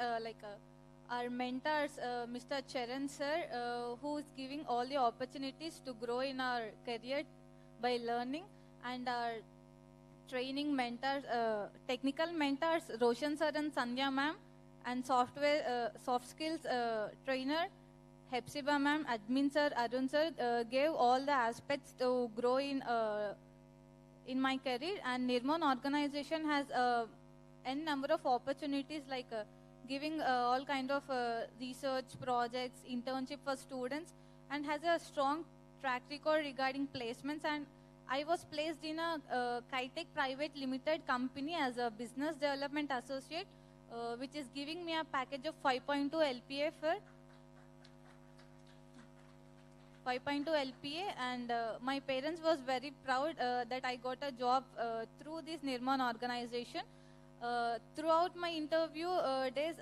our mentors, Mr. Charan sir, who is giving all the opportunities to grow in our career by learning, and our training mentors, technical mentors, Roshan sir and Sandhya ma'am, and soft skills trainer, Hepsiba ma'am, admin sir, Arun sir, gave all the aspects to grow in my career. And Nirmaan organization has n number of opportunities like giving all kind of research projects, internship for students, and has a strong track record regarding placements. And I was placed in a Kitech Private Limited company as a business development associate, which is giving me a package of 5.2 LPA for 5.2 LPA, and my parents was very proud that I got a job through this Nirmaan organization. Throughout my interview days,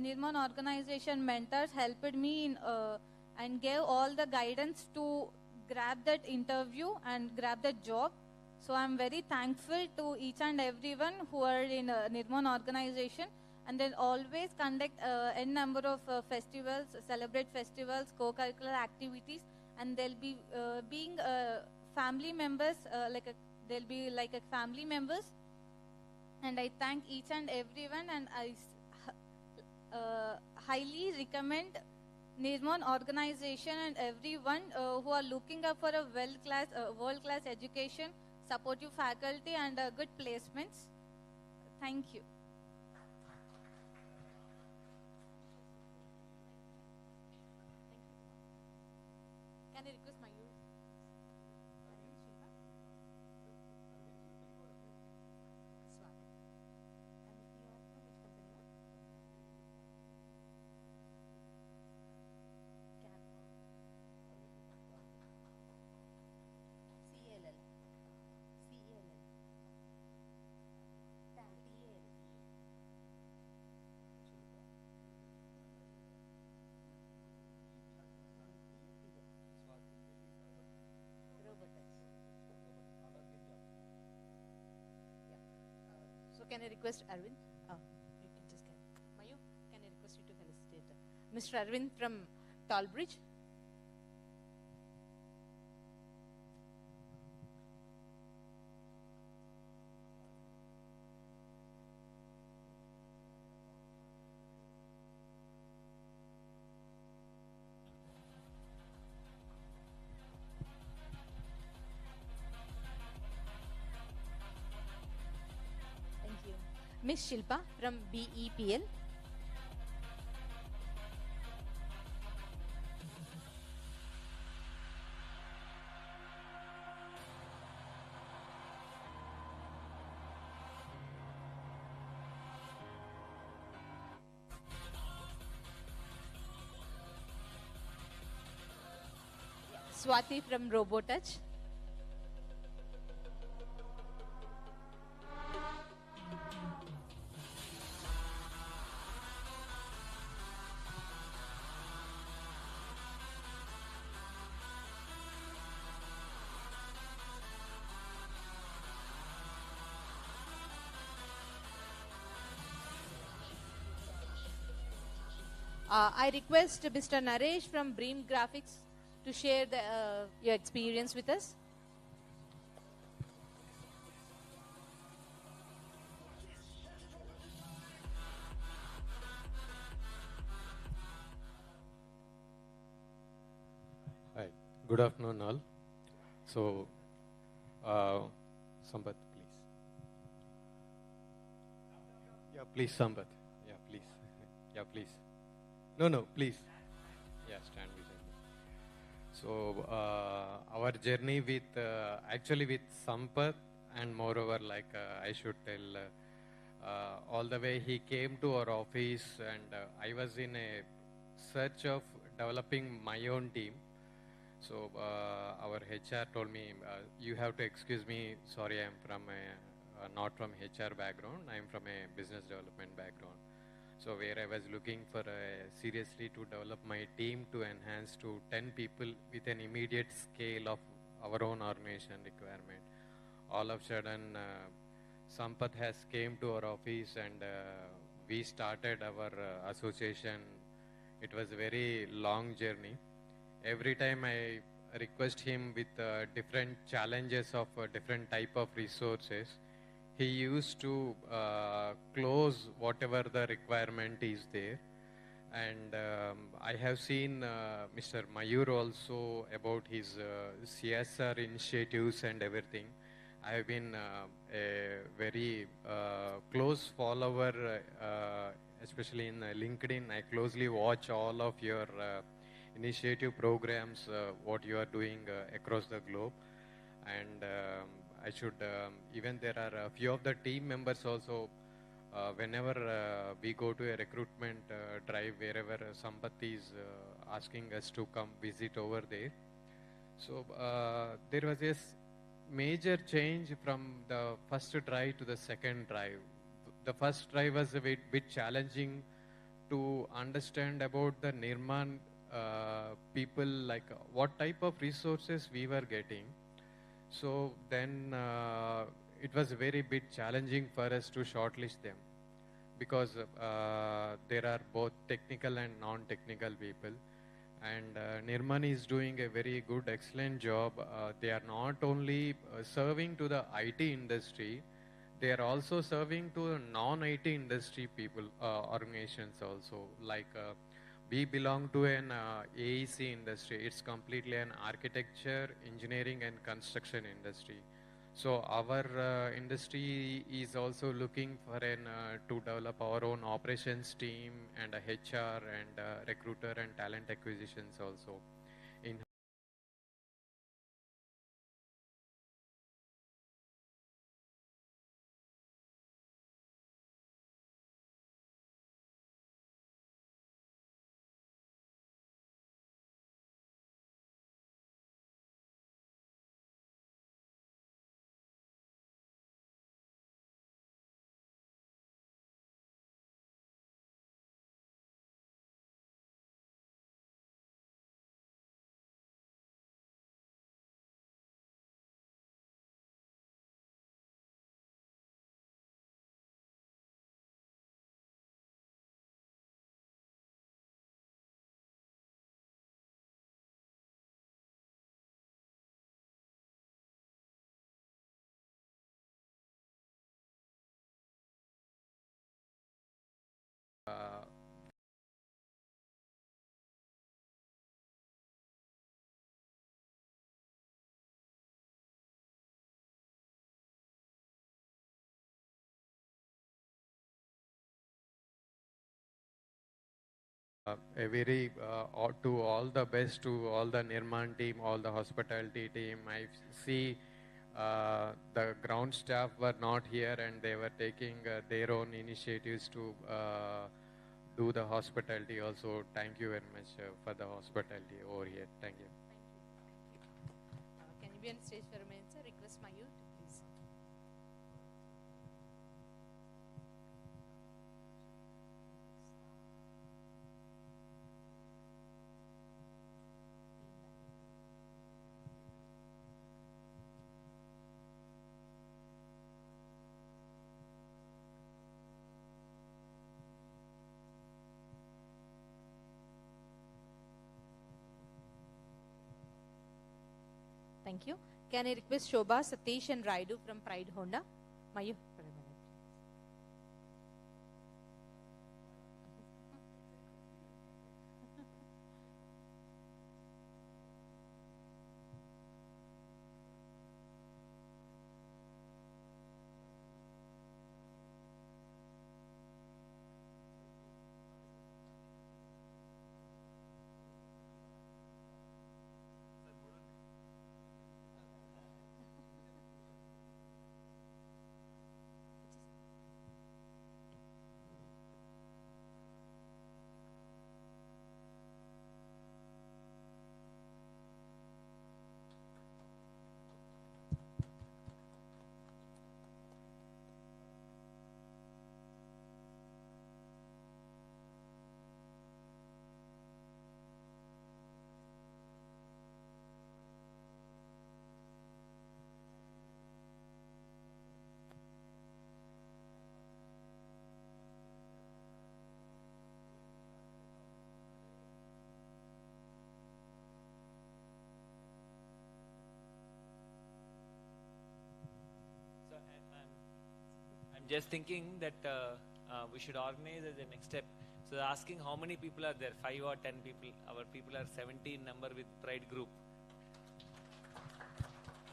Nirmaan organization mentors helped me in, and gave all the guidance to grab that interview and grab that job. So I'm very thankful to each and everyone who are in Nirmaan organization, and they'll always conduct a number of festivals, celebrate festivals, co-curricular activities, and they'll be being family members, they'll be like a family members. And I thank each and everyone, and I highly recommend Nirmaan organization and everyone who are looking up for a world-class education, supportive faculty, and good placements. Thank you. Can I request my can I request Arvind? Oh, you can just get. Mayu, can I request you to felicitate Mr. Arvind from Tallbridge? Miss Shilpa from BEPL. Swati from Robotouch. I request Mr. Naresh from Bream Graphics to share your experience with us. Hi, good afternoon all. So, Sampath, please. Yeah, please, Sampath. Yeah, please. Yeah, please. No, please. Yeah, stand beside me. So, our journey with, actually with Sampath, and moreover, like I should tell, all the way he came to our office, and I was in a search of developing my own team. So our HR told me, you have to excuse me, sorry, I'm from not from HR background, I'm from a business development background. So where I was looking for seriously to develop my team to enhance to 10 people with an immediate scale of our own organization requirement. All of a sudden, Sampath has came to our office, and we started our association. It was a very long journey. Every time I request him with different challenges of different type of resources, he used to close whatever the requirement is there. And I have seen Mr. Mayur also about his CSR initiatives and everything. I have been a very close follower, especially in LinkedIn. I closely watch all of your initiative programs, what you are doing across the globe. And I should, even there are a few of the team members also, whenever we go to a recruitment drive, wherever Sampath is asking us to come visit over there. So there was this major change from the first drive to the second drive. The first drive was a bit challenging to understand about the Nirmaan people, like what type of resources we were getting. So then it was very bit challenging for us to shortlist them, because there are both technical and non-technical people. And Nirmaan is doing a very good, excellent job. They are not only serving to the IT industry, they are also serving to non-IT industry people, organizations also. Like we belong to an AEC industry. It's completely an architecture, engineering and construction industry. So our industry is also looking for to develop our own operations team and a HR and recruiter and talent acquisitions also. In a very to all the best to all the Nirmaan team, all the hospitality team. I see the ground staff were not here, and they were taking their own initiatives to do the hospitality also. Thank you very much for the hospitality over here. Thank you. Can you be on stage for a minute, sir? Request Mayur to please. Thank you. Can I request Shobha, Satish and Raidu from Pride Honda? Mayur. I'm just thinking that we should organize as a next step. So asking how many people are there, 5 or 10 people. Our people are 70 in number with Pride group.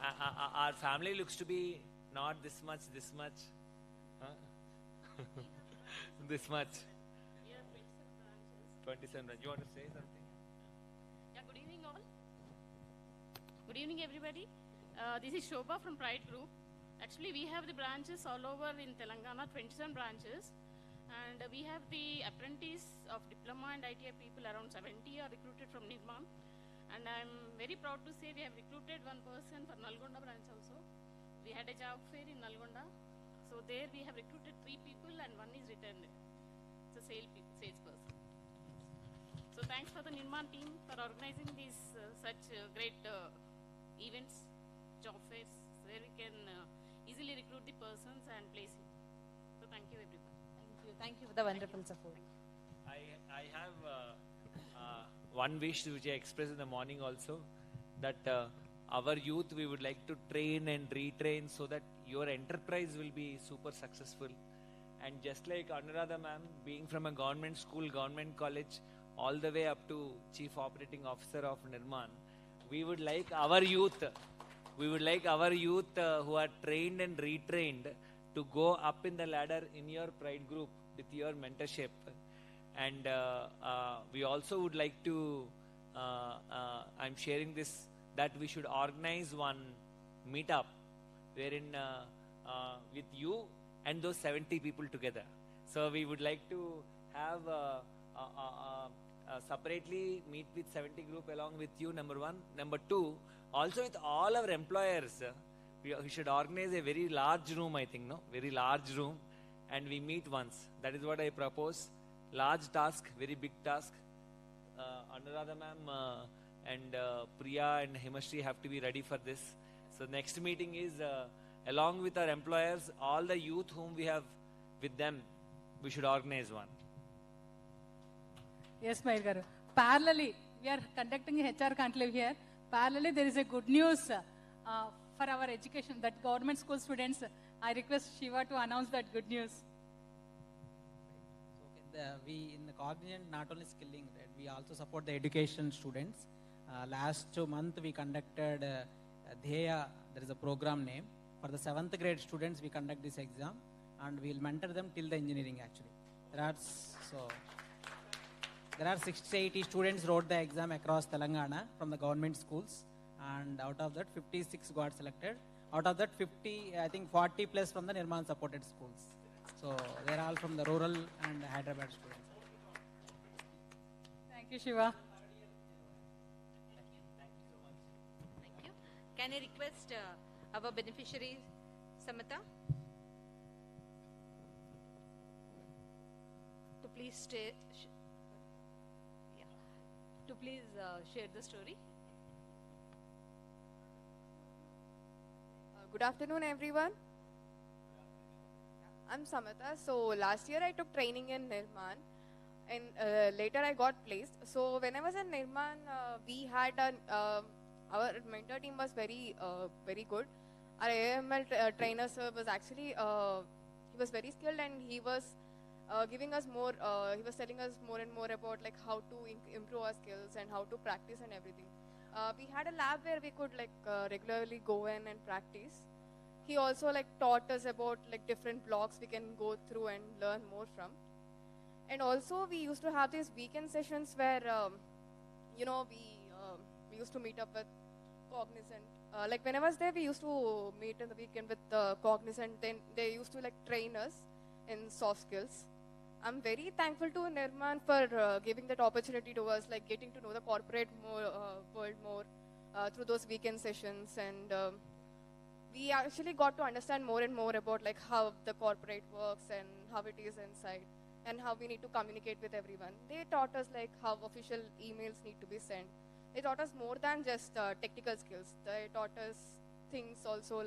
Our family looks to be not this much. Huh? This much. 27 branches. You want to say something? Yeah, good evening all. Good evening everybody. This is Shobha from Pride Group. Actually, we have the branches all over in Telangana, 27 branches. And we have the apprentice of diploma and ITI people, around 70 are recruited from Nirmaan. And I'm very proud to say we have recruited one person for Nalgonda branch also. We had a job fair in Nalgonda. So there we have recruited 3 people and one is returned. It's a salesperson. So thanks for the Nirmaan team for organizing these such great events, job fairs, where we can easily recruit the persons and place him. So thank you everyone. Thank you for the wonderful support. I have one wish which I expressed in the morning also, that our youth we would like to train and retrain so that your enterprise will be super successful. And just like Anuradha ma'am, being from a government school, government college, all the way up to Chief Operating Officer of Nirmaan, we would like our youth who are trained and retrained to go up in the ladder in your Pride group with your mentorship. And we also would like to, I'm sharing this, that we should organize one meetup wherein with you and those 70 people together. So we would like to have separately meet with 70 group along with you, number one. Number two, also with all our employers, we should organize a very large room, I think, no? Very large room, and we meet once. That is what I propose. Large task, very big task. Anuradha ma'am and Priya and Himashri have to be ready for this. So next meeting is along with our employers, all the youth whom we have with them, we should organize one. Yes, Mayur garu. Parallelly, we are conducting a HR conclave here. Parallelly, there is a good news for our education, that government school students. I request Shiva to announce that good news. We in the Cognizant not only skilling, right, we also support the education students. Last month we conducted Dheya, there is a program name. For the 7th grade students we conduct this exam and we will mentor them till the engineering actually. There are 60-80 students wrote the exam across Telangana from the government schools, and out of that 56 got selected. Out of that 50, I think 40 plus from the Nirmaan supported schools. So they are all from the rural and Hyderabad students. Thank you, Shiva. Thank you. Can I request our beneficiary, Samata, to please share the story? Good afternoon, everyone. I'm Samata. So last year I took training in Nirmaan, and later I got placed. So when I was in Nirmaan, we had our mentor team was very good. Our AML trainer sir was actually he was very skilled, and he was giving us more. He was telling us more and more about like how to improve our skills and how to practice and everything. We had a lab where we could regularly go in and practice. He also taught us about different blocks we can go through and learn more from. And also we used to have these weekend sessions where we used to meet up with Cognizant. When I was there, we used to meet in the weekend with Cognizant. Then they used to train us in soft skills. I'm very thankful to Nirmaan for giving that opportunity to us, getting to know the corporate world more through those weekend sessions. And we actually got to understand more and more about how the corporate works and how it is inside, and how we need to communicate with everyone. They taught us how official emails need to be sent. They taught us more than just technical skills. They taught us things also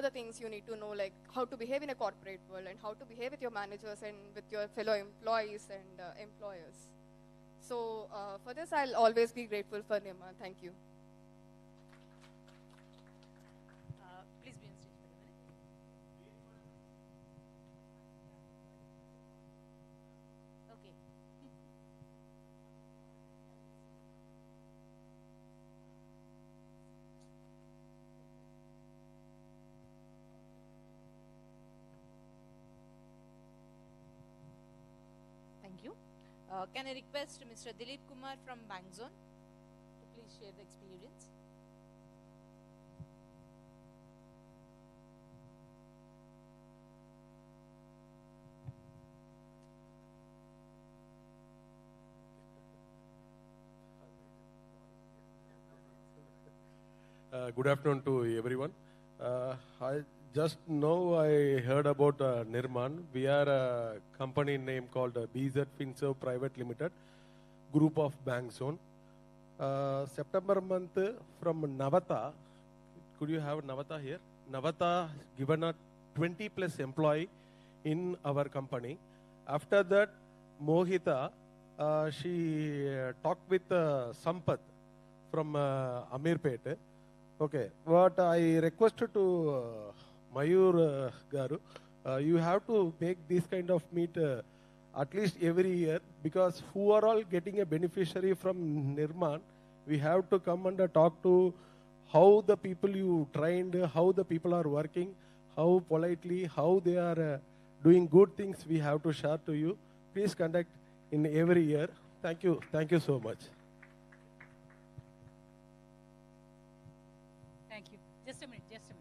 the things you need to know, how to behave in a corporate world and how to behave with your managers and with your fellow employees and employers. So for this, I'll always be grateful for Nirmaan. Thank you. Please be on stage for a minute. Okay. Thank you. Can I request Mr. Dilip Kumar from Bank Zone to please share the experience? Good afternoon to everyone. I just now I heard about Nirmaan. We are a company name called BZ Finserv Private Limited, group of Bank Zone. September month from Navata, could you have Navata here? Navata given a 20 plus employee in our company. After that, Mohita, she talked with Sampath from Amirpet. Okay, what I requested to Mayur Garu, you have to make this kind of meet at least every year, because who are all getting a beneficiary from Nirmaan, we have to come and talk to how the people you trained, how the people are working, how politely, how they are doing good things we have to share to you. Please conduct in every year. Thank you so much. Thank you. Just a minute. Thank you.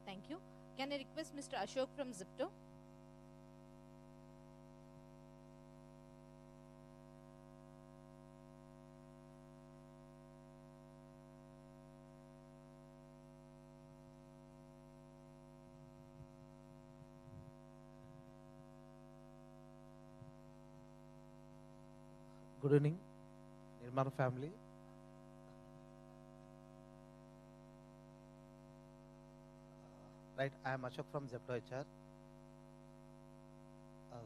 Thank you. Can I request Mr. Ashok from Zipto? Good evening, Nirmaan family. Right, I am Ashok from Zepto HR.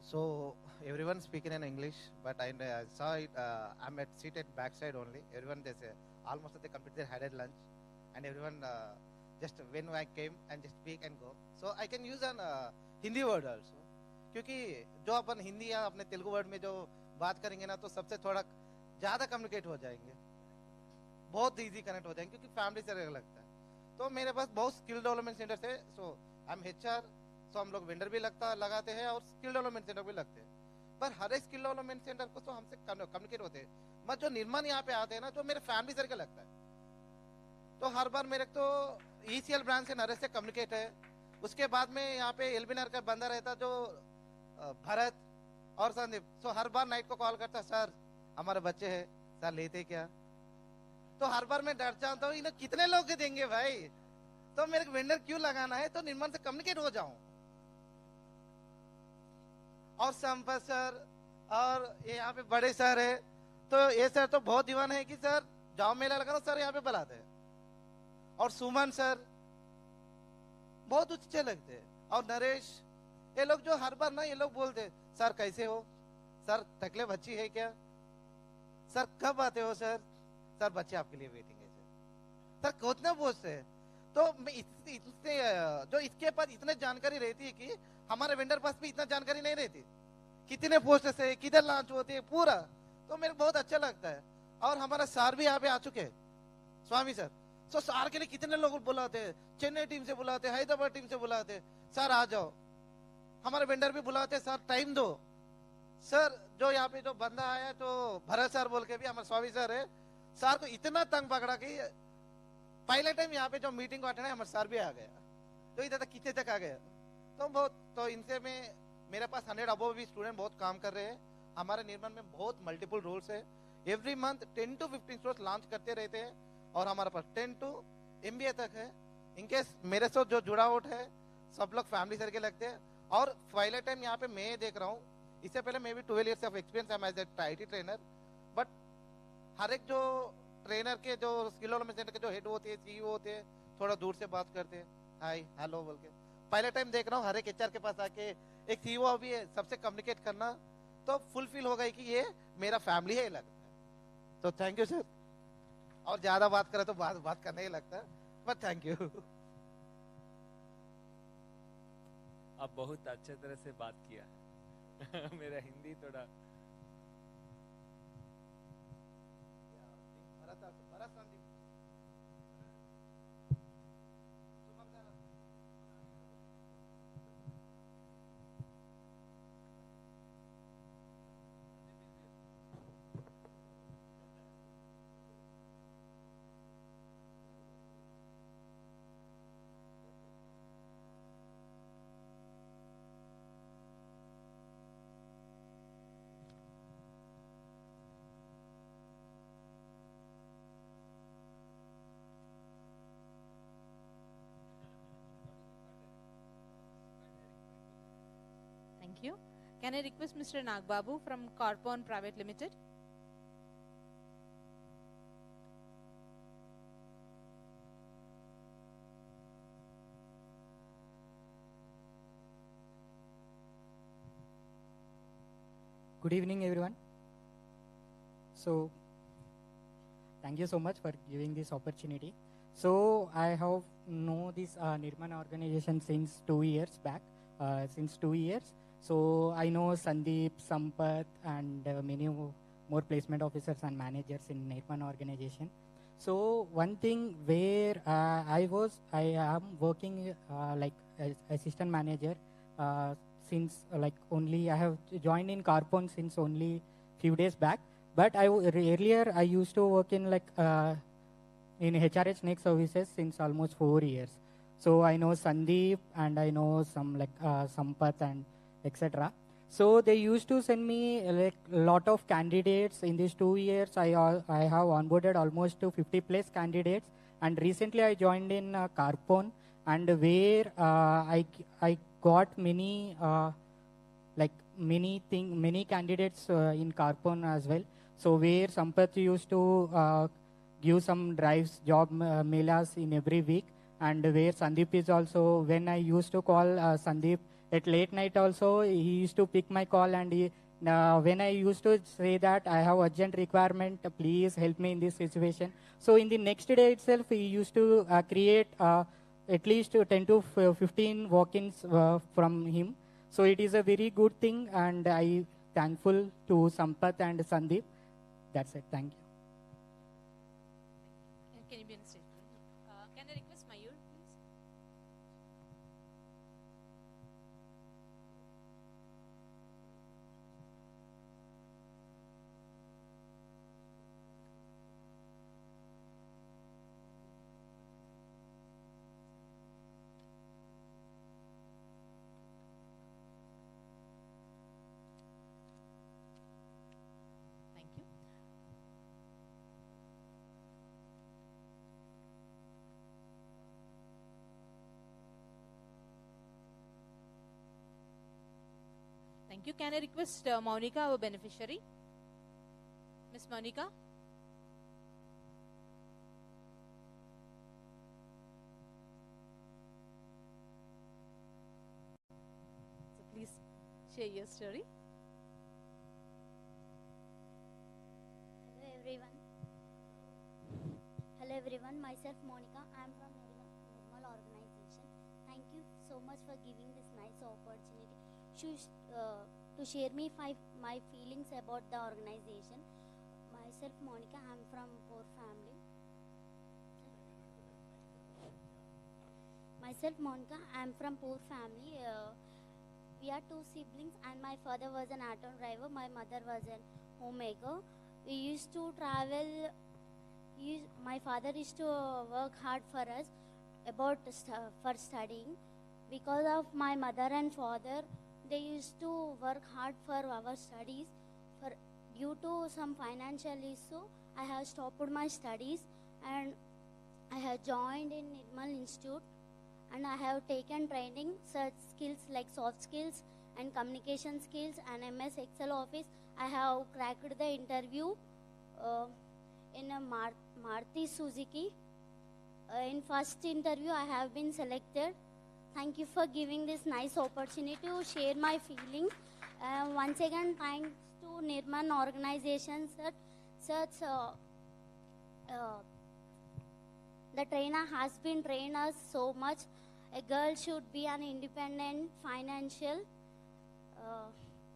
So everyone speaking in English, but I saw it. I'm at seated backside only. Everyone they say almost they completed had lunch, and everyone just when I came and just speak and go. So I can use an Hindi word also, क्योंकि जो अपन हिंदी या अपने Telugu word में जो बात करेंगे ना तो सबसे थोड़ा ज़्यादा कम्युनिकेट हो जाएंगे, बहुत इजी कनेक्ट हो जाएंगे क्योंकि फैमिली से लगता है. तो मेरे पास बहुत स्किल डेवलपमेंट सेंटर है. सो आई एम HR, सो हम लोग वेंडर भी लगाते हैं और स्किल डेवलपमेंट सेंटर भी लगते हैं. पर हर एक स्किल डेवलपमेंट सेंटर को तो हमसे कम्युनिकेट होते हैं. मत जो निर्माण यहाँ पे आते हैं ना, जो मेरे फैमिली सर्कल लगता है, तो हर बार मेरे तो ECL ब्रांच से नरेश से कम्युनिकेट है. उसके बाद में यहाँ पे LBNR का बंदा रहता जो भरत और संदीप. सो हर बार नाइट को कॉल करता, सर हमारे बच्चे हैं, सर लेते क्या. तो हर बार मैं डर जाता हूँ इन्हें कितने लोग देंगे भाई, तो मेरे को वेंडर क्यों लगाना है, तो निर्माण से कम्युनिकेट हो जाऊं. और संपत सर और ये यहाँ पे बड़े सर है, तो ये सर तो बहुत दीवाना है कि सर जाओ मेला लगाना, सर यहाँ पे बुलाते हैं. और सुमन सर बहुत अच्छे लगते हैं. और नरेश, ये लोग जो हर बार ना ये लोग बोलते सर कैसे हो, सर तकलीफ अच्छी है क्या, सर कब आते हो सर, सर बच्चे आपके लिए वेटिंग है सर कितना पूछते हैं. तो मैं इससे जो इसके पास इतने जानकारी रहती है कि हमारे वेंडर पास भी इतना जानकारी नहीं रहती, कितने पोस्ट से किधर लॉन्च होते हैं पूरा. तो मेरे बहुत अच्छा लगता है. और हमारा सर भी यहाँ पे आ चुके हैं, स्वामी सर. तो सर के लिए कितने लोग बुलाते हैं, चेन्नई टीम से बुलाते, हैदराबाद टीम से बुलाते, सर आ जाओ. हमारे वेंडर भी बुलाते, सर टाइम दो. सर जो यहाँ पे जो बंदा आया तो भरत सर बोल के भी हमारे स्वामी सर है, सर को इतना तंग पकड़ा कि पहले टाइम यहाँ पे जो मीटिंग को अटेंड है हमारे सर भी आ गया, तो इधर तक कितने तक आ गया. तो बहुत तो इनसे में मेरे पास 100 अबव भी स्टूडेंट बहुत काम कर रहे हैं. हमारे निर्माण में बहुत मल्टीपल रोल्स है. Every month 10 to 15 stores launch करते रहते हैं और हमारे पास 10 to MBA तक है. इनकेस मेरे साथ जो जुड़ा आउट है सब लोग फैमिली सर के लगते हैं. और पहले टाइम यहाँ पे मैं देख रहा हूँ, इससे पहले मैं भी 12 years ऑफ एक्सपीरियंस है as a IT trainer. But हर एक जो ट्रेनर के जो स्किल डेवलपमेंट सेंटर के जो हेड होते हैं, CEO होते हैं, थोड़ा दूर से बात करते हैं, हाय हेलो बोल के. पहले टाइम देख रहा हूँ हर एक HR के पास आके एक CEO भी है, सबसे कम्युनिकेट करना तो फुलफिल हो गई कि ये मेरा फैमिली है लगता है. तो थैंक यू सर. और ज्यादा बात करे तो बात करने ही लगता है, बट थैंक यू. आप बहुत अच्छे तरह से बात किया. मेरा हिंदी थोड़ा Thank you. Can I request Mr. Nagbabu from Corpon Private Limited? Good evening, everyone. So, thank you so much for giving this opportunity. So, I have known this Nirmaan organization since 2 years back. Since 2 years. So I know Sandeep, Sampath, and many more placement officers and managers in Nirmaan organization. So one thing where I am working like as assistant manager since only I have joined in Carpon since only few days back. But earlier I used to work in in HRH Next Services since almost 4 years. So I know Sandeep and I know some Sampath and etc. So they used to send me a lot of candidates. In these 2 years, I have onboarded almost to 50 plus candidates. And recently I joined in Carpon, and where I got many many candidates in Carpon as well. So where Sampath used to give some drives, job melas in every week. and where Sandeep is also, when I used to call Sandeep at late night also, he used to pick my call, and when I used to say that I have urgent requirement, please help me in this situation. So in the next day itself, he used to create at least 10 to 15 walk-ins from him. So it is a very good thing, and I thankful to Sampath and Sandeep. That's it. Thank you. Can you be on stage? Can I request Mayur, please? Thank you. Thank you. Can I request Monica, our beneficiary? Miss Monica? So please share your story. Hello everyone. Hello everyone. Myself Monica. I am from Nirmal organization. Thank you so much for giving this nice opportunity to share my feelings about the organization. Myself Monica. I am from poor family. Myself Monica. I am from poor family. We are two siblings, and my father was an auto driver. My mother was a homemaker. We used to travel. My father used to work hard for us for studying. Because of my mother and father, they used to work hard for our studies. Due to some financial issue, I have stopped my studies, and I have joined in Nirmal Institute, and I have taken training such skills like soft skills and communication skills and MS Excel Office. I have cracked the interview in a Maruti Suzuki. In first interview, I have been selected. Thank you for giving this nice opportunity to share my feelings. Once again, thanks to Nirman organization, the trainer has been trained us so much. A girl should be an independent financial,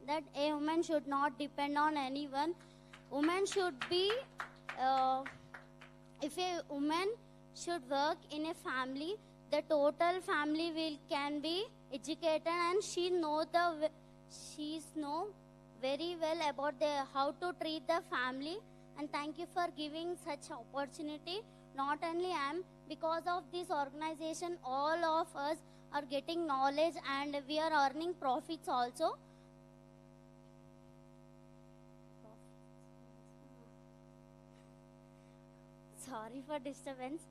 that a woman should not depend on anyone. Woman should be, if a woman should work in a family, the total family can be educated, and she know very well about how to treat the family. And thank you for giving such opportunity. Not only I am, because of this organization, all of us are getting knowledge, and we are earning profits also. Sorry for disturbance.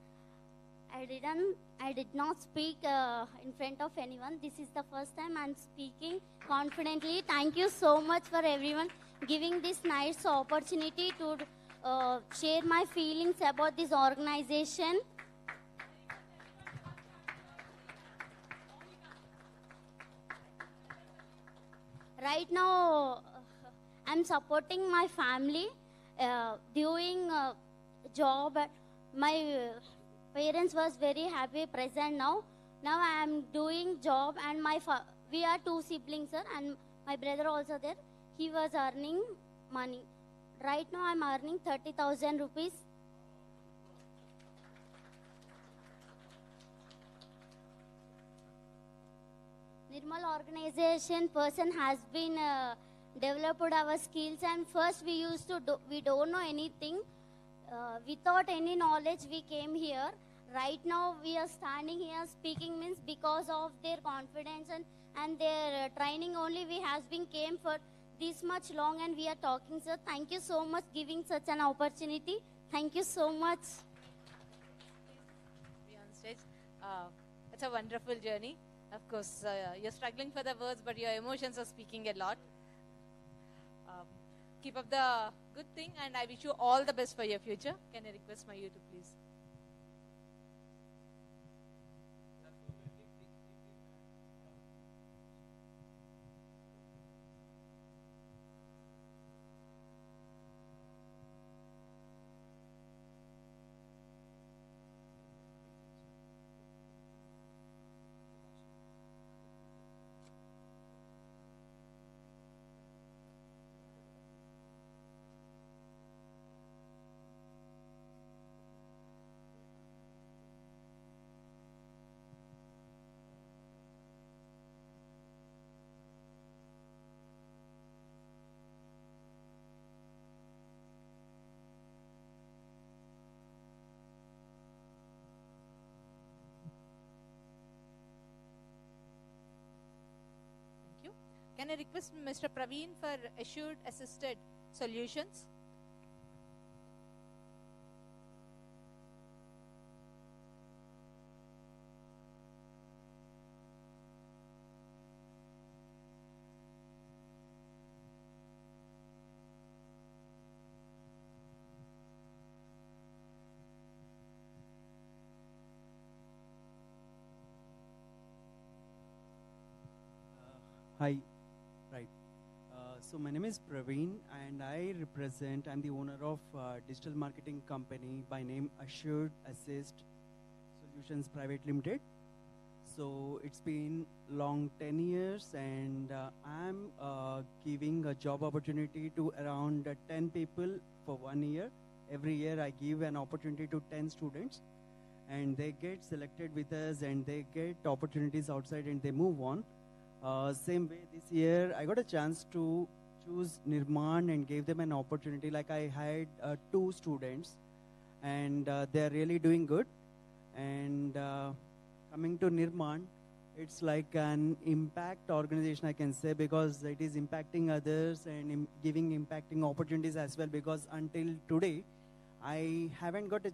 I did not speak in front of anyone. This is the first time I'm speaking confidently. Thank you so much for everyone giving this nice opportunity to share my feelings about this organization. Right now, I'm supporting my family, doing job. My parents was very happy present now. Now I am doing job, and we are two siblings, sir, and my brother also there. He was earning money. Right now I am earning 30,000 rupees. Nirmal organization person has been developed our skills, and first we don't know anything. Without any knowledge we came here. Right now we are standing here speaking means because of their confidence and their training only we has been came for this much long, and we are talking, sir. Thank you so much giving such an opportunity. Thank you so much. Be on stage. It's a wonderful journey. Of course, you're struggling for the words, but your emotions are speaking a lot. Keep up the good thing, and I wish you all the best for your future. Can I request Mayur to please? Can I request Mr. Praveen for Assured Assisted Solutions? Hi, right. So my name is Praveen, and I'm the owner of digital marketing company by name Assured Assist Solutions Private Limited. So it's been long 10 years, and I'm giving a job opportunity to around 10 people for 1 year. Every year I give an opportunity to 10 students, and they get selected with us, and they get opportunities outside, and they move on. Same way this year, I got a chance to choose Nirmaan and gave them an opportunity. Like I had 2 students, and they're really doing good. And coming to Nirmaan, it's like an impact organization, I can say, because it is impacting others and giving impacting opportunities as well. Because until today, I haven't got a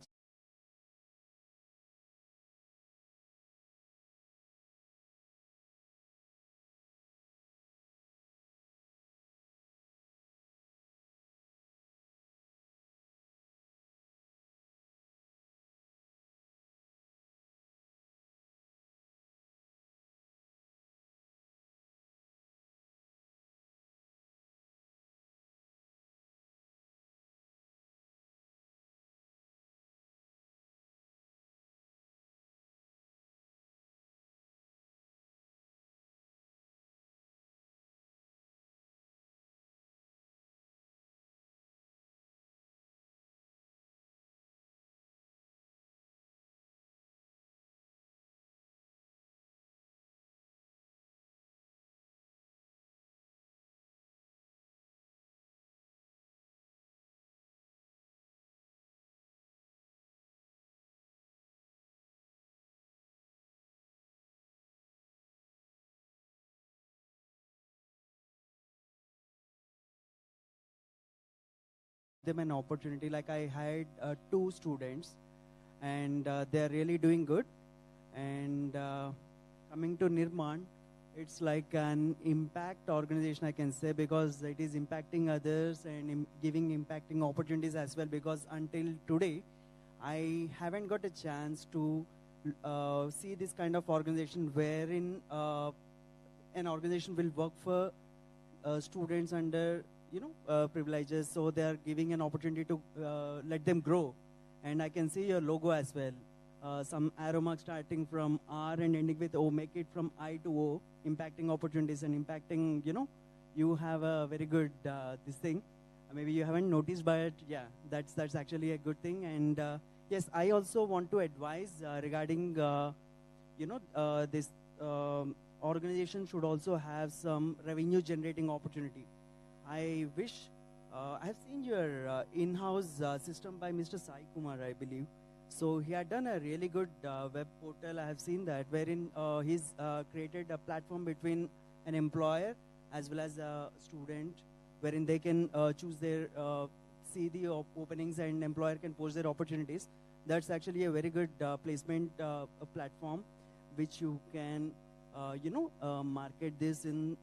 them an opportunity. Like I had 2 students, and they're really doing good. And coming to Nirmaan, it's like an impact organization, I can say, because it is impacting others and giving impacting opportunities as well. Because until today, I haven't got a chance to see this kind of organization wherein an organization will work for students under privileges, so they are giving an opportunity to let them grow. And I can see your logo as well, some arrow mark starting from R and ending with O, make it from I to O, impacting opportunities and impacting, you have a very good this thing. Maybe you haven't noticed, but yeah, that's actually a good thing. And yes, I also want to advise regarding this organization should also have some revenue generating opportunity. I wish, I have seen your in-house system by Mr. Sai Kumar, I believe. So he had done a really good web portal. I have seen that, wherein he's created a platform between an employer as well as a student, wherein they can choose their, see the openings, and employer can post their opportunities. That's actually a very good placement platform, which you can, market this in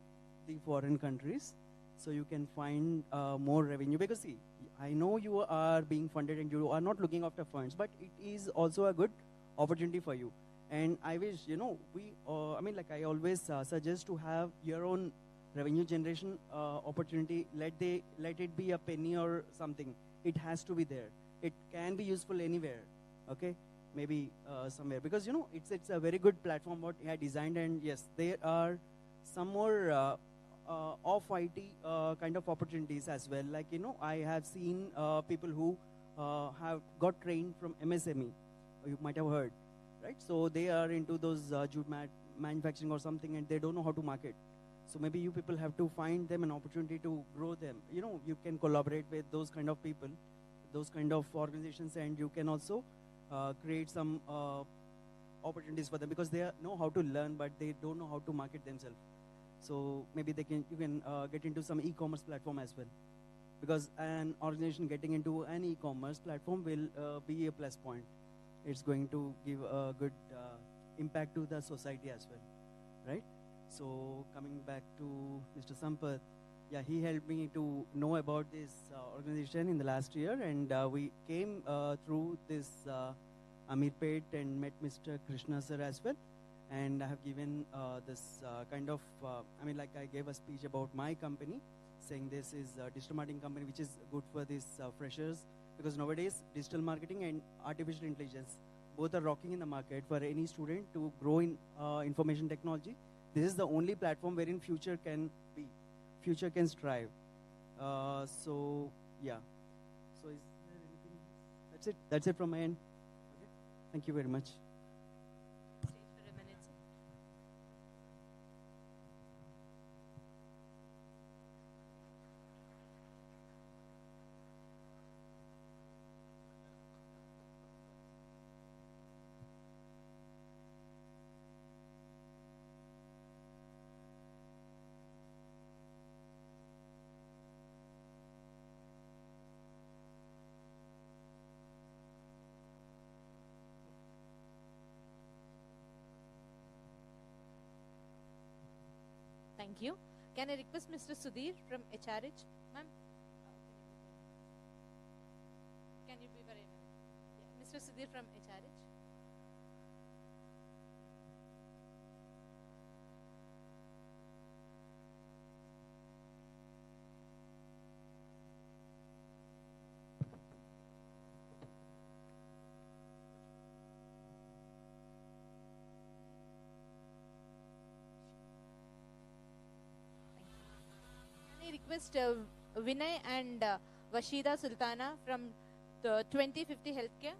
the foreign countries. So you can find more revenue. Because see, I know you are being funded and you are not looking after funds, but it is also a good opportunity for you. And I wish, I always suggest to have your own revenue generation opportunity. Let it be a penny or something. It has to be there. It can be useful anywhere, okay? Maybe somewhere. Because, it's a very good platform what he had designed. And yes, there are some more off IT kind of opportunities as well. Like, I have seen people who have got trained from MSME, you might have heard, right? So they are into those jute manufacturing or something, and they don't know how to market. So maybe you people have to find them an opportunity to grow them. You can collaborate with those kind of people, those kind of organizations, and you can also create some opportunities for them, because they know how to learn, but they don't know how to market themselves. So maybe you can get into some e-commerce platform as well, because an organization getting into an e-commerce platform will be a plus point. It's going to give a good impact to the society as well, right? So coming back to Mr. Sampath, yeah, he helped me to know about this organization in the last year, and we came through this Amirpet and met Mr. Krishna sir as well. And I have given this kind of, I gave a speech about my company, saying this is a digital marketing company which is good for these freshers, because nowadays digital marketing and artificial intelligence both are rocking in the market for any student to grow in information technology. This is the only platform wherein future can strive. So yeah. So is there anything? That's it. That's it from my end. Okay. Thank you very much. Thank you. Can I request Mr. Sudhir from HRH? Ma'am? Can you be very Mr. Sudhir from HRH? Request Vinay and Washida Sultana from the 2050 Healthcare.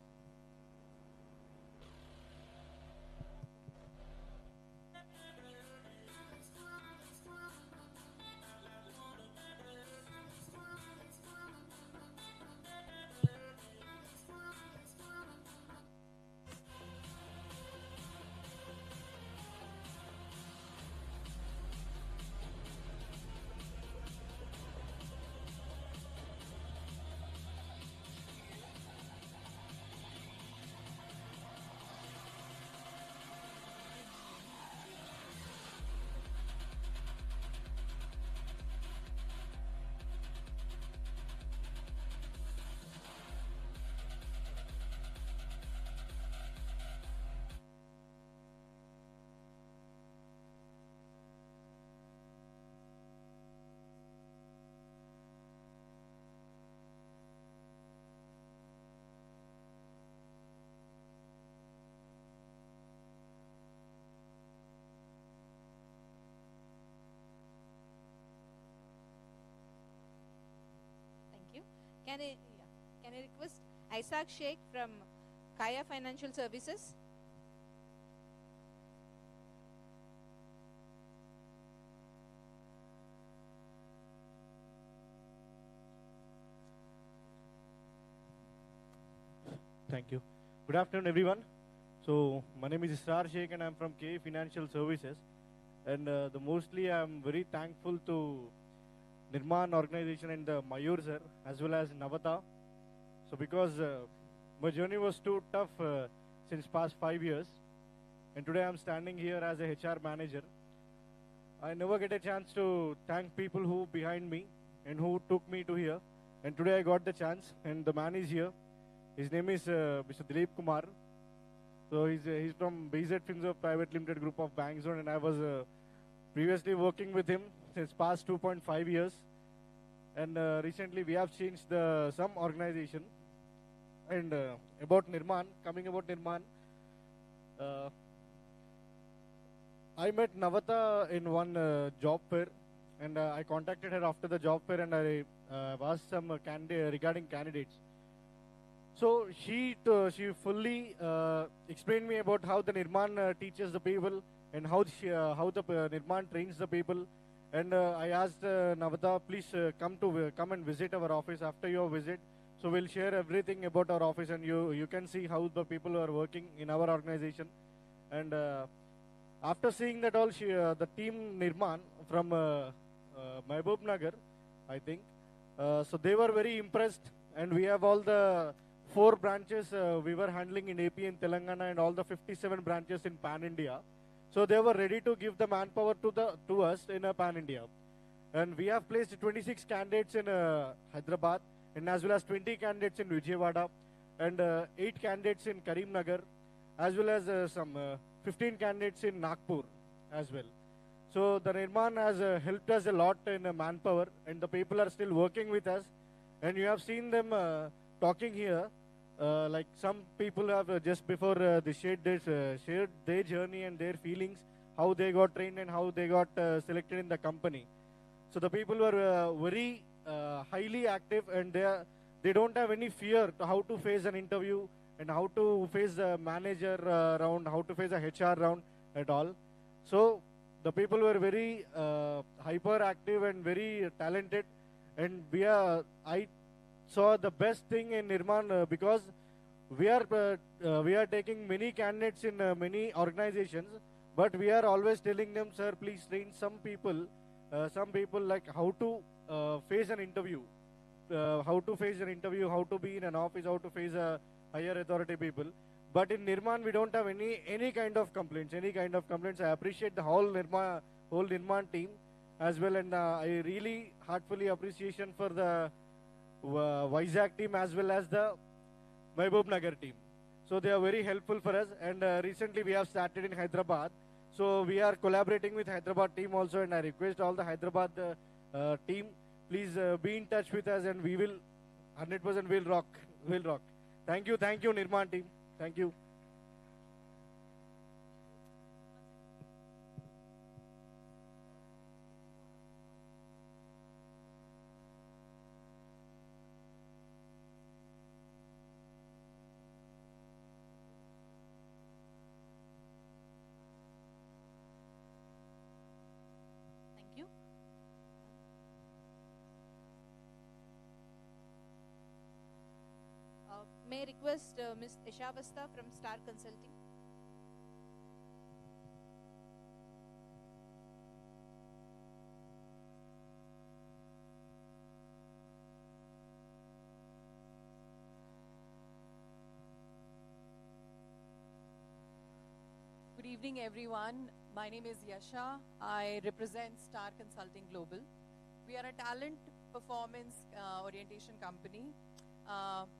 Can I request Isaac Sheikh from Kaya Financial Services? Thank you. Good afternoon, everyone. So my name is Israr Sheikh and I'm from Kaya Financial Services. And mostly I'm very thankful to Nirmaan organization and Mayur sir, as well as Navata. So because my journey was too tough since past 5 years, and today I'm standing here as a HR manager. I never get a chance to thank people who behind me and who took me to here. And today I got the chance, and the man is here. His name is Mr. Dilip Kumar. So he's from BZ Finserv Private Limited Group of Banks, and I was previously working with him since past 2.5 years. And recently we have changed some organization. And about Nirmaan, I met Navata in one job fair, and I contacted her after the job fair, and I asked some regarding candidates. So she fully explained me about how the Nirmaan teaches the people, and how the Nirmaan trains the people. And I asked Navata, please come and visit our office after your visit. So we'll share everything about our office, and you can see how the people are working in our organization. And after seeing that all, the team Nirmaan from Mehboob Nagar, I think, so they were very impressed, and we have all the 4 branches we were handling in AP and Telangana, and all the 57 branches in Pan India. So they were ready to give the manpower to us in Pan India. And we have placed 26 candidates in Hyderabad, and as well as 20 candidates in Vijayawada, and 8 candidates in Karimnagar, as well as some 15 candidates in Nagpur as well. So the Nirmaan has helped us a lot in manpower, and the people are still working with us. And you have seen them talking here. Like some people have just before they shared their journey and their feelings, how they got trained and how they got selected in the company. So the people were very highly active, and they don't have any fear to how to face an interview and how to face the manager round, how to face a HR round at all. So the people were very hyperactive and very talented, and I saw the best thing in Nirmaan because we are taking many candidates in many organizations, but we are always telling them, sir, please train some people like how to face an interview, how to be in an office, how to face a higher authority people. But in Nirmaan, we don't have any kind of complaints. I appreciate the whole Nirmaan team as well, and I really heartfully appreciation for the Vizag team as well as the Mehboob Nagar team. So they are very helpful for us, and recently we have started in Hyderabad. So we are collaborating with Hyderabad team also, and I request all the Hyderabad team, please be in touch with us, and we will 100% will rock. Thank you Nirmaan team. Thank you. Thank you. May I request Ms. Isha Basta from Star Consulting? Good evening, everyone. My name is Yasha. I represent Star Consulting Global. We are a talent performance orientation company.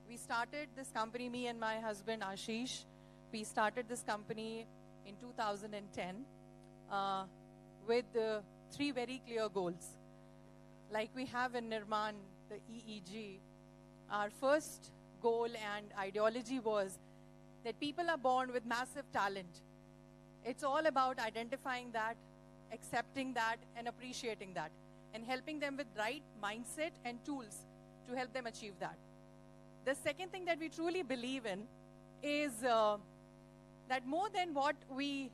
We started this company, me and my husband Ashish. We started this company in 2010 with 3 very clear goals. Like we have in Nirmaan, the EEG, our first goal and ideology was that people are born with massive talent. It's all about identifying that, accepting that, and appreciating that, and helping them with right mindset and tools to help them achieve that. The second thing that we truly believe in is that more than what we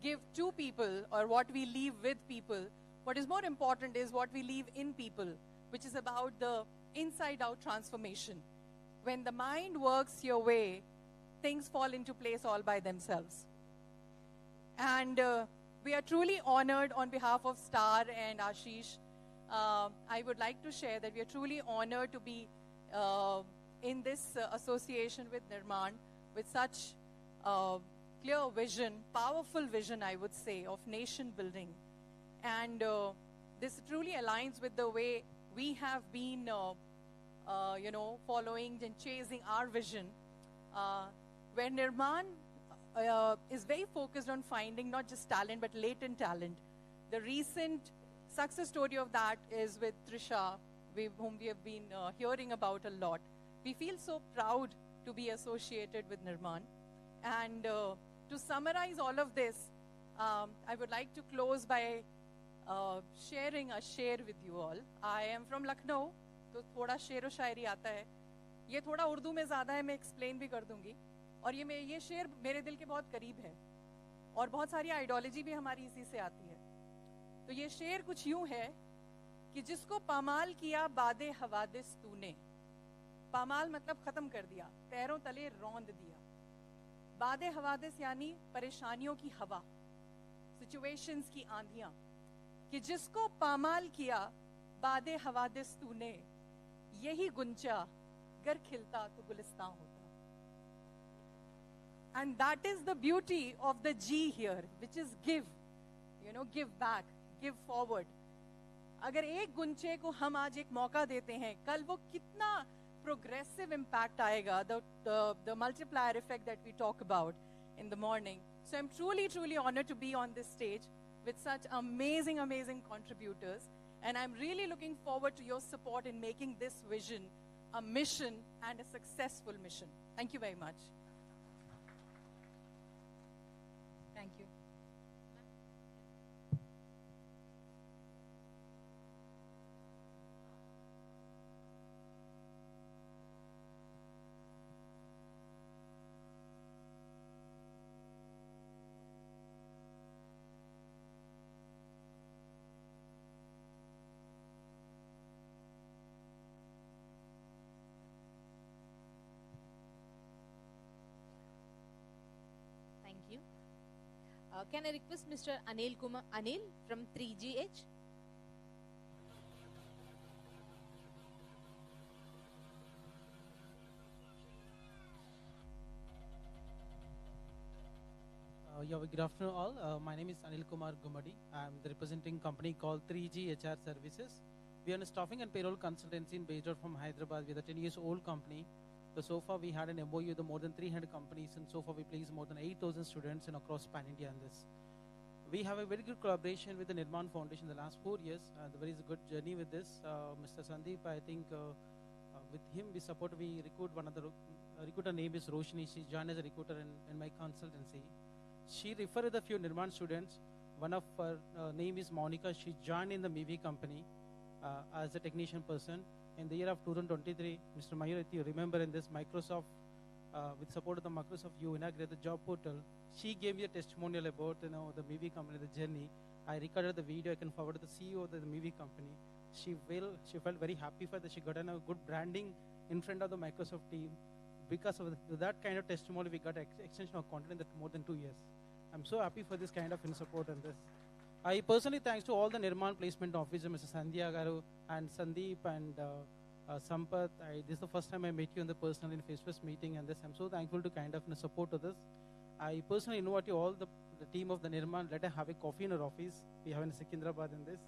give to people or what we leave with people, what is more important is what we leave in people, which is about the inside-out transformation. When the mind works your way, things fall into place all by themselves. And we are truly honored on behalf of Star and Ashish. I would like to share that we are truly honored to be in this association with Nirmaan, with such clear vision, powerful vision, I would say, of nation building. And this truly aligns with the way we have been, following and chasing our vision, where Nirmaan is very focused on finding not just talent, but latent talent. The recent success story of that is with Trisha, whom we have been hearing about a lot. We feel so proud to be associated with Nirmaan. And to summarize all of this, I would like to close by sharing a share with you all. I am from Lucknow, तो थोड़ा शेर व शायरी आता है. ये थोड़ा उर्दू में ज़्यादा है, मैं एक्सप्लेन भी कर दूंगी. और ये शेर मेरे दिल के बहुत करीब है. और बहुत सारी आइडियोलॉजी भी हमारी इसी से आती है. तो ये शेर कुछ यूं है कि जिसको पामाल किया बादे हवादिस तूने. पामाल मतलब खत्म कर दिया, पैरों तले रौंद दिया. बादे हवादिस यानी परेशानियों की हवा. सिचुएशंस की आंधियां, कि जिसको पामाल किया बादे हवादिस तूने, यही गुंचा गर खिलता तो गुलिस्तां होता. And that is the beauty of the G here, which is give, give back, give forward. अगर एक गुंचे को हम आज एक मौका देते हैं, कल वो कितना progressive impact आएगा, the multiplier effect that we talk about in the morning. So I'm truly, truly honored to be on this stage with such amazing, amazing contributors. And I'm really looking forward to your support in making this vision a mission and a successful mission. Thank you very much. Thank you. Thank you. Can I request Mr. Anil from 3GH? Good afternoon all. My name is Anil Kumar Gumadi. I am the representing company called 3G HR Services. We are a staffing and payroll consultancy based out from Hyderabad. We are a 10 years old company. So far we had an MOU with more than 300 companies, and so far we placed more than 8,000 students and across Pan India in this. We have a very good collaboration with the Nirmaan Foundation the last 4 years. There is a good journey with this. Mr. Sandeep, I think with him we recruit one of the recruiter name is Roshni. She joined as a recruiter in my consultancy. She referred a few Nirmaan students. One of her name is Monica. She joined in the MIVI company as a technician person. In the year of 2023, Mr. Mayur, if you remember in this Microsoft, with support of the Microsoft, you inaugurated the job portal. She gave me a testimonial about the MIVI company, the journey. I recorded the video. I can forward to the CEO of the MIVI company. She felt very happy for that. She got a good branding in front of the Microsoft team. Because of that kind of testimony, we got extension of content in more than 2 years. I'm so happy for this kind of support and this. I personally thanks to all the Nirmaan placement officers, Mr. Sandhya Garu and Sandeep and Sampath. This is the first time I met you in the personal in face-to-face meeting, and this I'm so thankful to kind of support to this. I personally invite you all, the team of the Nirmaan, let us have a coffee in our office. We have in Secunderabad in this.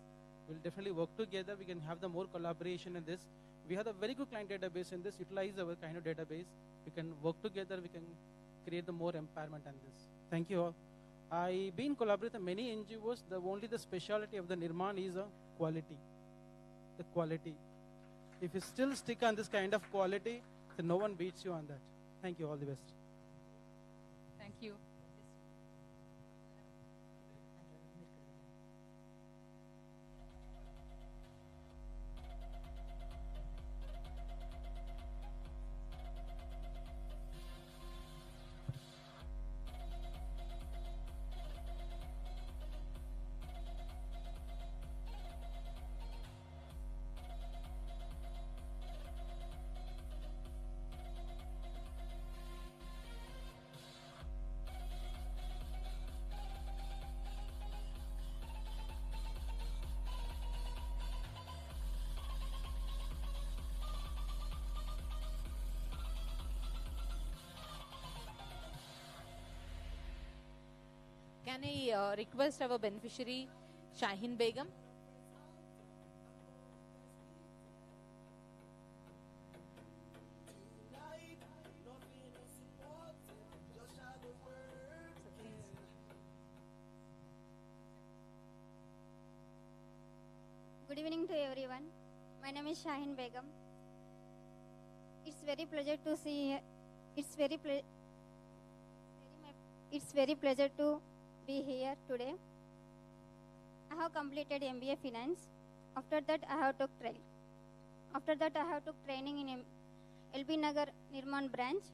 We'll definitely work together. We can have the more collaboration in this. We have a very good client database in this. Utilize our kind of database. We can work together. We can create the more empowerment in this. Thank you all. I've been collaborating with many NGOs. Only the specialty of the Nirmaan is quality. The quality. If you still stick on this kind of quality, then no one beats you on that. Thank you. All the best. Thank you. Can I request our beneficiary, Shahin Begum? Good evening to everyone. My name is Shahin Begum. It's very pleasure to see. It's very pleasure to be here today. I have completed MBA Finance. After that, I have took training in LB Nagar Nirmaan branch.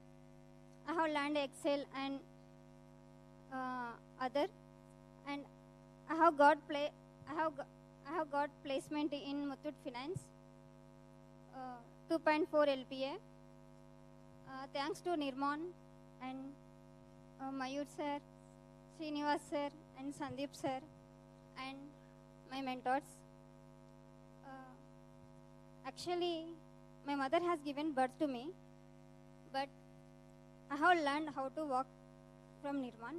I have learned Excel and other, and I have got placement in Muthoot Finance, 2.4 LPA. Thanks to Nirmaan and Mayur sir, Srinivas sir, and Sandeep sir and my mentors. Actually, my mother has given birth to me, but I have learned how to walk from Nirmaan.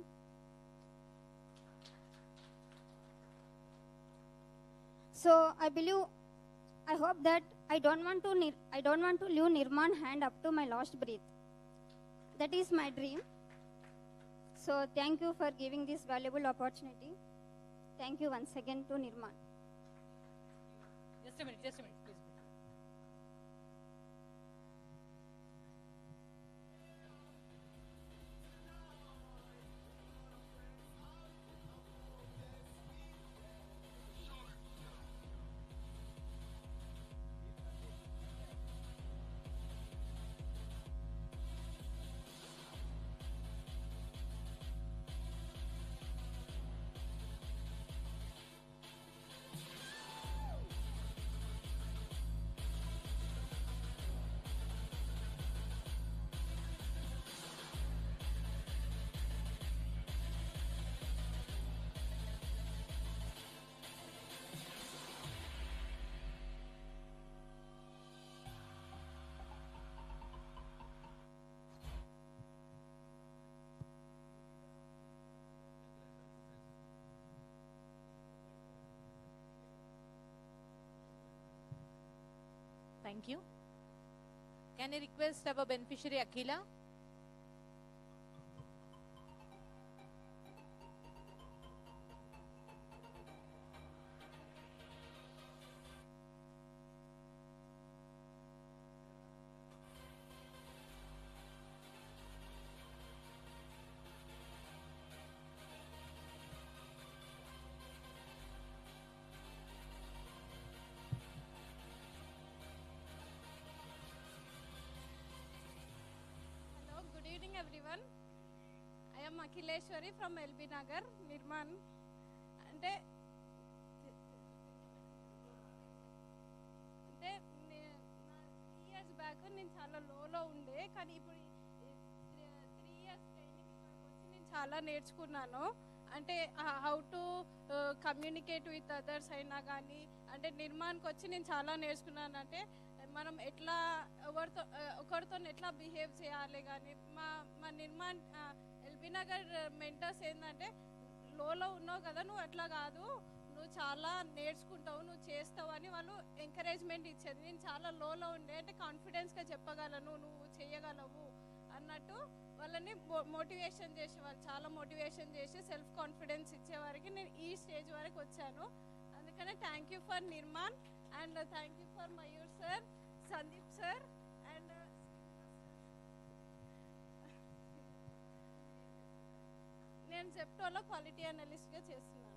So I hope that I don't want to leave Nirmaan hand up to my last breath. That is my dream. So thank you for giving this valuable opportunity. Thank you once again to Nirmaan. Just a minute, please. Thank you. Can I request our beneficiary Akhila? Good evening, everyone. I am Akhileshwari from LB Nagar, Nirmaan. అంటే 3 years back నేను చాలా లోలో ఉండే, కానీ ఇప్పుడు 3 years training ఇక్కడికి వచ్చి నేను చాలా నేర్చుకున్నాను. అంటే how to communicate with others అయినా కానీ, అంటే నిర్మాణ్కి వచ్చి నేను చాలా నేర్చుకున్నాను. అంటే మనం ఎట్లా ఒకరితో ఎట్లా బిహేవ్ చేయాలి కానీ, మా నిర్మాణ్ ఎల్బీ నగర్ మెంటర్స్ ఏంటంటే, లోలో ఉన్నావు కదా నువ్వు అట్లా కాదు, నువ్వు చాలా నేర్చుకుంటావు, నువ్వు చేస్తావు అని వాళ్ళు ఎంకరేజ్మెంట్ ఇచ్చేది. నేను చాలా లోలో ఉండే, అంటే కాన్ఫిడెన్స్గా చెప్పగలను, నువ్వు చేయగలవు అన్నట్టు వాళ్ళని మోటివేషన్ చేసేవాళ్ళు. చాలా మోటివేషన్ చేసి సెల్ఫ్ కాన్ఫిడెన్స్ ఇచ్చేవారికి నేను ఈ స్టేజ్ వరకు వచ్చాను. అందుకనే thank you for Nirman and thank you for Mayur sir, Sandeep sir and నేను జెప్టోలో క్వాలిటీ అనలిస్ట్గా చేస్తున్నాను.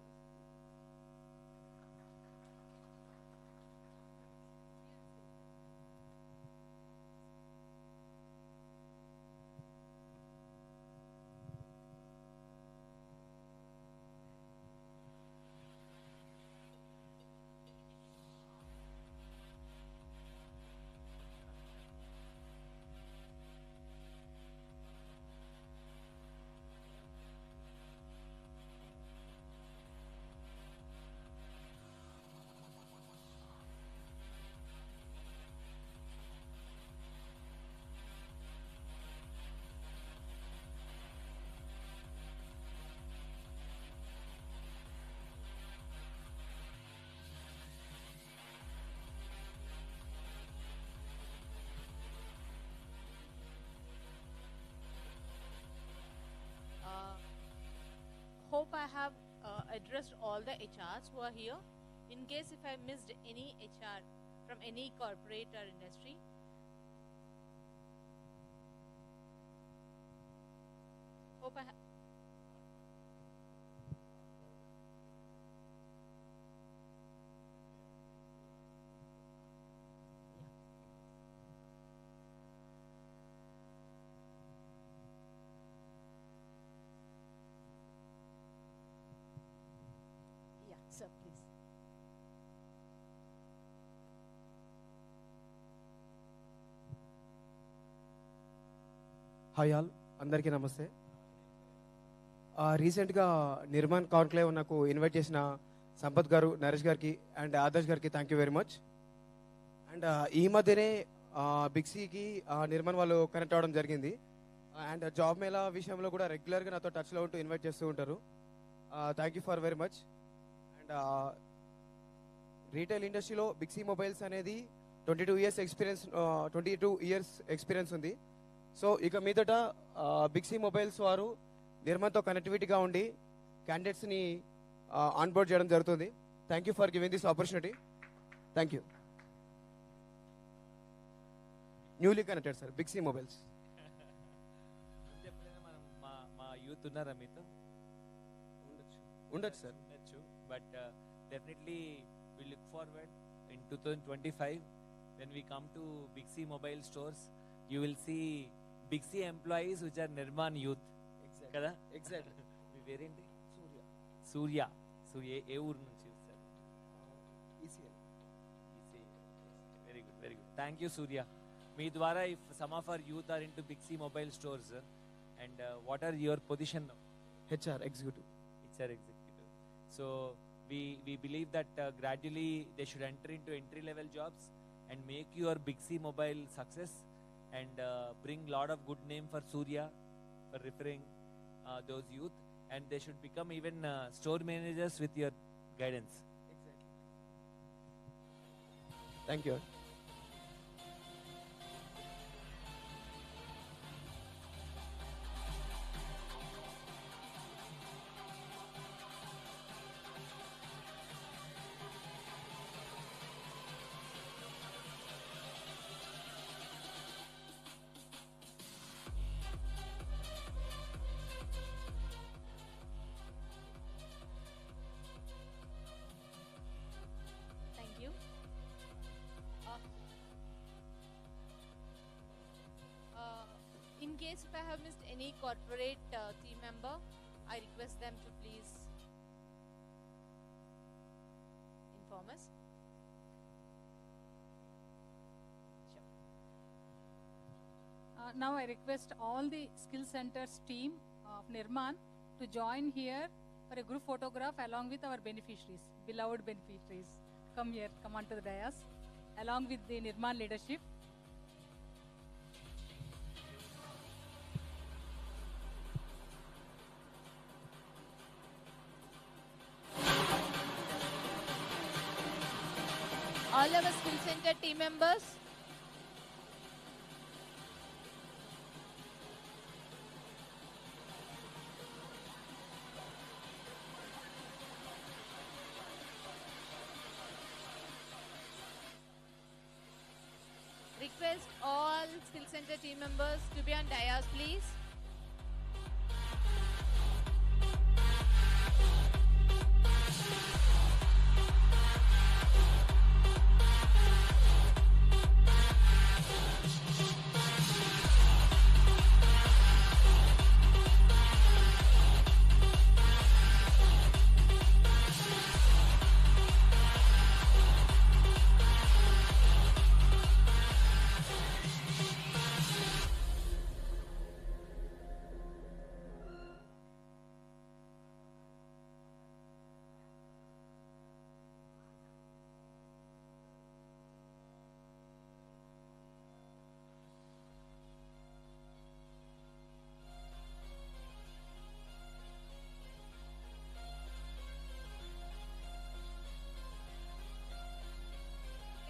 Hope I have addressed all the HRs who are here. In case if I missed any HR from any corporate or industry, hope I have. Yeah, sir, please. Hi all, అందరికీ నమస్తే. రీసెంట్గా Nirman conclave నాకు invite చేసిన సంపత్ గారు, నరేష్ గారికి and Adarsh గారికి thank you very much. And ఈ మధ్యనే బిగ్సీకి నిర్మాణ్ వాళ్ళు కనెక్ట్ అవ్వడం జరిగింది. అండ్ జాబ్ మేళా విషయంలో కూడా రెగ్యులర్గా నాతో టచ్లో ఉంటూ ఇన్వైట్ చేస్తూ ఉంటారు. Thank you for very much. And retail ఇండస్ట్రీలో బిగ్సీ మొబైల్స్ అనేది 22 ఇయర్స్ ఎక్స్పీరియన్స్ ఉంది. సో ఇక మీదట బిగ్సీ మొబైల్స్ వారు నిర్మాణ్తో కనెక్టివిటీగా ఉండి క్యాండిడేట్స్ని ఆన్బోర్డ్ చేయడం జరుగుతుంది. Thank you for giving this opportunity. Thank you. Newly connected sir Big C mobiles. మా యూత్ ఉన్నారా మీతో? ఉండొచ్చు సార్. ఉండొచ్చు. But definitely we look forward in 2025 when we come to Bixi mobile stores, you will see Bixi employees which are Nirmaan youth. Exactly. Kada? Exactly. మీ పేరేంటి? Surya. ఏ ఊరు నుంచి sir? ECL. Very good, very good. Thank you, Surya. మీ ద్వారా if some of our youth are into Bixi mobile stores, and what are your position now? HR executive. HR executive. So we believe that gradually they should enter into entry level jobs and make your Bixi mobile success and bring lot of good name for Surya for referring those youth, and they should become even store managers with your guidance. Exactly. Thank you. In case if I have missed any corporate team member, I request them to please inform us. Now I request all the skill centers team of Nirmaan to join here for a group photograph along with our beneficiaries, beloved beneficiaries. Come here, come on to the dais, along with the Nirmaan leadership. All our skill center team members. Request all skill center team members to be on dais, please.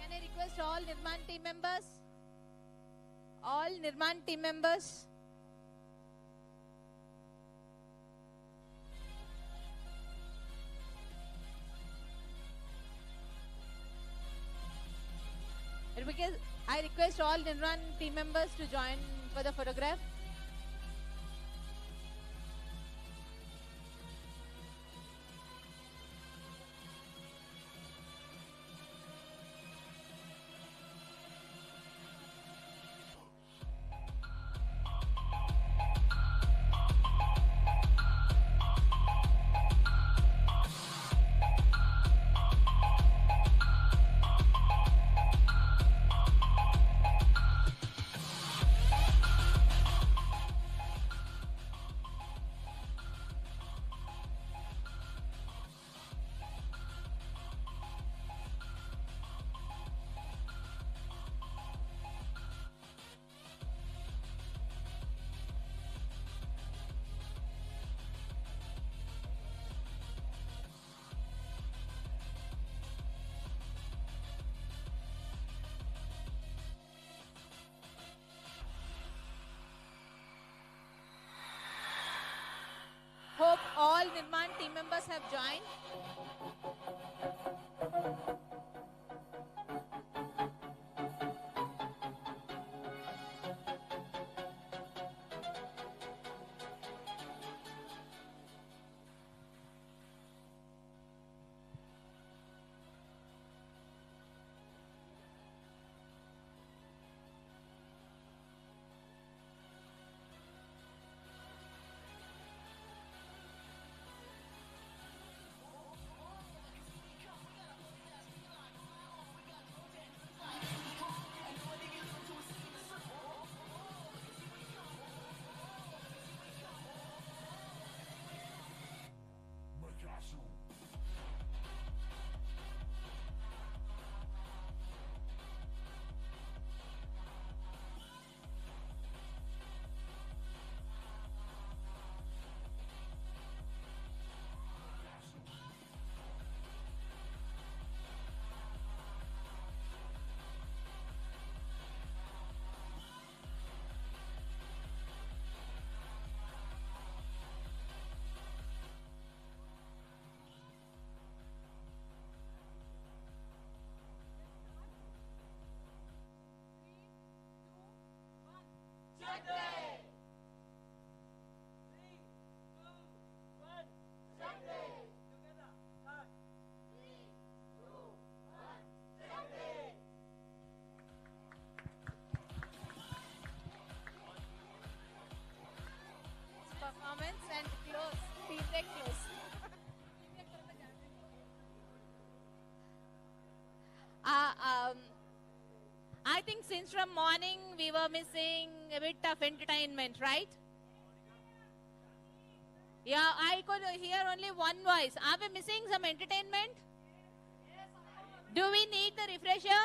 Can I request all Nirmaan team members? All Nirmaan team members. I request all Nirmaan team members to join for the photograph. get close. I think since from morning we were missing a bit of entertainment, right? Yeah, I could hear only one voice. Are we missing some entertainment? Do we need the refresher?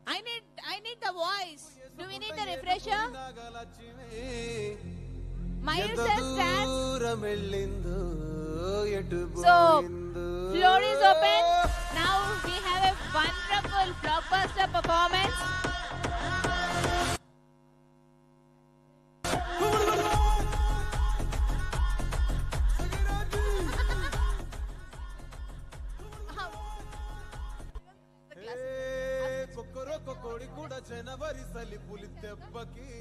I need the voice. Do we need the refresher? Mayur says dance. So, floor is open. Now we have a wonderful blockbuster performance. కొడి కూడా జనవరి సలి పులి దెబ్బకి